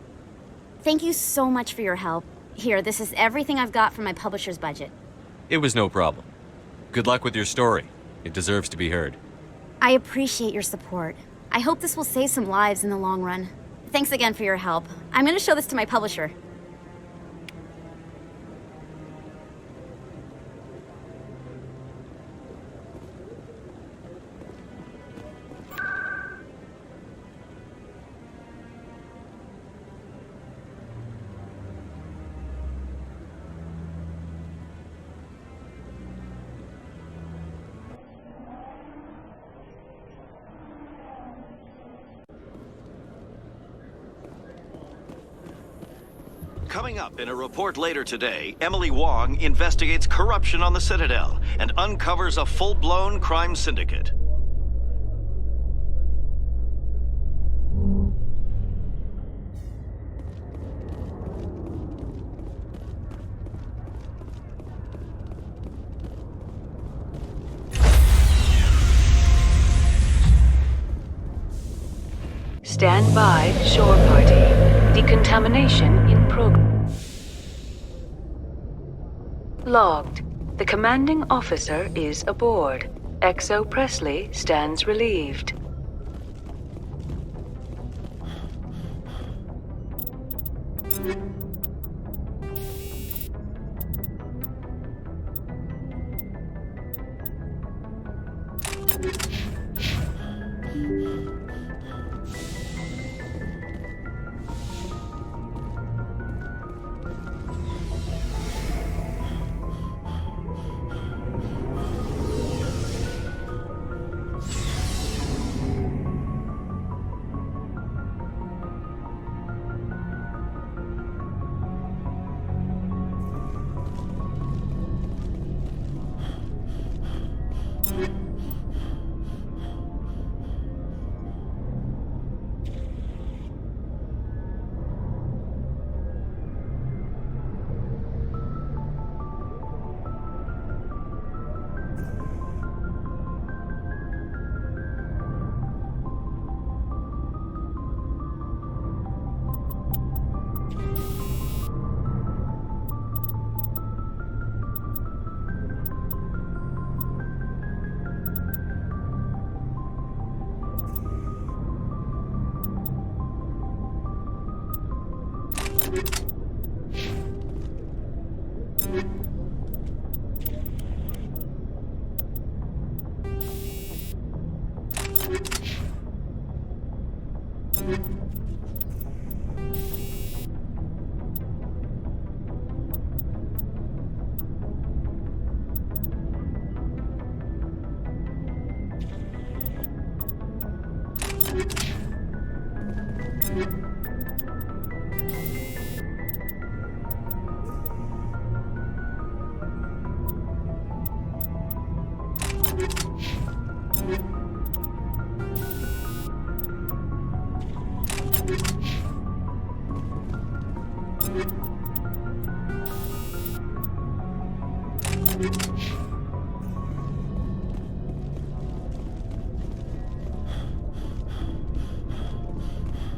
Thank you so much for your help. Here, this is everything I've got from my publisher's budget. It was no problem. Good luck with your story. It deserves to be heard. I appreciate your support. I hope this will save some lives in the long run. Thanks again for your help. I'm gonna show this to my publisher. Coming up in a report later today, Emily Wong investigates corruption on the Citadel and uncovers a full-blown crime syndicate. Stand by, shore party. Decontamination in progress. Logged. The commanding officer is aboard. XO Presley stands relieved.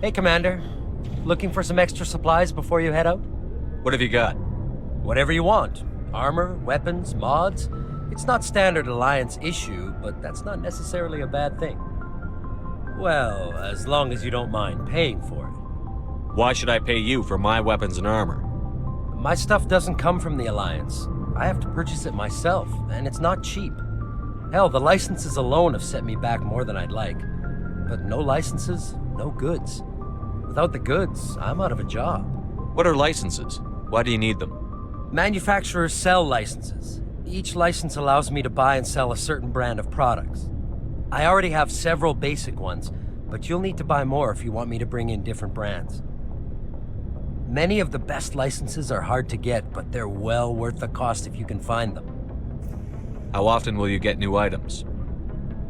Hey, Commander. Looking for some extra supplies before you head out? What have you got? Whatever you want. Armor, weapons, mods. It's not standard Alliance issue, but that's not necessarily a bad thing. Well, as long as you don't mind paying for it. Why should I pay you for my weapons and armor? My stuff doesn't come from the Alliance. I have to purchase it myself, and it's not cheap. Hell, the licenses alone have set me back more than I'd like. But no licenses, no goods. Without the goods, I'm out of a job. What are licenses? Why do you need them? Manufacturers sell licenses. Each license allows me to buy and sell a certain brand of products. I already have several basic ones, but you'll need to buy more if you want me to bring in different brands. Many of the best licenses are hard to get, but they're well worth the cost if you can find them. How often will you get new items?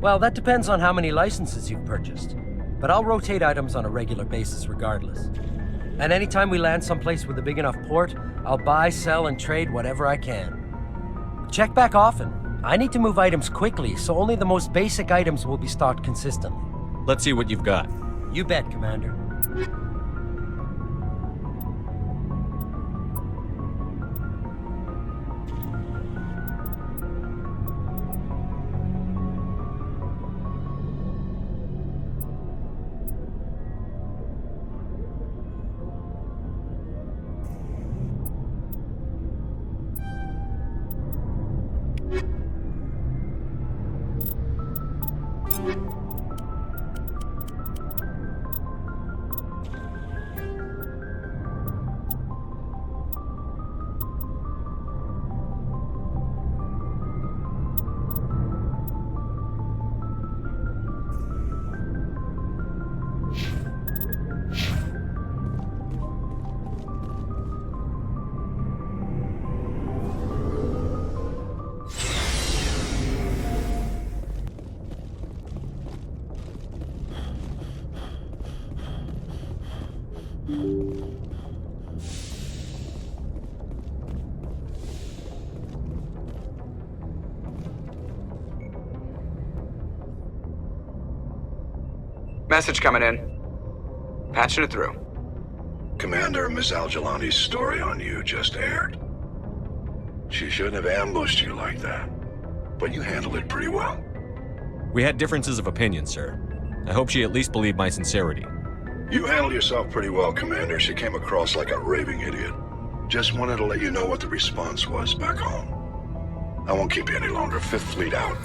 Well, that depends on how many licenses you've purchased. But I'll rotate items on a regular basis regardless. And anytime we land someplace with a big enough port, I'll buy, sell, and trade whatever I can. Check back often. I need to move items quickly, so only the most basic items will be stocked consistently. Let's see what you've got. You bet, Commander. Message coming in. Patching it through. Commander, Miss Al-Jalani's story on you just aired. She shouldn't have ambushed you like that, but you handled it pretty well. We had differences of opinion, sir. I hope she at least believed my sincerity. You handled yourself pretty well, Commander. She came across like a raving idiot. Just wanted to let you know what the response was back home. I won't keep you any longer. Fifth Fleet out.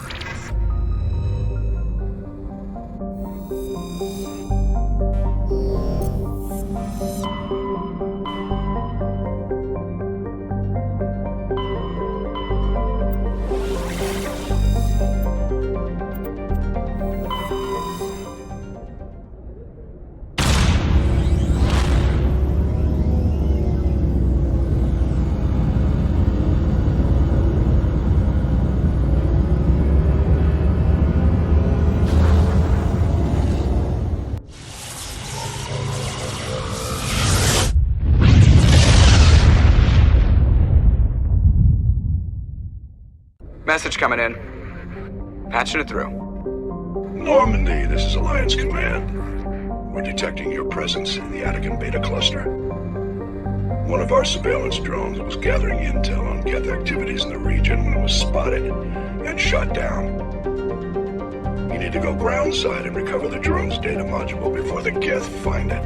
Message coming in. Patching it through. Normandy, this is Alliance Command. We're detecting your presence in the Atacan Beta Cluster. One of our surveillance drones was gathering intel on Geth activities in the region when it was spotted and shot down. You need to go groundside and recover the drone's data module before the Geth find it.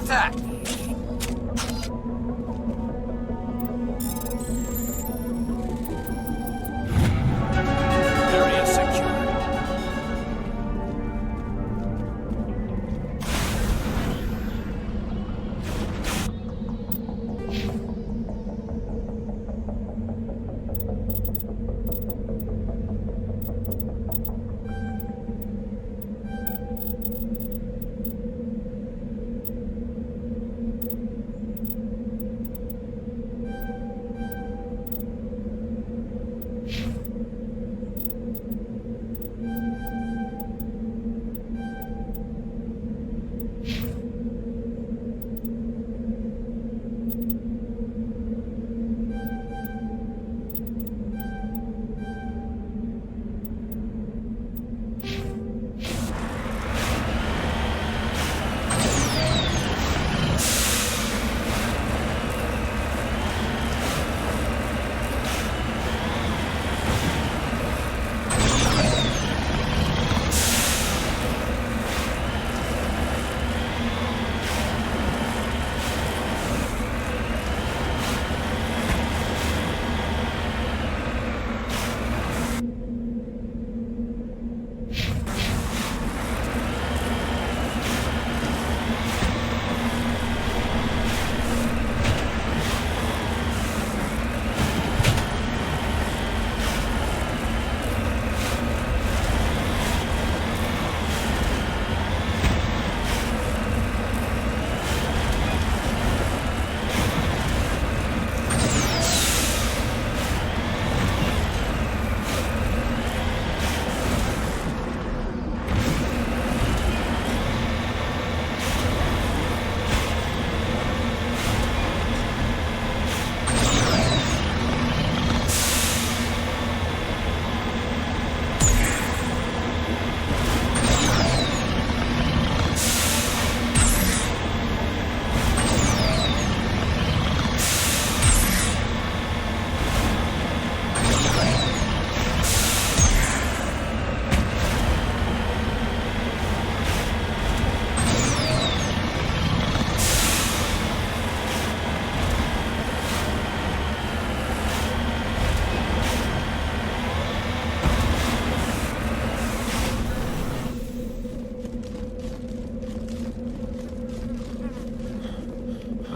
contact! Area secure.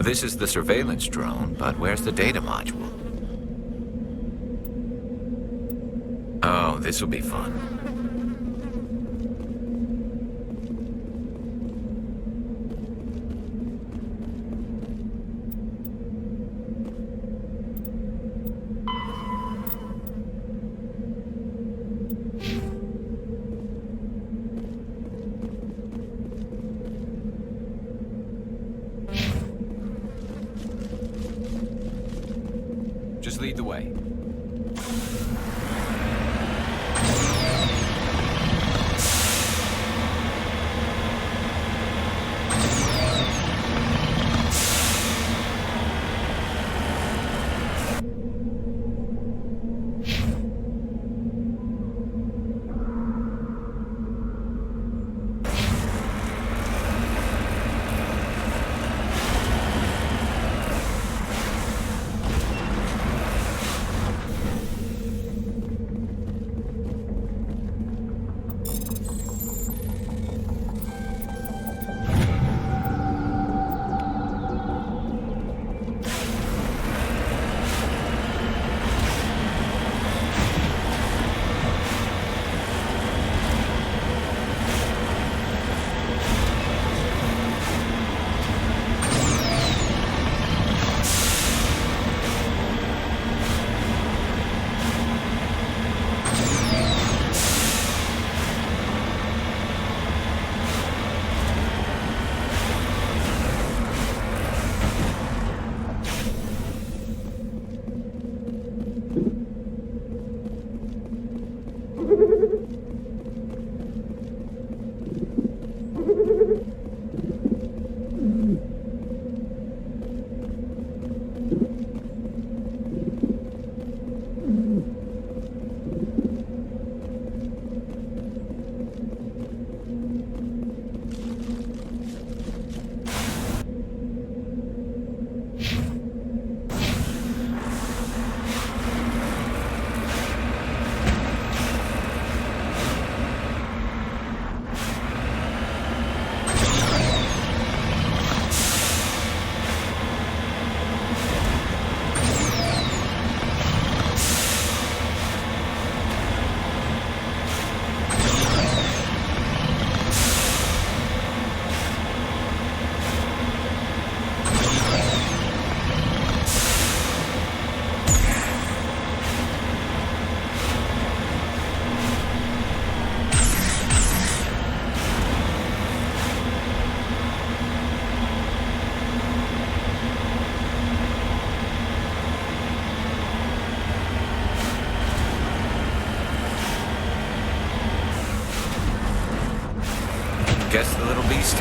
This is the surveillance drone, but where's the data module? Oh, this will be fun. Just lead the way.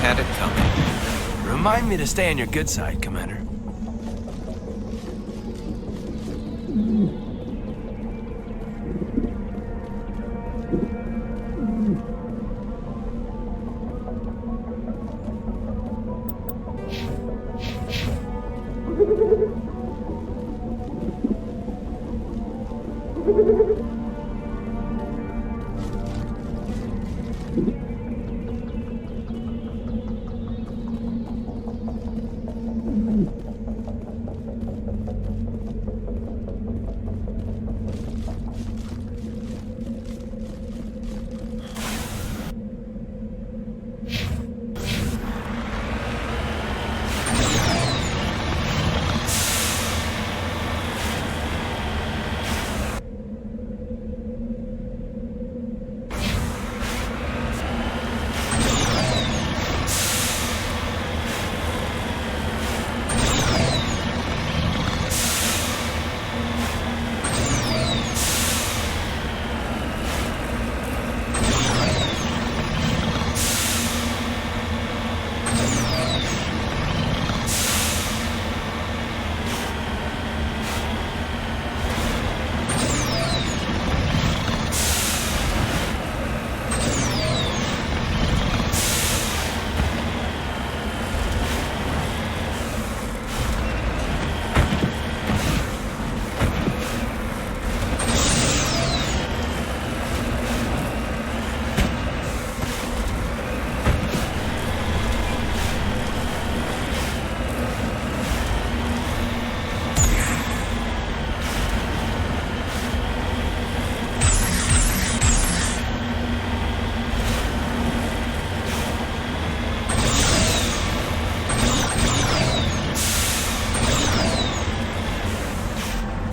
had it coming. Remind me to stay on your good side, Commander.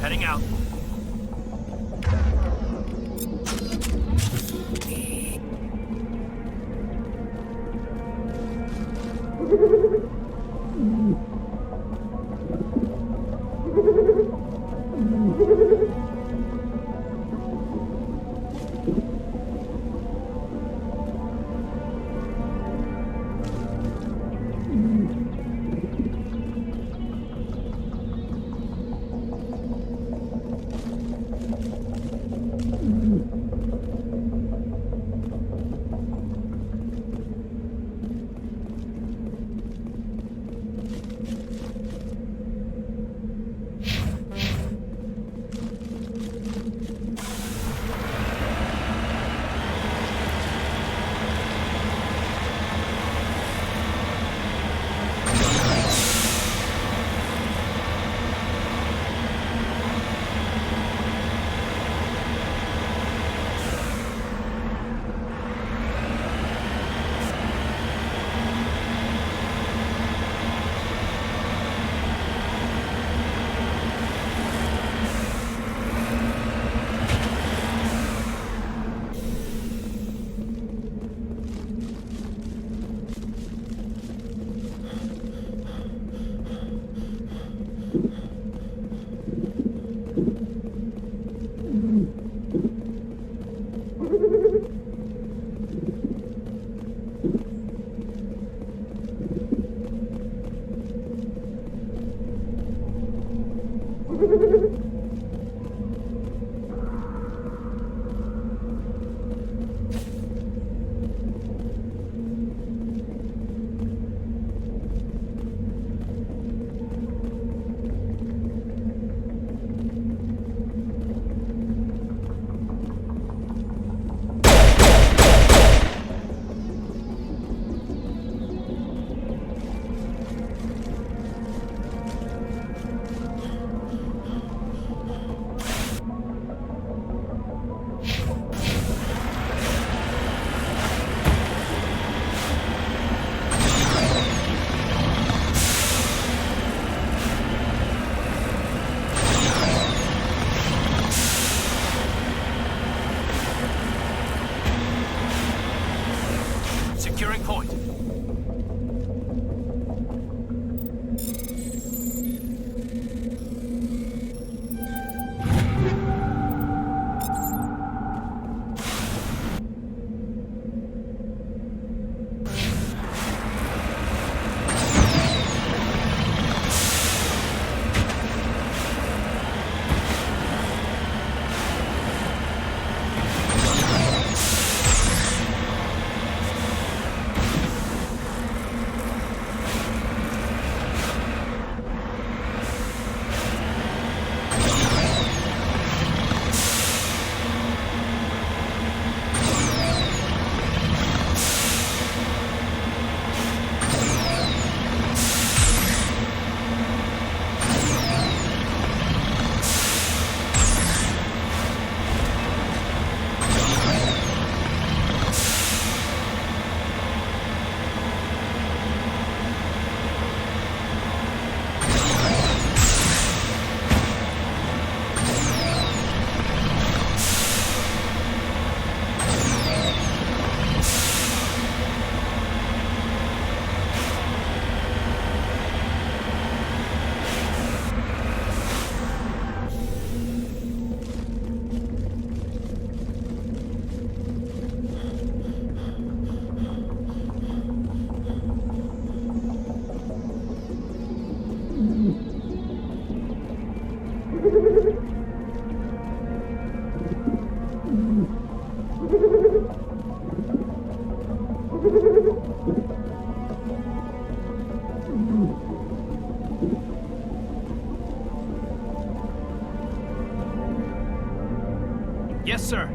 Heading out. Yes, sir.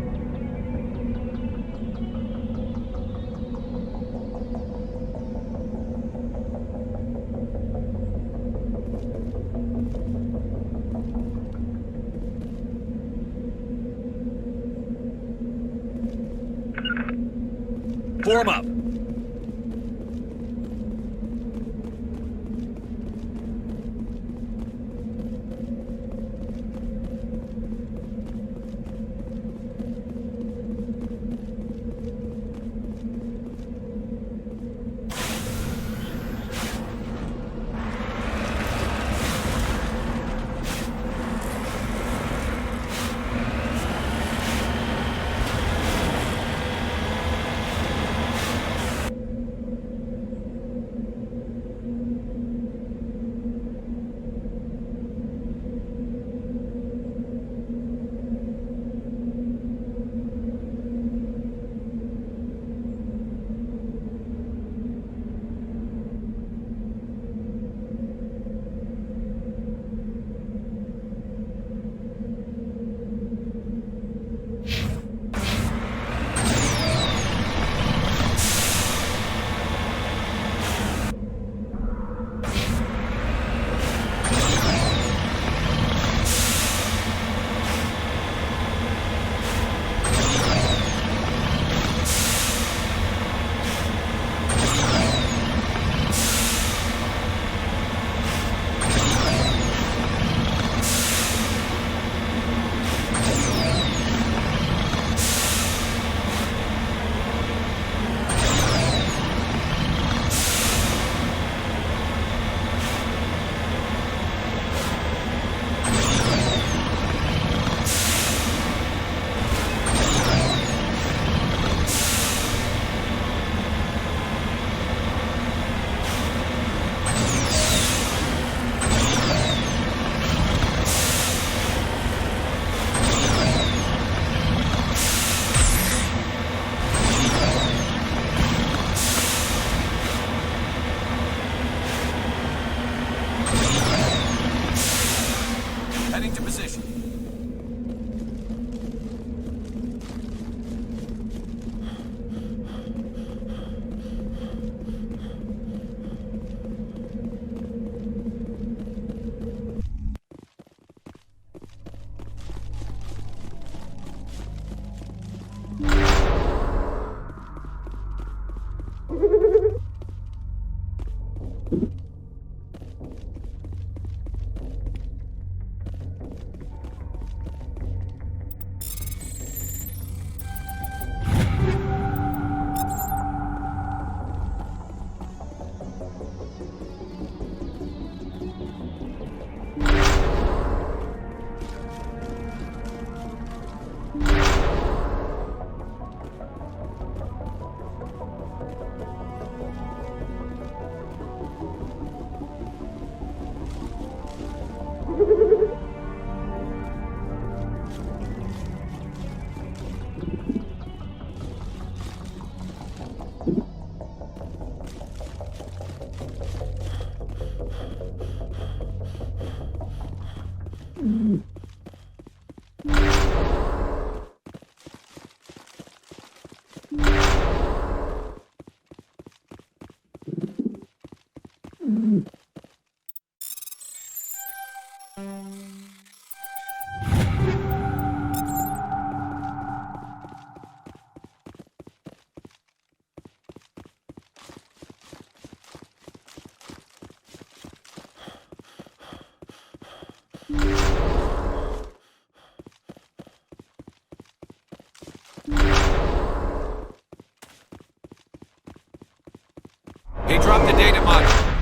Form up. Heading to position. He dropped the data module.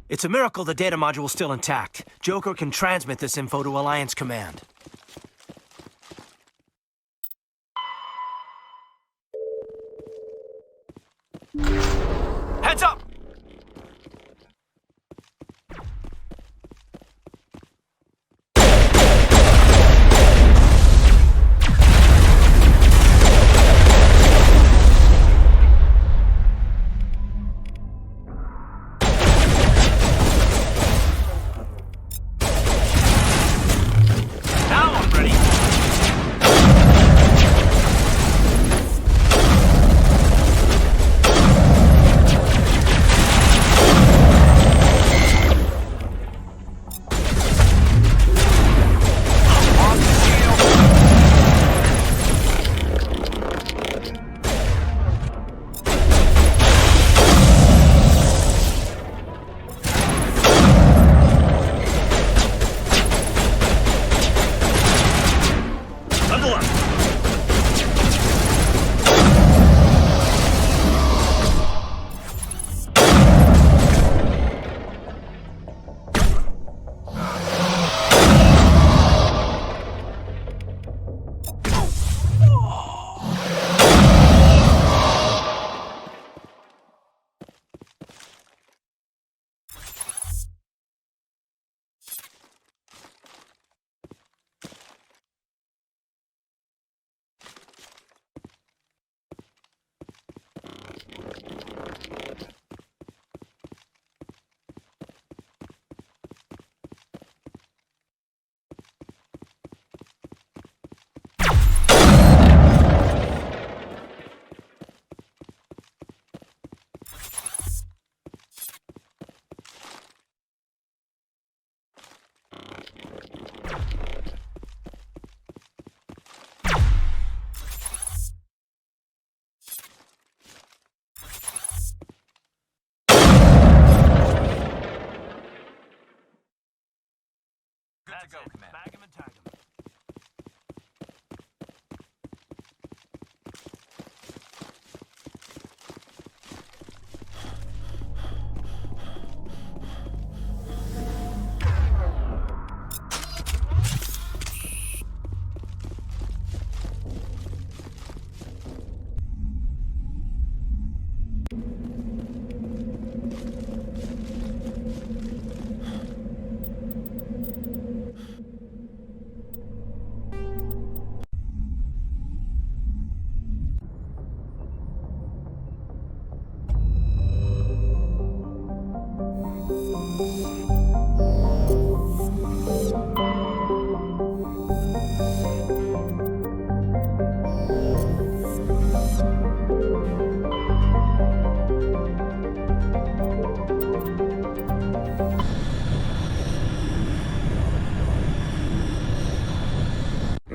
It's a miracle the data module's still intact. Joker can transmit this info to Alliance Command. Heads up!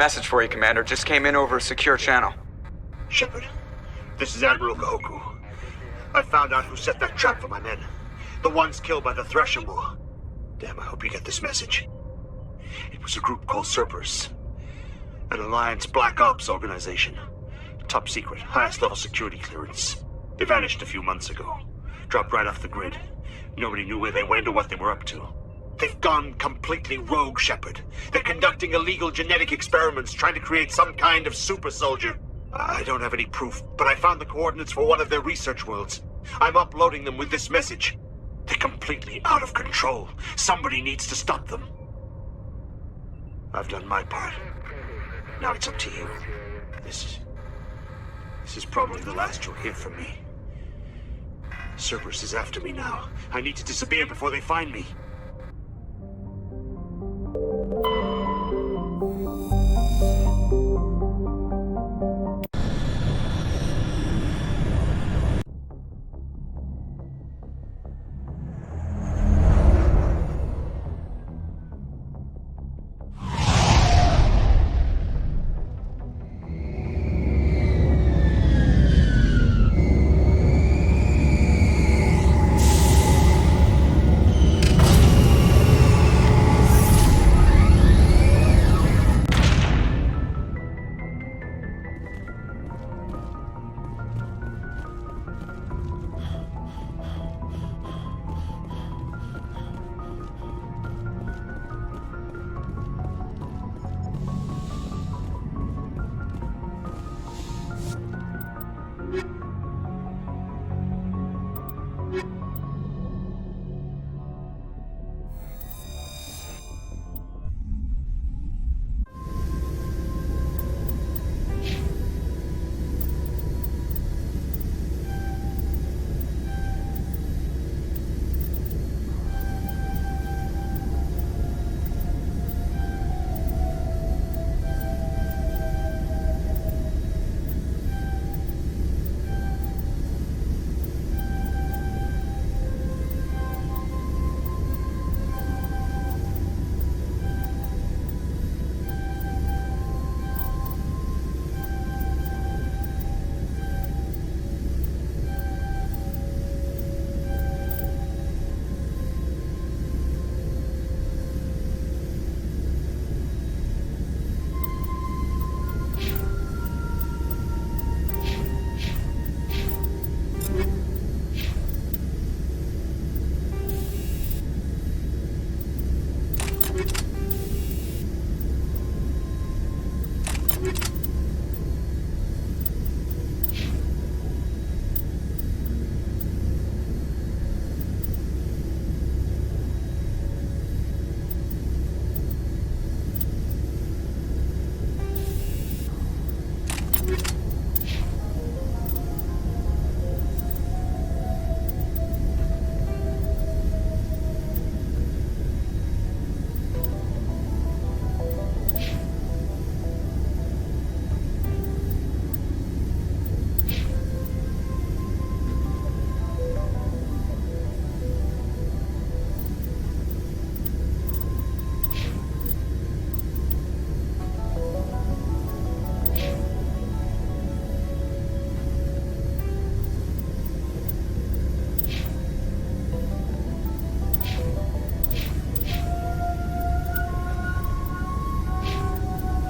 Message for you, Commander. Just came in over a secure channel. Shepard, this is Admiral Kahoku. I found out who set that trap for my men. The ones killed by the Thresher Maw. Damn, I hope you get this message. It was a group called Cerberus. An Alliance Black Ops organization. Top secret, highest level security clearance. They vanished a few months ago. Dropped right off the grid. Nobody knew where they went or what they were up to. They've gone completely rogue, Shepard. They're conducting illegal genetic experiments, trying to create some kind of super soldier. I don't have any proof, but I found the coordinates for one of their research worlds. I'm uploading them with this message. They're completely out of control. Somebody needs to stop them. I've done my part. Now it's up to you. This is probably the last you'll hear from me. Cerberus is after me now. I need to disappear before they find me.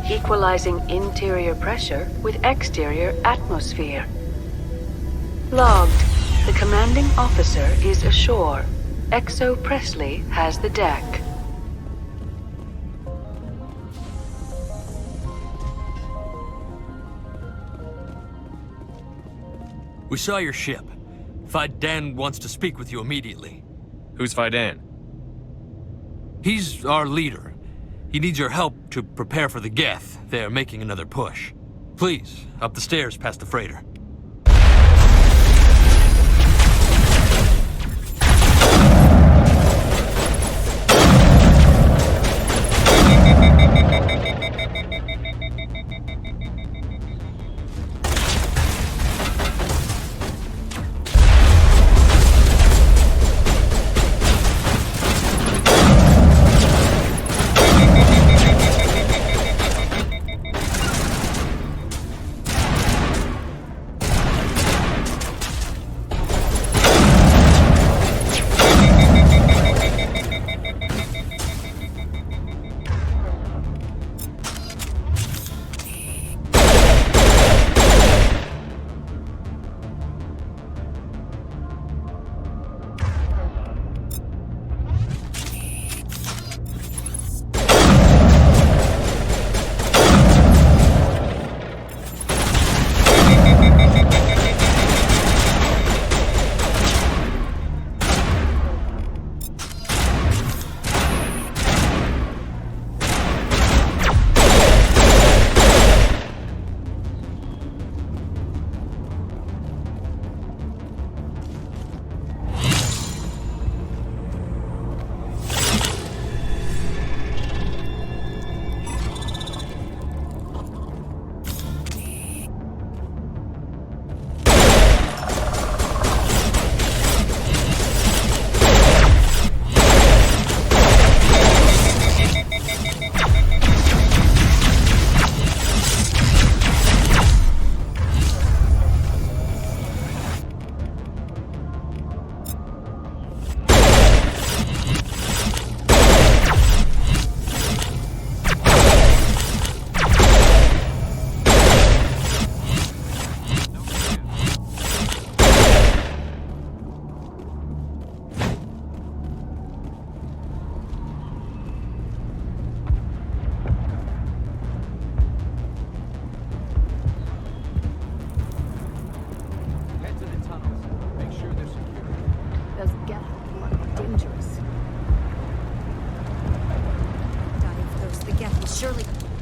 Equalizing interior pressure with exterior atmosphere. Logged. The commanding officer is ashore. Exo Presley has the deck. We saw your ship. Fidan wants to speak with you immediately. Who's Fidan? He's our leader. He needs your help to prepare for the Geth. They're making another push. Please, up the stairs past the freighter.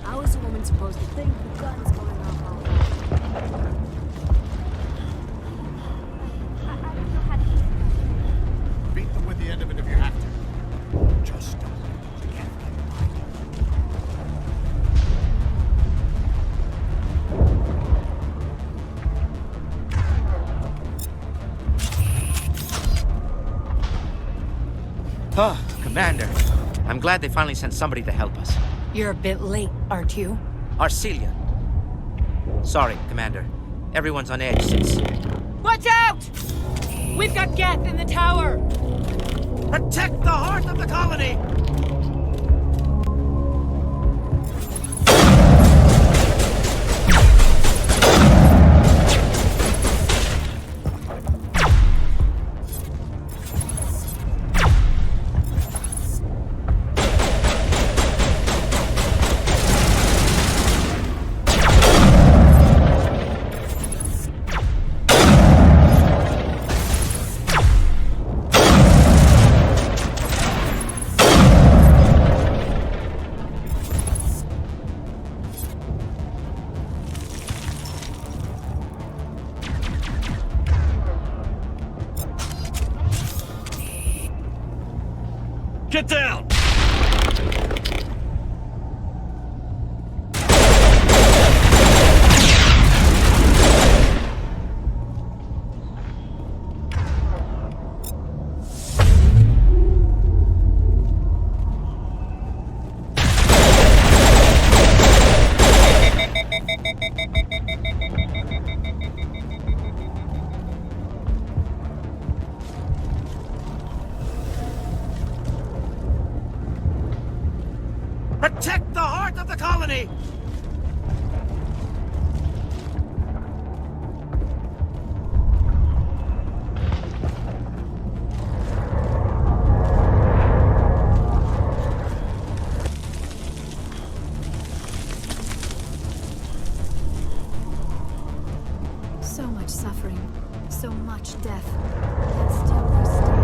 How is a woman supposed to think with guns going off all the time? I don't know how to use it. Beat them with the end of it if you have to. Just don't. You can't find Oh, Commander. I'm glad they finally sent somebody to help us. You're a bit late, aren't you? Arcelia. Sorry, Commander. Everyone's on edge since... Watch out! We've got Geth in the tower! Protect the heart of the colony! Get down! Protect the heart of the colony! So much suffering, so much death, and still we stand.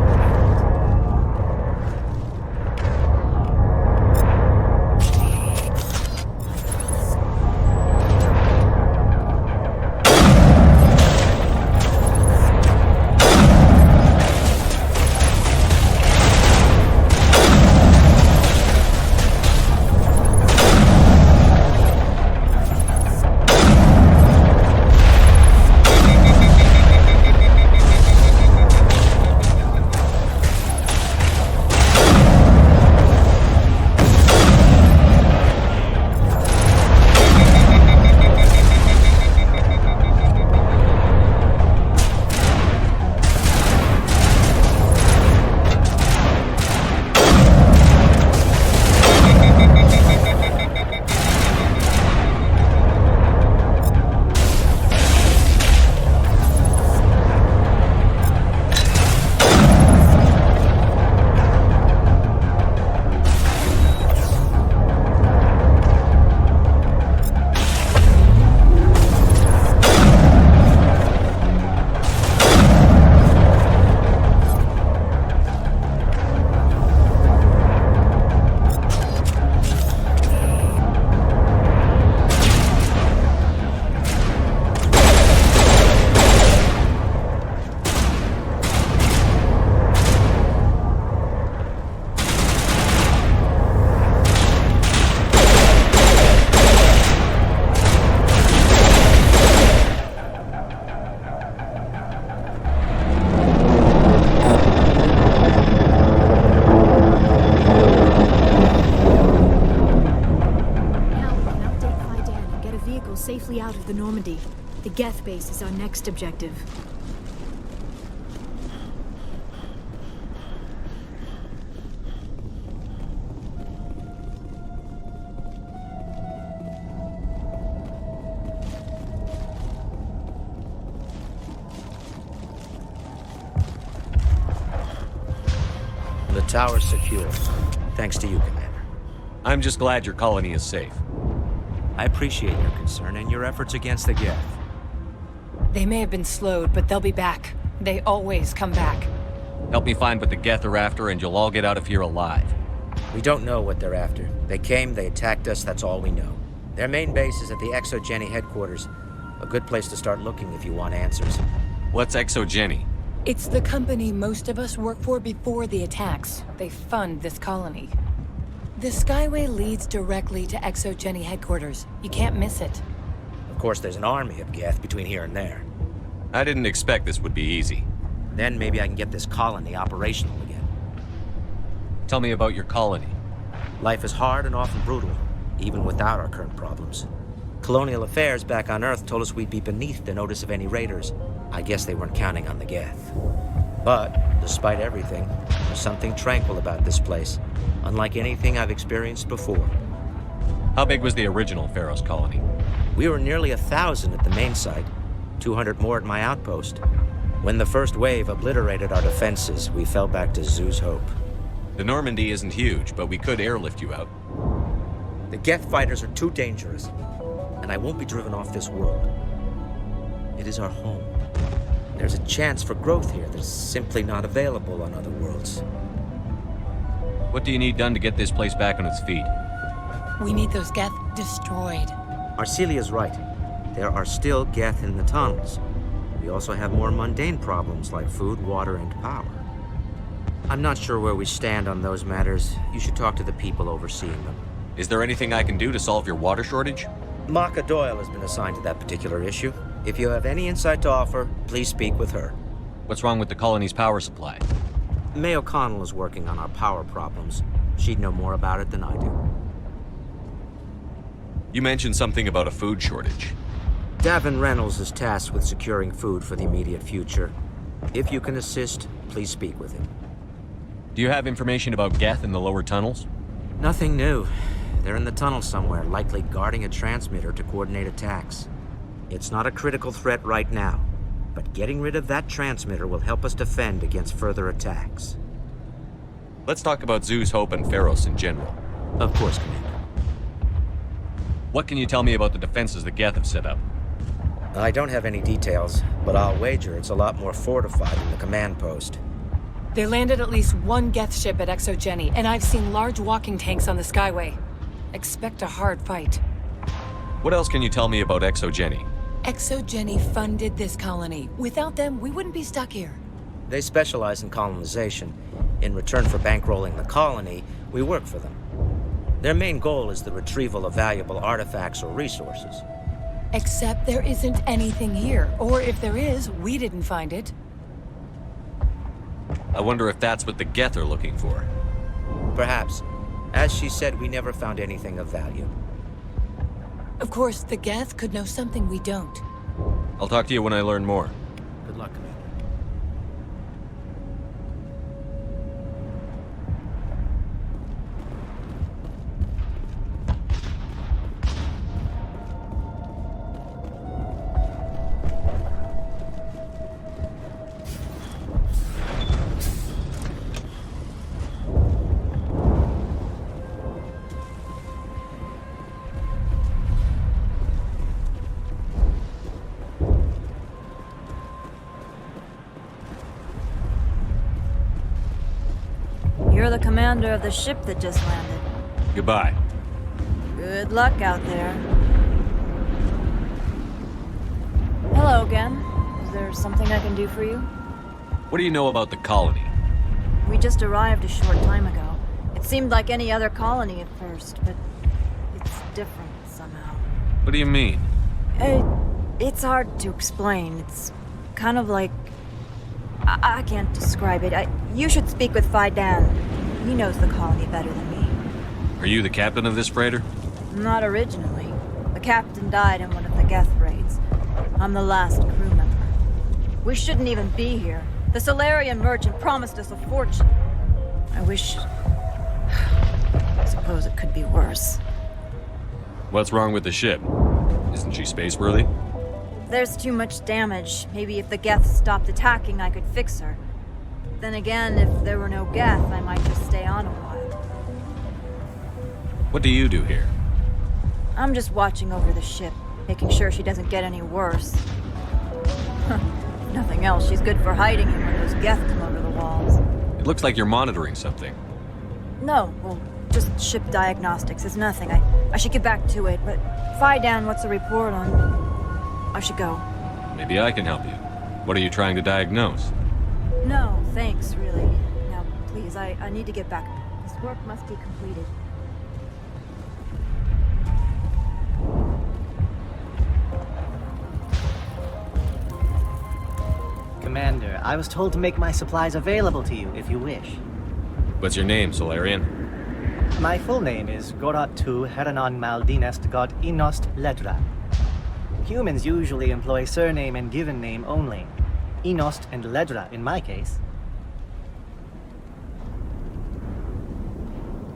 Safely out of the Normandy. The Geth base is our next objective. The tower's secure. Thanks to you, Commander. I'm just glad your colony is safe. I appreciate your concern and your efforts against the Geth. They may have been slowed, but they'll be back. They always come back. Help me find what the Geth are after, and you'll all get out of here alive. We don't know what they're after. They came, they attacked us, that's all we know. Their main base is at the ExoGeni headquarters. A good place to start looking if you want answers. What's ExoGeni? It's the company most of us work for before the attacks. They fund this colony. The Skyway leads directly to ExoGeni headquarters. You can't miss it. Of course, there's an army of Geth between here and there. I didn't expect this would be easy. Then maybe I can get this colony operational again. Tell me about your colony. Life is hard and often brutal, even without our current problems. Colonial affairs back on Earth told us we'd be beneath the notice of any raiders. I guess they weren't counting on the Geth. But, despite everything, there's something tranquil about this place, unlike anything I've experienced before. How big was the original Pharaoh's colony? We were nearly 1,000 at the main site, 200 more at my outpost. When the first wave obliterated our defenses, we fell back to Zoo's Hope. The Normandy isn't huge, but we could airlift you out. The Geth fighters are too dangerous, and I won't be driven off this world. It is our home. There's a chance for growth here that's simply not available on other worlds. What do you need done to get this place back on its feet? We need those Geth destroyed. Arcelia's right. There are still Geth in the tunnels. We also have more mundane problems like food, water, and power. I'm not sure where we stand on those matters. You should talk to the people overseeing them. Is there anything I can do to solve your water shortage? Maka Doyle has been assigned to that particular issue. If you have any insight to offer, please speak with her. What's wrong with the colony's power supply? May O'Connell is working on our power problems. She'd know more about it than I do. You mentioned something about a food shortage. Davin Reynolds is tasked with securing food for the immediate future. If you can assist, please speak with him. Do you have information about Geth in the lower tunnels? Nothing new. They're in the tunnel somewhere, likely guarding a transmitter to coordinate attacks. It's not a critical threat right now, but getting rid of that transmitter will help us defend against further attacks. Let's talk about Zoo's Hope and Pharos in general. Of course, Commander. What can you tell me about the defenses the Geth have set up? I don't have any details, but I'll wager it's a lot more fortified than the command post. They landed at least one Geth ship at ExoGeni, and I've seen large walking tanks on the Skyway. Expect a hard fight. What else can you tell me about ExoGeni? ExoGeni funded this colony. Without them, we wouldn't be stuck here. They specialize in colonization. In return for bankrolling the colony, we work for them. Their main goal is the retrieval of valuable artifacts or resources. Except there isn't anything here. Or if there is, we didn't find it. I wonder if that's what the Geth are looking for. Perhaps. As she said, we never found anything of value. Of course, the Geth could know something we don't. I'll talk to you when I learn more. Good luck, Commander. You're the commander of the ship that just landed. Goodbye. Good luck out there. Hello again. Is there something I can do for you? What do you know about the colony? We just arrived a short time ago. It seemed like any other colony at first, but it's different somehow. What do you mean? It's hard to explain. It's kind of like... I can't describe it. You should speak with Fidan. He knows the colony better than me. Are you the captain of this freighter? Not originally. The captain died in one of the Geth raids. I'm the last crew member. We shouldn't even be here. The Solarian merchant promised us a fortune. I wish... I suppose it could be worse. What's wrong with the ship? Isn't she spaceworthy? There's too much damage. Maybe if the Geth stopped attacking, I could fix her. Then again, if there were no Geth, I might just stay on a while. What do you do here? I'm just watching over the ship, making sure she doesn't get any worse. If nothing else, she's good for hiding when those Geth come over the walls. It looks like you're monitoring something. No, well, just ship diagnostics. It's nothing. I should get back to it, but Fidown, what's the report on? I should go. Maybe I can help you. What are you trying to diagnose? No, thanks, really. Now, please, I need to get back. This work must be completed. Commander, I was told to make my supplies available to you if you wish. What's your name, Solarian? My full name is Gorat-tu Heranon Maldinest God Inost Ledra. Humans usually employ surname and given name only. Inost and Ledra in my case.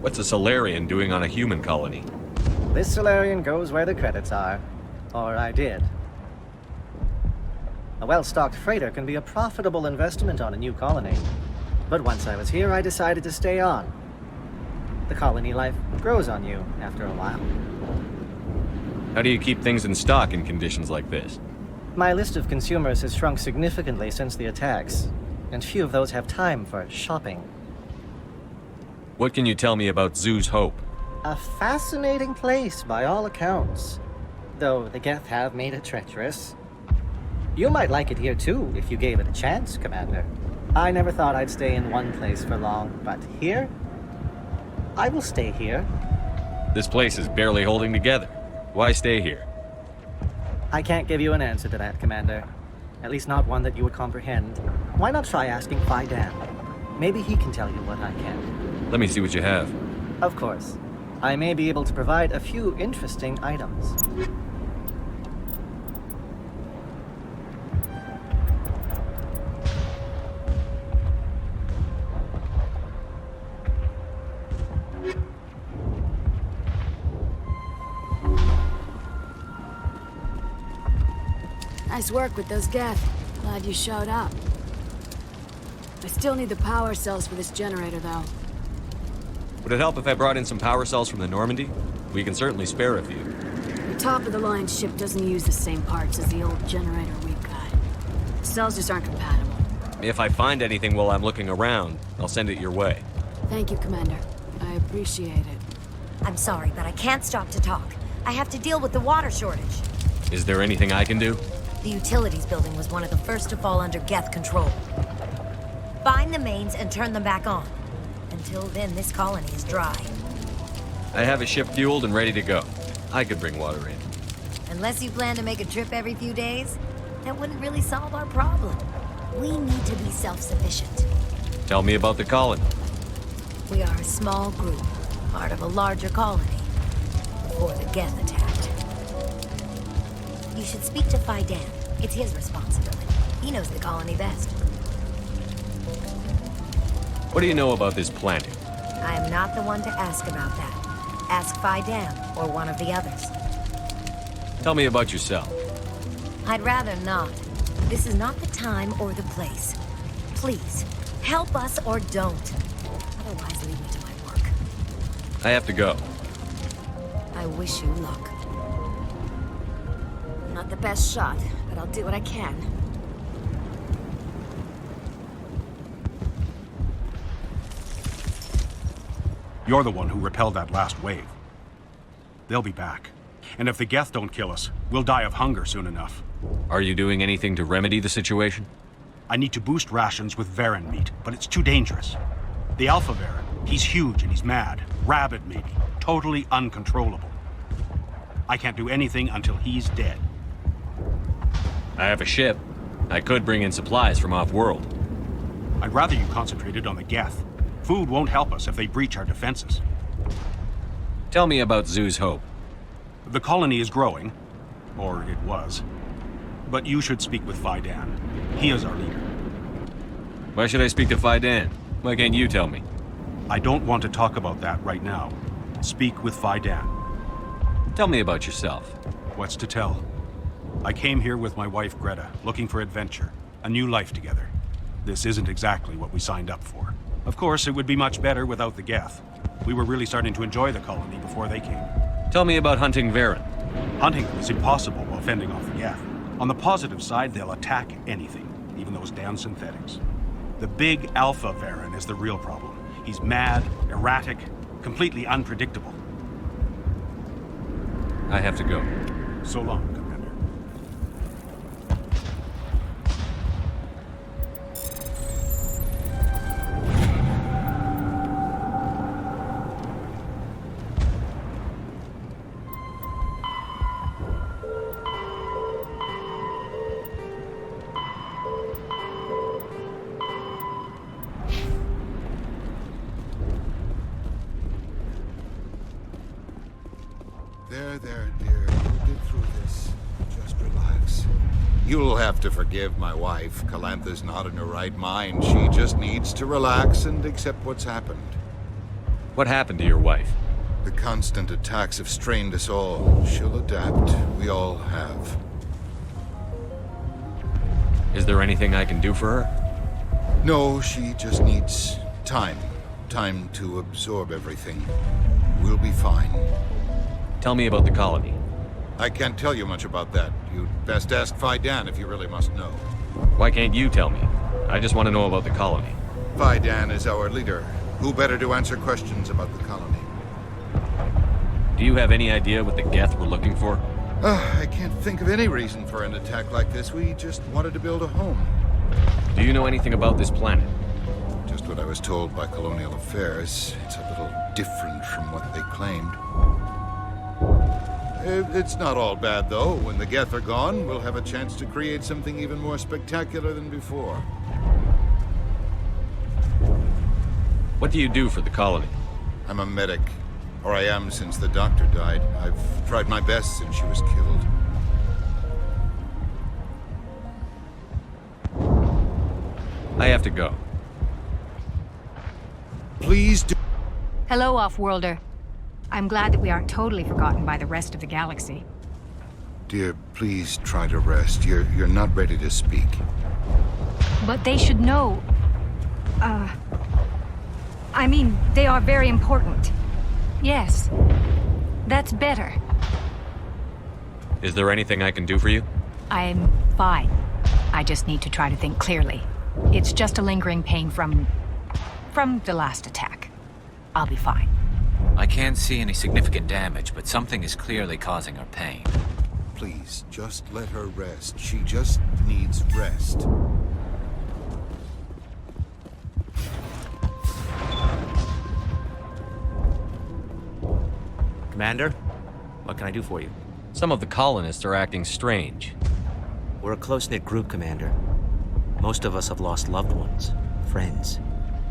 What's a Solarian doing on a human colony? This Solarian goes where the credits are. Or I did. A well-stocked freighter can be a profitable investment on a new colony. But once I was here, I decided to stay on. The colony life grows on you after a while. How do you keep things in stock in conditions like this? My list of consumers has shrunk significantly since the attacks, and few of those have time for shopping. What can you tell me about Zoo's Hope? A fascinating place by all accounts, though the Geth have made it treacherous. You might like it here too, if you gave it a chance, Commander. I never thought I'd stay in one place for long, but here? I will stay here. This place is barely holding together. Why stay here? I can't give you an answer to that, Commander. At least not one that you would comprehend. Why not try asking Fidan? Maybe he can tell you what I can. Let me see what you have. Of course. I may be able to provide a few interesting items. Nice work with those Geth. Glad you showed up. I still need the power cells for this generator, though. Would it help if I brought in some power cells from the Normandy? We can certainly spare a few. The top-of-the-line ship doesn't use the same parts as the old generator we've got. The cells just aren't compatible. If I find anything while I'm looking around, I'll send it your way. Thank you, Commander. I appreciate it. I'm sorry, but I can't stop to talk. I have to deal with the water shortage. Is there anything I can do? The utilities building was one of the first to fall under Geth control. Find the mains and turn them back on. Until then, this colony is dry. I have a ship fueled and ready to go. I could bring water in. Unless you plan to make a trip every few days, that wouldn't really solve our problem. We need to be self-sufficient. Tell me about the colony. We are a small group, part of a larger colony, before the Geth attacked. You should speak to Fidan. It's his responsibility. He knows the colony best. What do you know about this planting? I am not the one to ask about that. Ask Fidan or one of the others. Tell me about yourself. I'd rather not. This is not the time or the place. Please, help us or don't. Otherwise, leave me to my work. I have to go. I wish you luck. Not the best shot, but I'll do what I can. You're the one who repelled that last wave. They'll be back. And if the Geth don't kill us, we'll die of hunger soon enough. Are you doing anything to remedy the situation? I need to boost rations with Varen meat, but it's too dangerous. The Alpha Varen, he's huge and he's mad. Rabid, maybe. Totally uncontrollable. I can't do anything until he's dead. I have a ship. I could bring in supplies from off-world. I'd rather you concentrated on the Geth. Food won't help us if they breach our defenses. Tell me about Zoo's Hope. The colony is growing. Or it was. But you should speak with Fidan. He is our leader. Why should I speak to Fidan? Why can't you tell me? I don't want to talk about that right now. Speak with Fidan. Tell me about yourself. What's to tell? I came here with my wife Greta, looking for adventure. A new life together. This isn't exactly what we signed up for. Of course, it would be much better without the Geth. We were really starting to enjoy the colony before they came. Tell me about hunting Varen. Hunting them is impossible while fending off the Geth. On the positive side, they'll attack anything, even those damn synthetics. The big Alpha Varen is the real problem. He's mad, erratic, completely unpredictable. I have to go. So long, Commander. There, dear. We'll get through this. Just relax. You'll have to forgive my wife. Calantha's not in her right mind. She just needs to relax and accept what's happened. What happened to your wife? The constant attacks have strained us all. She'll adapt. We all have. Is there anything I can do for her? No, she just needs time. Time to absorb everything. We'll be fine. Tell me about the colony. I can't tell you much about that. You'd best ask Fidan if you really must know. Why can't you tell me? I just want to know about the colony. Fidan is our leader. Who better to answer questions about the colony? Do you have any idea what the Geth were looking for? I can't think of any reason for an attack like this. We just wanted to build a home. Do you know anything about this planet? Just what I was told by Colonial Affairs. It's a little different from what they claimed. It's not all bad, though. When the Geth are gone, we'll have a chance to create something even more spectacular than before. What do you do for the colony? I'm a medic. Or I am since the doctor died. I've tried my best since she was killed. I have to go. Please do. Hello, Off-Worlder. I'm glad that we aren't totally forgotten by the rest of the galaxy. Dear, please try to rest. You're not ready to speak. But they should know... I mean, they are very important. Yes. That's better. Is there anything I can do for you? I'm fine. I just need to try to think clearly. It's just a lingering pain from the last attack. I'll be fine. I can't see any significant damage, but something is clearly causing her pain. Please, just let her rest. She just needs rest. Commander, what can I do for you? Some of the colonists are acting strange. We're a close-knit group, Commander. Most of us have lost loved ones, friends.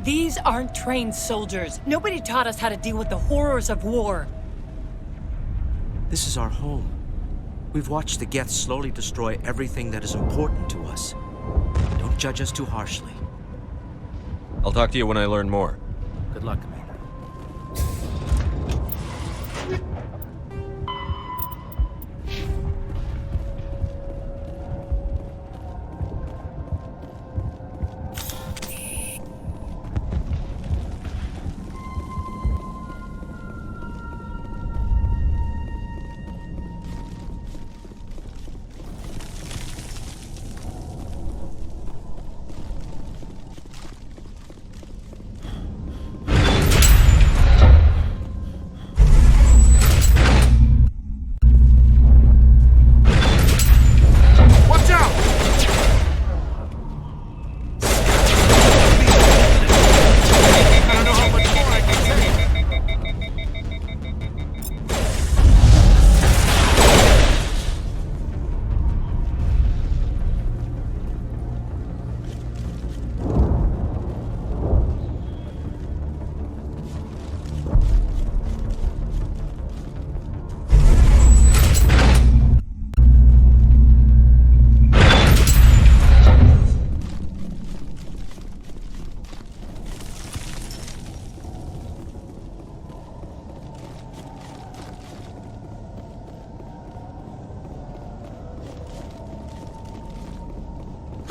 These aren't trained soldiers. Nobody taught us how to deal with the horrors of war. This is our home. We've watched the Geth slowly destroy everything that is important to us. Don't judge us too harshly. I'll talk to you when I learn more. Good luck, Commander.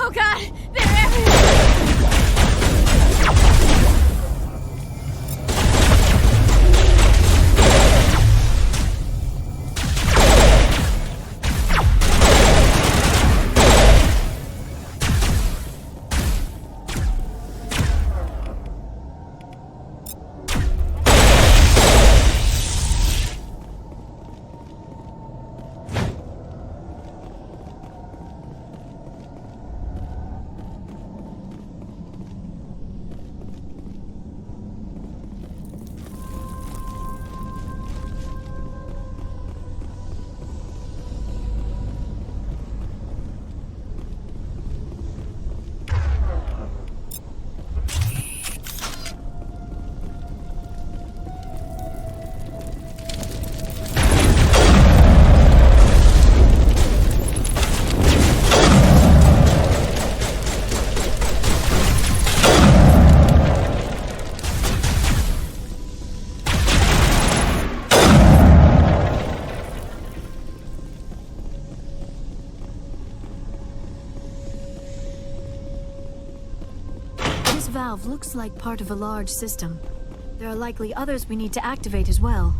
Oh god! They're everywhere! valve looks like part of a large system. There are likely others we need to activate as well.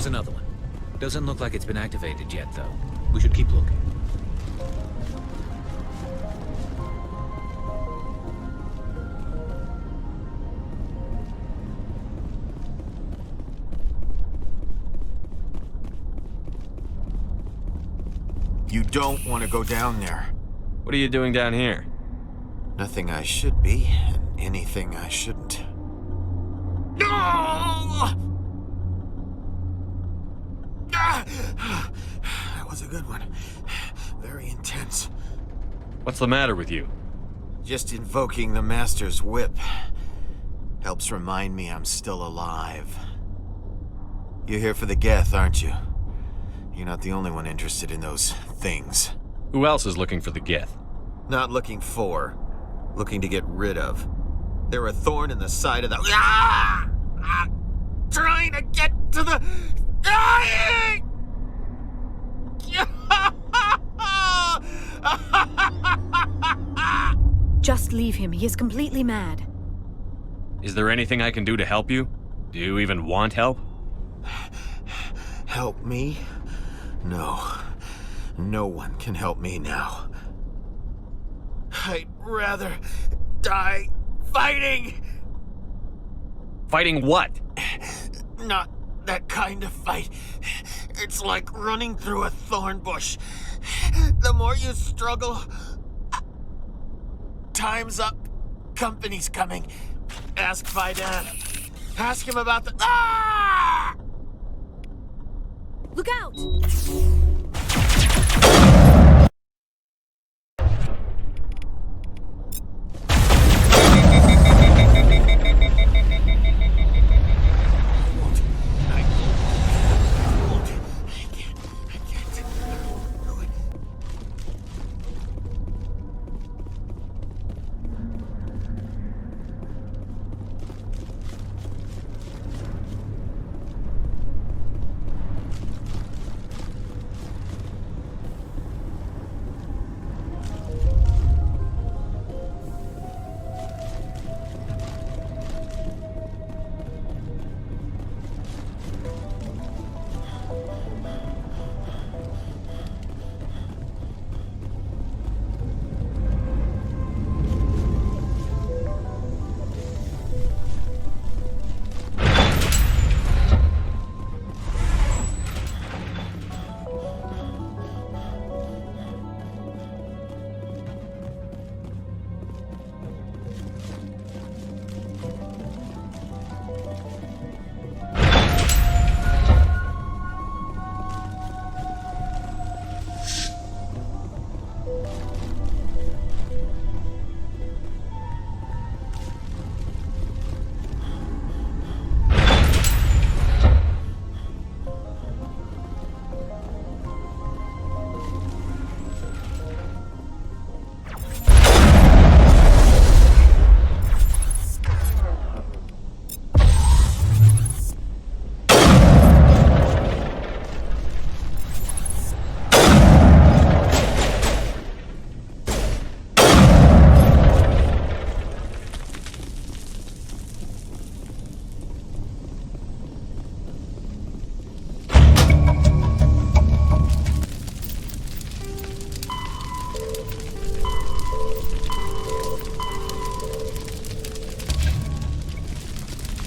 There's another one. Doesn't look like it's been activated yet, though. We should keep looking. You don't want to go down there. What are you doing down here? Nothing I should be, and anything I shouldn't. No! That was a good one. Very intense. What's the matter with you? Just invoking the Master's whip helps remind me I'm still alive. You're here for the Geth, aren't you? You're not the only one interested in those things. Who else is looking for the Geth? Not looking for, looking to get rid of. They're a thorn in the side of the... Ah! I'm trying to get to the... Just leave him. He is completely mad. Is there anything I can do to help you? Do you even want help? Help me? No. No one can help me now. I'd rather die fighting! Fighting what? Not that kind of fight. It's like running through a thorn bush. The more you struggle... Time's up. Company's coming. Ask Vidan. Ask him about the... Ah! Look out!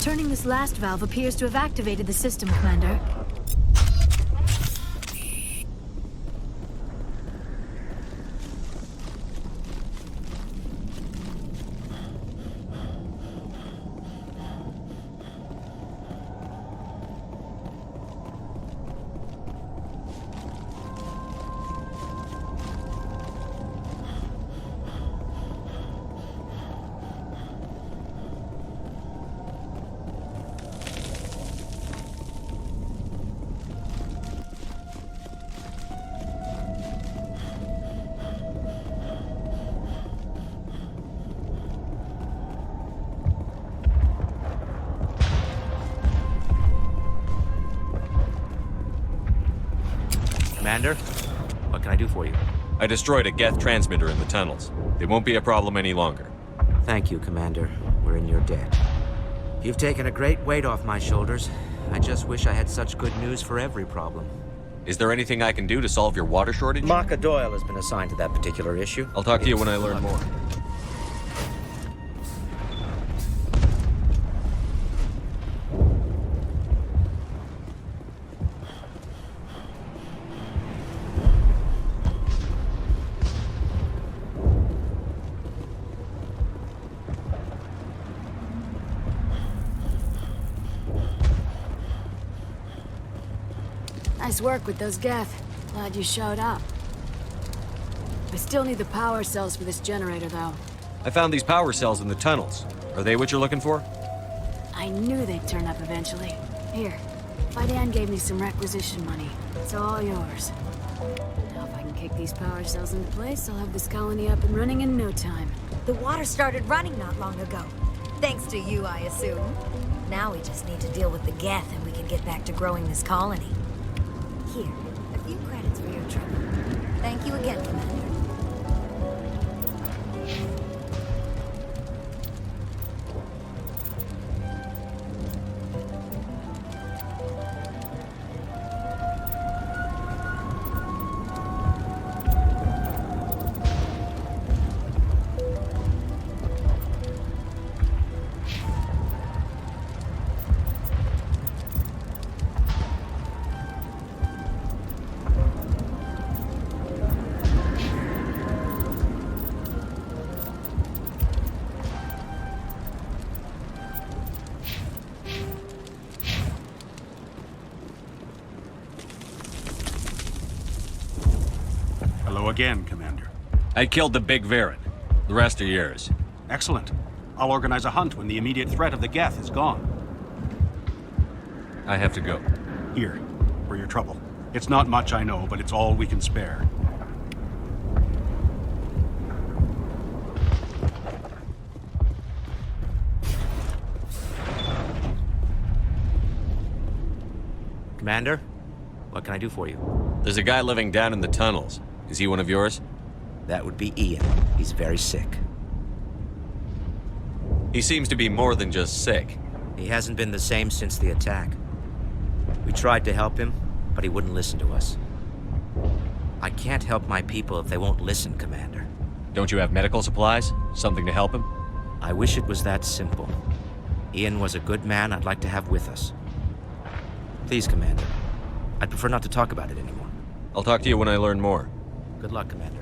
Turning this last valve appears to have activated the system, Commander. Commander, what can I do for you? I destroyed a Geth transmitter in the tunnels. They won't be a problem any longer. Thank you, Commander. We're in your debt. You've taken a great weight off my shoulders. I just wish I had such good news for every problem. Is there anything I can do to solve your water shortage? Maka Doyle has been assigned to that particular issue. I'll talk to you when I learn more. Nice work with those Geth. Glad you showed up. I still need the power cells for this generator, though. I found these power cells in the tunnels. Are they what you're looking for? I knew they'd turn up eventually. Here, Bidan gave me some requisition money. It's all yours. Now if I can kick these power cells into place, I'll have this colony up and running in no time. The water started running not long ago. Thanks to you, I assume. Now we just need to deal with the Geth and we can get back to growing this colony. Here, a few credits for your trouble. Thank you again, Commander. Again, Commander. I killed the big Varen. The rest are yours. Excellent. I'll organize a hunt when the immediate threat of the Geth is gone. I have to go. Here, for your trouble. It's not much, I know, but it's all we can spare. Commander, what can I do for you? There's a guy living down in the tunnels. Is he one of yours? That would be Ian. He's very sick. He seems to be more than just sick. He hasn't been the same since the attack. We tried to help him, but he wouldn't listen to us. I can't help my people if they won't listen, Commander. Don't you have medical supplies? Something to help him? I wish it was that simple. Ian was a good man I'd like to have with us. Please, Commander. I'd prefer not to talk about it anymore. I'll talk to you when I learn more. Good luck, Commander.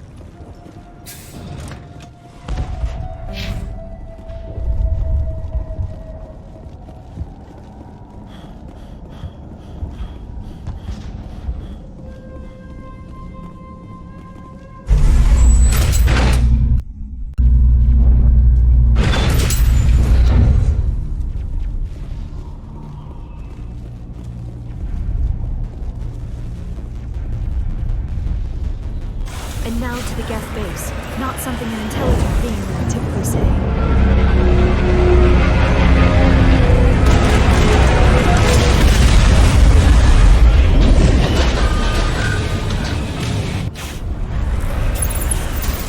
And now to the Geth base. Not something an intelligent being would typically say.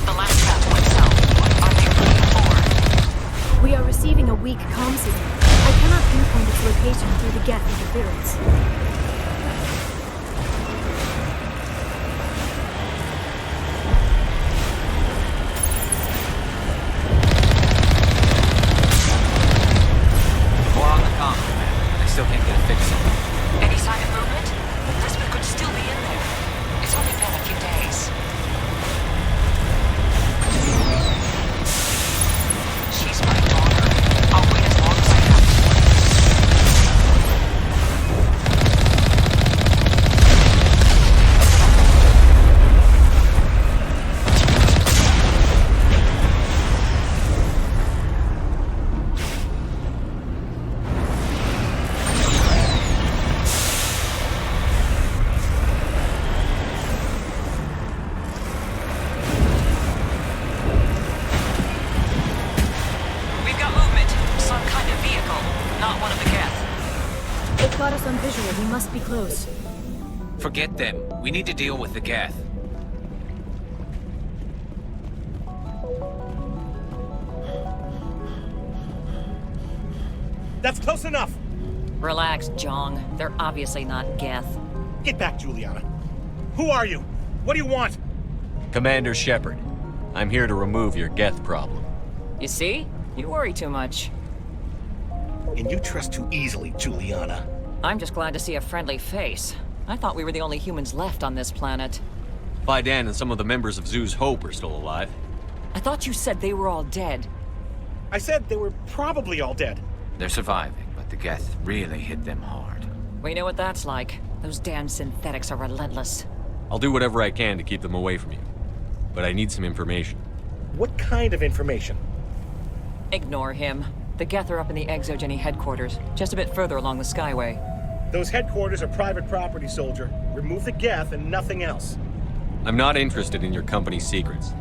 The last trap went south. Are they looking for? We are receiving a weak comm signal. I cannot pinpoint its location through the Geth interference. Any sign of movement? Lisbeth could still be in there. It's only been a few days. She's my daughter. I'll wait as long as I have got us on visual. We must be close. Forget them. We need to deal with the Geth. That's close enough! Relax, Jong. They're obviously not Geth. Get back, Juliana. Who are you? What do you want? Commander Shepard. I'm here to remove your Geth problem. You see? You worry too much. And you trust too easily, Juliana. I'm just glad to see a friendly face. I thought we were the only humans left on this planet. Bidan and some of the members of Zoo's Hope are still alive. I thought you said they were all dead. I said they were probably all dead. They're surviving, but the Geth really hit them hard. We know what that's like. Those damn synthetics are relentless. I'll do whatever I can to keep them away from you. But I need some information. What kind of information? Ignore him. The Geth are up in the Exogeny headquarters, just a bit further along the Skyway. Those headquarters are private property, soldier. Remove the Geth and nothing else. I'm not interested in your company's secrets.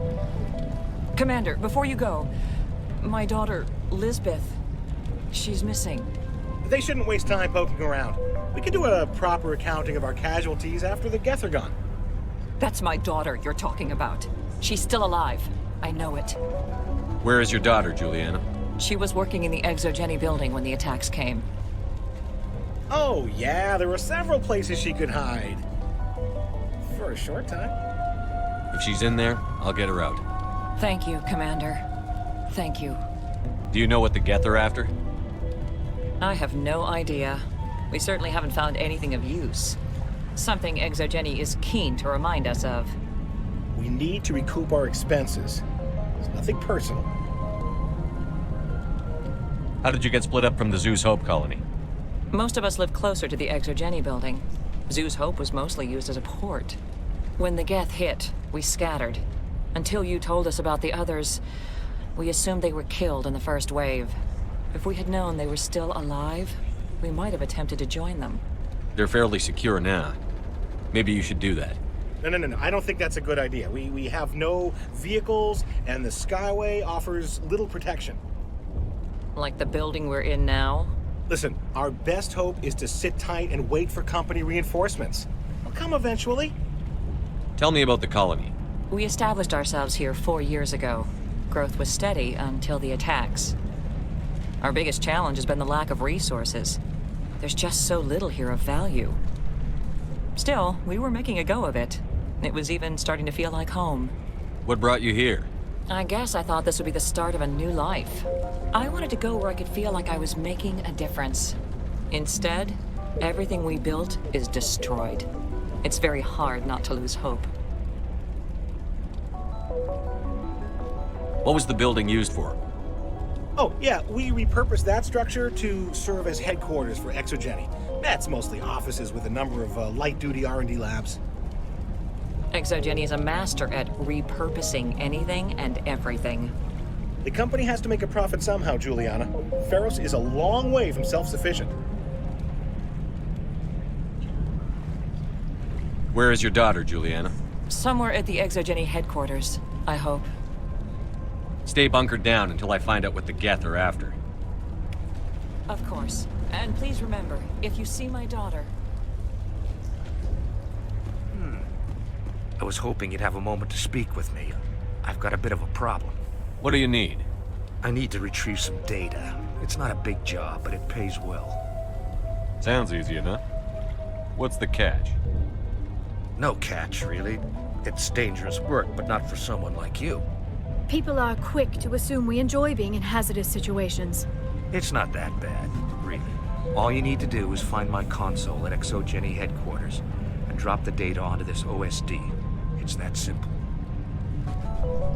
Commander, before you go, my daughter, Lisbeth, she's missing. They shouldn't waste time poking around. We can do a proper accounting of our casualties after the Geth are gone. That's my daughter you're talking about. She's still alive. I know it. Where is your daughter, Juliana? She was working in the Exogeny building when the attacks came. Oh, yeah, there were several places she could hide. For a short time. If she's in there, I'll get her out. Thank you, Commander. Thank you. Do you know what the Geth are after? I have no idea. We certainly haven't found anything of use. Something Exogeny is keen to remind us of. We need to recoup our expenses. It's nothing personal. How did you get split up from the Zeus Hope colony? Most of us live closer to the Exogeny building. Zeus Hope was mostly used as a port. When the Geth hit, we scattered. Until you told us about the others, we assumed they were killed in the first wave. If we had known they were still alive, we might have attempted to join them. They're fairly secure now. Maybe you should do that. No. I don't think that's a good idea. We have no vehicles, and the Skyway offers little protection. Like the building we're in now? Listen, our best hope is to sit tight and wait for company reinforcements. They'll come eventually. Tell me about the colony. We established ourselves here 4 years ago. Growth was steady until the attacks. Our biggest challenge has been the lack of resources. There's just so little here of value. Still, we were making a go of it. It was even starting to feel like home. What brought you here? I guess I thought this would be the start of a new life. I wanted to go where I could feel like I was making a difference. Instead, everything we built is destroyed. It's very hard not to lose hope. What was the building used for? Oh, yeah, we repurposed that structure to serve as headquarters for Exogeny. That's mostly offices with a number of light-duty R&D labs. Exogeny is a master at repurposing anything and everything. The company has to make a profit somehow, Juliana. Feros is a long way from self-sufficient. Where is your daughter, Juliana? Somewhere at the Exogeny headquarters, I hope. Stay bunkered down until I find out what the Geth are after. Of course. And please remember, if you see my daughter... I was hoping you'd have a moment to speak with me. I've got a bit of a problem. What do you need? I need to retrieve some data. It's not a big job, but it pays well. Sounds easy enough. What's the catch? No catch, really. It's dangerous work, but not for someone like you. People are quick to assume we enjoy being in hazardous situations. It's not that bad, really. All you need to do is find my console at Exogeny headquarters and drop the data onto this OSD. It's that simple.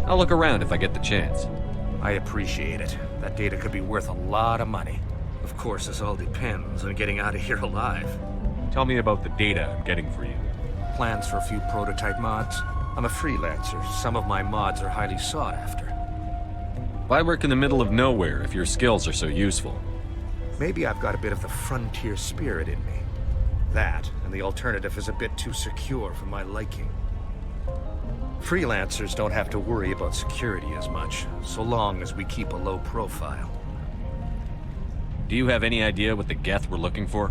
I'll look around if I get the chance. I appreciate it. That data could be worth a lot of money. Of course, this all depends on getting out of here alive. Tell me about the data I'm getting for you. Plans for a few prototype mods. I'm a freelancer. Some of my mods are highly sought after. Why work in the middle of nowhere if your skills are so useful? Maybe I've got a bit of the frontier spirit in me. That, and the alternative is a bit too secure for my liking. Freelancers don't have to worry about security as much, so long as we keep a low profile. Do you have any idea what the Geth were looking for?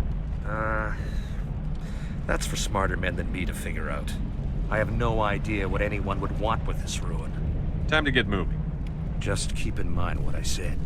That's for smarter men than me to figure out. I have no idea what anyone would want with this ruin. Time to get moving. Just keep in mind what I said.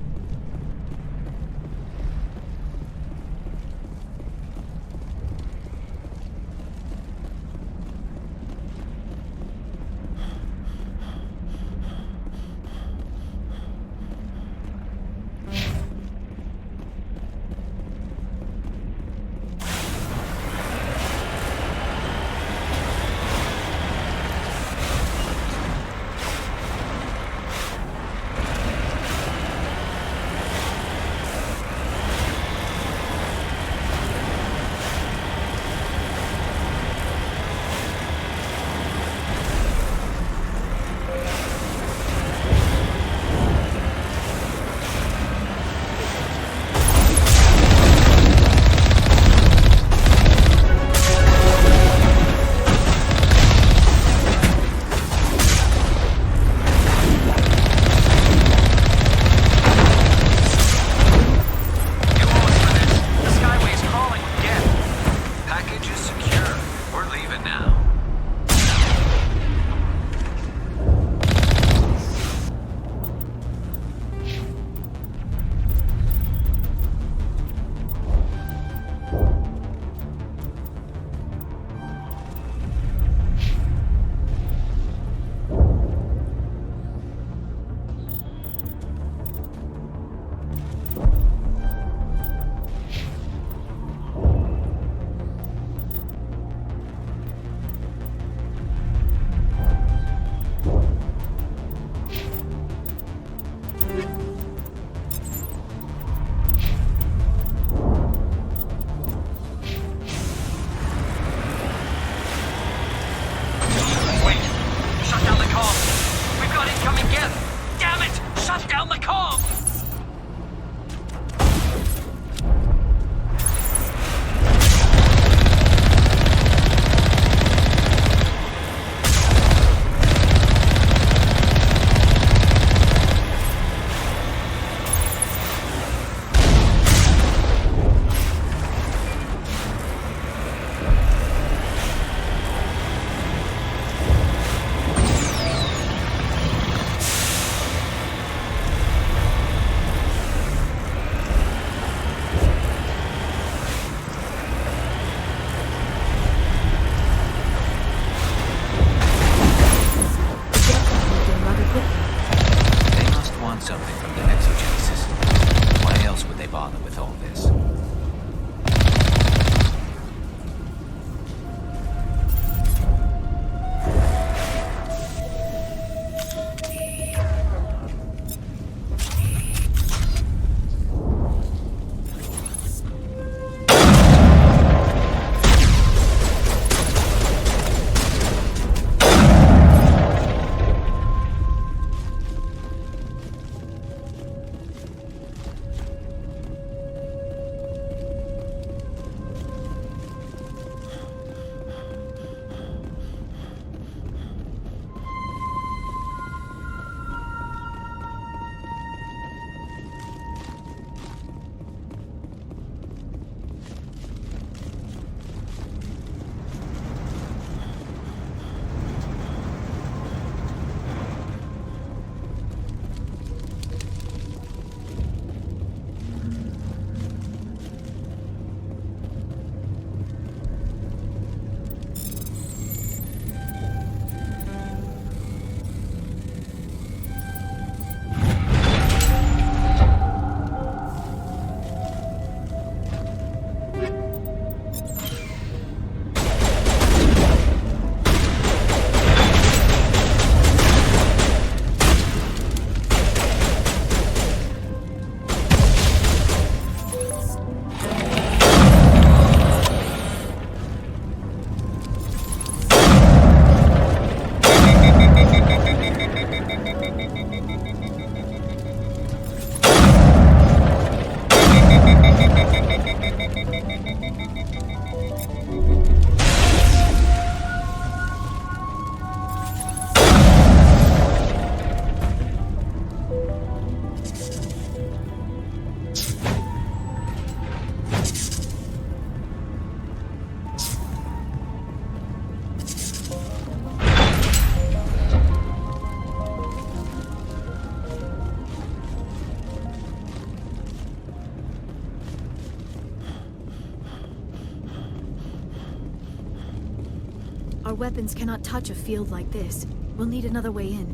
Our weapons cannot touch a field like this. We'll need another way in.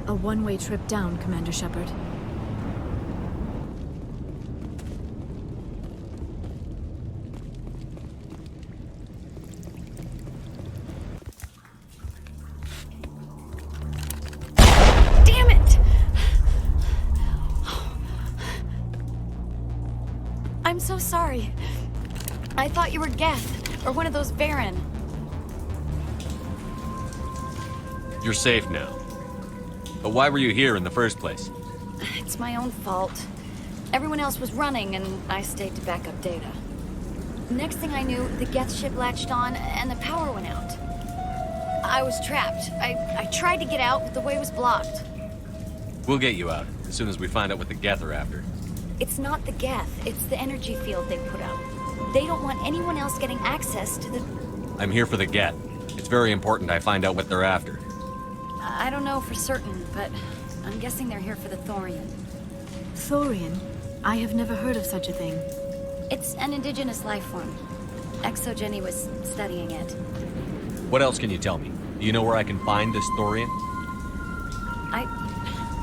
A one-way trip down, Commander Shepard. Damn it! I'm so sorry. I thought you were Geth, or one of those Varen. You're safe now. But why were you here in the first place? It's my own fault. Everyone else was running, and I stayed to back up data. Next thing I knew, the Geth ship latched on, and the power went out. I was trapped. I tried to get out, but the way was blocked. We'll get you out, as soon as we find out what the Geth are after. It's not the Geth, it's the energy field they put out. They don't want anyone else getting access to the... I'm here for the Geth. It's very important I find out what they're after. I don't know for certain, but I'm guessing they're here for the Thorian. Thorian? I have never heard of such a thing. It's an indigenous life form. ExoGenny was studying it. What else can you tell me? Do you know where I can find this Thorian?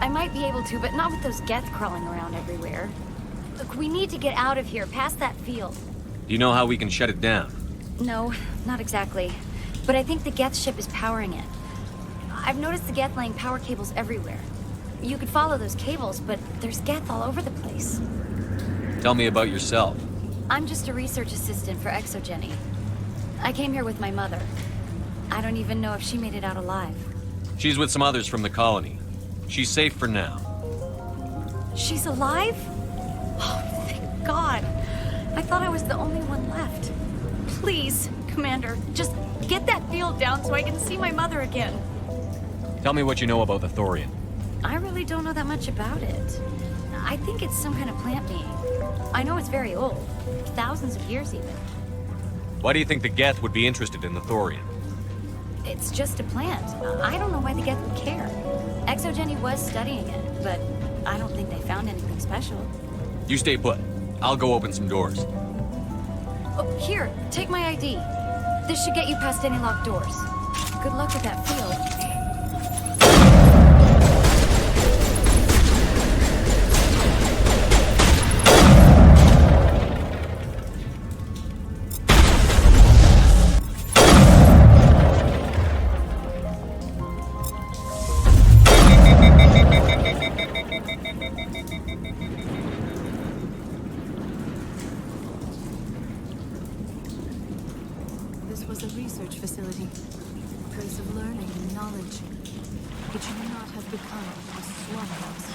I might be able to, but not with those Geth crawling around everywhere. Look, we need to get out of here, past that field. Do you know how we can shut it down? No, not exactly. But I think the Geth ship is powering it. I've noticed the Geth laying power cables everywhere. You could follow those cables, but there's Geth all over the place. Tell me about yourself. I'm just a research assistant for ExoGenny. I came here with my mother. I don't even know if she made it out alive. She's with some others from the colony. She's safe for now. She's alive? Oh, thank God. I thought I was the only one left. Please, Commander, just get that field down so I can see my mother again. Tell me what you know about the Thorian. I really don't know that much about it. I think it's some kind of plant being. I know it's very old. Thousands of years even. Why do you think the Geth would be interested in the Thorian? It's just a plant. I don't know why the Geth would care. ExoGenny was studying it, but I don't think they found anything special. You stay put. I'll go open some doors. Oh, here, take my ID. This should get you past any locked doors. Good luck with that field. This was a research facility, a place of learning and knowledge. It should not have become a slaughterhouse.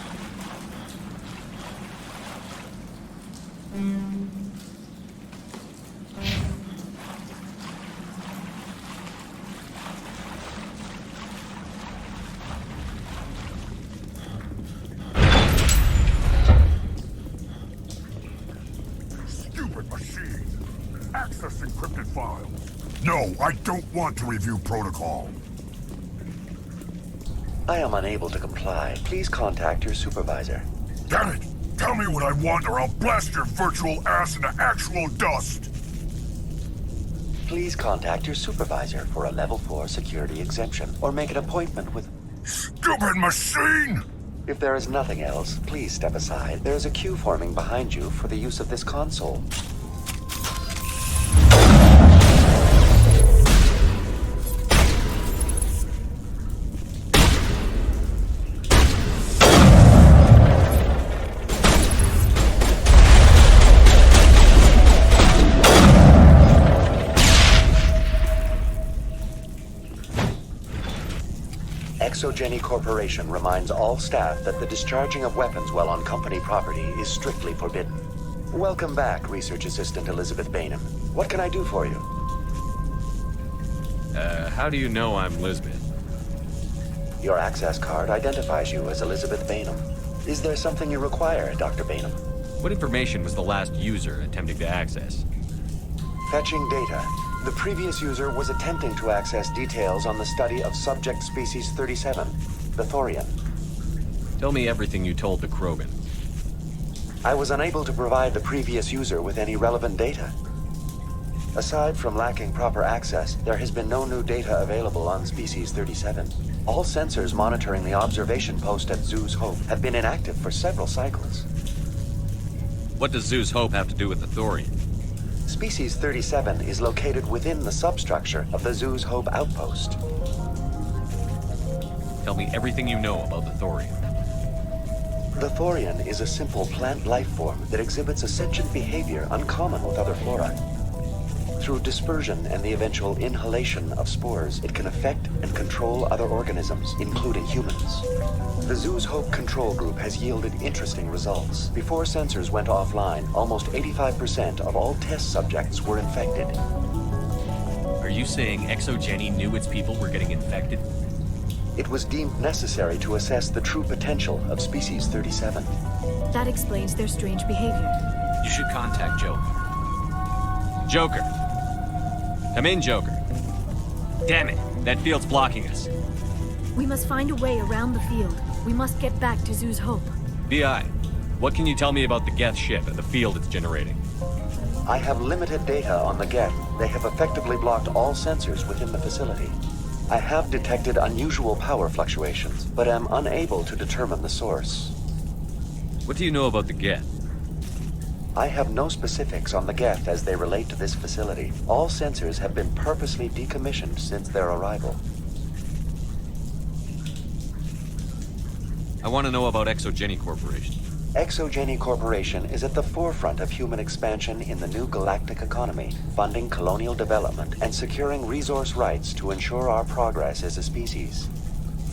Stupid machine! Access encrypted files. No, I don't want to review protocol. I am unable to comply. Please contact your supervisor. Damn it! Tell me what I want or I'll blast your virtual ass into actual dust! Please contact your supervisor for a level 4 security exemption, or make an appointment with... Stupid machine! If there is nothing else, please step aside. There is a queue forming behind you for the use of this console. ExoGenny Corporation reminds all staff that the discharging of weapons while on company property is strictly forbidden. Welcome back, Research Assistant Elizabeth Bainham. What can I do for you? How do you know I'm Lisbeth? Your access card identifies you as Elizabeth Bainham. Is there something you require, Dr. Bainham? What information was the last user attempting to access? Fetching data. The previous user was attempting to access details on the study of subject species 37, the Thorian. Tell me everything you told the Krogan. I was unable to provide the previous user with any relevant data. Aside from lacking proper access, there has been no new data available on Species 37. All sensors monitoring the observation post at Zoo's Hope have been inactive for several cycles. What does Zoo's Hope have to do with the thorium? Species 37 is located within the substructure of the Zoo's Hope outpost. Tell me everything you know about the thorium. The thorium is a simple plant life form that exhibits a sentient behavior uncommon with other flora. Through dispersion and the eventual inhalation of spores, it can affect and control other organisms, including humans. The Zoo's Hope control group has yielded interesting results. Before sensors went offline, almost 85% of all test subjects were infected. Are you saying ExoGeni knew its people were getting infected? It was deemed necessary to assess the true potential of Species 37. That explains their strange behavior. You should contact Joker. Joker. Come in, Joker. Damn it, that field's blocking us. We must find a way around the field. We must get back to Zoo's Hope. BI, what can you tell me about the Geth ship and the field it's generating? I have limited data on the Geth. They have effectively blocked all sensors within the facility. I have detected unusual power fluctuations, but am unable to determine the source. What do you know about the Geth? I have no specifics on the Geth as they relate to this facility. All sensors have been purposely decommissioned since their arrival. I want to know about ExoGeni Corporation. ExoGeni Corporation is at the forefront of human expansion in the new galactic economy, funding colonial development and securing resource rights to ensure our progress as a species.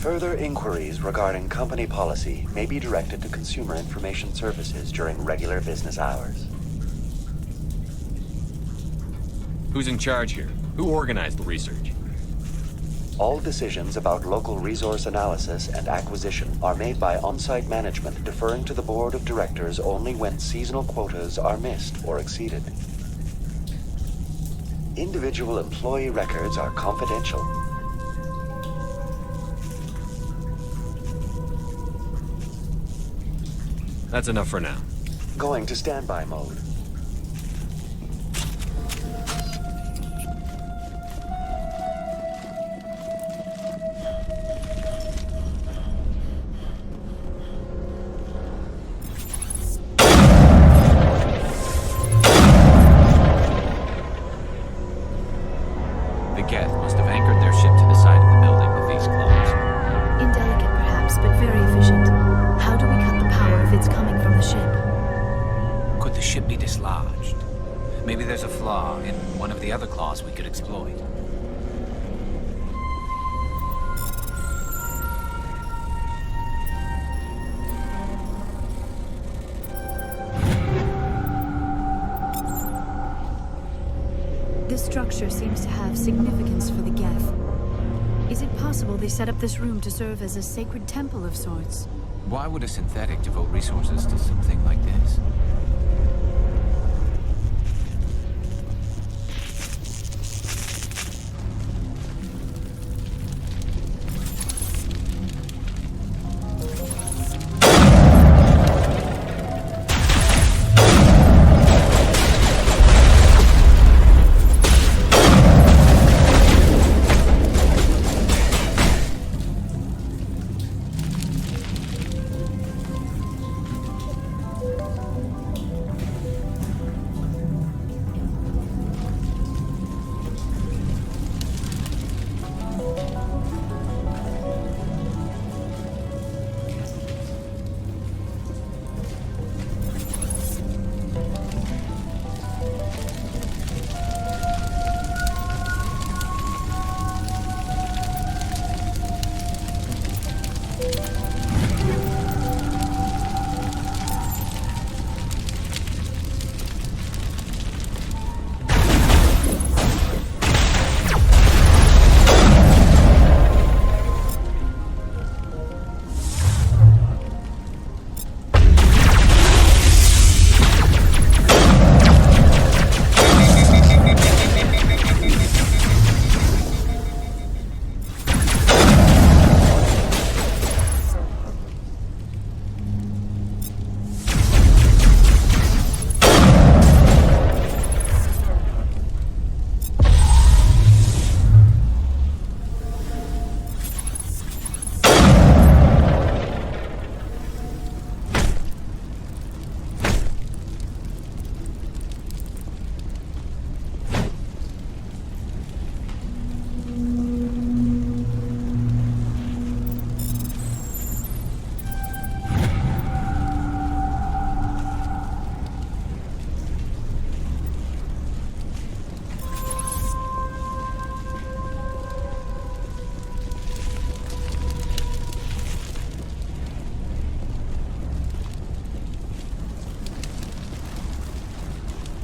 Further inquiries regarding company policy may be directed to Consumer Information Services during regular business hours. Who's in charge here? Who organized the research? All decisions about local resource analysis and acquisition are made by on-site management, deferring to the board of directors only when seasonal quotas are missed or exceeded. Individual employee records are confidential. That's enough for now. Going to standby mode. The Geth must have anchored their ship to the side of the building with these claws. Indelicate perhaps, but very efficient. How do we cut the power if it's coming from the ship? Could the ship be dislodged? Maybe there's a flaw in one of the other claws we could exploit. This structure seems to have significance for the Geth. Is it possible they set up this room to serve as a sacred temple of sorts? Why would a synthetic devote resources to something like this?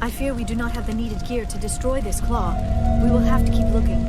I fear we do not have the needed gear to destroy this claw. We will have to keep looking.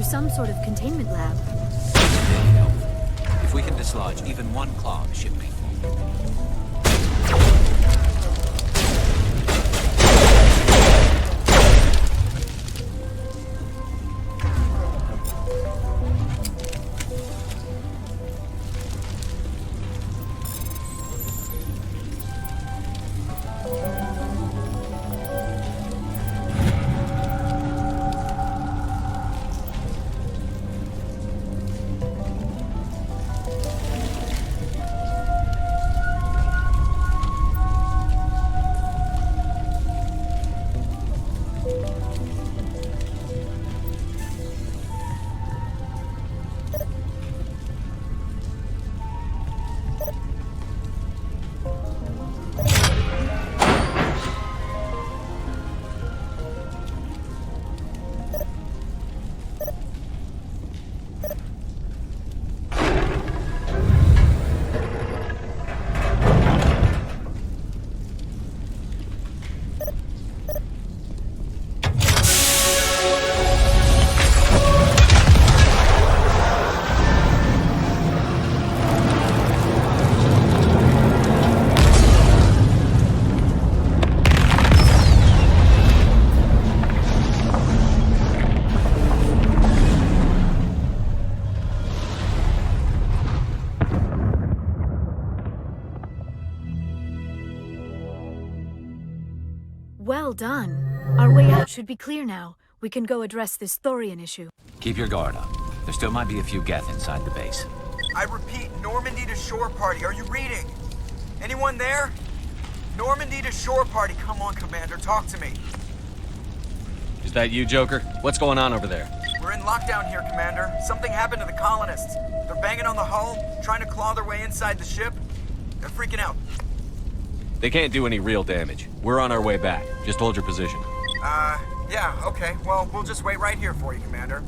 Some sort of containment lab. If we can dislodge even one claw, the ship may fall. Well done. Our way out should be clear now. We can go address this Thorian issue. Keep your guard up. There still might be a few Geth inside the base. I repeat, Normandy to shore party. Are you reading? Anyone there? Normandy to shore party. Come on, Commander. Talk to me. Is that you, Joker? What's going on over there? We're in lockdown here, Commander. Something happened to the colonists. They're banging on the hull, trying to claw their way inside the ship. They're freaking out. They can't do any real damage. We're on our way back. Just hold your position. Yeah, okay. Well, we'll just wait right here for you, Commander.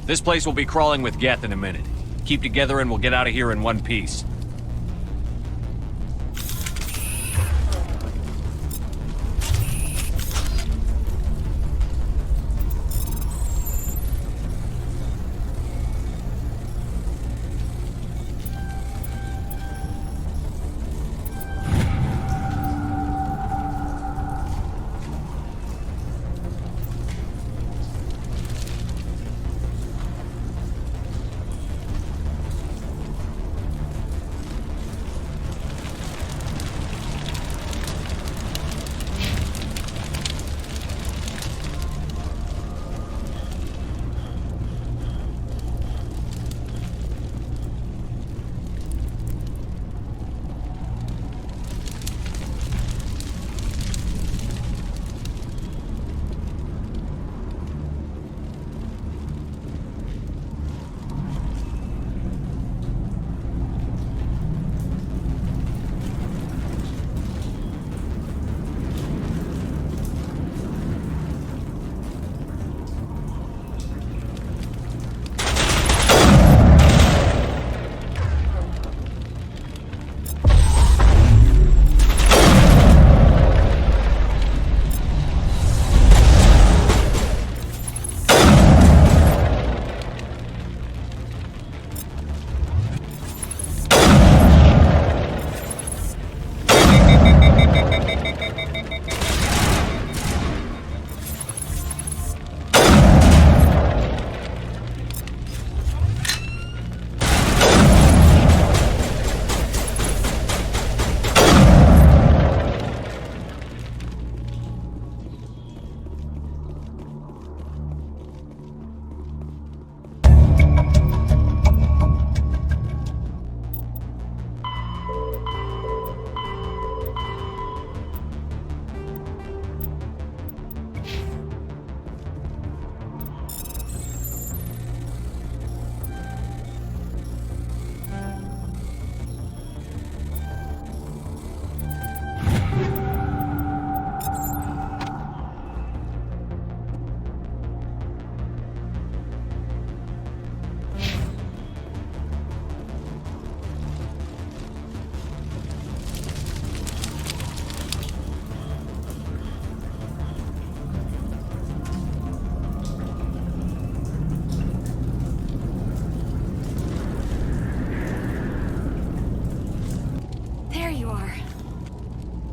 This place will be crawling with Geth in a minute. Keep together and we'll get out of here in one piece.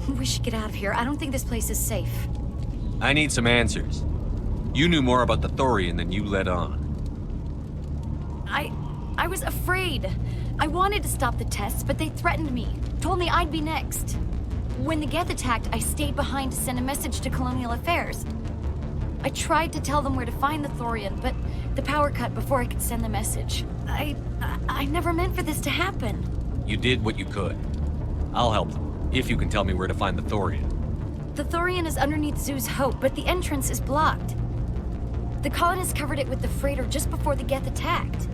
We should get out of here. I don't think this place is safe. I need some answers. You knew more about the Thorian than you let on. I was afraid. I wanted to stop the tests, but they threatened me. Told me I'd be next. When the Geth attacked, I stayed behind to send a message to Colonial Affairs. I tried to tell them where to find the Thorian, but the power cut before I could send the message. I never meant for this to happen. You did what you could. I'll help them, if you can tell me where to find the Thorian. The Thorian is underneath Zoo's Hope, but the entrance is blocked. The colonists covered it with the freighter just before the Geth attacked.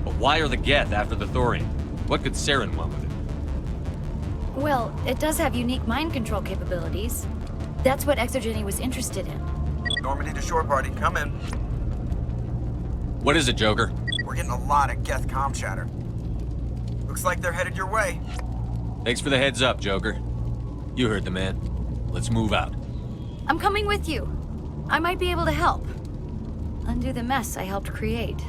But why are the Geth after the Thorian? What could Saren want with it? Well, it does have unique mind control capabilities. That's what Exogeny was interested in. Normandy to shore party, come in. What is it, Joker? We're getting a lot of Geth comm chatter. Looks like they're headed your way. Thanks for the heads up, Joker. You heard the man. Let's move out. I'm coming with you. I might be able to help. Undo the mess I helped create.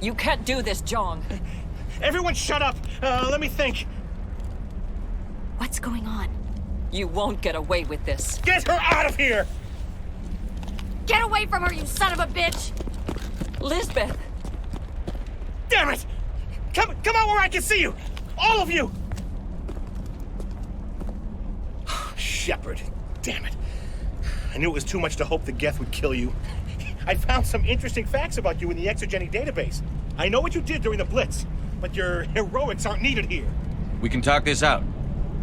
You can't do this, Jong. Everyone shut up! Let me think. What's going on? You won't get away with this. Get her out of here! Get away from her, you son of a bitch! Lisbeth! Damn it! Come out where I can see you! All of you! Shepard, damn it. I knew it was too much to hope the Geth would kill you. I found some interesting facts about you in the Exogeny database. I know what you did during the Blitz, but your heroics aren't needed here. We can talk this out.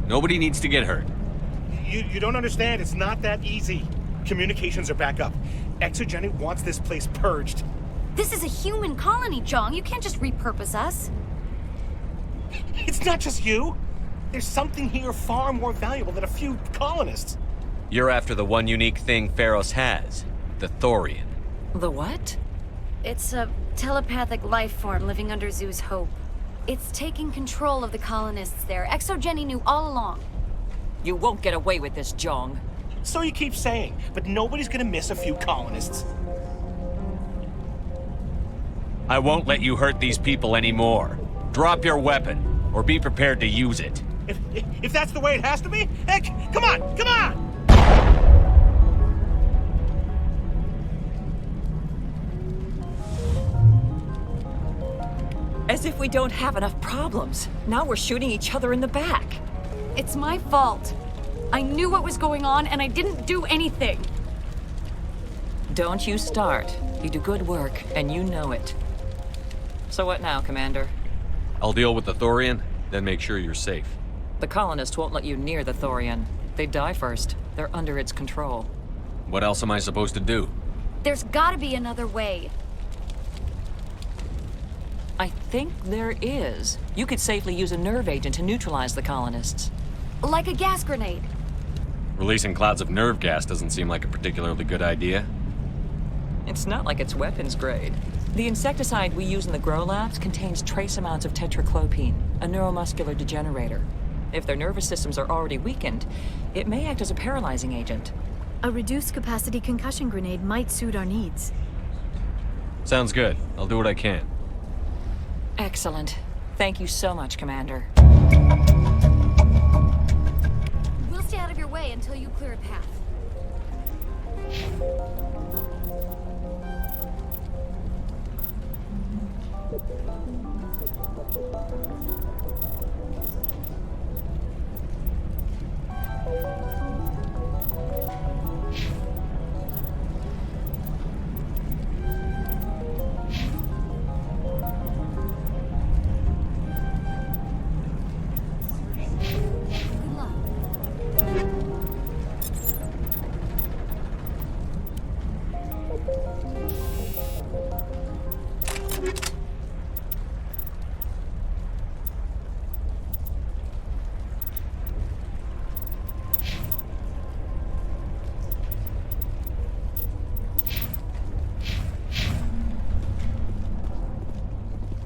Nobody needs to get hurt. You don't understand. It's not that easy. Communications are back up. Exogeny wants this place purged. This is a human colony, Jong. You can't just repurpose us. It's not just you. There's something here far more valuable than a few colonists. You're after the one unique thing Pharos has, the Thorian. The what? It's a telepathic life form living under Zoo's Hope. It's taking control of the colonists there. Exogeny knew all along. You won't get away with this, Jong. So you keep saying, but nobody's gonna miss a few colonists. I won't let you hurt these people anymore. Drop your weapon, or be prepared to use it. If that's the way it has to be, heck, come on, come on! As if we don't have enough problems. Now we're shooting each other in the back. It's my fault. I knew what was going on, and I didn't do anything. Don't you start. You do good work, and you know it. So what now, Commander? I'll deal with the Thorian, then make sure you're safe. The colonists won't let you near the Thorian. They'd die first. They're under its control. What else am I supposed to do? There's gotta be another way. I think there is. You could safely use a nerve agent to neutralize the colonists. Like a gas grenade. Releasing clouds of nerve gas doesn't seem like a particularly good idea. It's not like it's weapons grade. The insecticide we use in the grow labs contains trace amounts of tetraclopine, a neuromuscular degenerator. If their nervous systems are already weakened, it may act as a paralyzing agent. A reduced capacity concussion grenade might suit our needs. Sounds good. I'll do what I can. Excellent. Thank you so much, Commander. We'll stay out of your way until you clear a path.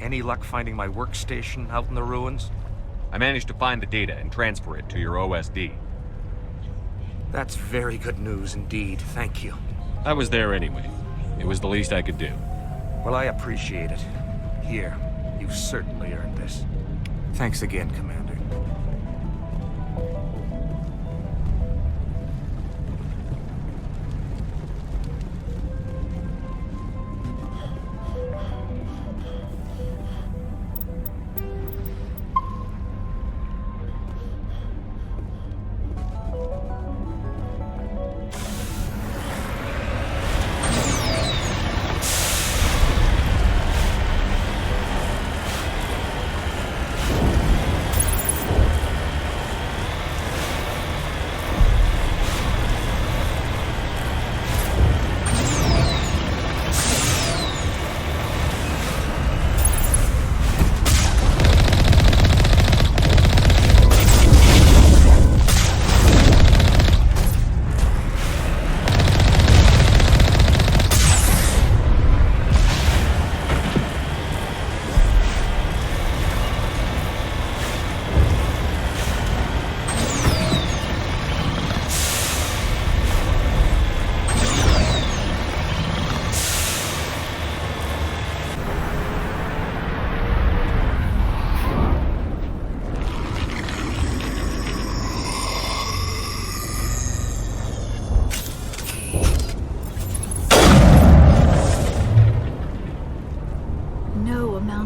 Any luck finding my workstation out in the ruins? I managed to find the data and transfer it to your OSD. That's very good news indeed. Thank you. I was there anyway. It was the least I could do. Well, I appreciate it. Here, you've certainly earned this. Thanks again, Commander.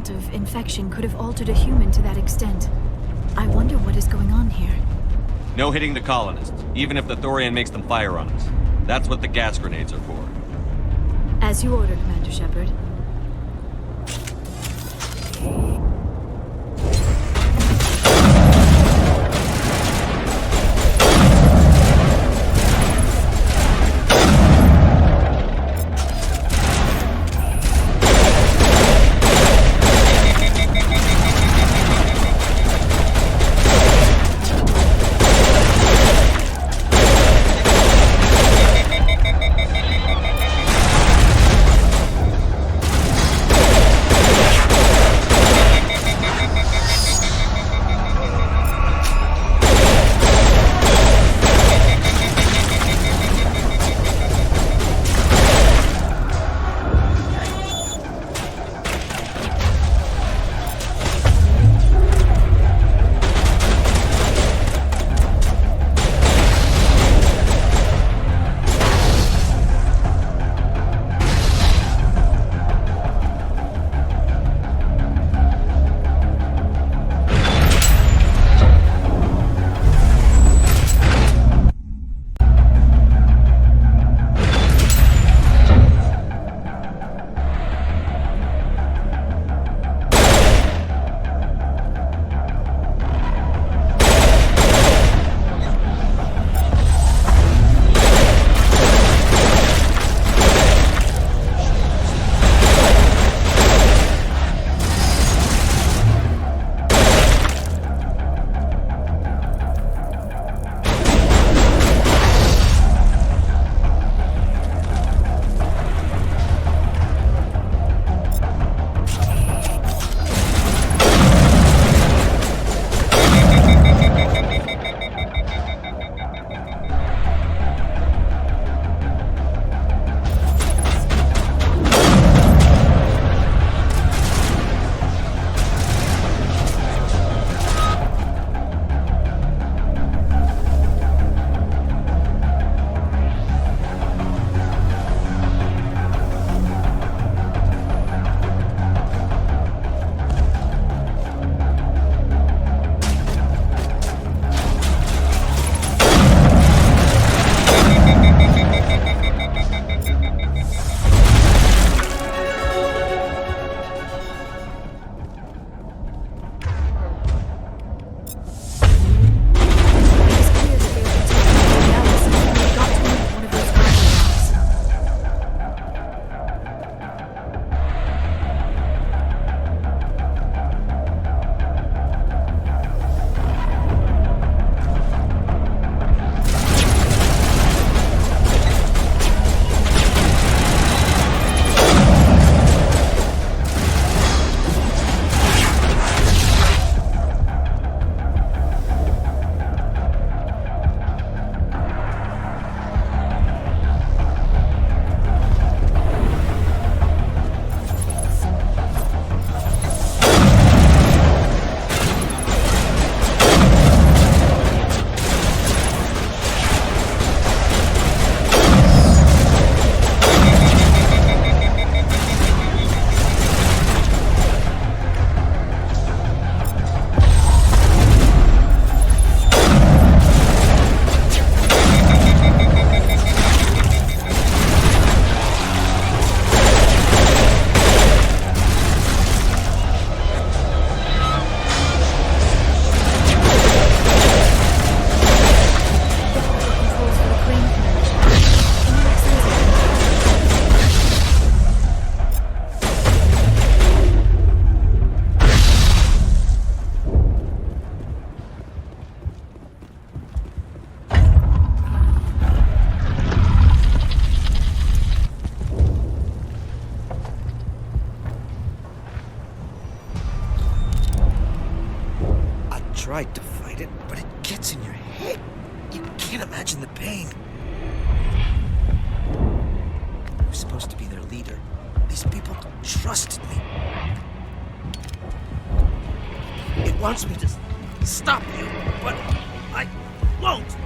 Of infection could have altered a human to that extent. I wonder what is going on here. No hitting the colonists, even if the Thorian makes them fire on us. That's what the gas grenades are for. As you ordered, Commander Shepard. tried to fight it, but it gets in your head. You can't imagine the pain. I was supposed to be their leader. These people trusted me. It wants me to stop you, but I won't.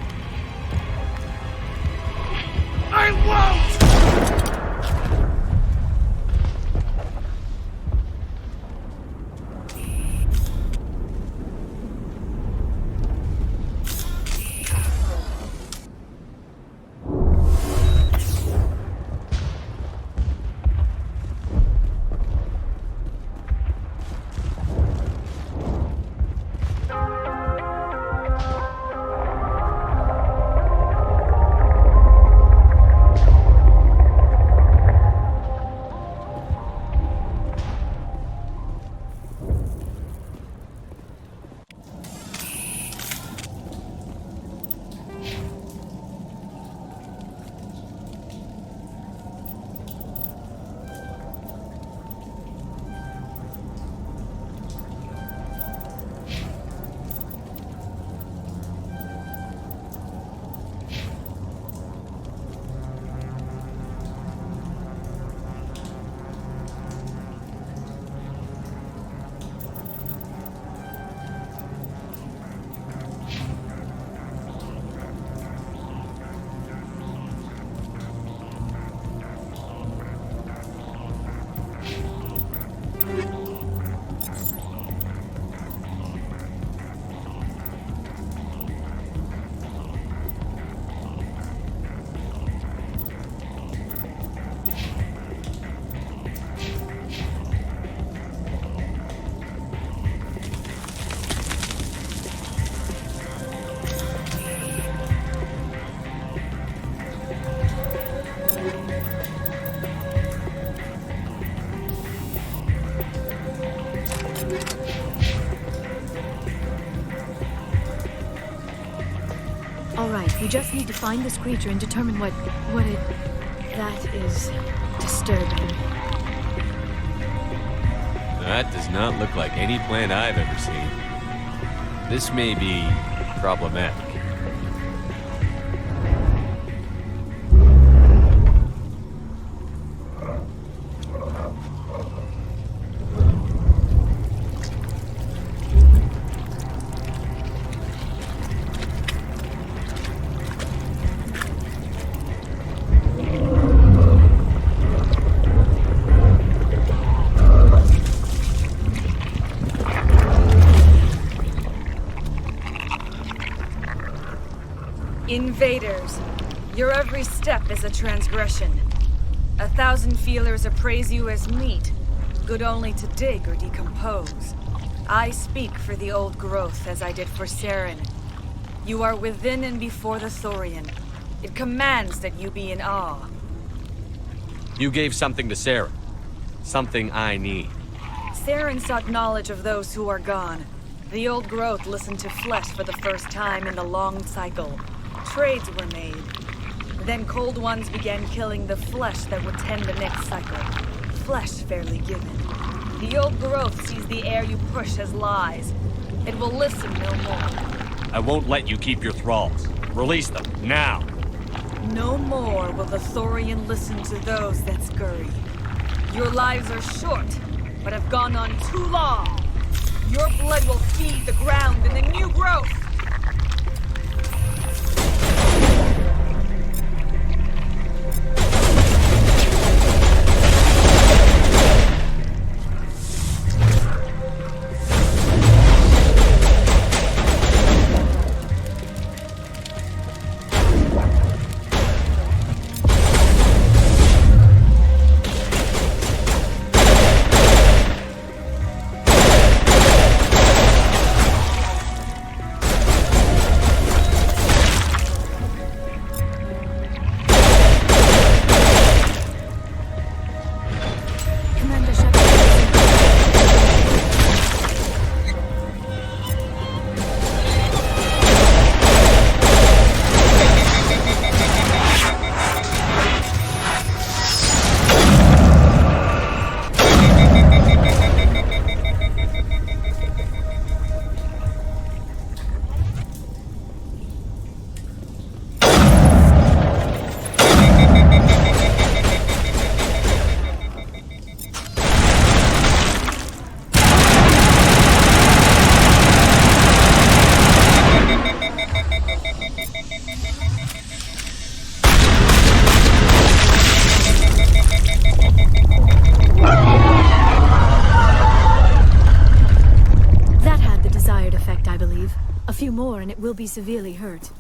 I won't! We just need to find this creature and determine what it... That is disturbing. That does not look like any plant I've ever seen. This may be problematic. Invaders, your every step is a transgression. 1,000 feelers appraise you as meat, good only to dig or decompose. I speak for the old growth as I did for Saren. You are within and before the Thorian. It commands that you be in awe. You gave something to Sarah. Something I need. Saren sought knowledge of those who are gone. The old growth listened to flesh for the first time in the long cycle. Trades were made. Then cold ones began killing the flesh that would tend the next cycle. Flesh fairly given. The old growth sees the air you push as lies. It will listen no more. I won't let you keep your thralls. Release them, now! No more will the Thorian listen to those that scurry. Your lives are short, but have gone on too long. Your blood will feed the ground in the new growth. That had the desired effect, I believe. A few more and it will be severely hurt.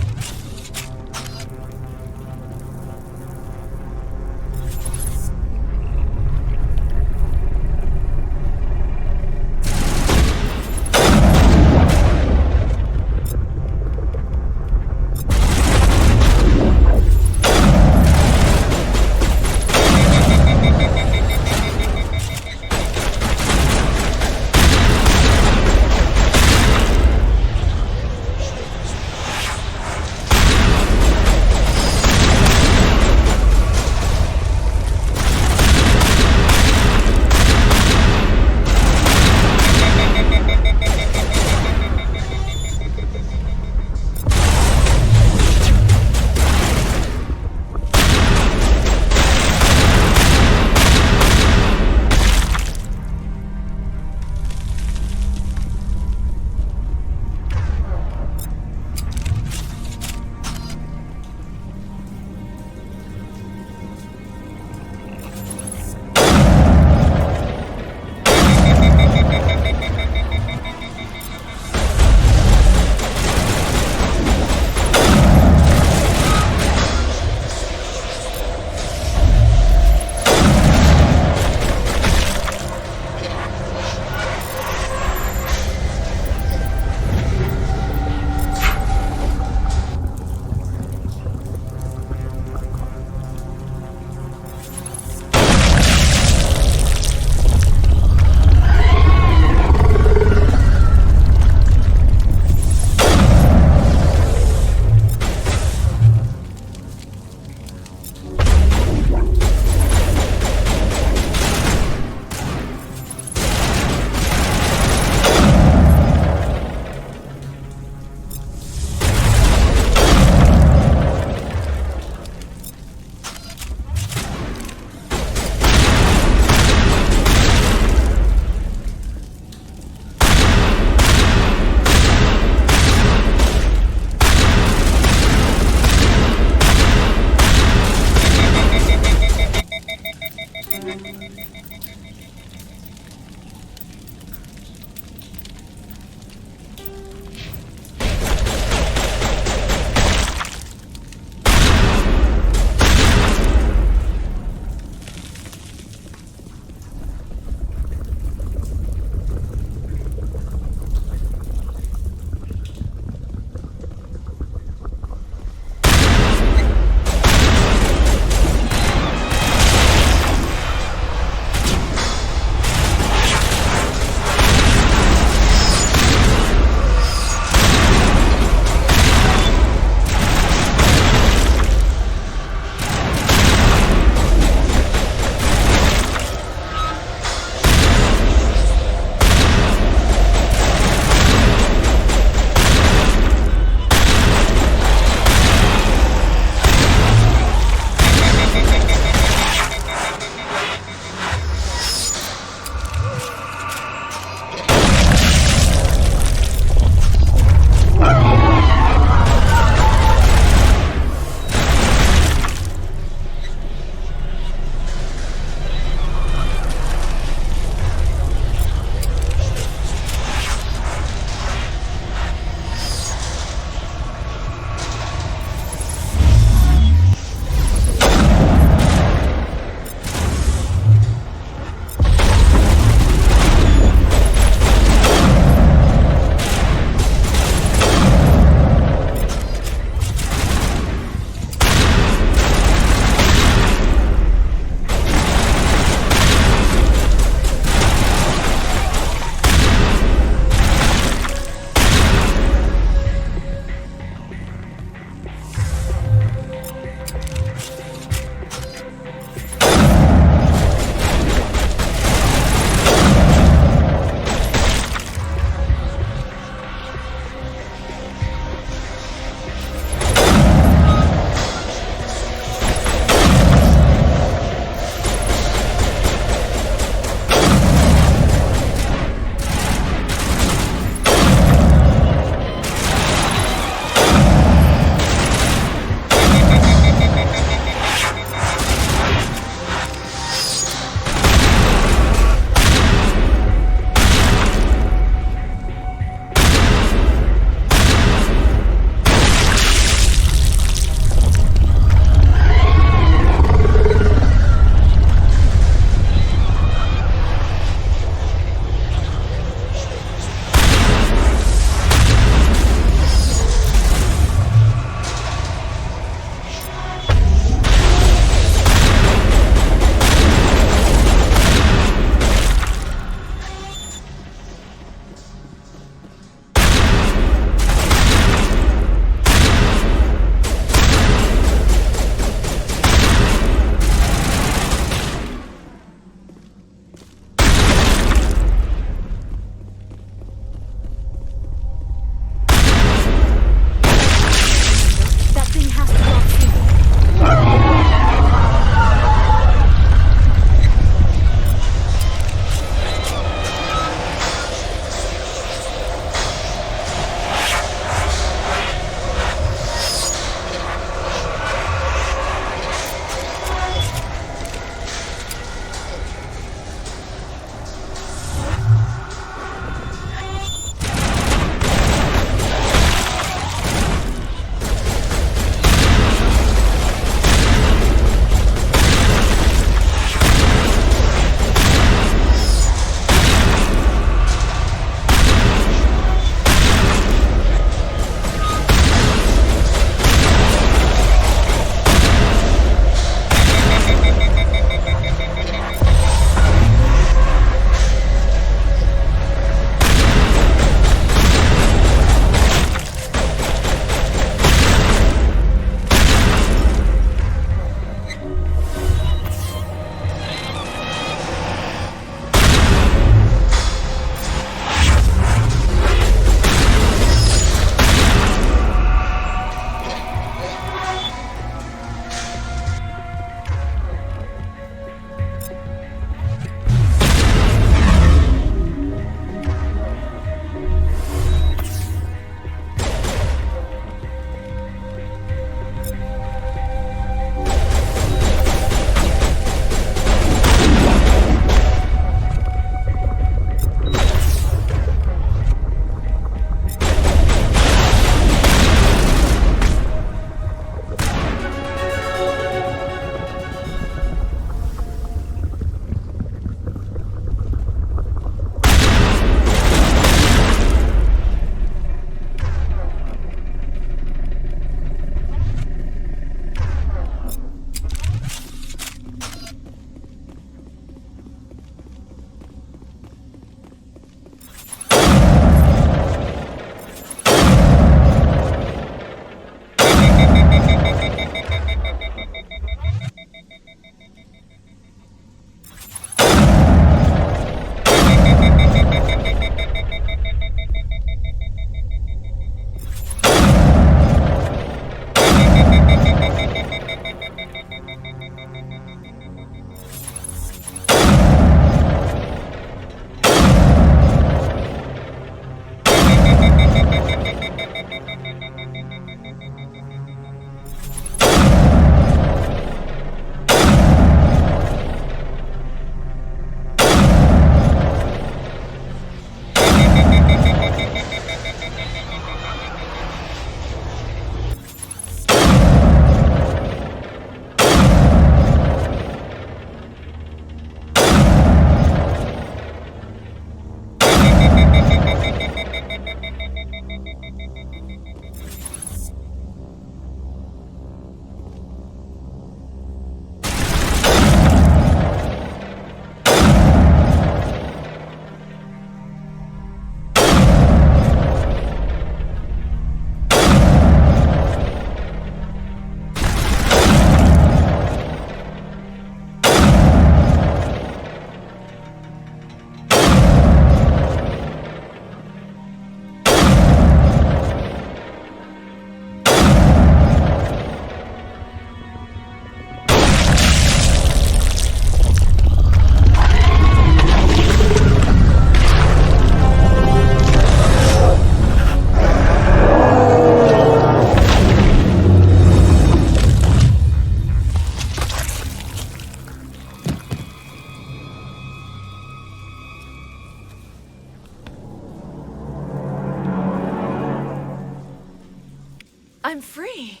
I'm free.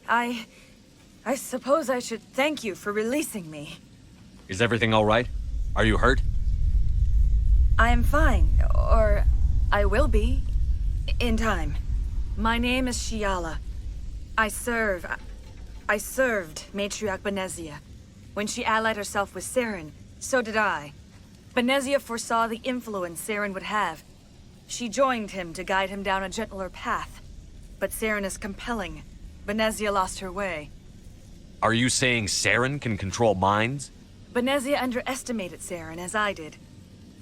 I suppose I should thank you for releasing me. Is everything all right? Are you hurt? I am fine, or I will be, in time. My name is Shiala. I served Matriarch Benezia. When she allied herself with Saren, so did I. Benezia foresaw the influence Saren would have. She joined him to guide him down a gentler path. But Saren is compelling. Benezia lost her way. Are you saying Saren can control minds? Benezia underestimated Saren, as I did.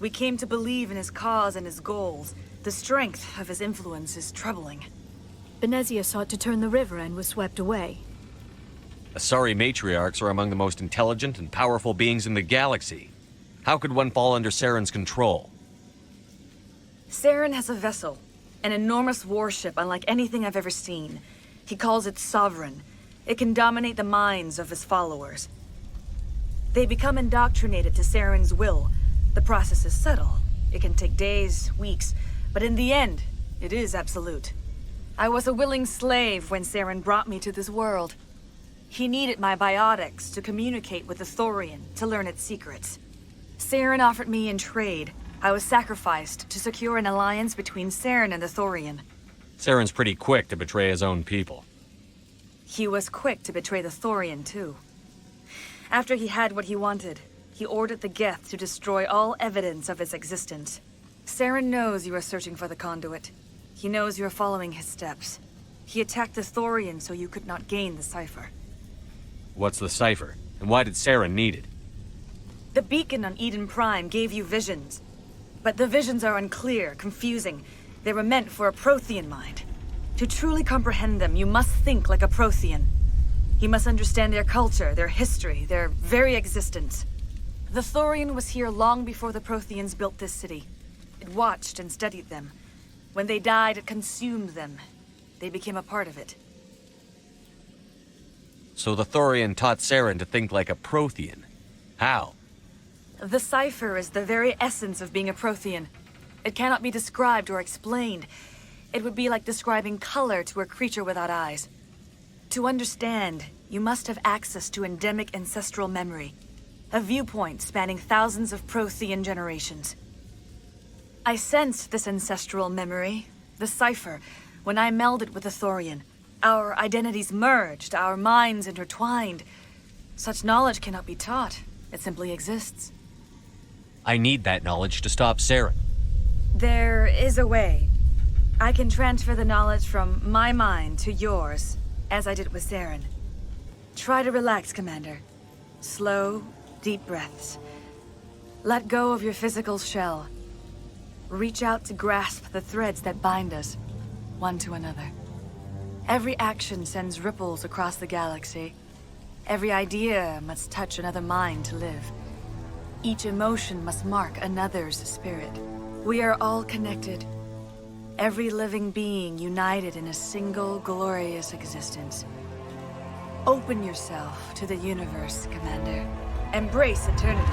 We came to believe in his cause and his goals. The strength of his influence is troubling. Benezia sought to turn the river and was swept away. Asari matriarchs are among the most intelligent and powerful beings in the galaxy. How could one fall under Saren's control? Saren has a vessel, an enormous warship unlike anything I've ever seen. He calls it Sovereign. It can dominate the minds of his followers. They become indoctrinated to Saren's will. The process is subtle. It can take days, weeks, but in the end, it is absolute. I was a willing slave when Saren brought me to this world. He needed my biotics to communicate with the Thorian, to learn its secrets. Saren offered me in trade. I was sacrificed to secure an alliance between Saren and the Thorian. Saren's pretty quick to betray his own people. He was quick to betray the Thorian, too. After he had what he wanted, he ordered the Geth to destroy all evidence of its existence. Saren knows you are searching for the conduit. He knows you are following his steps. He attacked the Thorian so you could not gain the cipher. What's the cipher? And why did Saren need it? The beacon on Eden Prime gave you visions. But the visions are unclear, confusing. They were meant for a Prothean mind. To truly comprehend them, you must think like a Prothean. You must understand their culture, their history, their very existence. The Thorian was here long before the Protheans built this city. It watched and studied them. When they died, it consumed them. They became a part of it. So the Thorian taught Saren to think like a Prothean. How? The cipher is the very essence of being a Prothean. It cannot be described or explained. It would be like describing color to a creature without eyes. To understand, you must have access to endemic ancestral memory. A viewpoint spanning thousands of Prothean generations. I sensed this ancestral memory, the cipher, when I melded with the Thorian. Our identities merged, our minds intertwined. Such knowledge cannot be taught. It simply exists. I need that knowledge to stop Saren. There is a way. I can transfer the knowledge from my mind to yours, as I did with Saren. Try to relax, Commander. Slow, deep breaths. Let go of your physical shell. Reach out to grasp the threads that bind us, one to another. Every action sends ripples across the galaxy. Every idea must touch another mind to live. Each emotion must mark another's spirit. We are all connected. Every living being united in a single glorious existence. Open yourself to the universe, Commander. Embrace eternity.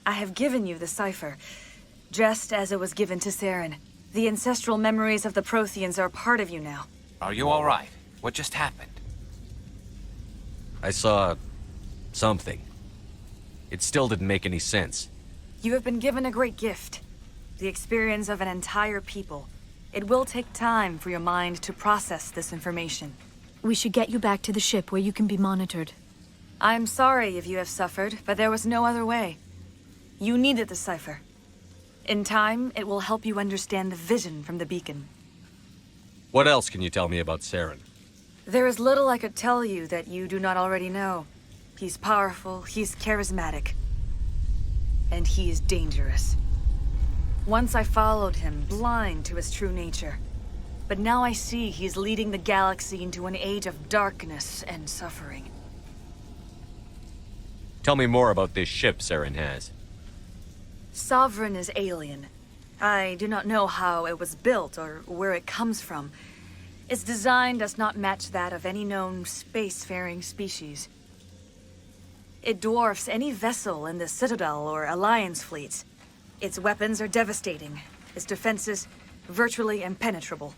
I have given you the cipher, just as it was given to Saren. The ancestral memories of the Protheans are a part of you now. Are you all right? What just happened? I saw something. It still didn't make any sense. You have been given a great gift. The experience of an entire people. It will take time for your mind to process this information. We should get you back to the ship where you can be monitored. I'm sorry if you have suffered, but there was no other way. You needed the cipher. In time, it will help you understand the vision from the beacon. What else can you tell me about Saren? There is little I could tell you that you do not already know. He's powerful, he's charismatic, and he is dangerous. Once I followed him, blind to his true nature. But now I see he's leading the galaxy into an age of darkness and suffering. Tell me more about this ship Saren has. Sovereign is alien. I do not know how it was built or where it comes from. Its design does not match that of any known spacefaring species. It dwarfs any vessel in the Citadel or Alliance fleets. Its weapons are devastating, its defenses virtually impenetrable.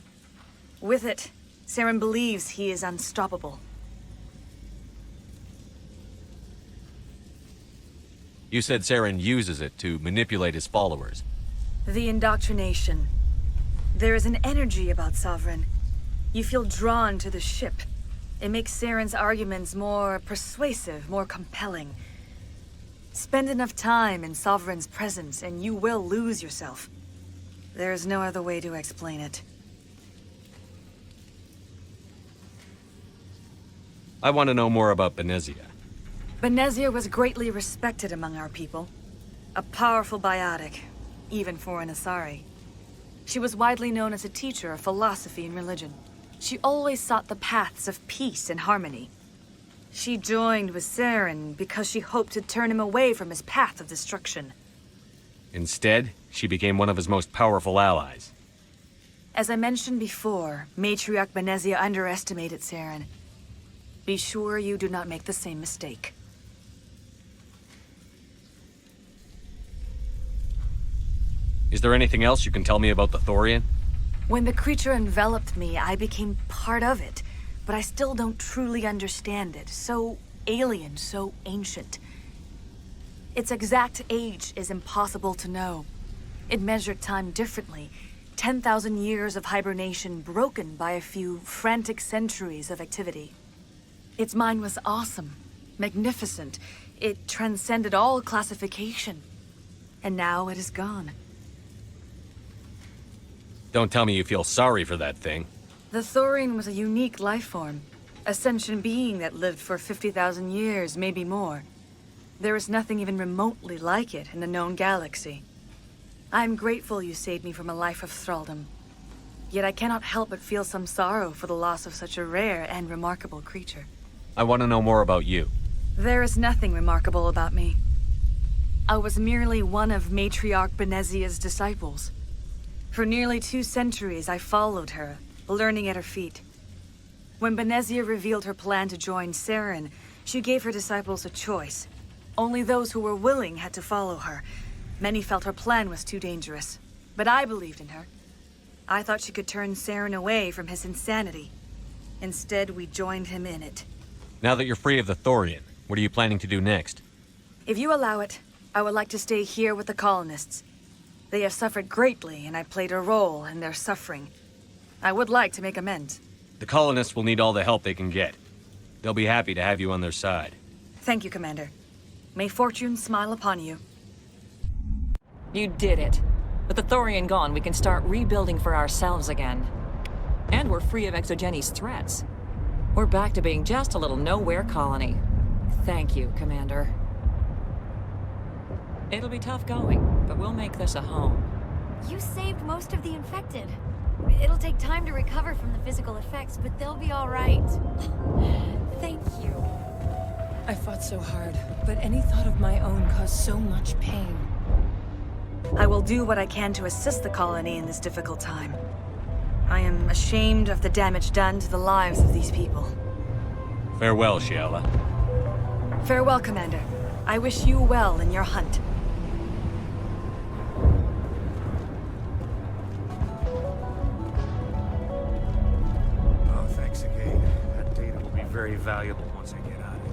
With it, Saren believes he is unstoppable. You said Saren uses it to manipulate his followers. The indoctrination. There is an energy about Sovereign. You feel drawn to the ship. It makes Saren's arguments more persuasive, more compelling. Spend enough time in Sovereign's presence and you will lose yourself. There is no other way to explain it. I want to know more about Benezia. Benezia was greatly respected among our people. A powerful biotic, even for an Asari. She was widely known as a teacher of philosophy and religion. She always sought the paths of peace and harmony. She joined with Saren because she hoped to turn him away from his path of destruction. Instead, she became one of his most powerful allies. As I mentioned before, Matriarch Benezia underestimated Saren. Be sure you do not make the same mistake. Is there anything else you can tell me about the Thorian? When the creature enveloped me, I became part of it, but I still don't truly understand it. So alien, so ancient. Its exact age is impossible to know. It measured time differently. 10,000 years of hibernation broken by a few frantic centuries of activity. Its mind was awesome, magnificent. It transcended all classification. And now it is gone. Don't tell me you feel sorry for that thing. The Thorian was a unique life form. A sentient being that lived for 50,000 years, maybe more. There is nothing even remotely like it in the known galaxy. I am grateful you saved me from a life of thraldom. Yet I cannot help but feel some sorrow for the loss of such a rare and remarkable creature. I want to know more about you. There is nothing remarkable about me. I was merely one of Matriarch Benezia's disciples. For nearly 2 centuries, I followed her, learning at her feet. When Benezia revealed her plan to join Saren, she gave her disciples a choice. Only those who were willing had to follow her. Many felt her plan was too dangerous, but I believed in her. I thought she could turn Saren away from his insanity. Instead, we joined him in it. Now that you're free of the Thorian, what are you planning to do next? If you allow it, I would like to stay here with the colonists. They have suffered greatly, and I played a role in their suffering. I would like to make amends. The colonists will need all the help they can get. They'll be happy to have you on their side. Thank you, Commander. May fortune smile upon you. You did it. With the Thorian gone, we can start rebuilding for ourselves again. And we're free of Exogeni's threats. We're back to being just a little nowhere colony. Thank you, Commander. It'll be tough going, but we'll make this a home. You saved most of the infected. It'll take time to recover from the physical effects, but they'll be all right. Thank you. I fought so hard, but any thought of my own caused so much pain. I will do what I can to assist the colony in this difficult time. I am ashamed of the damage done to the lives of these people. Farewell, Shiala. Farewell, Commander. I wish you well in your hunt. Oh, thanks again. That data will be very valuable once I get out of here.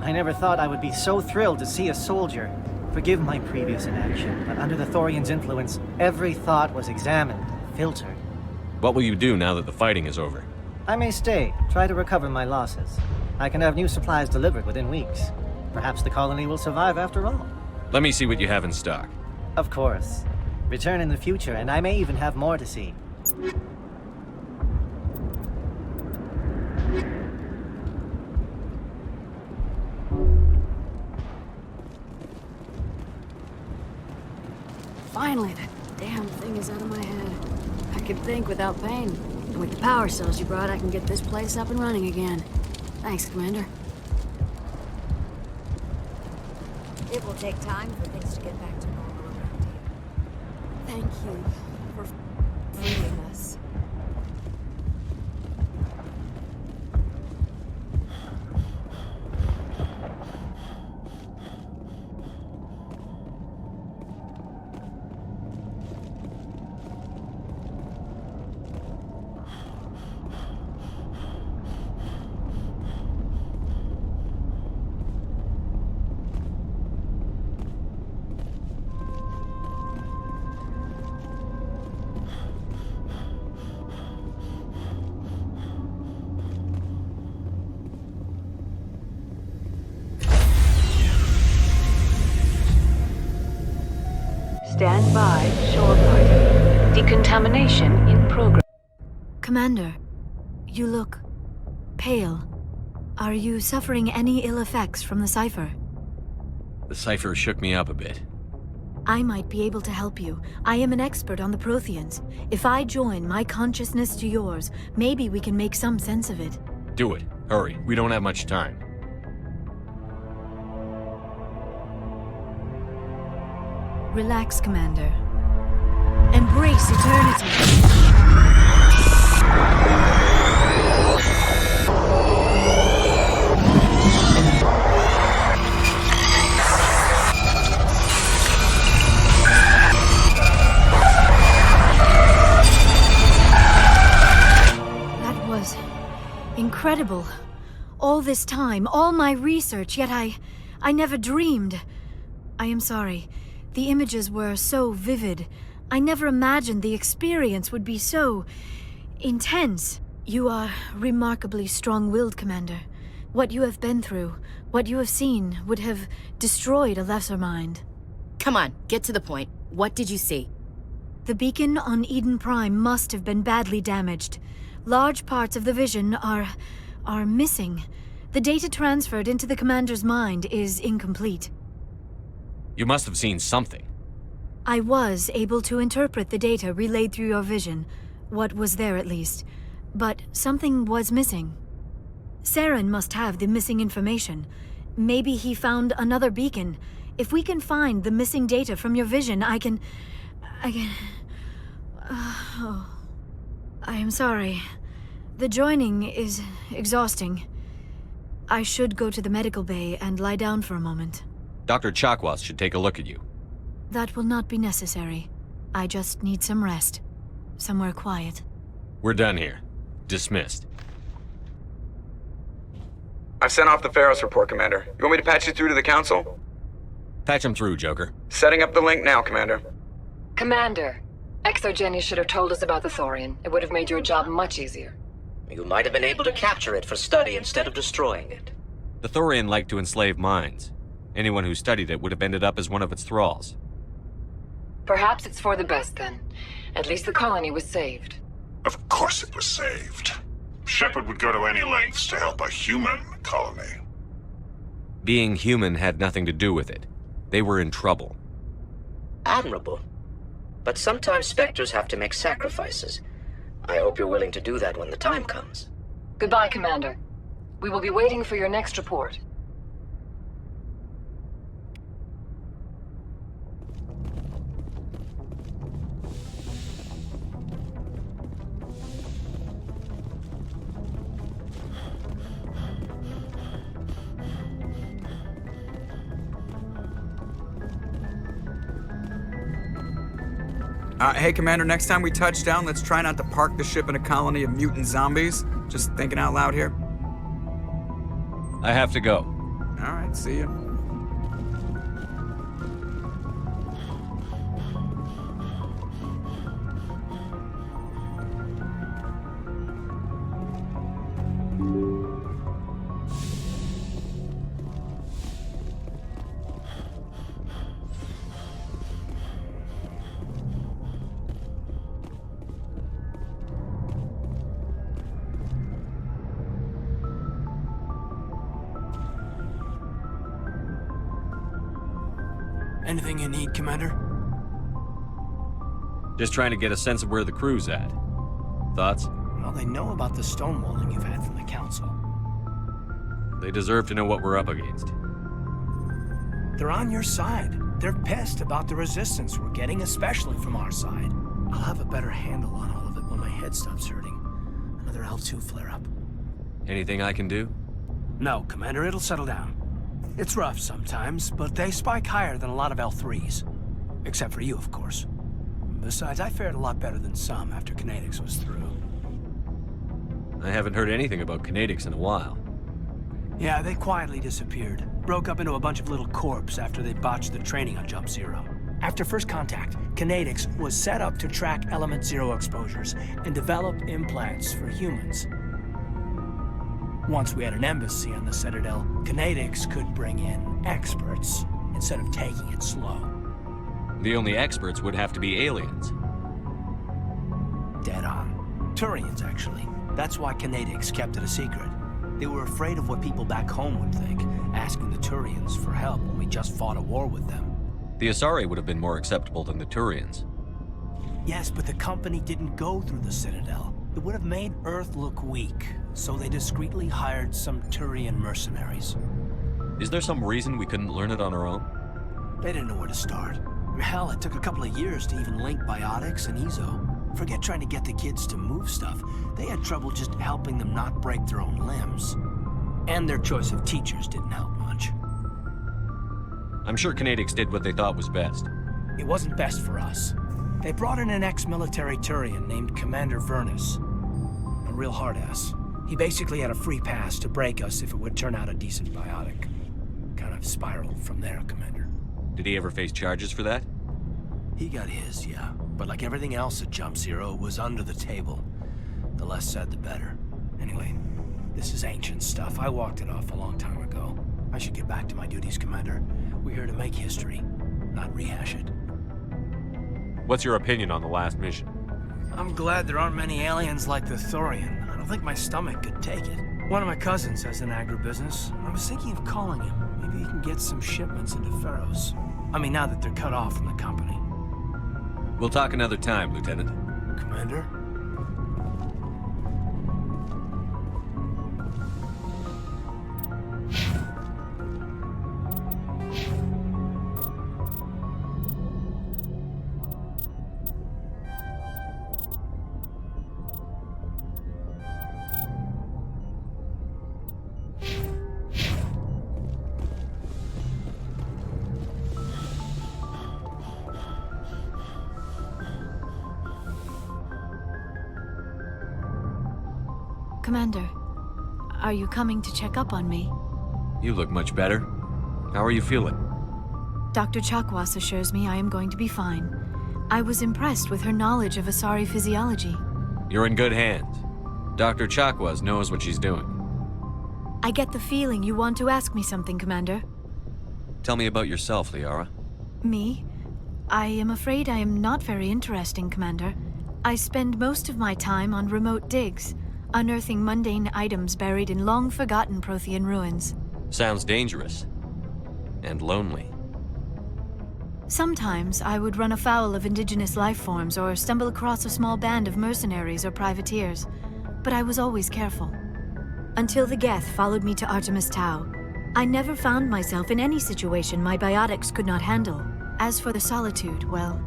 I never thought I would be so thrilled to see a soldier. Forgive my previous inaction, but under the Thorian's influence, every thought was examined, filtered. What will you do now that the fighting is over? I may stay, try to recover my losses. I can have new supplies delivered within weeks. Perhaps the colony will survive after all. Let me see what you have in stock. Of course. Return in the future, and I may even have more to see. Finally, that damn thing is out of my head. I can think without pain. And with the power cells you brought, I can get this place up and running again. Thanks, Commander. It will take time for things to get back to normal around here. Thank you for freeing us. Stand by, shore party. Decontamination in progress. Commander, you look pale. Are you suffering any ill effects from the cipher? The cipher shook me up a bit. I might be able to help you. I am an expert on the Protheans. If I join my consciousness to yours, maybe we can make some sense of it. Do it. Hurry. We don't have much time. Relax, Commander. Embrace eternity. That was incredible. All this time, all my research, yet I never dreamed. I am sorry. The images were so vivid. I never imagined the experience would be so intense. You are remarkably strong-willed, Commander. What you have been through, what you have seen, would have destroyed a lesser mind. Come on, get to the point. What did you see? The beacon on Eden Prime must have been badly damaged. Large parts of the vision are missing. The data transferred into the Commander's mind is incomplete. You must have seen something. I was able to interpret the data relayed through your vision. What was there, at least. But something was missing. Saren must have the missing information. Maybe he found another beacon. If we can find the missing data from your vision, I can... I am sorry. The joining is exhausting. I should go to the medical bay and lie down for a moment. Dr. Chakwas should take a look at you. That will not be necessary. I just need some rest. Somewhere quiet. We're done here. Dismissed. I've sent off the Pharos report, Commander. You want me to patch you through to the Council? Patch him through, Joker. Setting up the link now, Commander. Commander, ExoGeni should have told us about the Thorian. It would have made your job much easier. You might have been able to capture it for study instead of destroying it. The Thorian liked to enslave minds. Anyone who studied it would have ended up as one of its thralls. Perhaps it's for the best, then. At least the colony was saved. Of course it was saved. Shepard would go to any lengths to help a human colony. Being human had nothing to do with it. They were in trouble. Admirable. But sometimes Spectres have to make sacrifices. I hope you're willing to do that when the time comes. Goodbye, Commander. We will be waiting for your next report. Hey, Commander, next time we touch down, let's try not to park the ship in a colony of mutant zombies. Just thinking out loud here. I have to go. All right, see you. Anything you need, Commander? Just trying to get a sense of where the crew's at. Thoughts? Well, they know about the stonewalling you've had from the Council. They deserve to know what we're up against. They're on your side. They're pissed about the resistance we're getting, especially from our side. I'll have a better handle on all of it when my head stops hurting. Another L2 flare-up. Anything I can do? No, Commander, it'll settle down. It's rough sometimes, but they spike higher than a lot of L3s. Except for you, of course. Besides, I fared a lot better than some after Kinetics was through. I haven't heard anything about Kinetics in a while. Yeah, they quietly disappeared. Broke up into a bunch of little corps after they botched the training on Jump Zero. After first contact, Kinetics was set up to track Element Zero exposures and develop implants for humans. Once we had an embassy on the Citadel, Kinetics could bring in experts instead of taking it slow. The only experts would have to be aliens. Dead on. Turians, actually. That's why Kinetics kept it a secret. They were afraid of what people back home would think, asking the Turians for help when we just fought a war with them. The Asari would have been more acceptable than the Turians. Yes, but the company didn't go through the Citadel. It would have made Earth look weak, so they discreetly hired some Turian mercenaries. Is there some reason we couldn't learn it on our own? They didn't know where to start. Hell, it took a couple of years to even link biotics and Ezo. Forget trying to get the kids to move stuff. They had trouble just helping them not break their own limbs. And their choice of teachers didn't help much. I'm sure Kinetics did what they thought was best. It wasn't best for us. They brought in an ex-military Turian named Commander Vernus. A real hard-ass. He basically had a free pass to break us if it would turn out a decent biotic. Kind of spiraled from there, Commander. Did he ever face charges for that? He got his, yeah. But like everything else at Jump Zero, it was under the table. The less said, the better. Anyway, this is ancient stuff. I walked it off a long time ago. I should get back to my duties, Commander. We're here to make history, not rehash it. What's your opinion on the last mission? I'm glad there aren't many aliens like the Thorian. I don't think my stomach could take it. One of my cousins has an agribusiness. I was thinking of calling him. Maybe he can get some shipments into Pharaohs. I mean, now that they're cut off from the company. We'll talk another time, Lieutenant. Commander? Commander, are you coming to check up on me? You look much better. How are you feeling? Dr. Chakwas assures me I am going to be fine. I was impressed with her knowledge of Asari physiology. You're in good hands. Dr. Chakwas knows what she's doing. I get the feeling you want to ask me something, Commander. Tell me about yourself, Liara. Me? I am afraid I am not very interesting, Commander. I spend most of my time on remote digs, unearthing mundane items buried in long-forgotten Prothean ruins. Sounds dangerous. And lonely. Sometimes I would run afoul of indigenous life forms or stumble across a small band of mercenaries or privateers, but I was always careful. Until the Geth followed me to Artemis Tau, I never found myself in any situation my biotics could not handle. As for the solitude, well,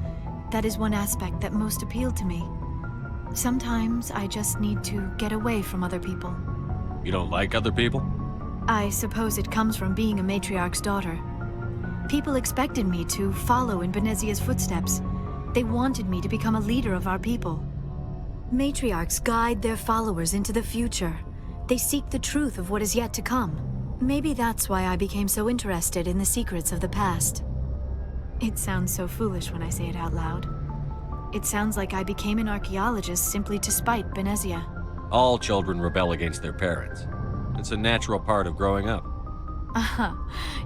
that is one aspect that most appealed to me. Sometimes I just need to get away from other people. You don't like other people? I suppose it comes from being a matriarch's daughter. People expected me to follow in Benezia's footsteps. They wanted me to become a leader of our people. Matriarchs guide their followers into the future. They seek the truth of what is yet to come. Maybe that's why I became so interested in the secrets of the past. It sounds so foolish when I say it out loud. It sounds like I became an archaeologist simply to spite Benezia. All children rebel against their parents. It's a natural part of growing up. Aha,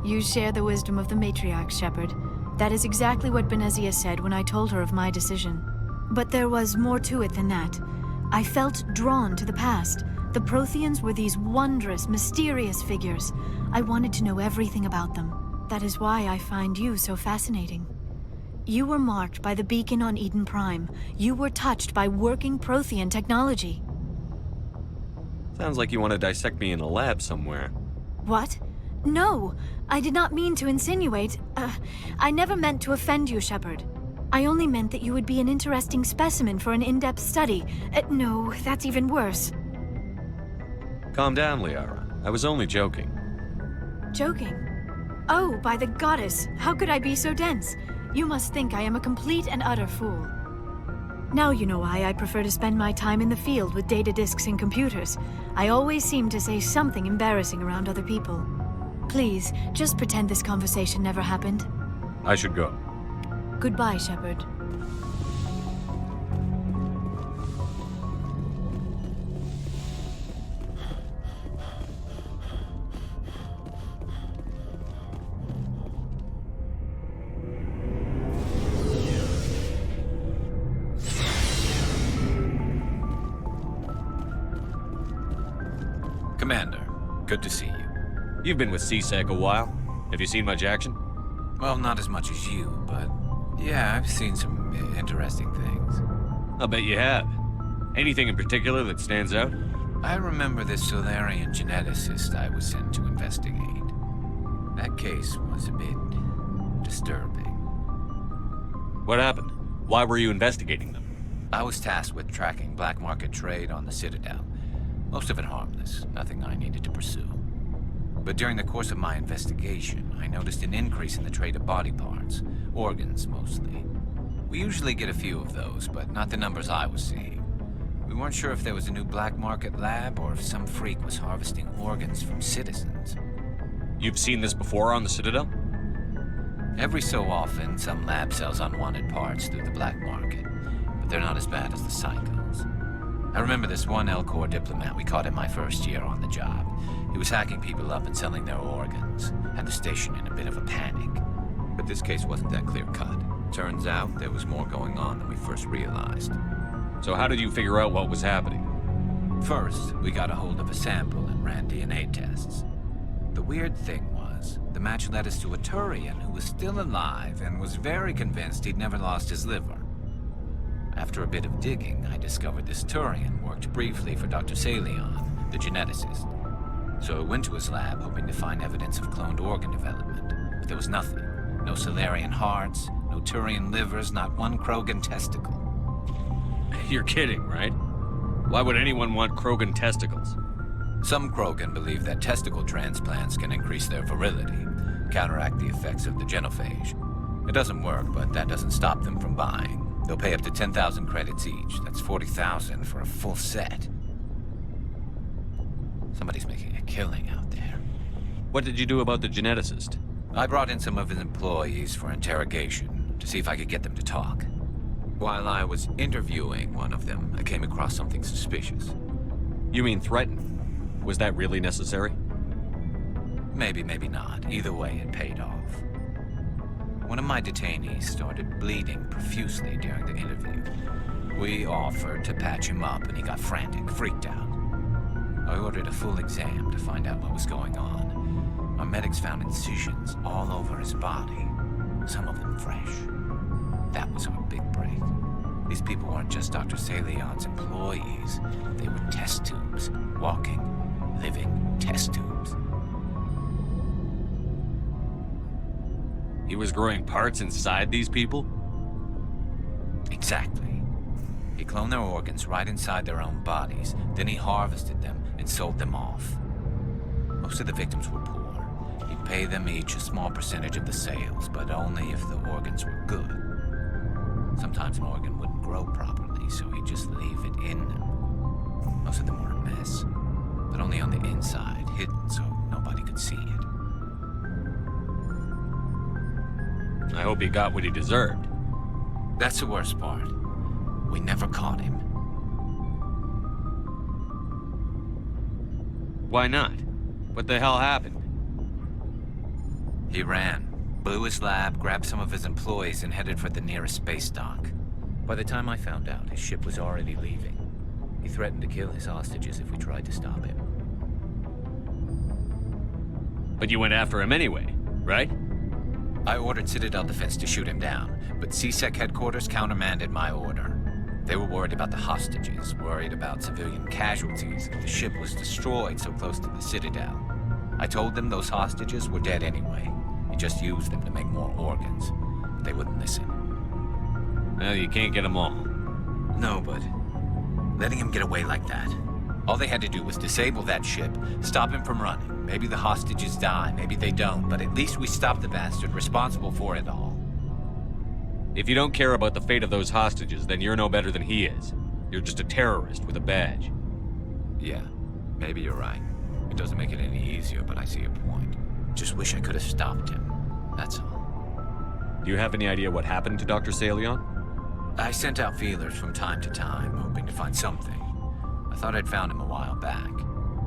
you share the wisdom of the matriarch, Shepard. That is exactly what Benezia said when I told her of my decision. But there was more to it than that. I felt drawn to the past. The Protheans were these wondrous, mysterious figures. I wanted to know everything about them. That is why I find you so fascinating. You were marked by the beacon on Eden Prime. You were touched by working Prothean technology. Sounds like you want to dissect me in a lab somewhere. What? No, I did not mean to insinuate. I never meant to offend you, Shepard. I only meant that you would be an interesting specimen for an in-depth study. No, that's even worse. Calm down, Liara. I was only joking. Joking? Oh, by the goddess, how could I be so dense? You must think I am a complete and utter fool. Now you know why I prefer to spend my time in the field with data disks and computers. I always seem to say something embarrassing around other people. Please, just pretend this conversation never happened. I should go. Goodbye, Shepard. Commander, good to see you. You've been with CSEC a while. Have you seen much action? Well, not as much as you, but yeah, I've seen some interesting things. I'll bet you have. Anything in particular that stands out? I remember this Solarian geneticist I was sent to investigate. That case was a bit disturbing. What happened? Why were you investigating them? I was tasked with tracking black market trade on the Citadel. Most of it harmless, nothing I needed to pursue. But during the course of my investigation, I noticed an increase in the trade of body parts, organs mostly. We usually get a few of those, but not the numbers I was seeing. We weren't sure if there was a new black market lab or if some freak was harvesting organs from citizens. You've seen this before on the Citadel? Every so often, some lab sells unwanted parts through the black market, but they're not as bad as the cycles. I remember this one L-Corps diplomat we caught in my first year on the job. He was hacking people up and selling their organs, had the station in a bit of a panic. But this case wasn't that clear-cut. Turns out there was more going on than we first realized. So how did you figure out what was happening? First, we got a hold of a sample and ran DNA tests. The weird thing was, the match led us to a Turian who was still alive and was very convinced he'd never lost his liver. After a bit of digging, I discovered this Turian worked briefly for Dr. Salion, the geneticist. So I went to his lab hoping to find evidence of cloned organ development, but there was nothing. No Solarian hearts, no Turian livers, not one Krogan testicle. You're kidding, right? Why would anyone want Krogan testicles? Some Krogan believe that testicle transplants can increase their virility, counteract the effects of the genophage. It doesn't work, but that doesn't stop them from buying. They'll pay up to 10,000 credits each. That's 40,000 for a full set. Somebody's making a killing out there. What did you do about the geneticist? I brought in some of his employees for interrogation, to see if I could get them to talk. While I was interviewing one of them, I came across something suspicious. You mean threaten? Was that really necessary? Maybe, maybe not. Either way, it paid off. One of my detainees started bleeding profusely during the interview. We offered to patch him up, and he got frantic, freaked out. I ordered a full exam to find out what was going on. Our medics found incisions all over his body, some of them fresh. That was our big break. These people weren't just Dr. Salion's employees. They were test tubes, walking, living test tubes. He was growing parts inside these people? Exactly. He cloned their organs right inside their own bodies. Then he harvested them and sold them off. Most of the victims were poor. He'd pay them each a small percentage of the sales, but only if the organs were good. Sometimes an organ wouldn't grow properly, so he'd just leave it in them. Most of them were a mess, but only on the inside, hidden so nobody could see it. I hope he got what he deserved. That's the worst part. We never caught him. Why not? What the hell happened? He ran, blew his lab, grabbed some of his employees, and headed for the nearest space dock. By the time I found out, his ship was already leaving. He threatened to kill his hostages if we tried to stop him. But you went after him anyway, right? I ordered Citadel Defense to shoot him down, but CSEC headquarters countermanded my order. They were worried about the hostages, worried about civilian casualties if the ship was destroyed so close to the Citadel. I told them those hostages were dead anyway. You just used them to make more organs. They wouldn't listen. Well, you can't get them all. No, but letting him get away like that. All they had to do was disable that ship, stop him from running. Maybe the hostages die, maybe they don't, but at least we stopped the bastard responsible for it all. If you don't care about the fate of those hostages, then you're no better than he is. You're just a terrorist with a badge. Yeah, maybe you're right. It doesn't make it any easier, but I see your point. Just wish I could have stopped him. That's all. Do you have any idea what happened to Dr. Salion? I sent out feelers from time to time, hoping to find something. I thought I'd found him a while back.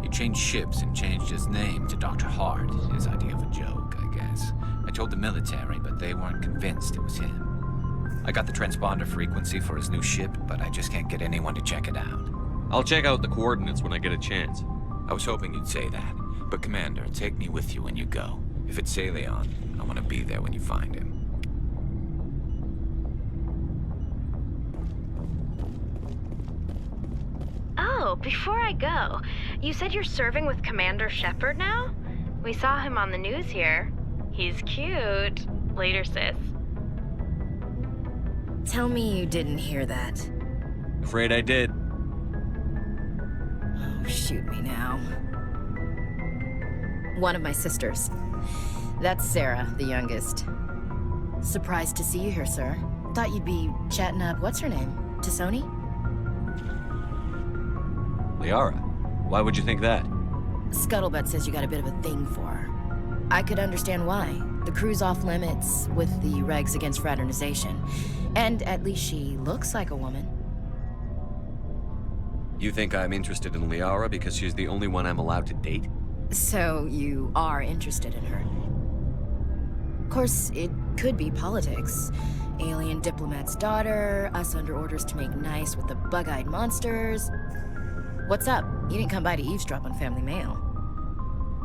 He changed ships and changed his name to Dr. Hart, his idea of a joke, I guess. I told the military, but they weren't convinced it was him. I got the transponder frequency for his new ship, but I just can't get anyone to check it out. I'll check out the coordinates when I get a chance. I was hoping you'd say that. But Commander, take me with you when you go. If it's Salion, I want to be there when you find him. Oh, before I go, you said you're serving with Commander Shepard now? We saw him on the news here. He's cute. Later, sis. Tell me you didn't hear that. Afraid I did. Oh, shoot me now. One of my sisters. That's Sarah, the youngest. Surprised to see you here, sir. Thought you'd be chatting up, what's her name? Tassoni? Liara, why would you think that? Scuttlebutt says you got a bit of a thing for her. I could understand why. The crew's off limits with the regs against fraternization. And at least she looks like a woman. You think I'm interested in Liara because she's the only one I'm allowed to date? So you are interested in her. Of course, it could be politics. Alien diplomat's daughter, us under orders to make nice with the bug-eyed monsters. What's up? You didn't come by to eavesdrop on Family Mail.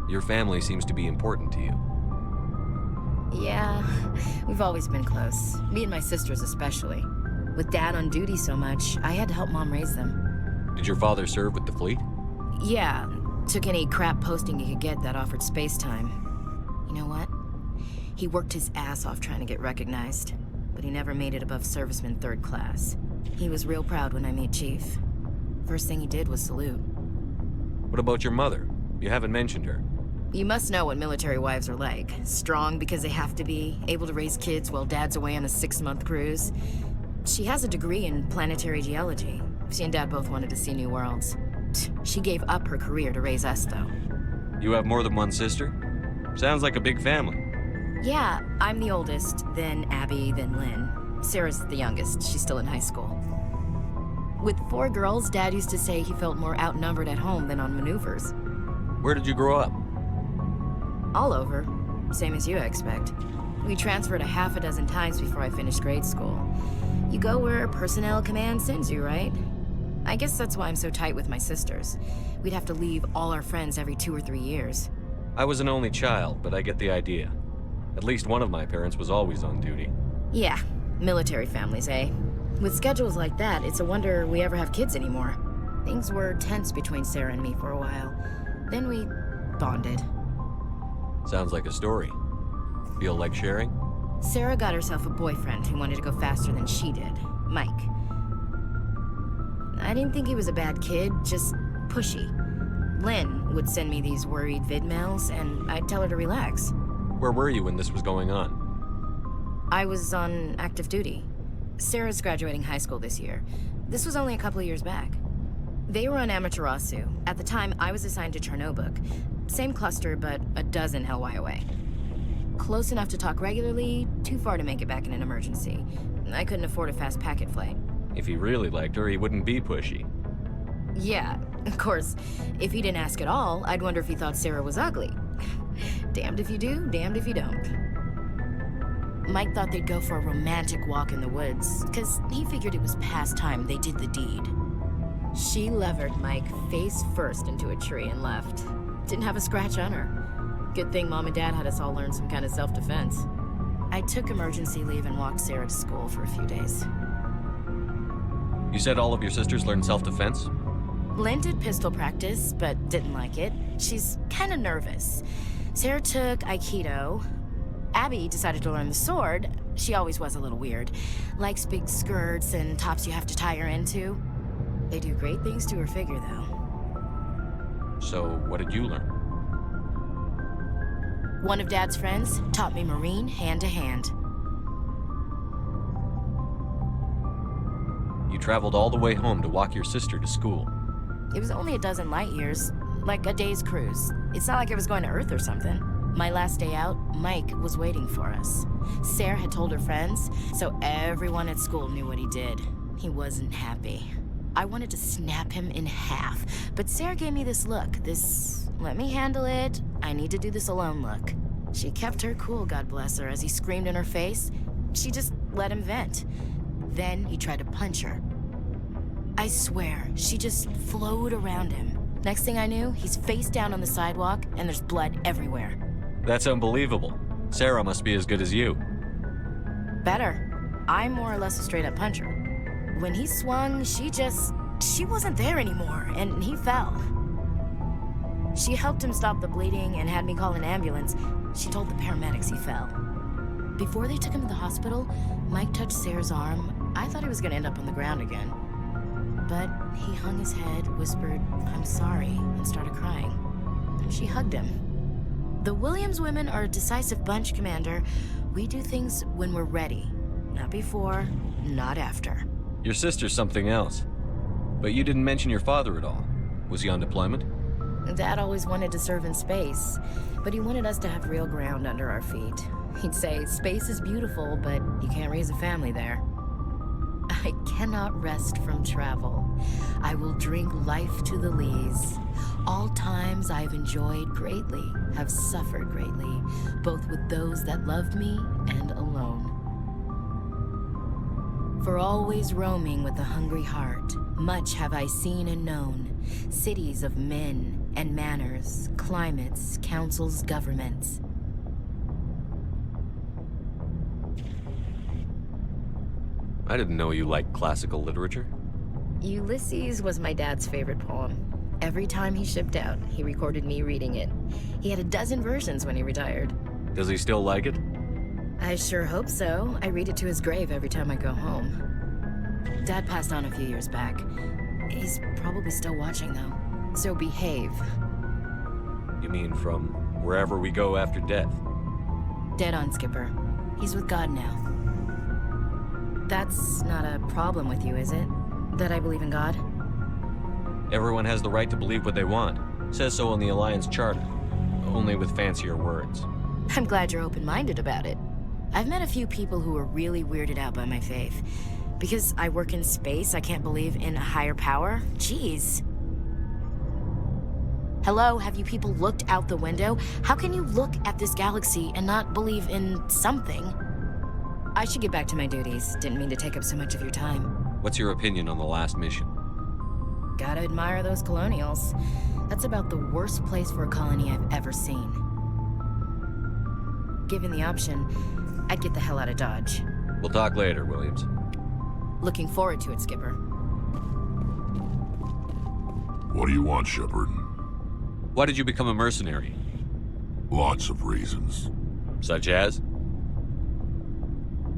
Your family seems to be important to you. Yeah, we've always been close. Me and my sisters especially. With Dad on duty so much, I had to help Mom raise them. Did your father serve with the fleet? Yeah, took any crap posting he could get that offered space time. You know what? He worked his ass off trying to get recognized, but he never made it above serviceman 3rd class. He was real proud when I made Chief. First thing he did was salute. What about your mother? You haven't mentioned her. You must know what military wives are like. Strong because they have to be, able to raise kids while Dad's away on a 6-month cruise. She has a degree in planetary geology. She and Dad both wanted to see new worlds. She gave up her career to raise us, though. You have more than one sister? Sounds like a big family. Yeah, I'm the oldest, then Abby, then Lynn. Sarah's the youngest. She's still in high school. With 4 girls, Dad used to say he felt more outnumbered at home than on maneuvers. Where did you grow up? All over. Same as you, I expect. We transferred a half a dozen times before I finished grade school. You go where personnel command sends you, right? I guess that's why I'm so tight with my sisters. We'd have to leave all our friends every 2 or 3 years. I was an only child, but I get the idea. At least one of my parents was always on duty. Yeah, military families, eh? With schedules like that, it's a wonder we ever have kids anymore. Things were tense between Sarah and me for a while. Then we bonded. Sounds like a story. Feel like sharing? Sarah got herself a boyfriend who wanted to go faster than she did, Mike. I didn't think he was a bad kid, just pushy. Lynn would send me these worried vidmails, and I'd tell her to relax. Where were you when this was going on? I was on active duty. Sarah's graduating high school this year. This was only a couple of years back. They were on Amaterasu. At the time, I was assigned to Chernobog. Same cluster, but a dozen Hellwire away. Close enough to talk regularly, too far to make it back in an emergency. I couldn't afford a fast packet flight. If he really liked her, he wouldn't be pushy. Yeah, of course. If he didn't ask at all, I'd wonder if he thought Sarah was ugly. Damned if you do, damned if you don't. Mike thought they'd go for a romantic walk in the woods, because he figured it was past time they did the deed. She levered Mike face first into a tree and left. Didn't have a scratch on her. Good thing Mom and Dad had us all learn some kind of self-defense. I took emergency leave and walked Sarah to school for a few days. You said all of your sisters learned self-defense? Lynn did pistol practice, but didn't like it. She's kind of nervous. Sarah took Aikido. Abby decided to learn the sword. She always was a little weird. Likes big skirts and tops you have to tie her into. They do great things to her figure, though. So, what did you learn? One of Dad's friends taught me Marine hand-to-hand. You traveled all the way home to walk your sister to school. It was only a dozen light years, like a day's cruise. It's not like I was going to Earth or something. My last day out, Mike was waiting for us. Sarah had told her friends, so everyone at school knew what he did. He wasn't happy. I wanted to snap him in half, but Sarah gave me this look, this let me handle it, I need to do this alone look. She kept her cool, God bless her, as he screamed in her face. She just let him vent. Then he tried to punch her. I swear, she just flowed around him. Next thing I knew, he's face down on the sidewalk, and there's blood everywhere. That's unbelievable. Sarah must be as good as you. Better. I'm more or less a straight-up puncher. When he swung, she wasn't there anymore, and he fell. She helped him stop the bleeding and had me call an ambulance. She told the paramedics he fell. Before they took him to the hospital, Mike touched Sarah's arm. I thought he was gonna end up on the ground again. But he hung his head, whispered, "I'm sorry," and started crying. And she hugged him. The Williams women are a decisive bunch, Commander. We do things when we're ready. Not before, not after. Your sister's something else. But you didn't mention your father at all. Was he on deployment? Dad always wanted to serve in space, but he wanted us to have real ground under our feet. He'd say, space is beautiful, but you can't raise a family there. I cannot rest from travel. I will drink life to the lees. All times I've enjoyed greatly, have suffered greatly, both with those that loved me and alone. For always roaming with a hungry heart, much have I seen and known, cities of men and manners, climates, councils, governments. I didn't know you liked classical literature. Ulysses was my dad's favorite poem. Every time he shipped out, he recorded me reading it. He had a dozen versions when he retired. Does he still like it? I sure hope so. I read it to his grave every time I go home. Dad passed on a few years back. He's probably still watching, though. So behave. You mean from wherever we go after death? Dead on, Skipper. He's with God now. That's not a problem with you, is it? That I believe in God? Everyone has the right to believe what they want. Says so in the Alliance Charter. Only with fancier words. I'm glad you're open-minded about it. I've met a few people who are really weirded out by my faith. Because I work in space, I can't believe in a higher power? Jeez. Hello, have you people looked out the window? How can you look at this galaxy and not believe in something? I should get back to my duties. Didn't mean to take up so much of your time. What's your opinion on the last mission? Gotta admire those colonials. That's about the worst place for a colony I've ever seen. Given the option, I'd get the hell out of Dodge. We'll talk later, Williams. Looking forward to it, Skipper. What do you want, Shepard? Why did you become a mercenary? Lots of reasons. Such as?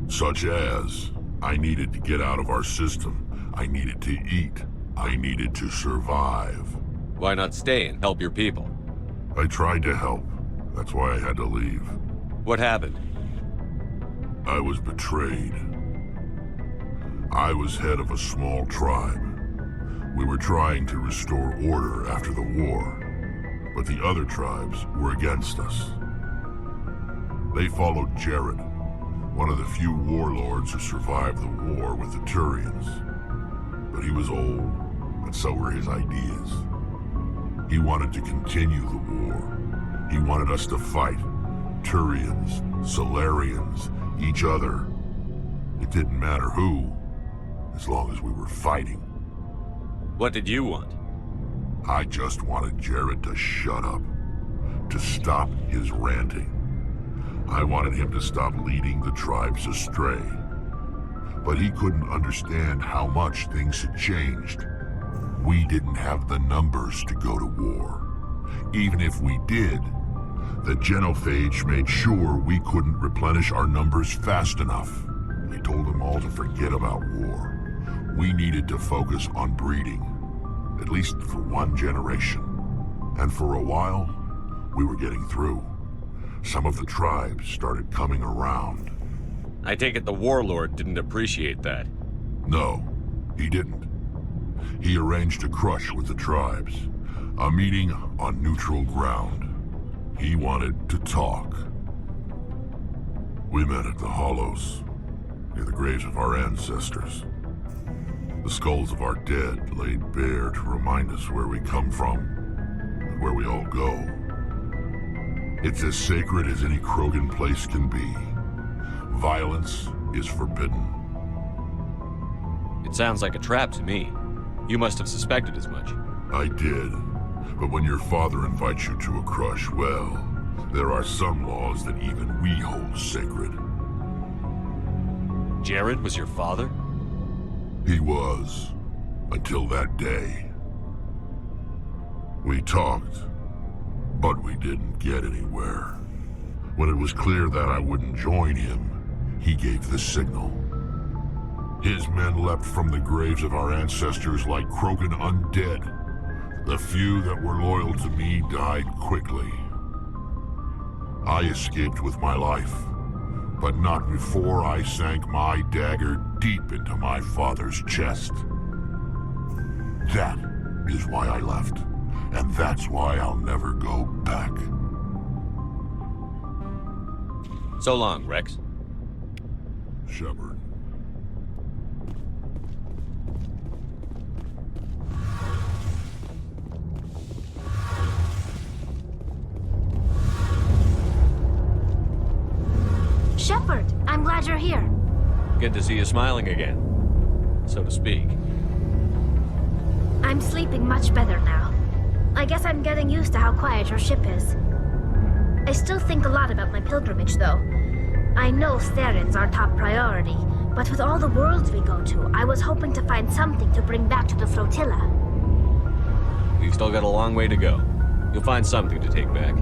Such as, I needed to get out of our system. I needed to eat. I needed to survive. Why not stay and help your people? I tried to help. That's why I had to leave. What happened? I was betrayed. I was head of a small tribe. We were trying to restore order after the war, but the other tribes were against us. They followed Jared, one of the few warlords who survived the war with the Turians. But he was old, and so were his ideas. He wanted to continue the war. He wanted us to fight. Turians, Solarians, each other. It didn't matter who, as long as we were fighting. What did you want? I just wanted Jared to shut up, to stop his ranting. I wanted him to stop leading the tribes astray. But he couldn't understand how much things had changed. We didn't have the numbers to go to war. Even if we did, the genophage made sure we couldn't replenish our numbers fast enough. He told them all to forget about war. We needed to focus on breeding, at least for one generation. And for a while, we were getting through. Some of the tribes started coming around. I take it the warlord didn't appreciate that. No, he didn't. He arranged a crush with the tribes, a meeting on neutral ground. He wanted to talk. We met at the Hollows, near the graves of our ancestors. The skulls of our dead laid bare to remind us where we come from and where we all go. It's as sacred as any Krogan place can be. Violence is forbidden. It sounds like a trap to me. You must have suspected as much. I did. But when your father invites you to a crush, well, there are some laws that even we hold sacred. Jared was your father? He was. Until that day. We talked, but we didn't get anywhere. When it was clear that I wouldn't join him, he gave the signal. His men leapt from the graves of our ancestors like Krogan undead. The few that were loyal to me died quickly. I escaped with my life, but not before I sank my dagger deep into my father's chest. That is why I left, and that's why I'll never go back. So long, Rex. Shepard. Shepard, I'm glad you're here. Good to see you smiling again, so to speak. I'm sleeping much better now. I guess I'm getting used to how quiet your ship is. I still think a lot about my pilgrimage, though. I know Theron's our top priority, but with all the worlds we go to, I was hoping to find something to bring back to the flotilla. We've still got a long way to go. You'll find something to take back.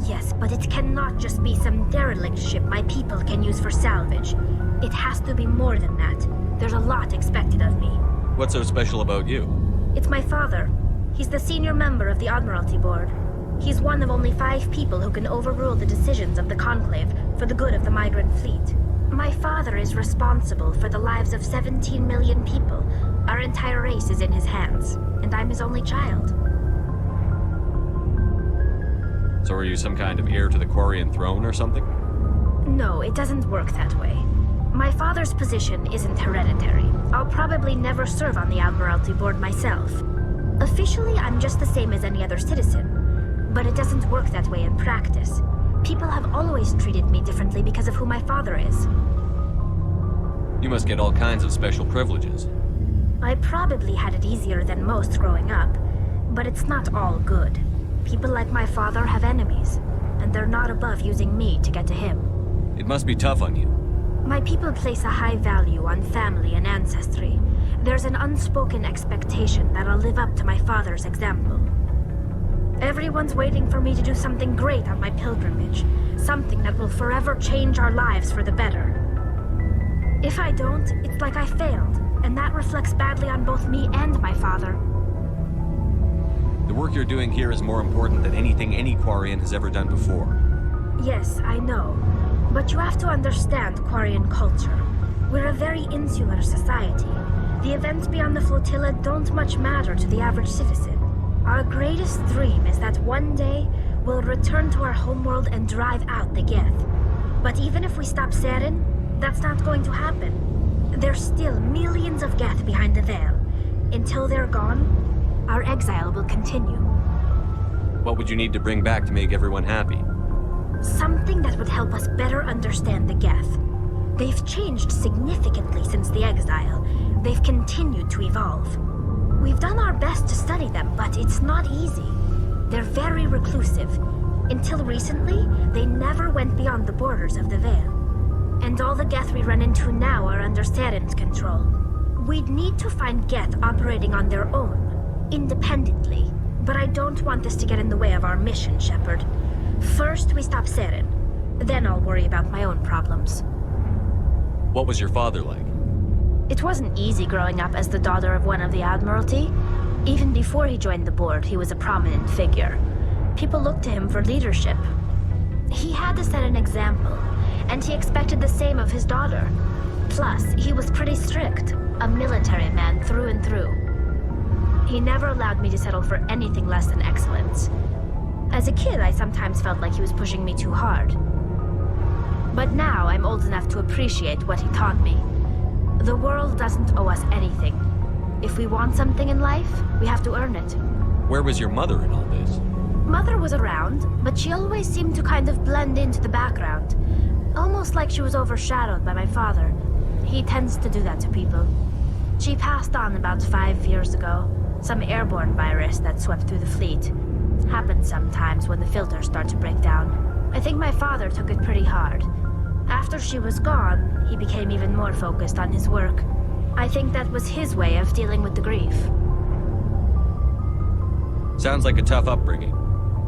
Yes, but it cannot just be some derelict ship my people can use for salvage. It has to be more than that. There's a lot expected of me. What's so special about you? It's my father. He's the senior member of the Admiralty Board. He's one of only 5 people who can overrule the decisions of the Conclave for the good of the migrant fleet. My father is responsible for the lives of 17 million people. Our entire race is in his hands, and I'm his only child. So are you some kind of heir to the Quarian throne or something? No, it doesn't work that way. My father's position isn't hereditary. I'll probably never serve on the Admiralty Board myself. Officially, I'm just the same as any other citizen. But it doesn't work that way in practice. People have always treated me differently because of who my father is. You must get all kinds of special privileges. I probably had it easier than most growing up, but it's not all good. People like my father have enemies, and they're not above using me to get to him. It must be tough on you. My people place a high value on family and ancestry. There's an unspoken expectation that I'll live up to my father's example. Everyone's waiting for me to do something great on my pilgrimage, something that will forever change our lives for the better. If I don't, it's like I failed, and that reflects badly on both me and my father. The work you're doing here is more important than anything any Quarian has ever done before. Yes, I know. But you have to understand Quarian culture. We're a very insular society. The events beyond the flotilla don't much matter to the average citizen. Our greatest dream is that one day we'll return to our homeworld and drive out the Geth. But even if we stop Saren, that's not going to happen. There's still millions of Geth behind the veil. Until they're gone, our exile will continue. What would you need to bring back to make everyone happy? Something that would help us better understand the Geth. They've changed significantly since the exile. They've continued to evolve. We've done our best to study them, but it's not easy. They're very reclusive. Until recently, they never went beyond the borders of the Veil. And all the Geth we run into now are under Saren's control. We'd need to find Geth operating on their own, independently. But I don't want this to get in the way of our mission, Shepard. First, we stop Saren. Then I'll worry about my own problems. What was your father like? It wasn't easy growing up as the daughter of one of the Admiralty. Even before he joined the board, he was a prominent figure. People looked to him for leadership. He had to set an example, and he expected the same of his daughter. Plus, he was pretty strict, a military man through and through. He never allowed me to settle for anything less than excellence. As a kid, I sometimes felt like he was pushing me too hard. But now I'm old enough to appreciate what he taught me. The world doesn't owe us anything. If we want something in life, we have to earn it. Where was your mother in all this? Mother was around, but she always seemed to kind of blend into the background. Almost like she was overshadowed by my father. He tends to do that to people. She passed on about 5 years ago. Some airborne virus that swept through the fleet. Happens sometimes when the filters start to break down. I think my father took it pretty hard. After she was gone, he became even more focused on his work. I think that was his way of dealing with the grief. Sounds like a tough upbringing.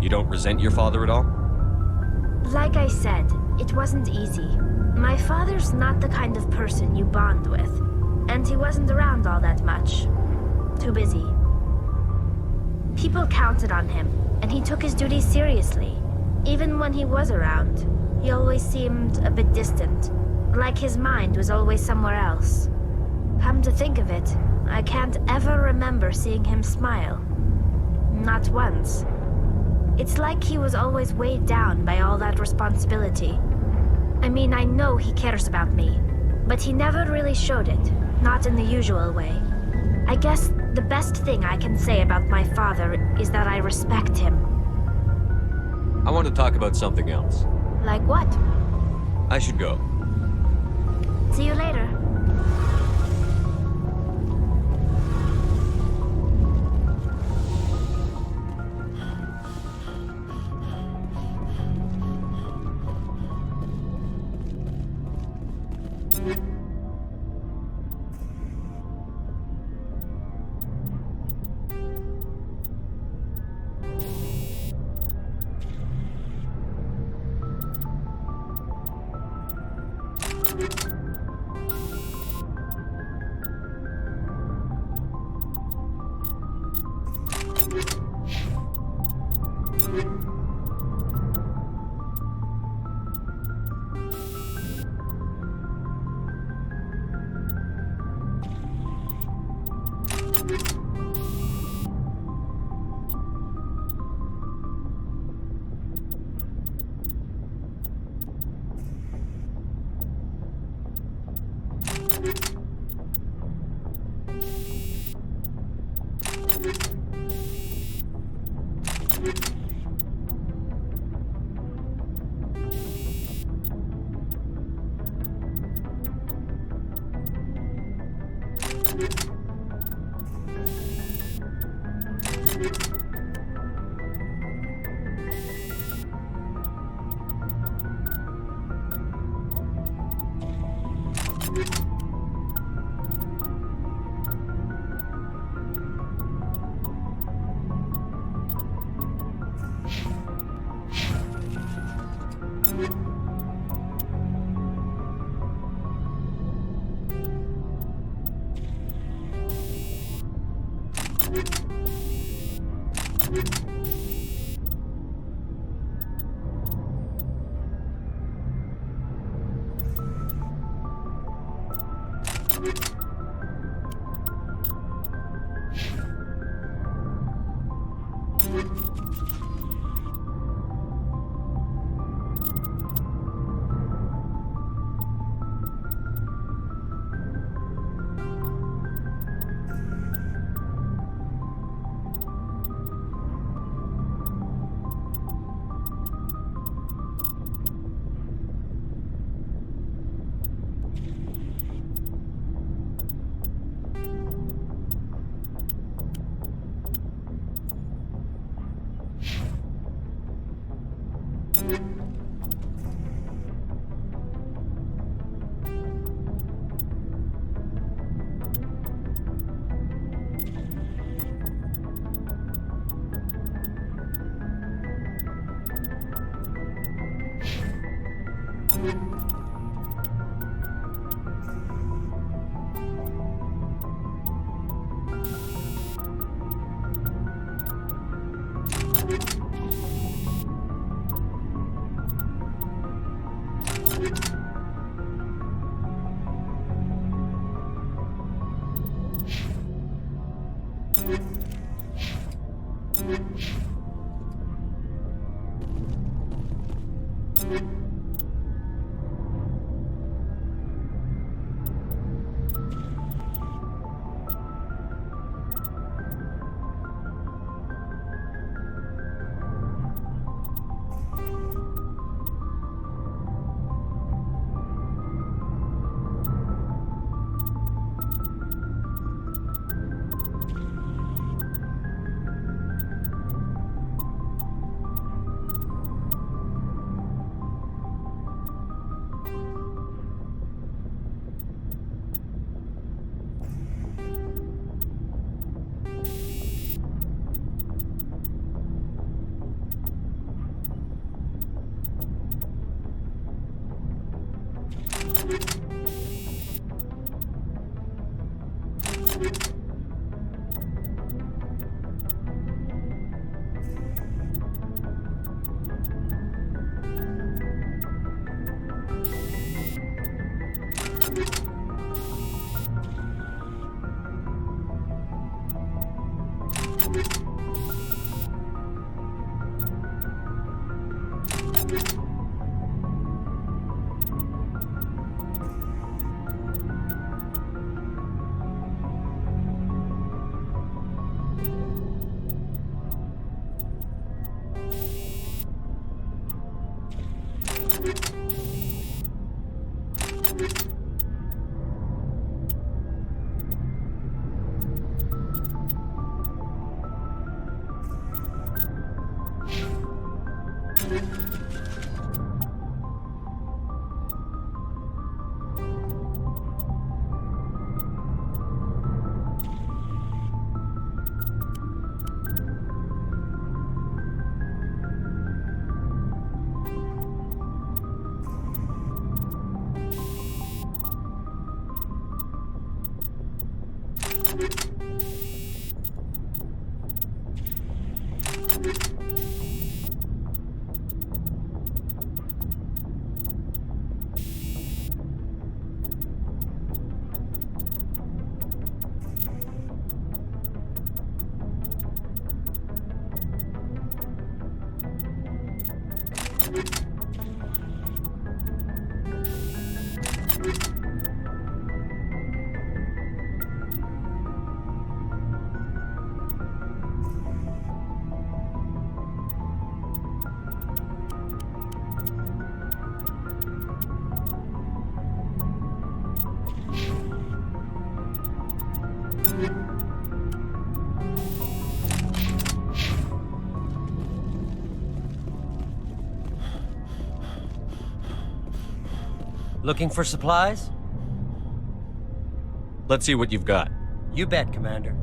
You don't resent your father at all? Like I said, it wasn't easy. My father's not the kind of person you bond with. And he wasn't around all that much. Too busy. People counted on him, and he took his duties seriously. Even when he was around, he always seemed a bit distant. Like his mind was always somewhere else. Come to think of it, I can't ever remember seeing him smile. Not once. It's like he was always weighed down by all that responsibility. I mean, I know he cares about me, but he never really showed it, not in the usual way. I guess the best thing I can say about my father is that I respect him. I want to talk about something else. Like what? I should go. See you later. Looking for supplies? Let's see what you've got. You bet, Commander.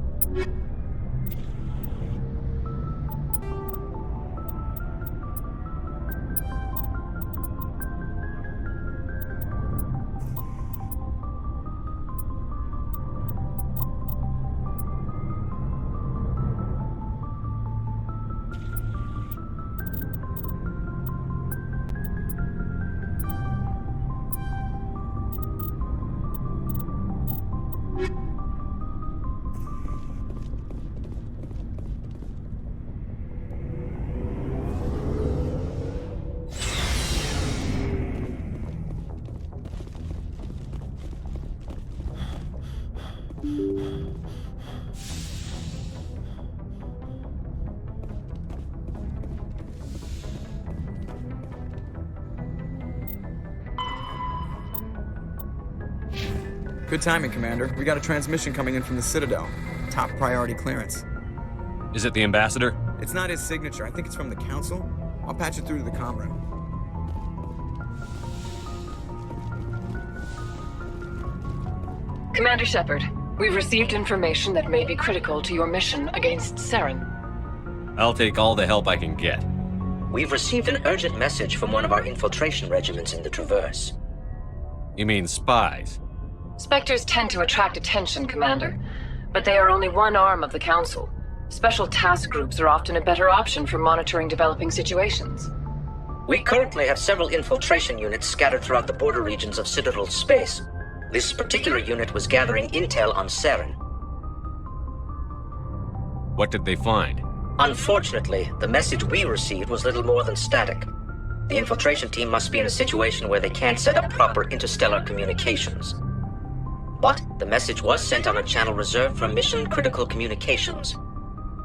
Good timing, Commander. We got a transmission coming in from the Citadel. Top priority clearance. Is it the ambassador? It's not his signature. I think it's from the Council. I'll patch it through to the comm room. Commander Shepard, we've received information that may be critical to your mission against Saren. I'll take all the help I can get. We've received an urgent message from one of our infiltration regiments in the Traverse. You mean spies? Spectres tend to attract attention, Commander. But they are only one arm of the Council. Special task groups are often a better option for monitoring developing situations. We currently have several infiltration units scattered throughout the border regions of Citadel space. This particular unit was gathering intel on Saren. What did they find? Unfortunately, the message we received was little more than static. The infiltration team must be in a situation where they can't set up proper interstellar communications. But the message was sent on a channel reserved for mission-critical communications.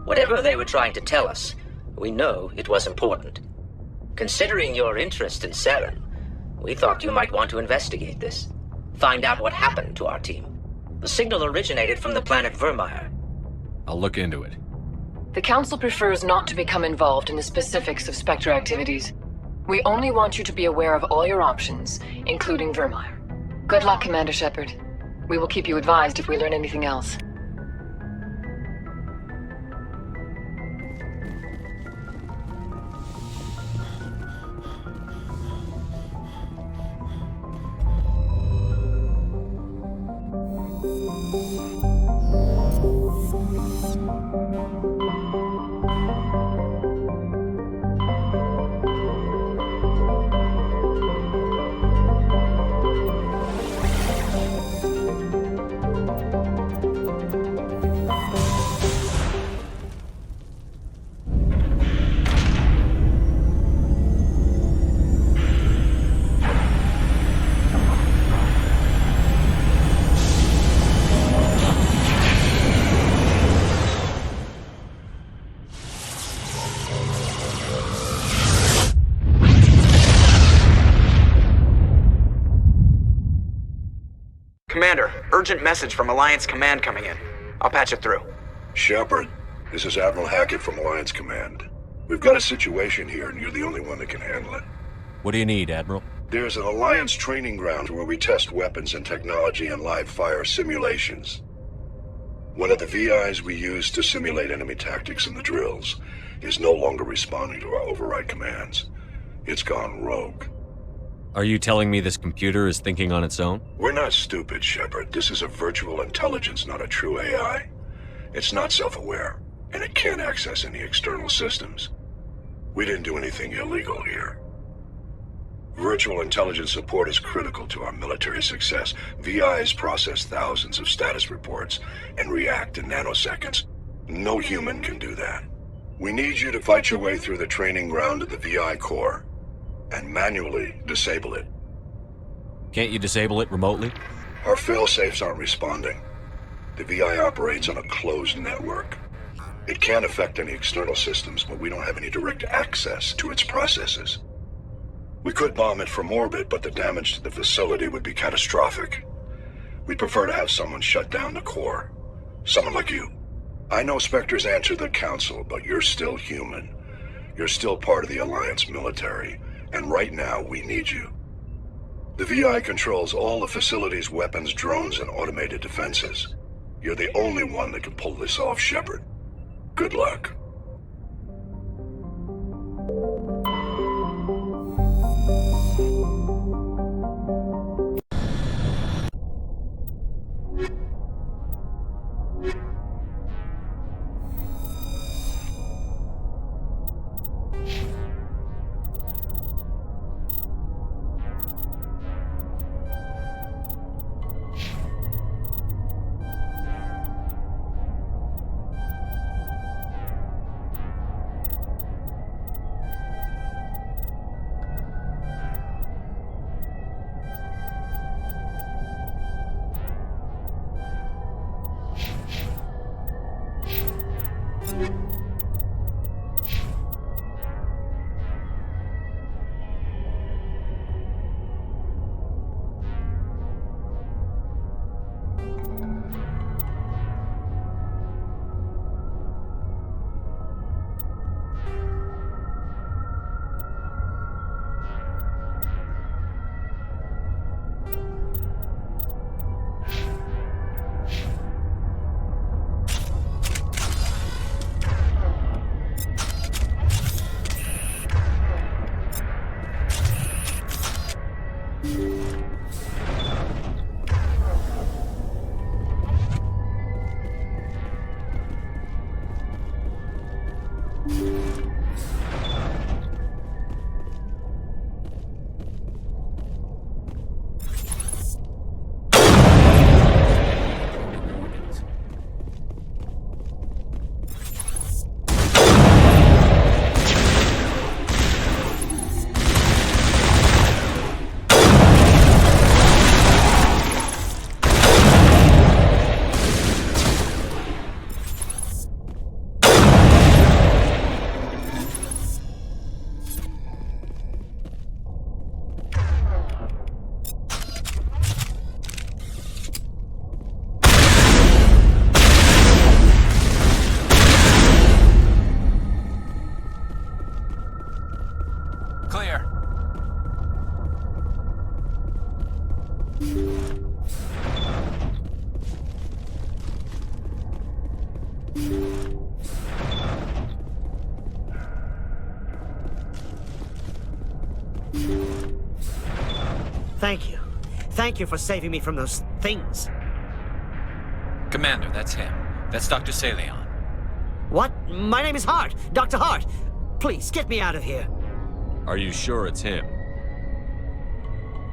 Whatever they were trying to tell us, we know it was important. Considering your interest in Saren, we thought you might want to investigate this. Find out what happened to our team. The signal originated from the planet Vermeer. I'll look into it. The Council prefers not to become involved in the specifics of Spectre activities. We only want you to be aware of all your options, including Vermeer. Good luck, Commander Shepard. We will keep you advised if we learn anything else. Commander, urgent message from Alliance Command coming in. I'll patch it through. Shepard, this is Admiral Hackett from Alliance Command. We've got a situation here, and you're the only one that can handle it. What do you need, Admiral? There's an Alliance training ground where we test weapons and technology in live fire simulations. One of the VIs we use to simulate enemy tactics in the drills is no longer responding to our override commands. It's gone rogue. Are you telling me this computer is thinking on its own? We're not stupid, Shepard. This is a virtual intelligence, not a true AI. It's not self-aware, and it can't access any external systems. We didn't do anything illegal here. Virtual intelligence support is critical to our military success. VIs process thousands of status reports and react in nanoseconds. No human can do that. We need you to fight your way through the training ground of the VI core and manually disable it. Can't you disable it remotely? Our fail-safes aren't responding. The VI operates on a closed network. It can't affect any external systems, but we don't have any direct access to its processes. We could bomb it from orbit, but the damage to the facility would be catastrophic. We'd prefer to have someone shut down the core. Someone like you. I know Spectres answer the Council, but you're still human. You're still part of the Alliance military, and right now we need you. The VI controls all the facility's weapons, drones, and automated defenses. You're the only one that can pull this off, Shepard. Good luck. Thank you. Thank you for saving me from those things. Commander, that's him. That's Dr. Saleon. What? My name is Hart. Dr. Hart. Please, get me out of here. Are you sure it's him?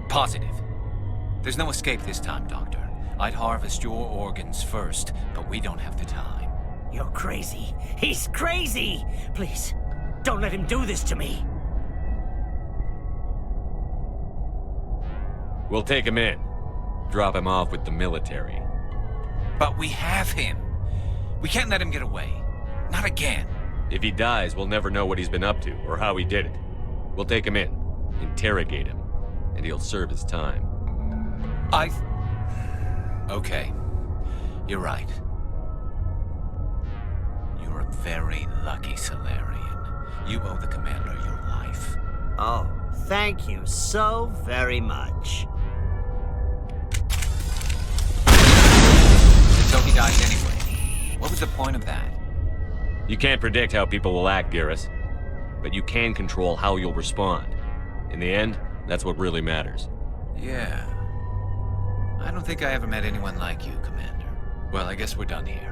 Positive. There's no escape this time, Doctor. I'd harvest your organs first, but we don't have the time. You're crazy. He's crazy! Please, don't let him do this to me. We'll take him in. Drop him off with the military. But we have him. We can't let him get away. Not again. If he dies, we'll never know what he's been up to or how he did it. We'll take him in, interrogate him, and he'll serve his time. Okay. You're right. You're a very lucky Solarian. You owe the Commander your life. Oh, thank you so very much. So he dies anyway. What was the point of that? You can't predict how people will act, Garrus. But you can control how you'll respond. In the end, that's what really matters. Yeah. I don't think I ever met anyone like you, Commander. Well, I guess we're done here.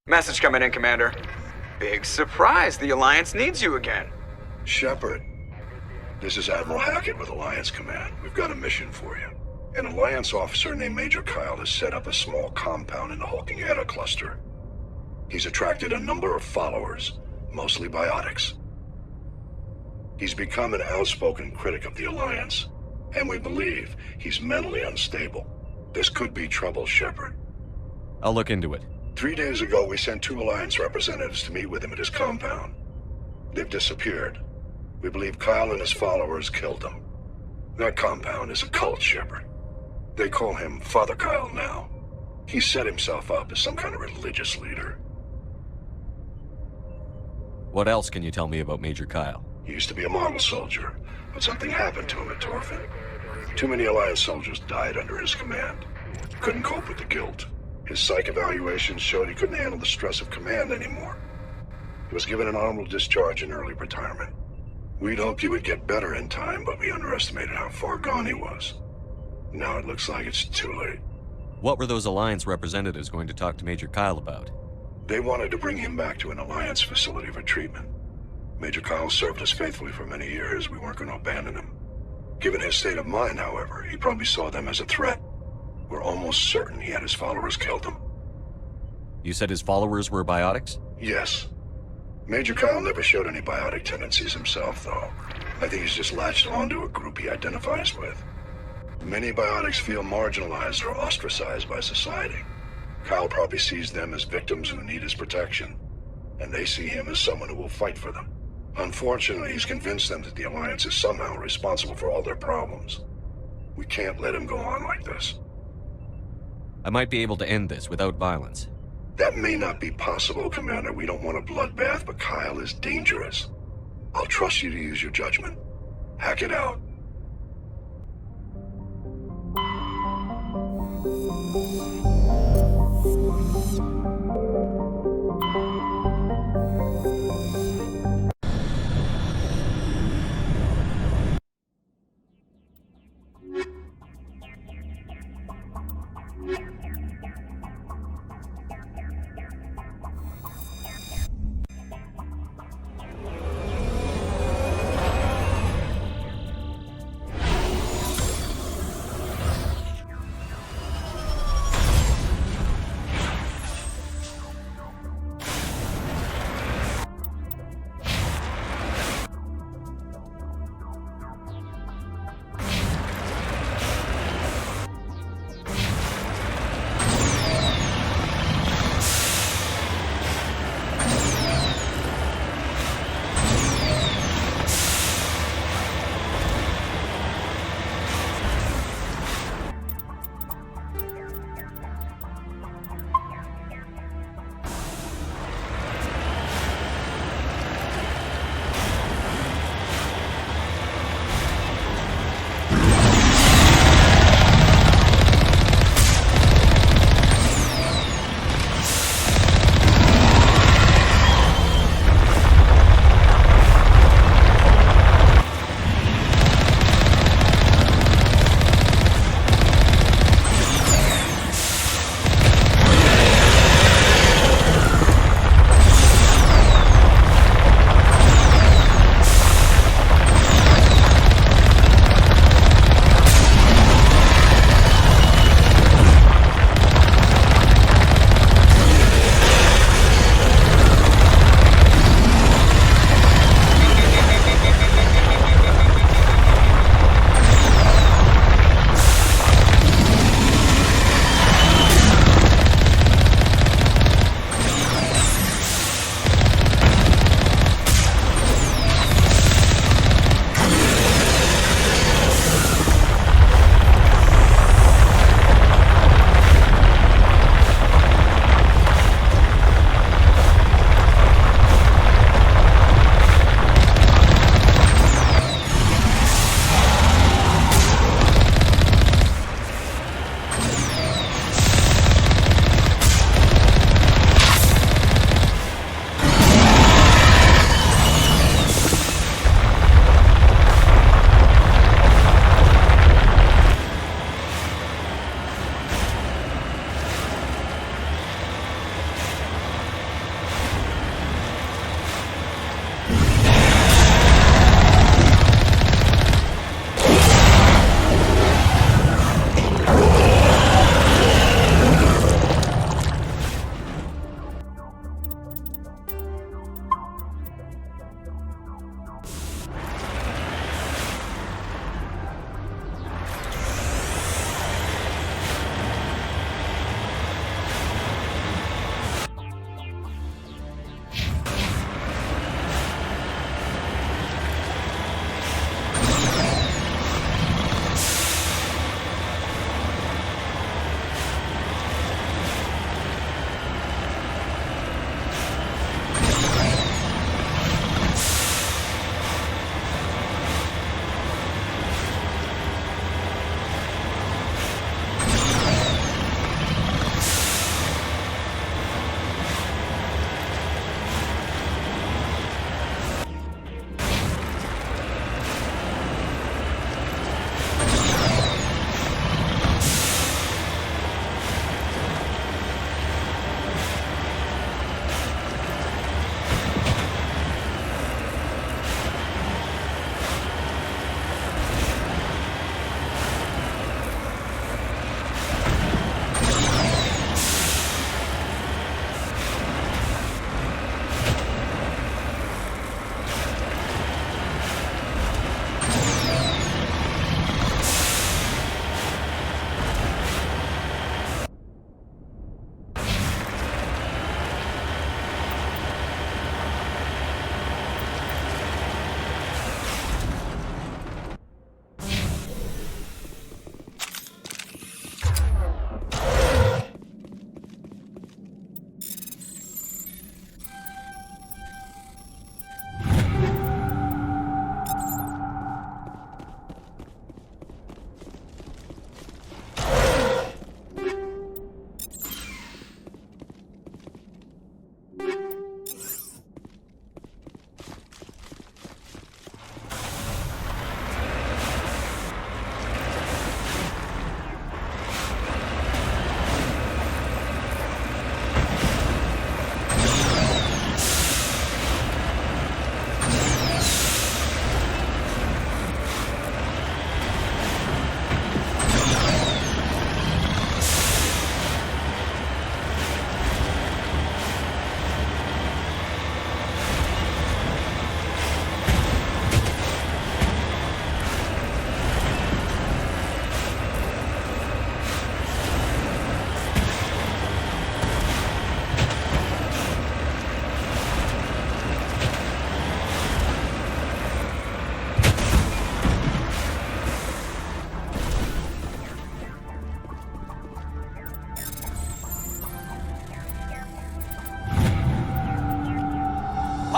Message coming in, Commander. Big surprise, the Alliance needs you again. Shepard, this is Admiral Hackett with Alliance Command. We've got a mission for you. An Alliance officer named Major Kyle has set up a small compound in the Hulking Eta cluster. He's attracted a number of followers, mostly biotics. He's become an outspoken critic of the Alliance, and we believe he's mentally unstable. This could be trouble, Shepard. I'll look into it. 3 days ago, we sent 2 Alliance representatives to meet with him at his compound. They've disappeared. We believe Kyle and his followers killed them. That compound is a cult, Shepard. They call him Father Kyle now. He set himself up as some kind of religious leader. What else can you tell me about Major Kyle? He used to be a model soldier, but something happened to him at Torfin. Too many Alliance soldiers died under his command. Couldn't cope with the guilt. His psych evaluations showed he couldn't handle the stress of command anymore. He was given an honorable discharge in early retirement. We'd hoped he would get better in time, but we underestimated how far gone he was. Now it looks like it's too late. What were those Alliance representatives going to talk to Major Kyle about? They wanted to bring him back to an Alliance facility for treatment. Major Kyle served us faithfully for many years. We weren't going to abandon him. Given his state of mind, however, he probably saw them as a threat. We're almost certain he had his followers killed him. You said his followers were biotics? Yes. Major Kyle never showed any biotic tendencies himself, though. I think he's just latched onto a group he identifies with. Many biotics feel marginalized or ostracized by society. Kyle probably sees them as victims who need his protection, and they see him as someone who will fight for them. Unfortunately, he's convinced them that the Alliance is somehow responsible for all their problems. We can't let him go on like this. I might be able to end this without violence. That may not be possible, Commander. We don't want a bloodbath, but Kyle is dangerous. I'll trust you to use your judgment. Hack it out.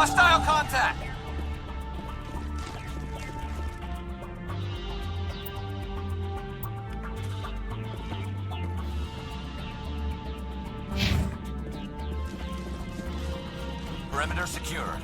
Hostile contact! Perimeter secured.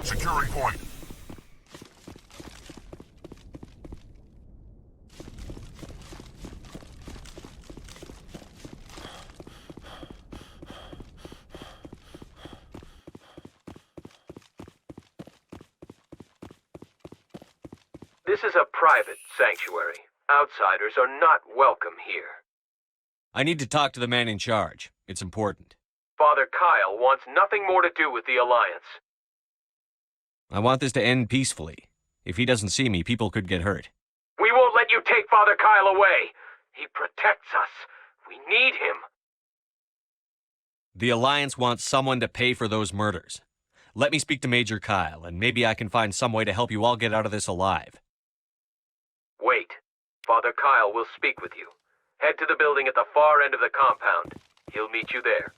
Securing point. This is a private sanctuary. Outsiders are not welcome here. I need to talk to the man in charge. It's important. Father Kyle wants nothing more to do with the Alliance. I want this to end peacefully. If he doesn't see me, people could get hurt. We won't let you take Father Kyle away. He protects us. We need him. The Alliance wants someone to pay for those murders. Let me speak to Major Kyle, and maybe I can find some way to help you all get out of this alive. Wait. Father Kyle will speak with you. Head to the building at the far end of the compound. He'll meet you there.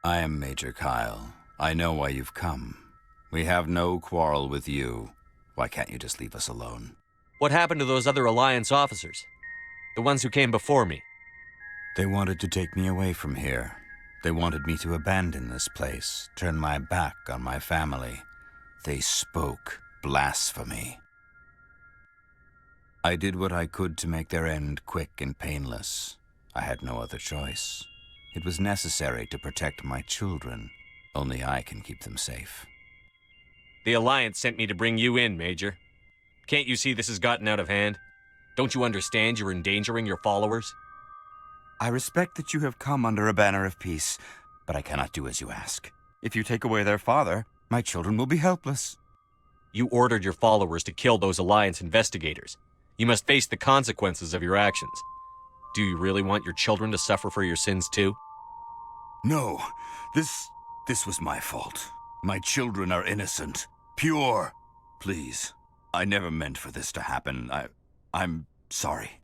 I am Major Kyle. I know why you've come. We have no quarrel with you. Why can't you just leave us alone? What happened to those other Alliance officers? The ones who came before me? They wanted to take me away from here. They wanted me to abandon this place, turn my back on my family. They spoke blasphemy. I did what I could to make their end quick and painless. I had no other choice. It was necessary to protect my children. Only I can keep them safe. The Alliance sent me to bring you in, Major. Can't you see this has gotten out of hand? Don't you understand you're endangering your followers? I respect that you have come under a banner of peace, but I cannot do as you ask. If you take away their father, my children will be helpless. You ordered your followers to kill those Alliance investigators. You must face the consequences of your actions. Do you really want your children to suffer for your sins too? No, this was my fault. My children are innocent, pure. Please, I never meant for this to happen. I'm sorry.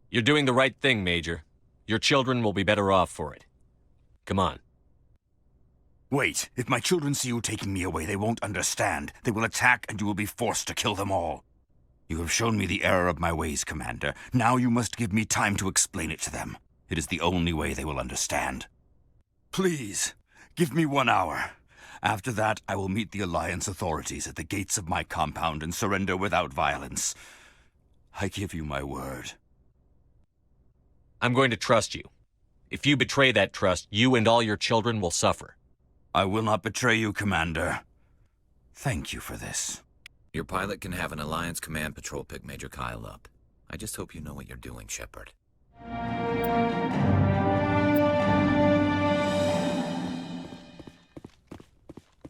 You're doing the right thing, Major. Your children will be better off for it. Come on. Wait, if my children see you taking me away, they won't understand. They will attack and you will be forced to kill them all. You have shown me the error of my ways, Commander. Now you must give me time to explain it to them. It is the only way they will understand. Please, give me 1 hour. After that, I will meet the Alliance authorities at the gates of my compound and surrender without violence. I give you my word. I'm going to trust you. If you betray that trust, you and all your children will suffer. I will not betray you, Commander. Thank you for this. Your pilot can have an Alliance Command Patrol pick Major Kyle up. I just hope you know what you're doing, Shepard.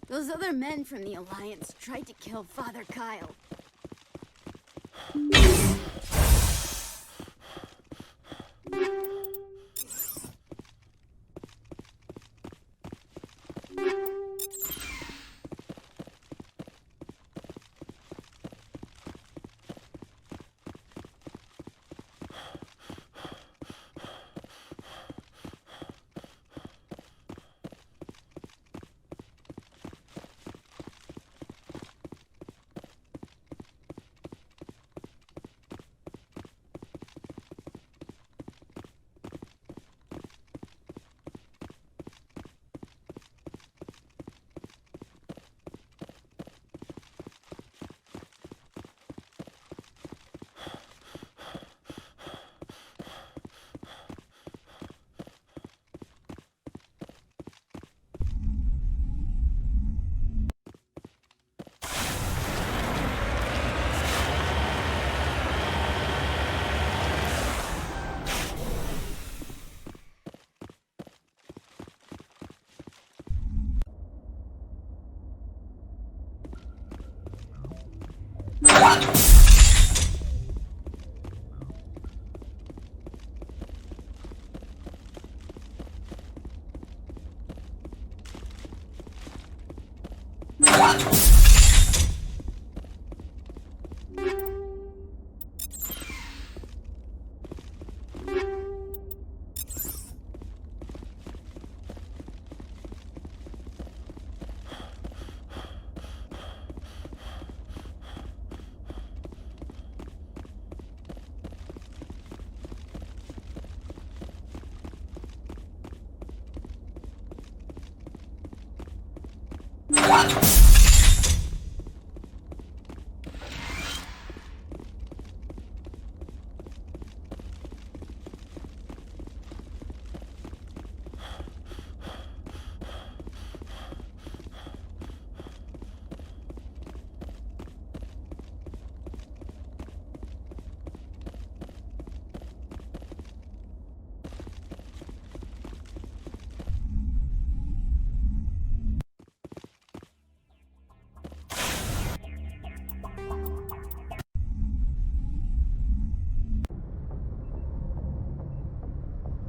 Those other men from the Alliance tried to kill Father Kyle.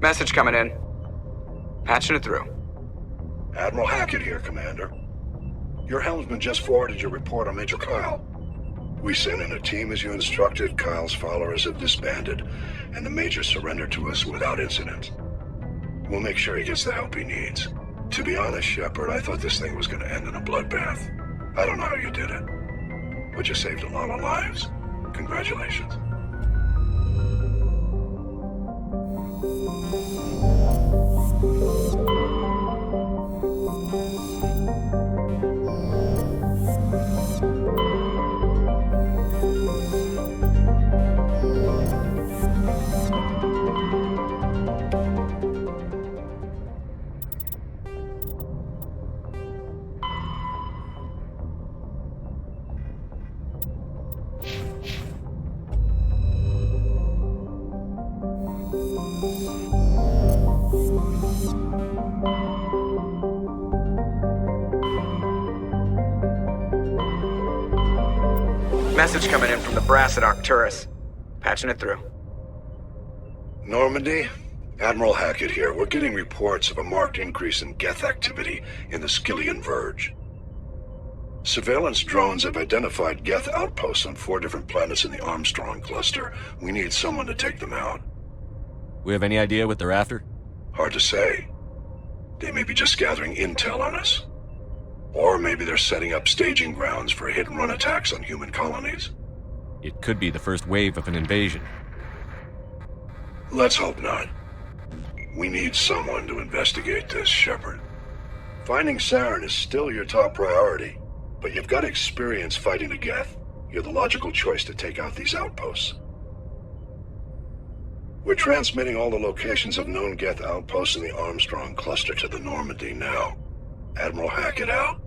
Message coming in. Patching it through. Admiral Hackett here, Commander. Your helmsman just forwarded your report on Major Kyle. We sent in a team as you instructed. Kyle's followers have disbanded, and the Major surrendered to us without incident. We'll make sure he gets the help he needs. To be honest, Shepard, I thought this thing was gonna end in a bloodbath. I don't know how you did it, but you saved a lot of lives. Congratulations. Message coming in from the brass at Arcturus. Patching it through. Normandy? Admiral Hackett here. We're getting reports of a marked increase in Geth activity in the Skyllian Verge. Surveillance drones have identified Geth outposts on 4 different planets in the Armstrong cluster. We need someone to take them out. We have any idea what they're after? Hard to say. They may be just gathering intel on us. Or maybe they're setting up staging grounds for hit-and-run attacks on human colonies. It could be the first wave of an invasion. Let's hope not. We need someone to investigate this, Shepard. Finding Saren is still your top priority, but you've got experience fighting the Geth. You're the logical choice to take out these outposts. We're transmitting all the locations of known Geth outposts in the Armstrong cluster to the Normandy now. Admiral Hackett out.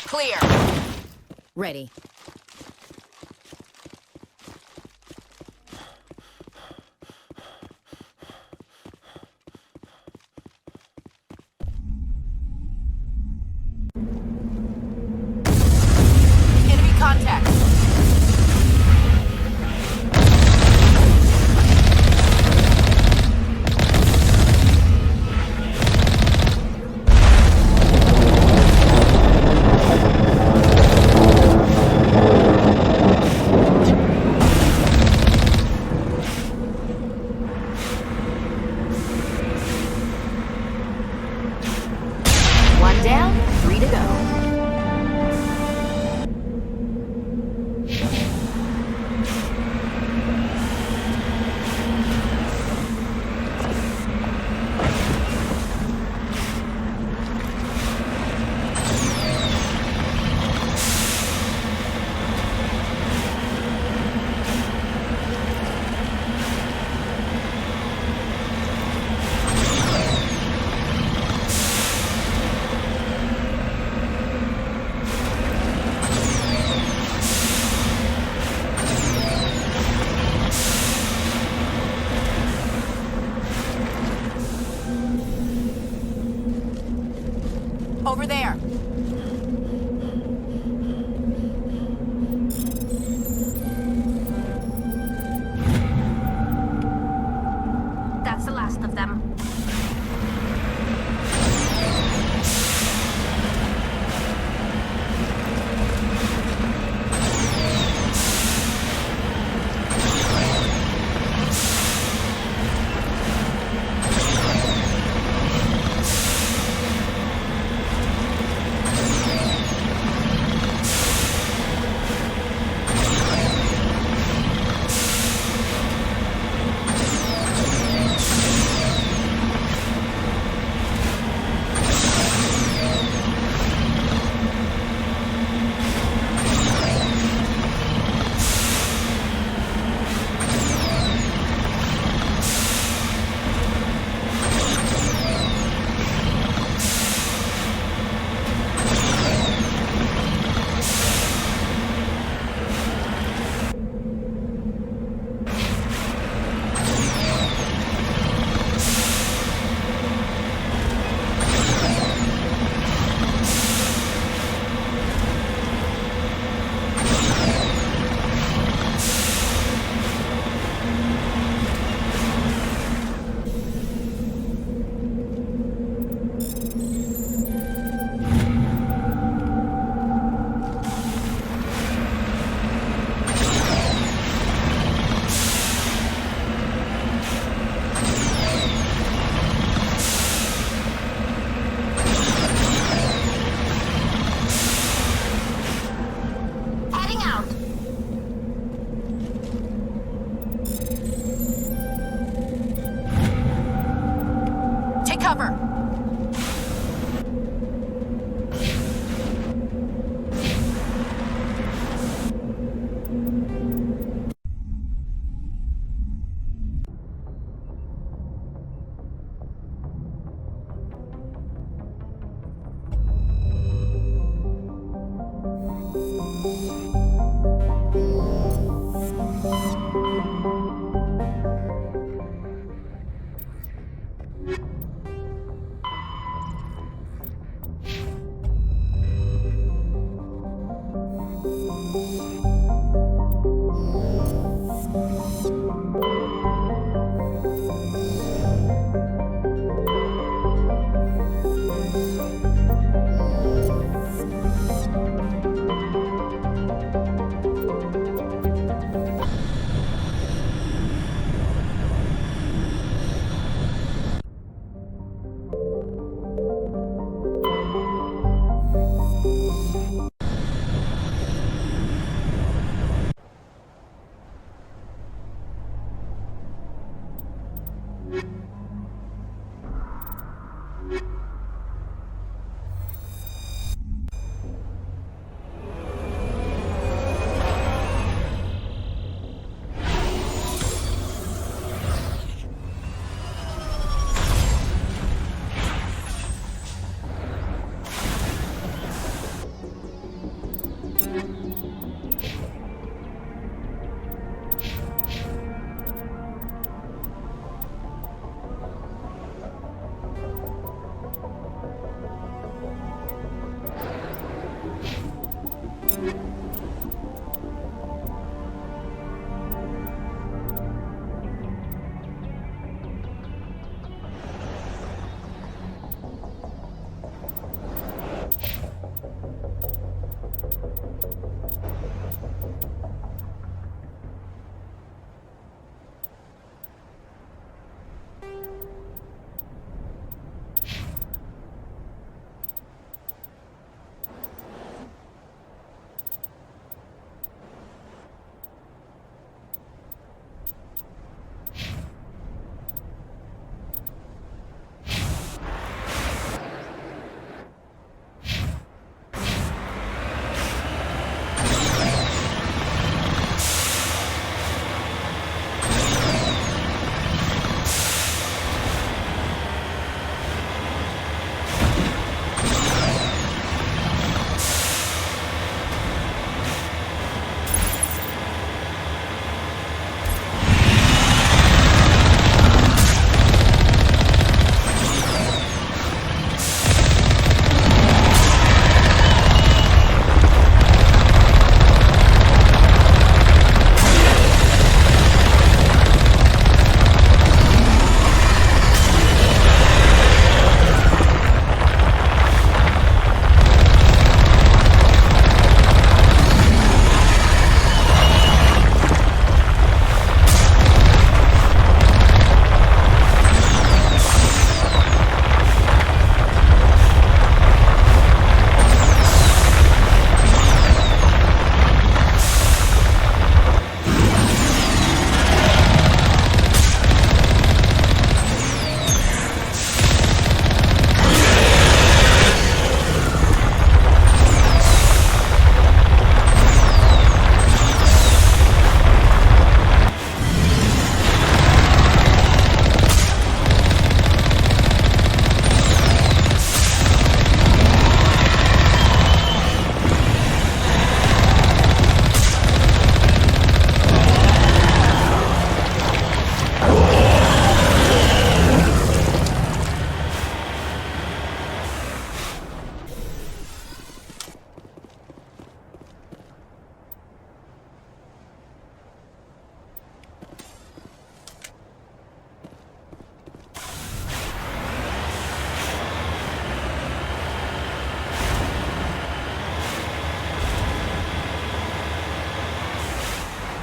Clear. Ready. Enemy contact.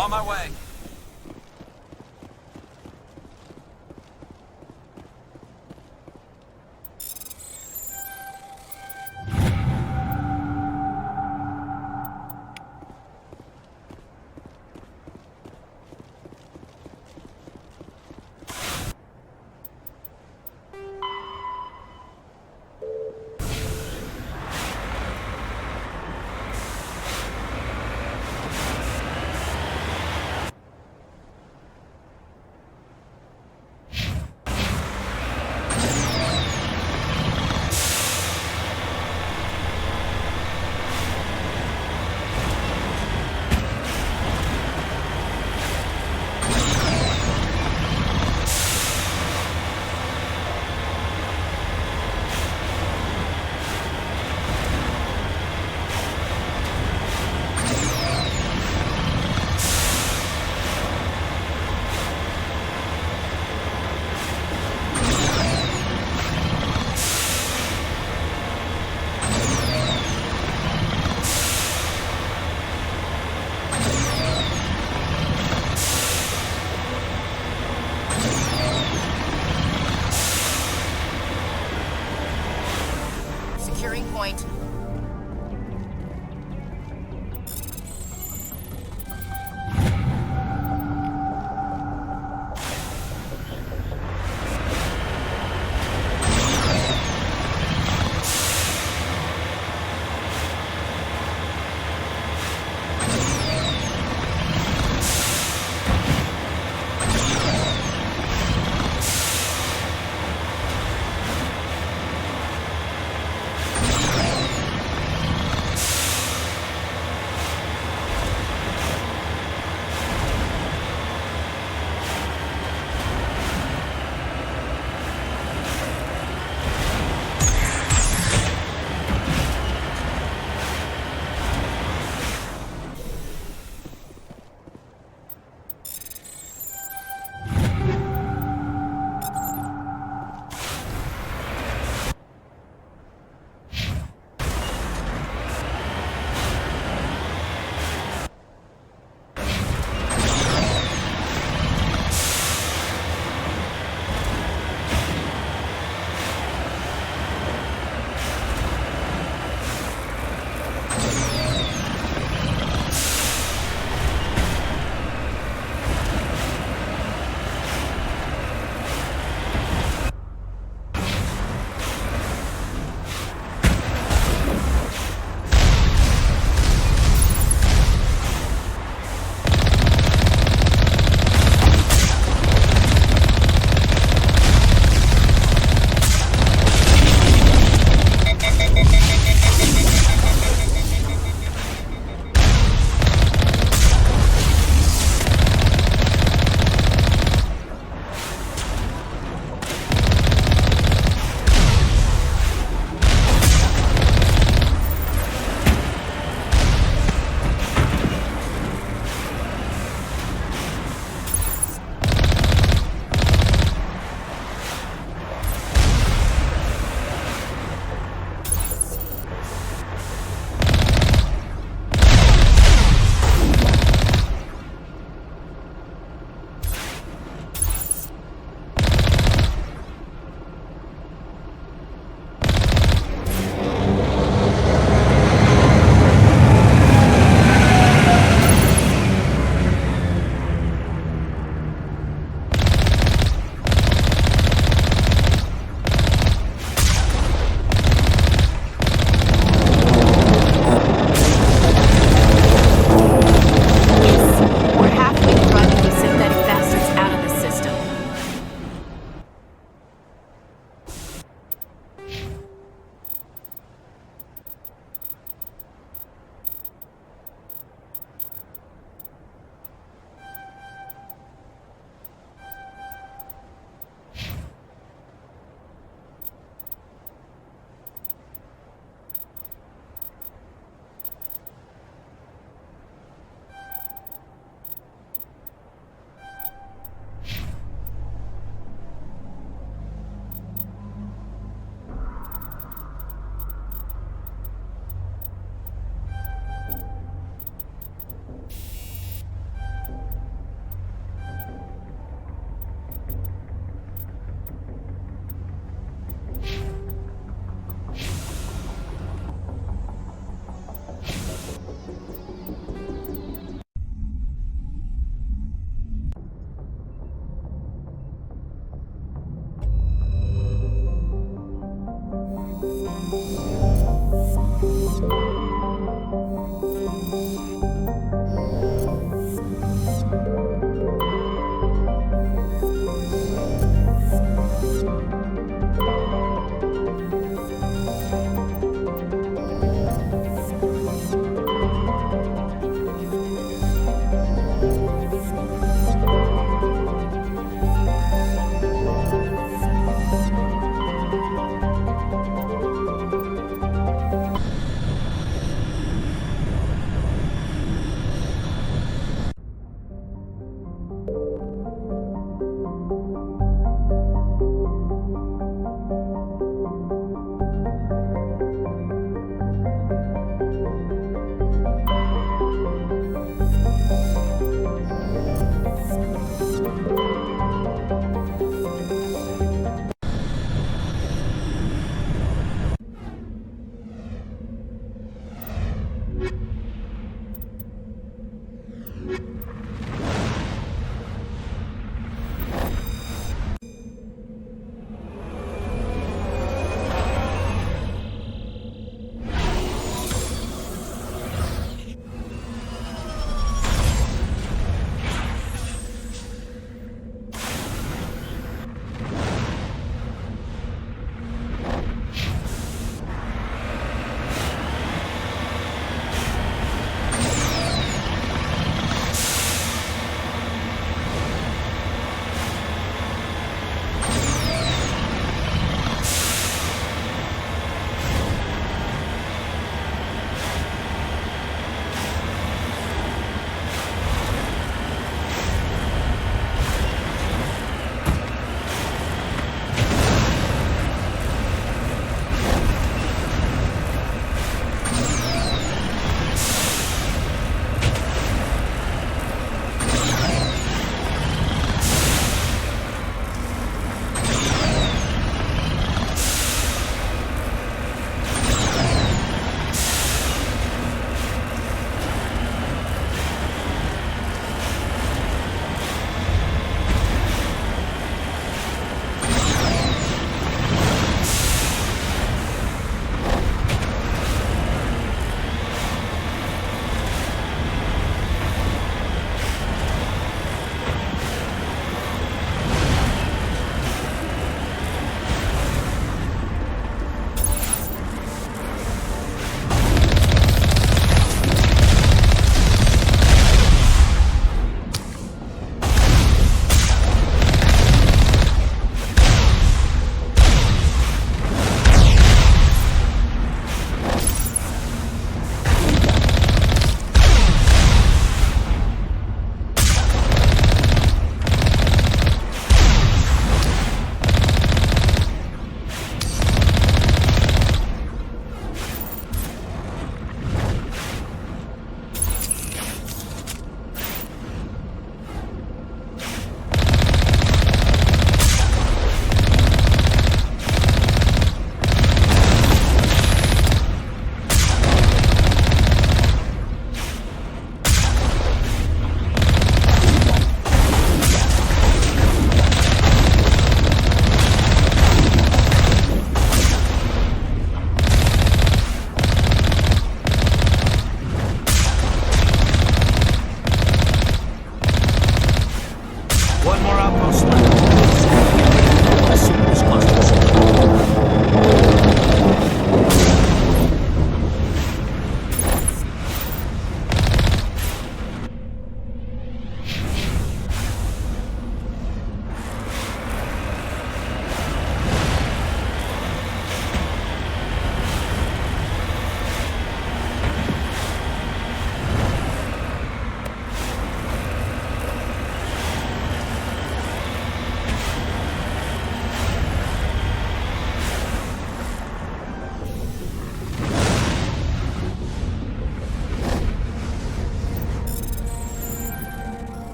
On my way.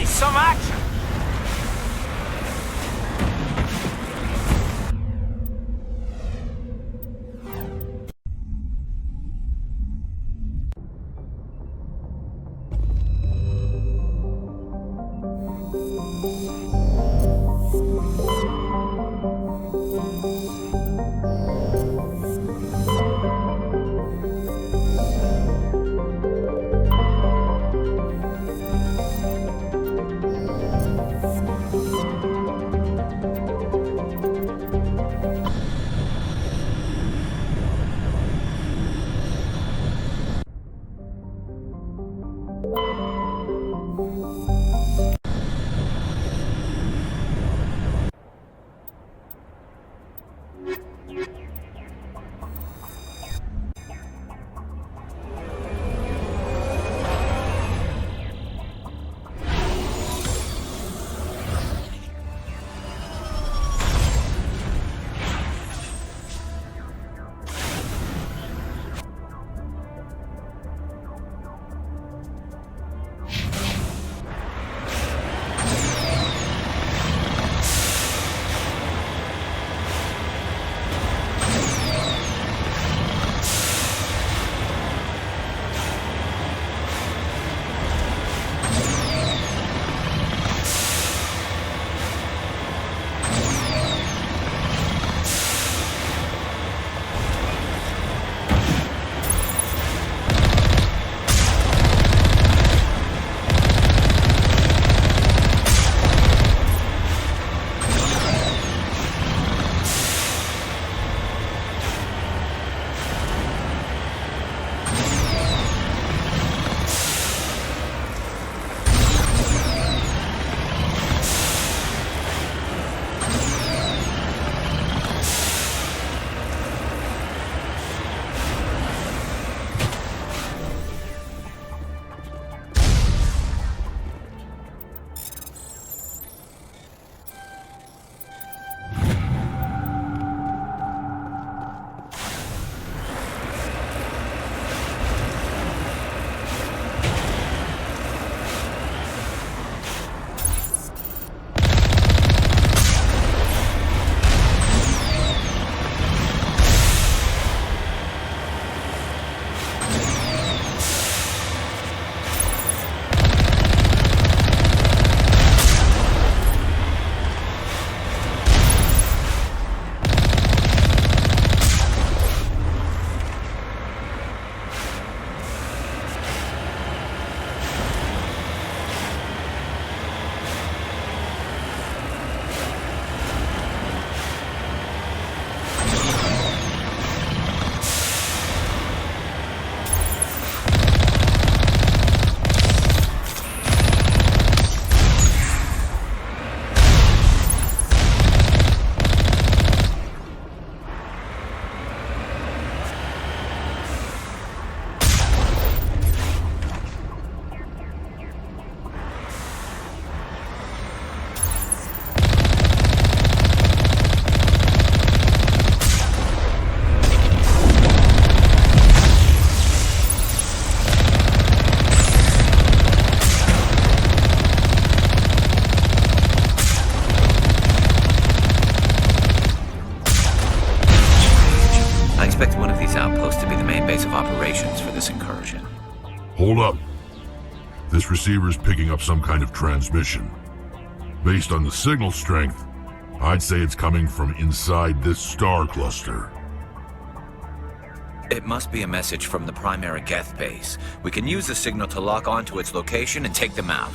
Finally, some action! Hold up. This receiver's picking up some kind of transmission. Based on the signal strength, I'd say it's coming from inside this star cluster. It must be a message from the primary Geth base. We can use the signal to lock onto its location and take them out.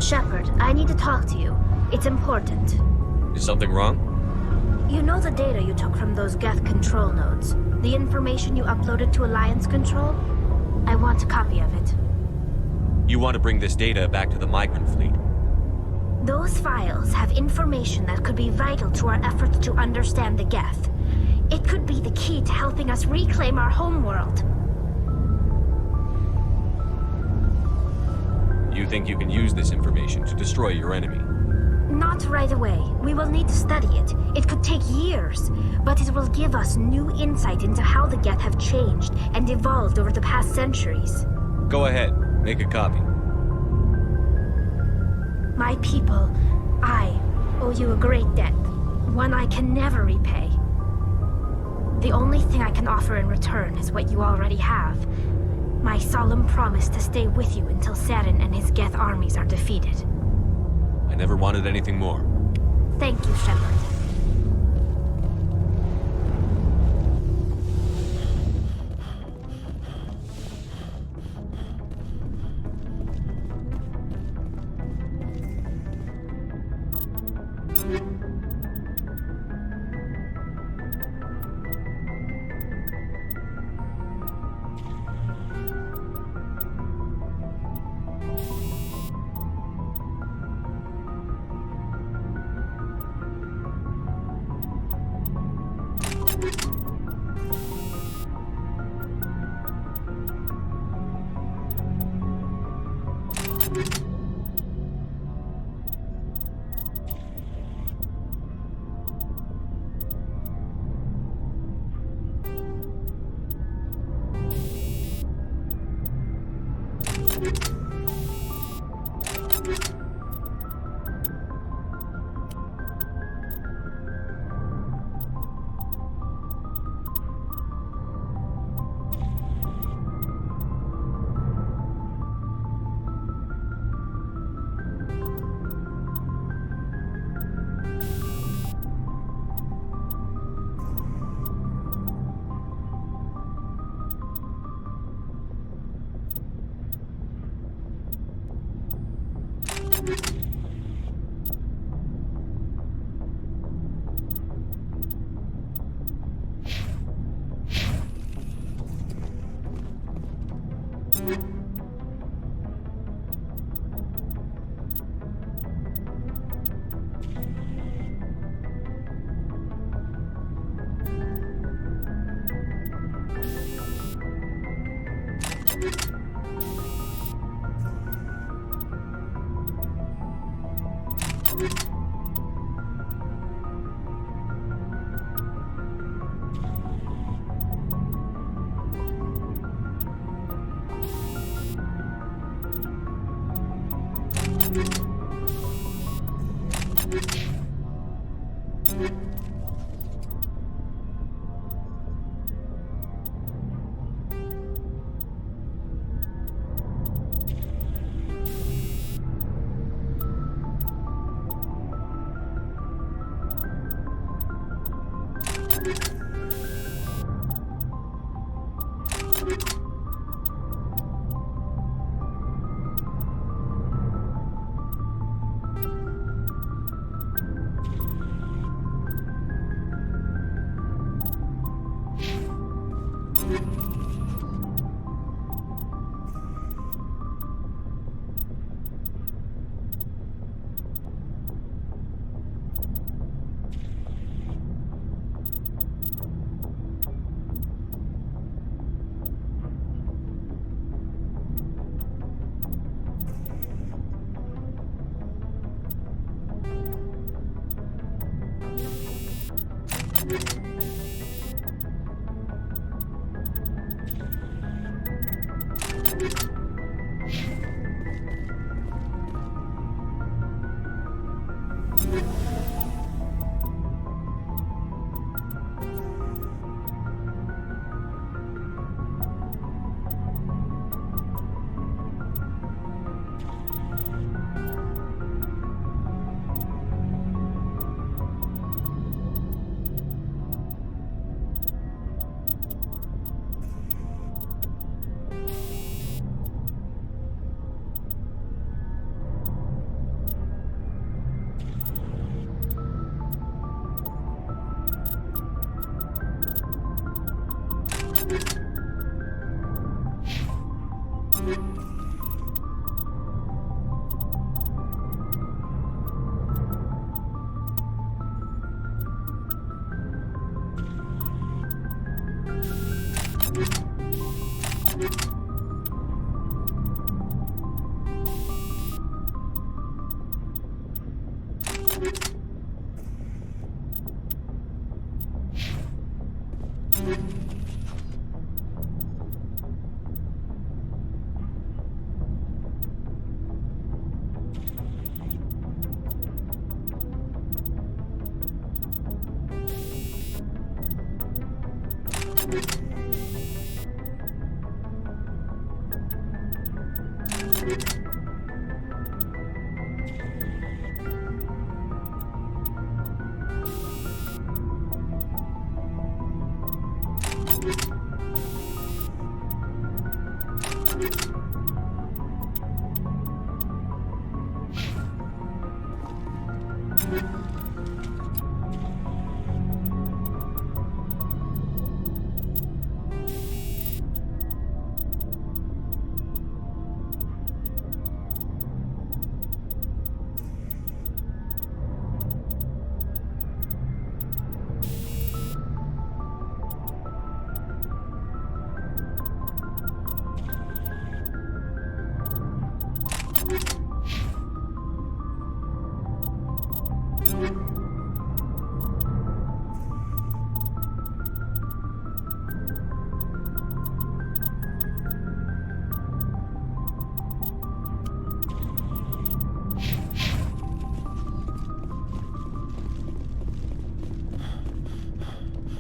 Shepard, I need to talk to you. It's important. Is something wrong? You know the data you took from those Geth control nodes? The information you uploaded to Alliance Control? I want a copy of it. You want to bring this data back to the migrant fleet? Those files have information that could be vital to our efforts to understand the Geth. It could be the key to helping us reclaim our homeworld. You think you can use this information to destroy your enemy? Not right away. We will need to study it. It could take years, but it will give us new insight into how the Geth have changed and evolved over the past centuries. Go ahead, make a copy. My people, I owe you a great debt, one I can never repay. The only thing I can offer in return is what you already have. My solemn promise to stay with you until Saren and his Geth armies are defeated. I never wanted anything more. Thank you, Shepard.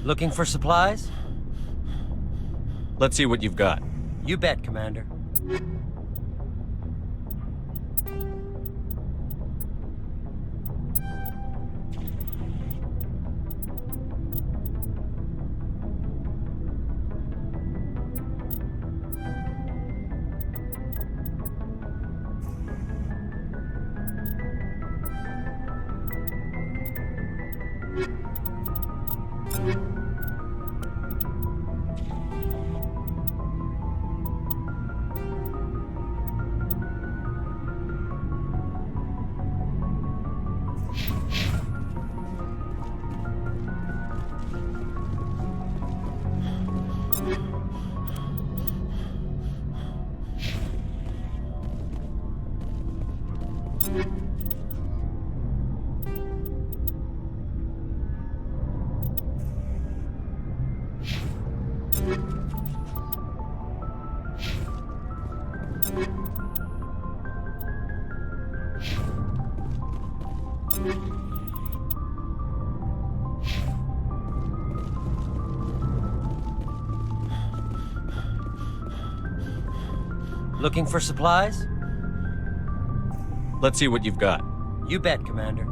Looking for supplies? Let's see what you've got. You bet, Commander. Looking for supplies? Let's see what you've got. You bet, Commander.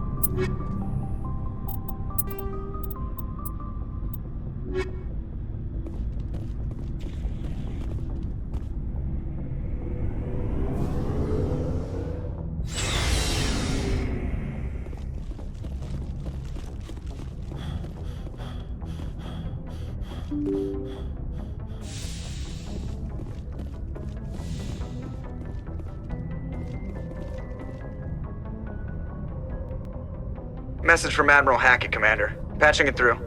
Message from Admiral Hackett, Commander. Patching it through.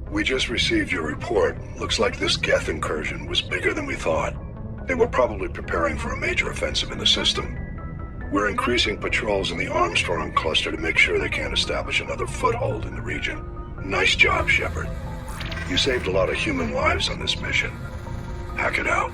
We just received your report. Looks like this Geth incursion was bigger than we thought. They were probably preparing for a major offensive in the system. We're increasing patrols in the Armstrong cluster to make sure they can't establish another foothold in the region. Nice job, Shepard. You saved a lot of human lives on this mission. Hackett out.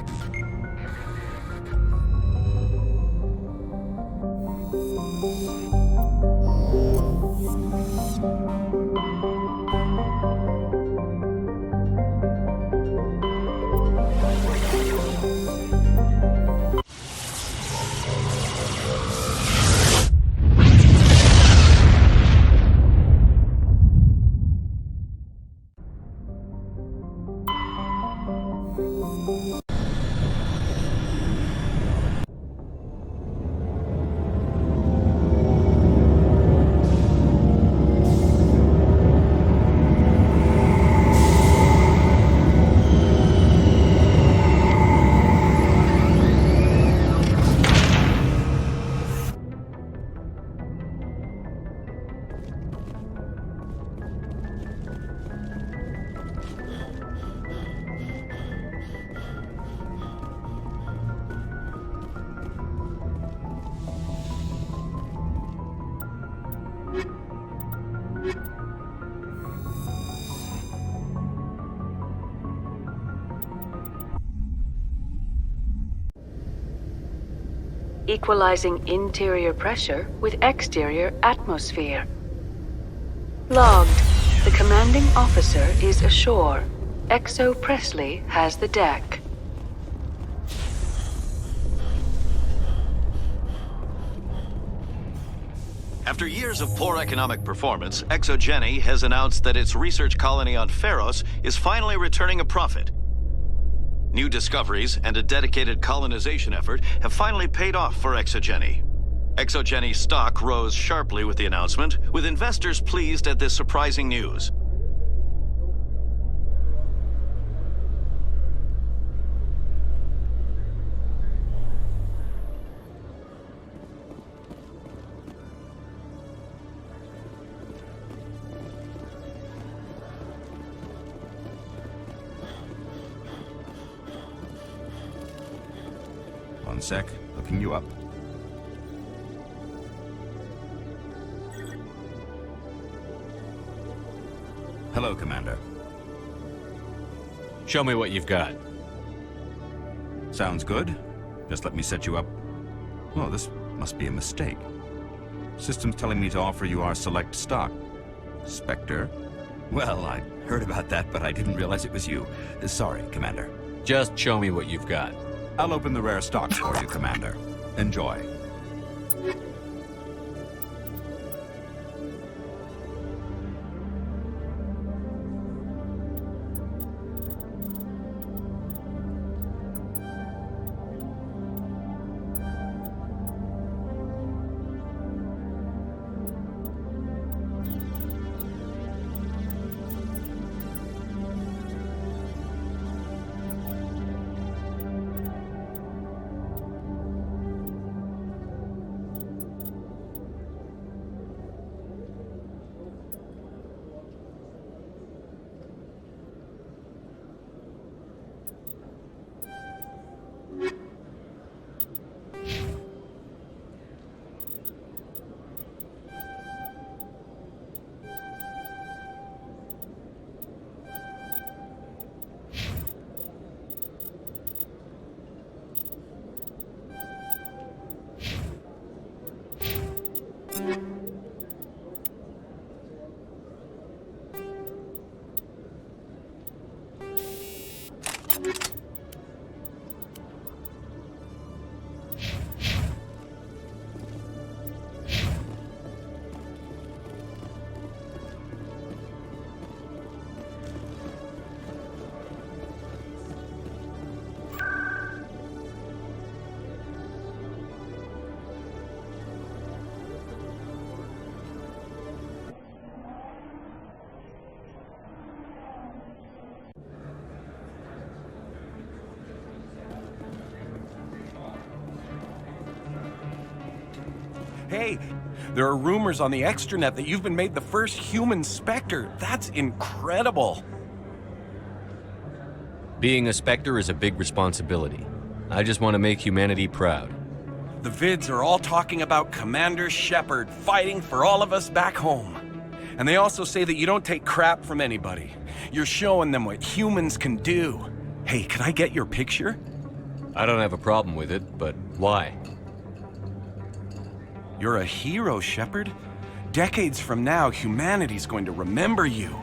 Equalizing interior pressure with exterior atmosphere. Logged. The commanding officer is ashore. Exo Presley has the deck. After years of poor economic performance, ExoGeni has announced that its research colony on Pharos is finally returning a profit. New discoveries and a dedicated colonization effort have finally paid off for ExoGeni. ExoGeni stock rose sharply with the announcement, with investors pleased at this surprising news. One sec, looking you up. Hello, Commander. Show me what you've got. Sounds good. Just let me set you up. Oh, this must be a mistake. System's telling me to offer you our select stock. Spectre? Well, I heard about that, but I didn't realize it was you. Sorry, Commander. Just show me what you've got. I'll open the rare stock for you, Commander. Enjoy. Hey, there are rumors on the extranet that you've been made the first human Spectre. That's incredible. Being a Spectre is a big responsibility. I just want to make humanity proud. The vids are all talking about Commander Shepard fighting for all of us back home. And they also say that you don't take crap from anybody. You're showing them what humans can do. Hey, could I get your picture? I don't have a problem with it, but why? You're a hero, Shepard. Decades from now, humanity's going to remember you,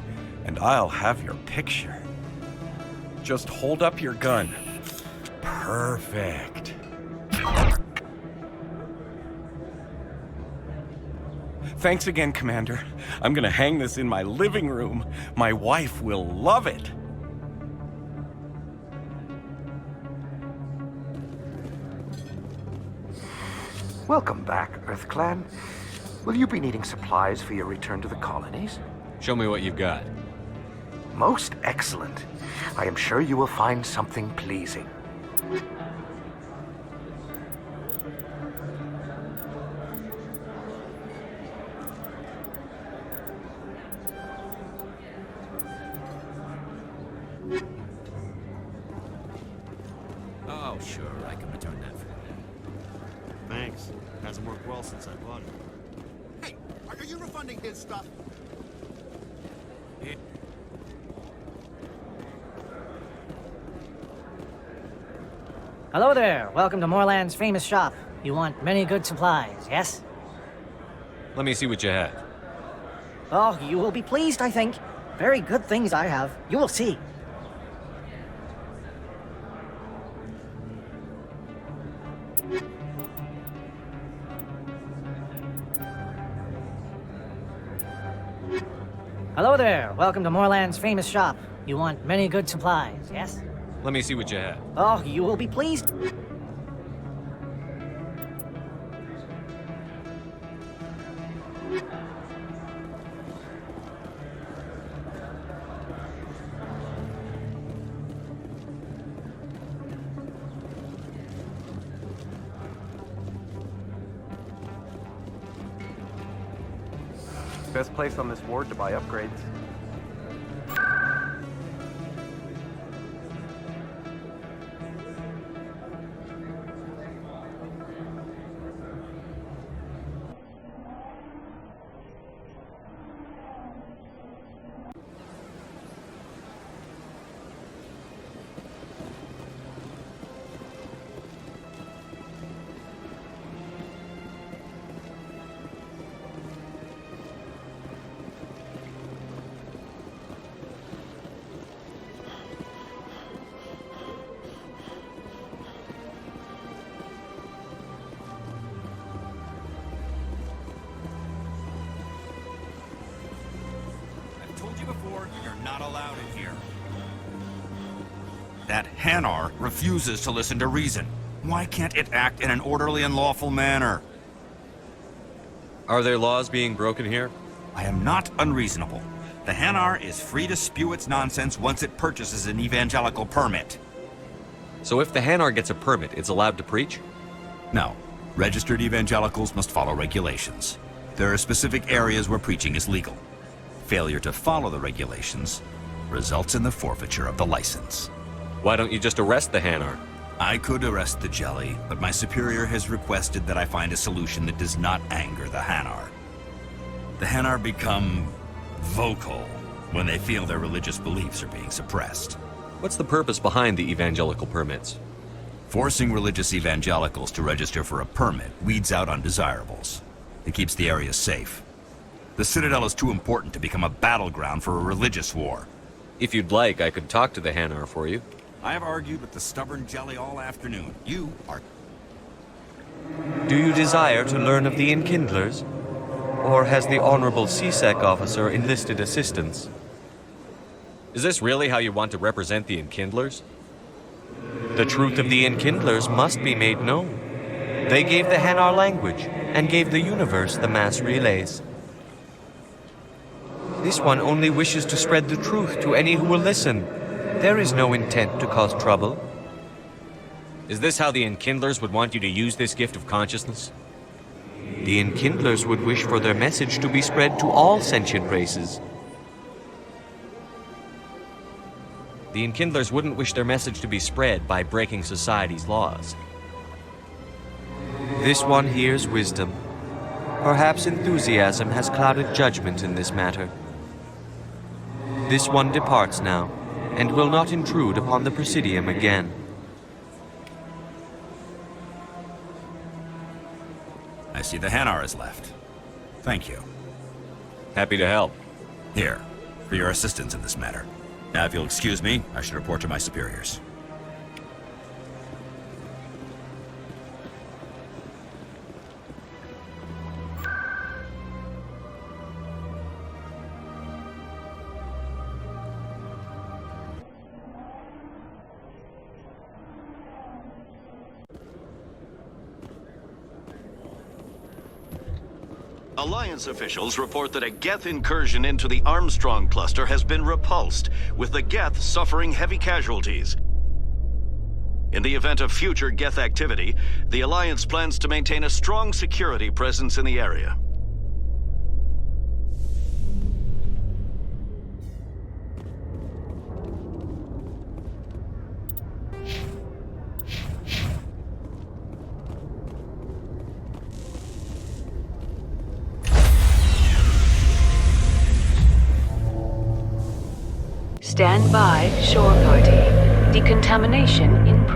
and I'll have your picture. Just hold up your gun. Perfect. Thanks again, Commander. I'm gonna hang this in my living room. My wife will love it. Welcome back, EarthClan. Will you be needing supplies for your return to the colonies? Show me what you've got. Most excellent. I am sure you will find something pleasing. Oh, sure, I can return that for you. Thanks. Hasn't worked well since I bought it. Hey, are you refunding his stuff? Hello there. Welcome to Moorland's famous shop. You want many good supplies, yes? Let me see what you have. Oh, you will be pleased, I think. Very good things I have. You will see. Hello there. Welcome to Moorland's famous shop. You want many good supplies, yes? Let me see what you have. Oh, you will be pleased. Best place on this ward to buy upgrades. Before, you're not allowed in here. That Hanar refuses to listen to reason. Why can't it act in an orderly and lawful manner? Are there laws being broken here? I am not unreasonable. The Hanar is free to spew its nonsense once it purchases an evangelical permit. So if the Hanar gets a permit, it's allowed to preach? No. Registered evangelicals must follow regulations. There are specific areas where preaching is legal. Failure to follow the regulations results in the forfeiture of the license. Why don't you just arrest the Hanar? I could arrest the jelly, but my superior has requested that I find a solution that does not anger the Hanar. The Hanar become vocal when they feel their religious beliefs are being suppressed. What's the purpose behind the evangelical permits? Forcing religious evangelicals to register for a permit weeds out undesirables. It keeps the area safe. The Citadel is too important to become a battleground for a religious war. If you'd like, I could talk to the Hanar for you. I have argued with the stubborn jelly all afternoon. You are... Do you desire to learn of the Enkindlers? Or has the Honorable CSEC officer enlisted assistance? Is this really how you want to represent the Enkindlers? The truth of the Enkindlers must be made known. They gave the Hanar language, and gave the universe the mass relays. This one only wishes to spread the truth to any who will listen. There is no intent to cause trouble. Is this how the Enkindlers would want you to use this gift of consciousness? The Enkindlers would wish for their message to be spread to all sentient races. The Enkindlers wouldn't wish their message to be spread by breaking society's laws. This one hears wisdom. Perhaps enthusiasm has clouded judgment in this matter. This one departs now, and will not intrude upon the Presidium again. I see the Hanar is left. Thank you. Happy to help. Here, for your assistance in this matter. Now, if you'll excuse me, I should report to my superiors. Alliance officials report that a Geth incursion into the Armstrong cluster has been repulsed, with the Geth suffering heavy casualties. In the event of future Geth activity, the Alliance plans to maintain a strong security presence in the area. Stand by, shore party. Decontamination in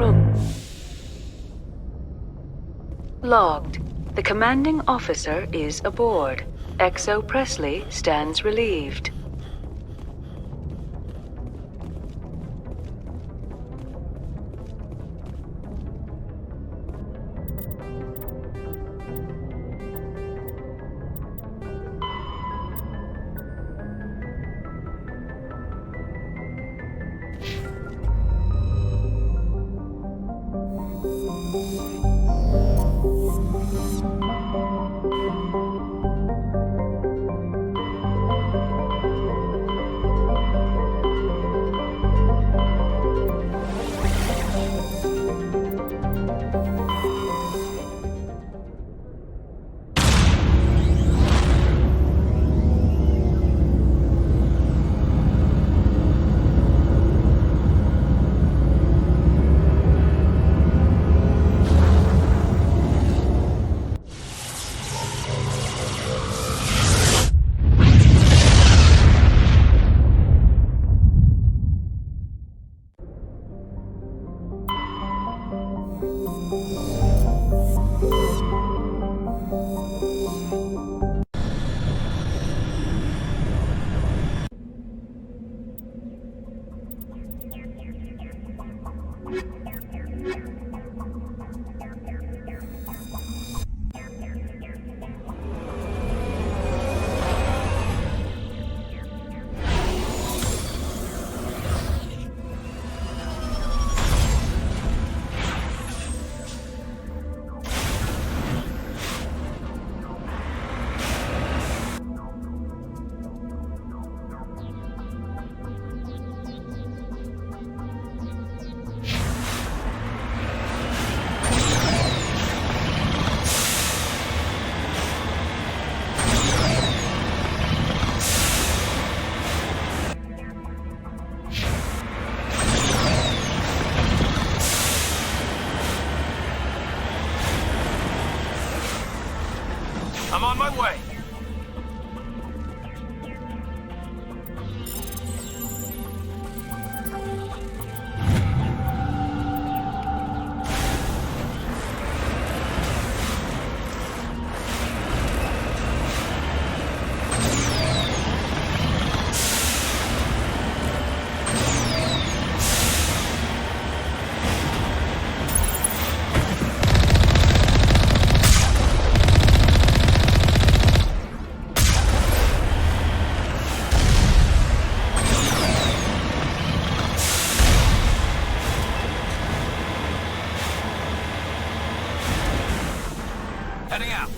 Logged. The commanding officer is aboard. XO Presley stands relieved. I'm on my way. Heading out.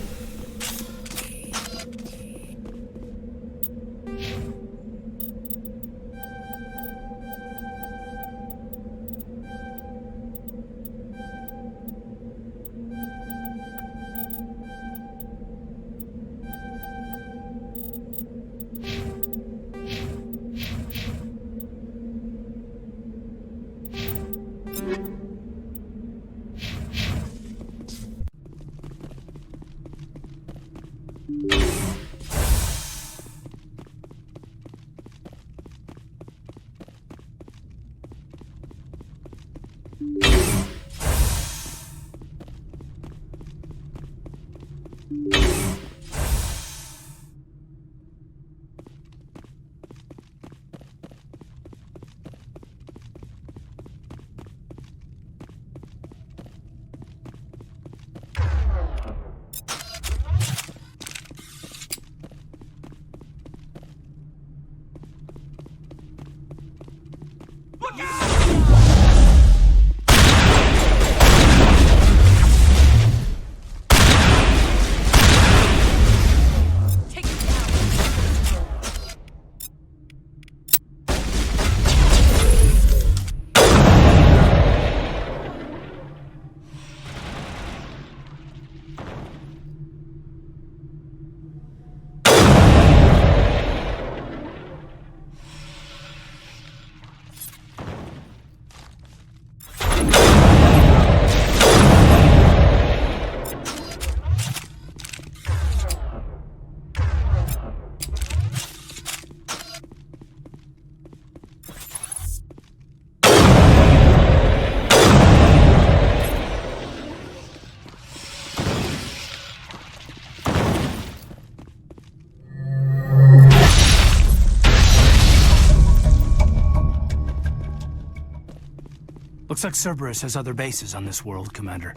Looks like Cerberus has other bases on this world, Commander.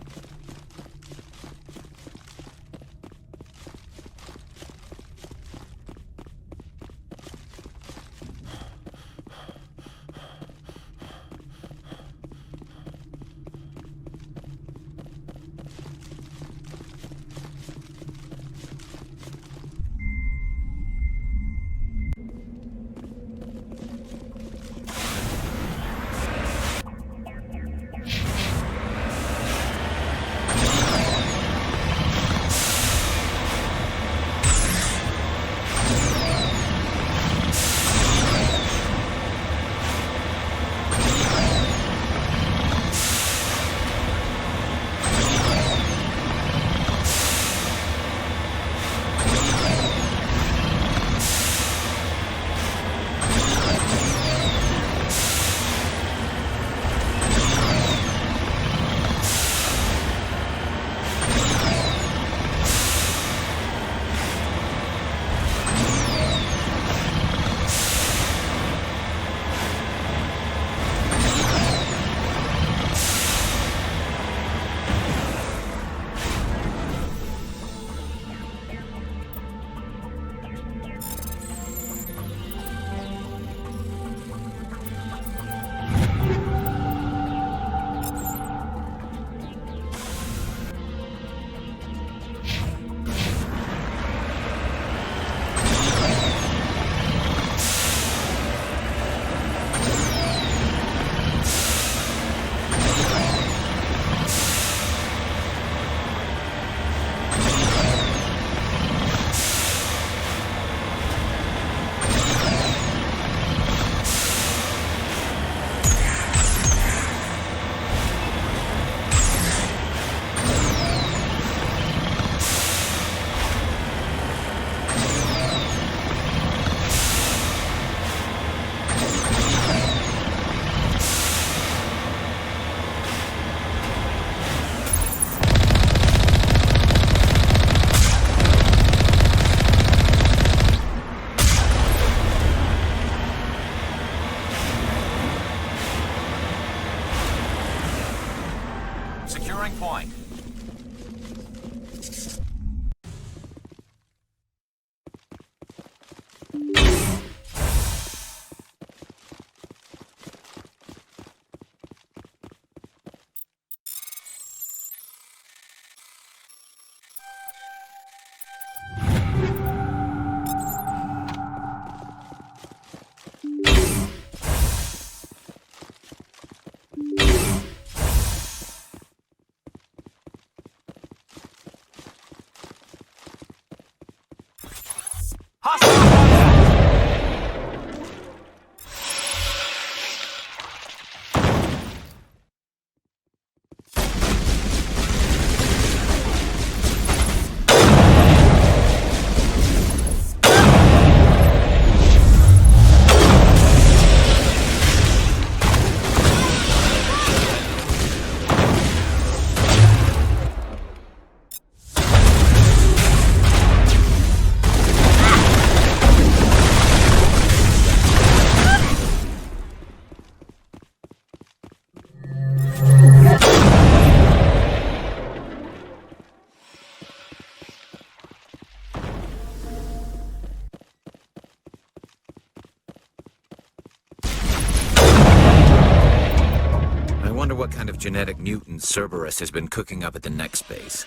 What kind of genetic mutant Cerberus has been cooking up at the next base?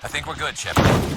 I think we're good, Shepard.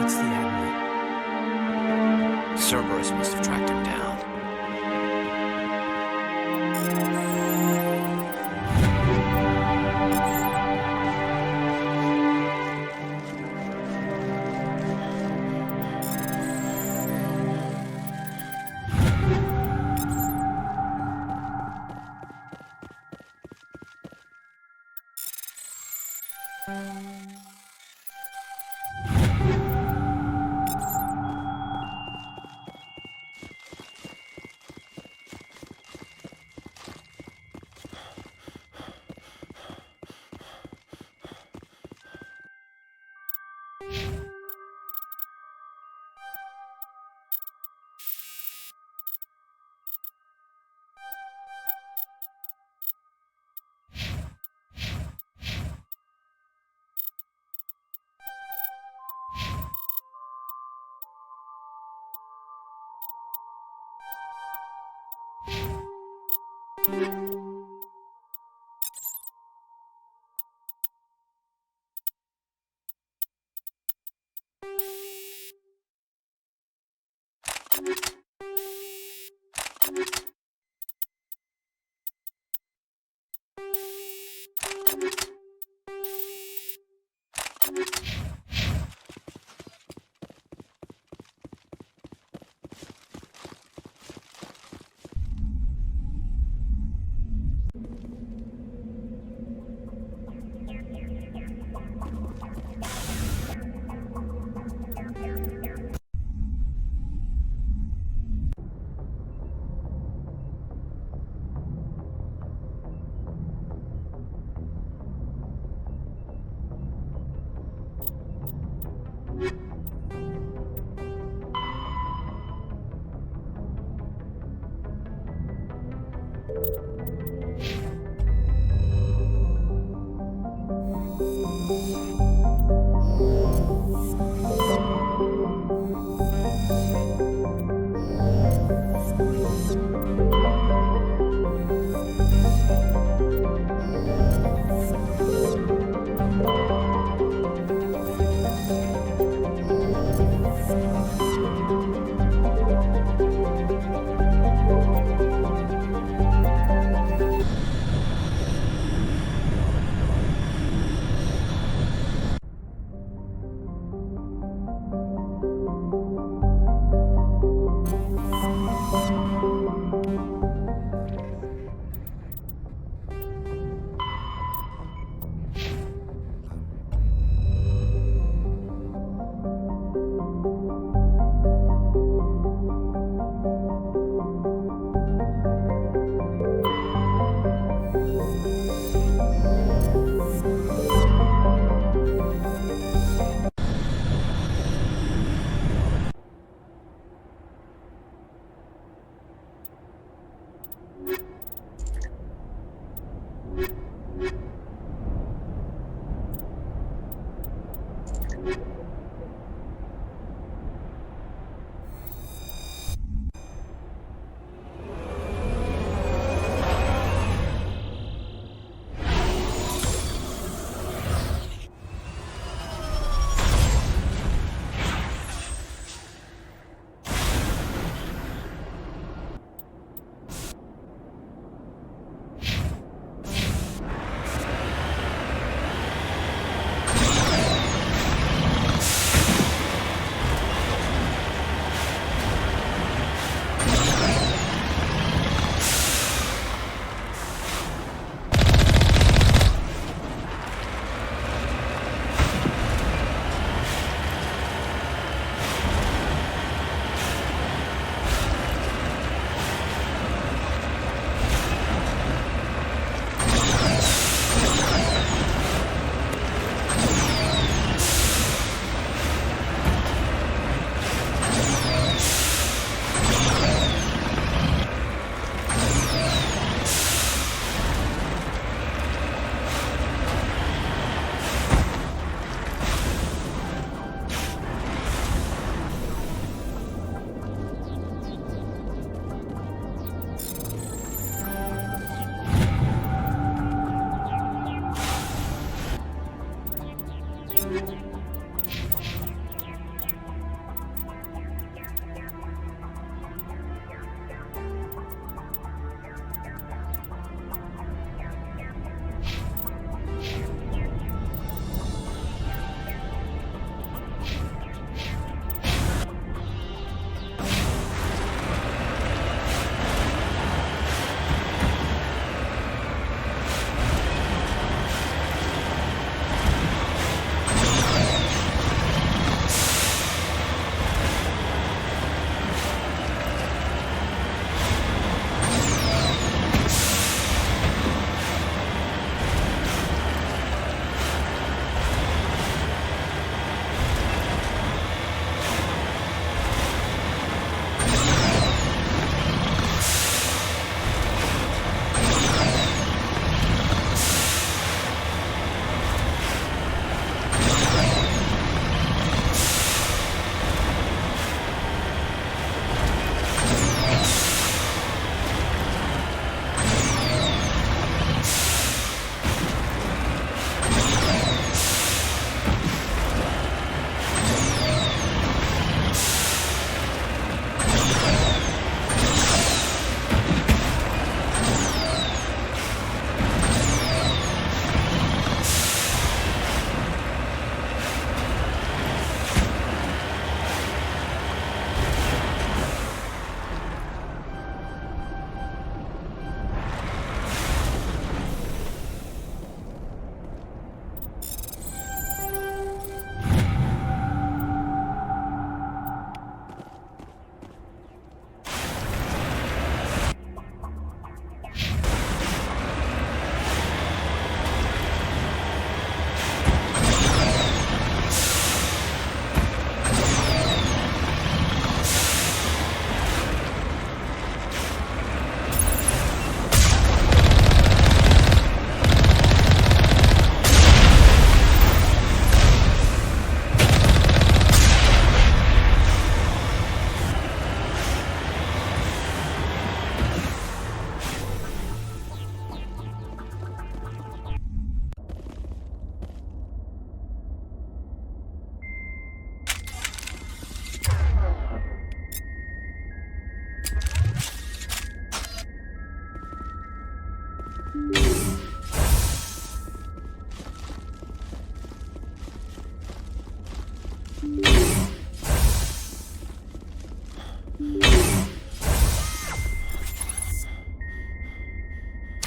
That's the Admiral. Cerberus must have tracked him down.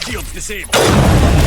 Shield's disabled.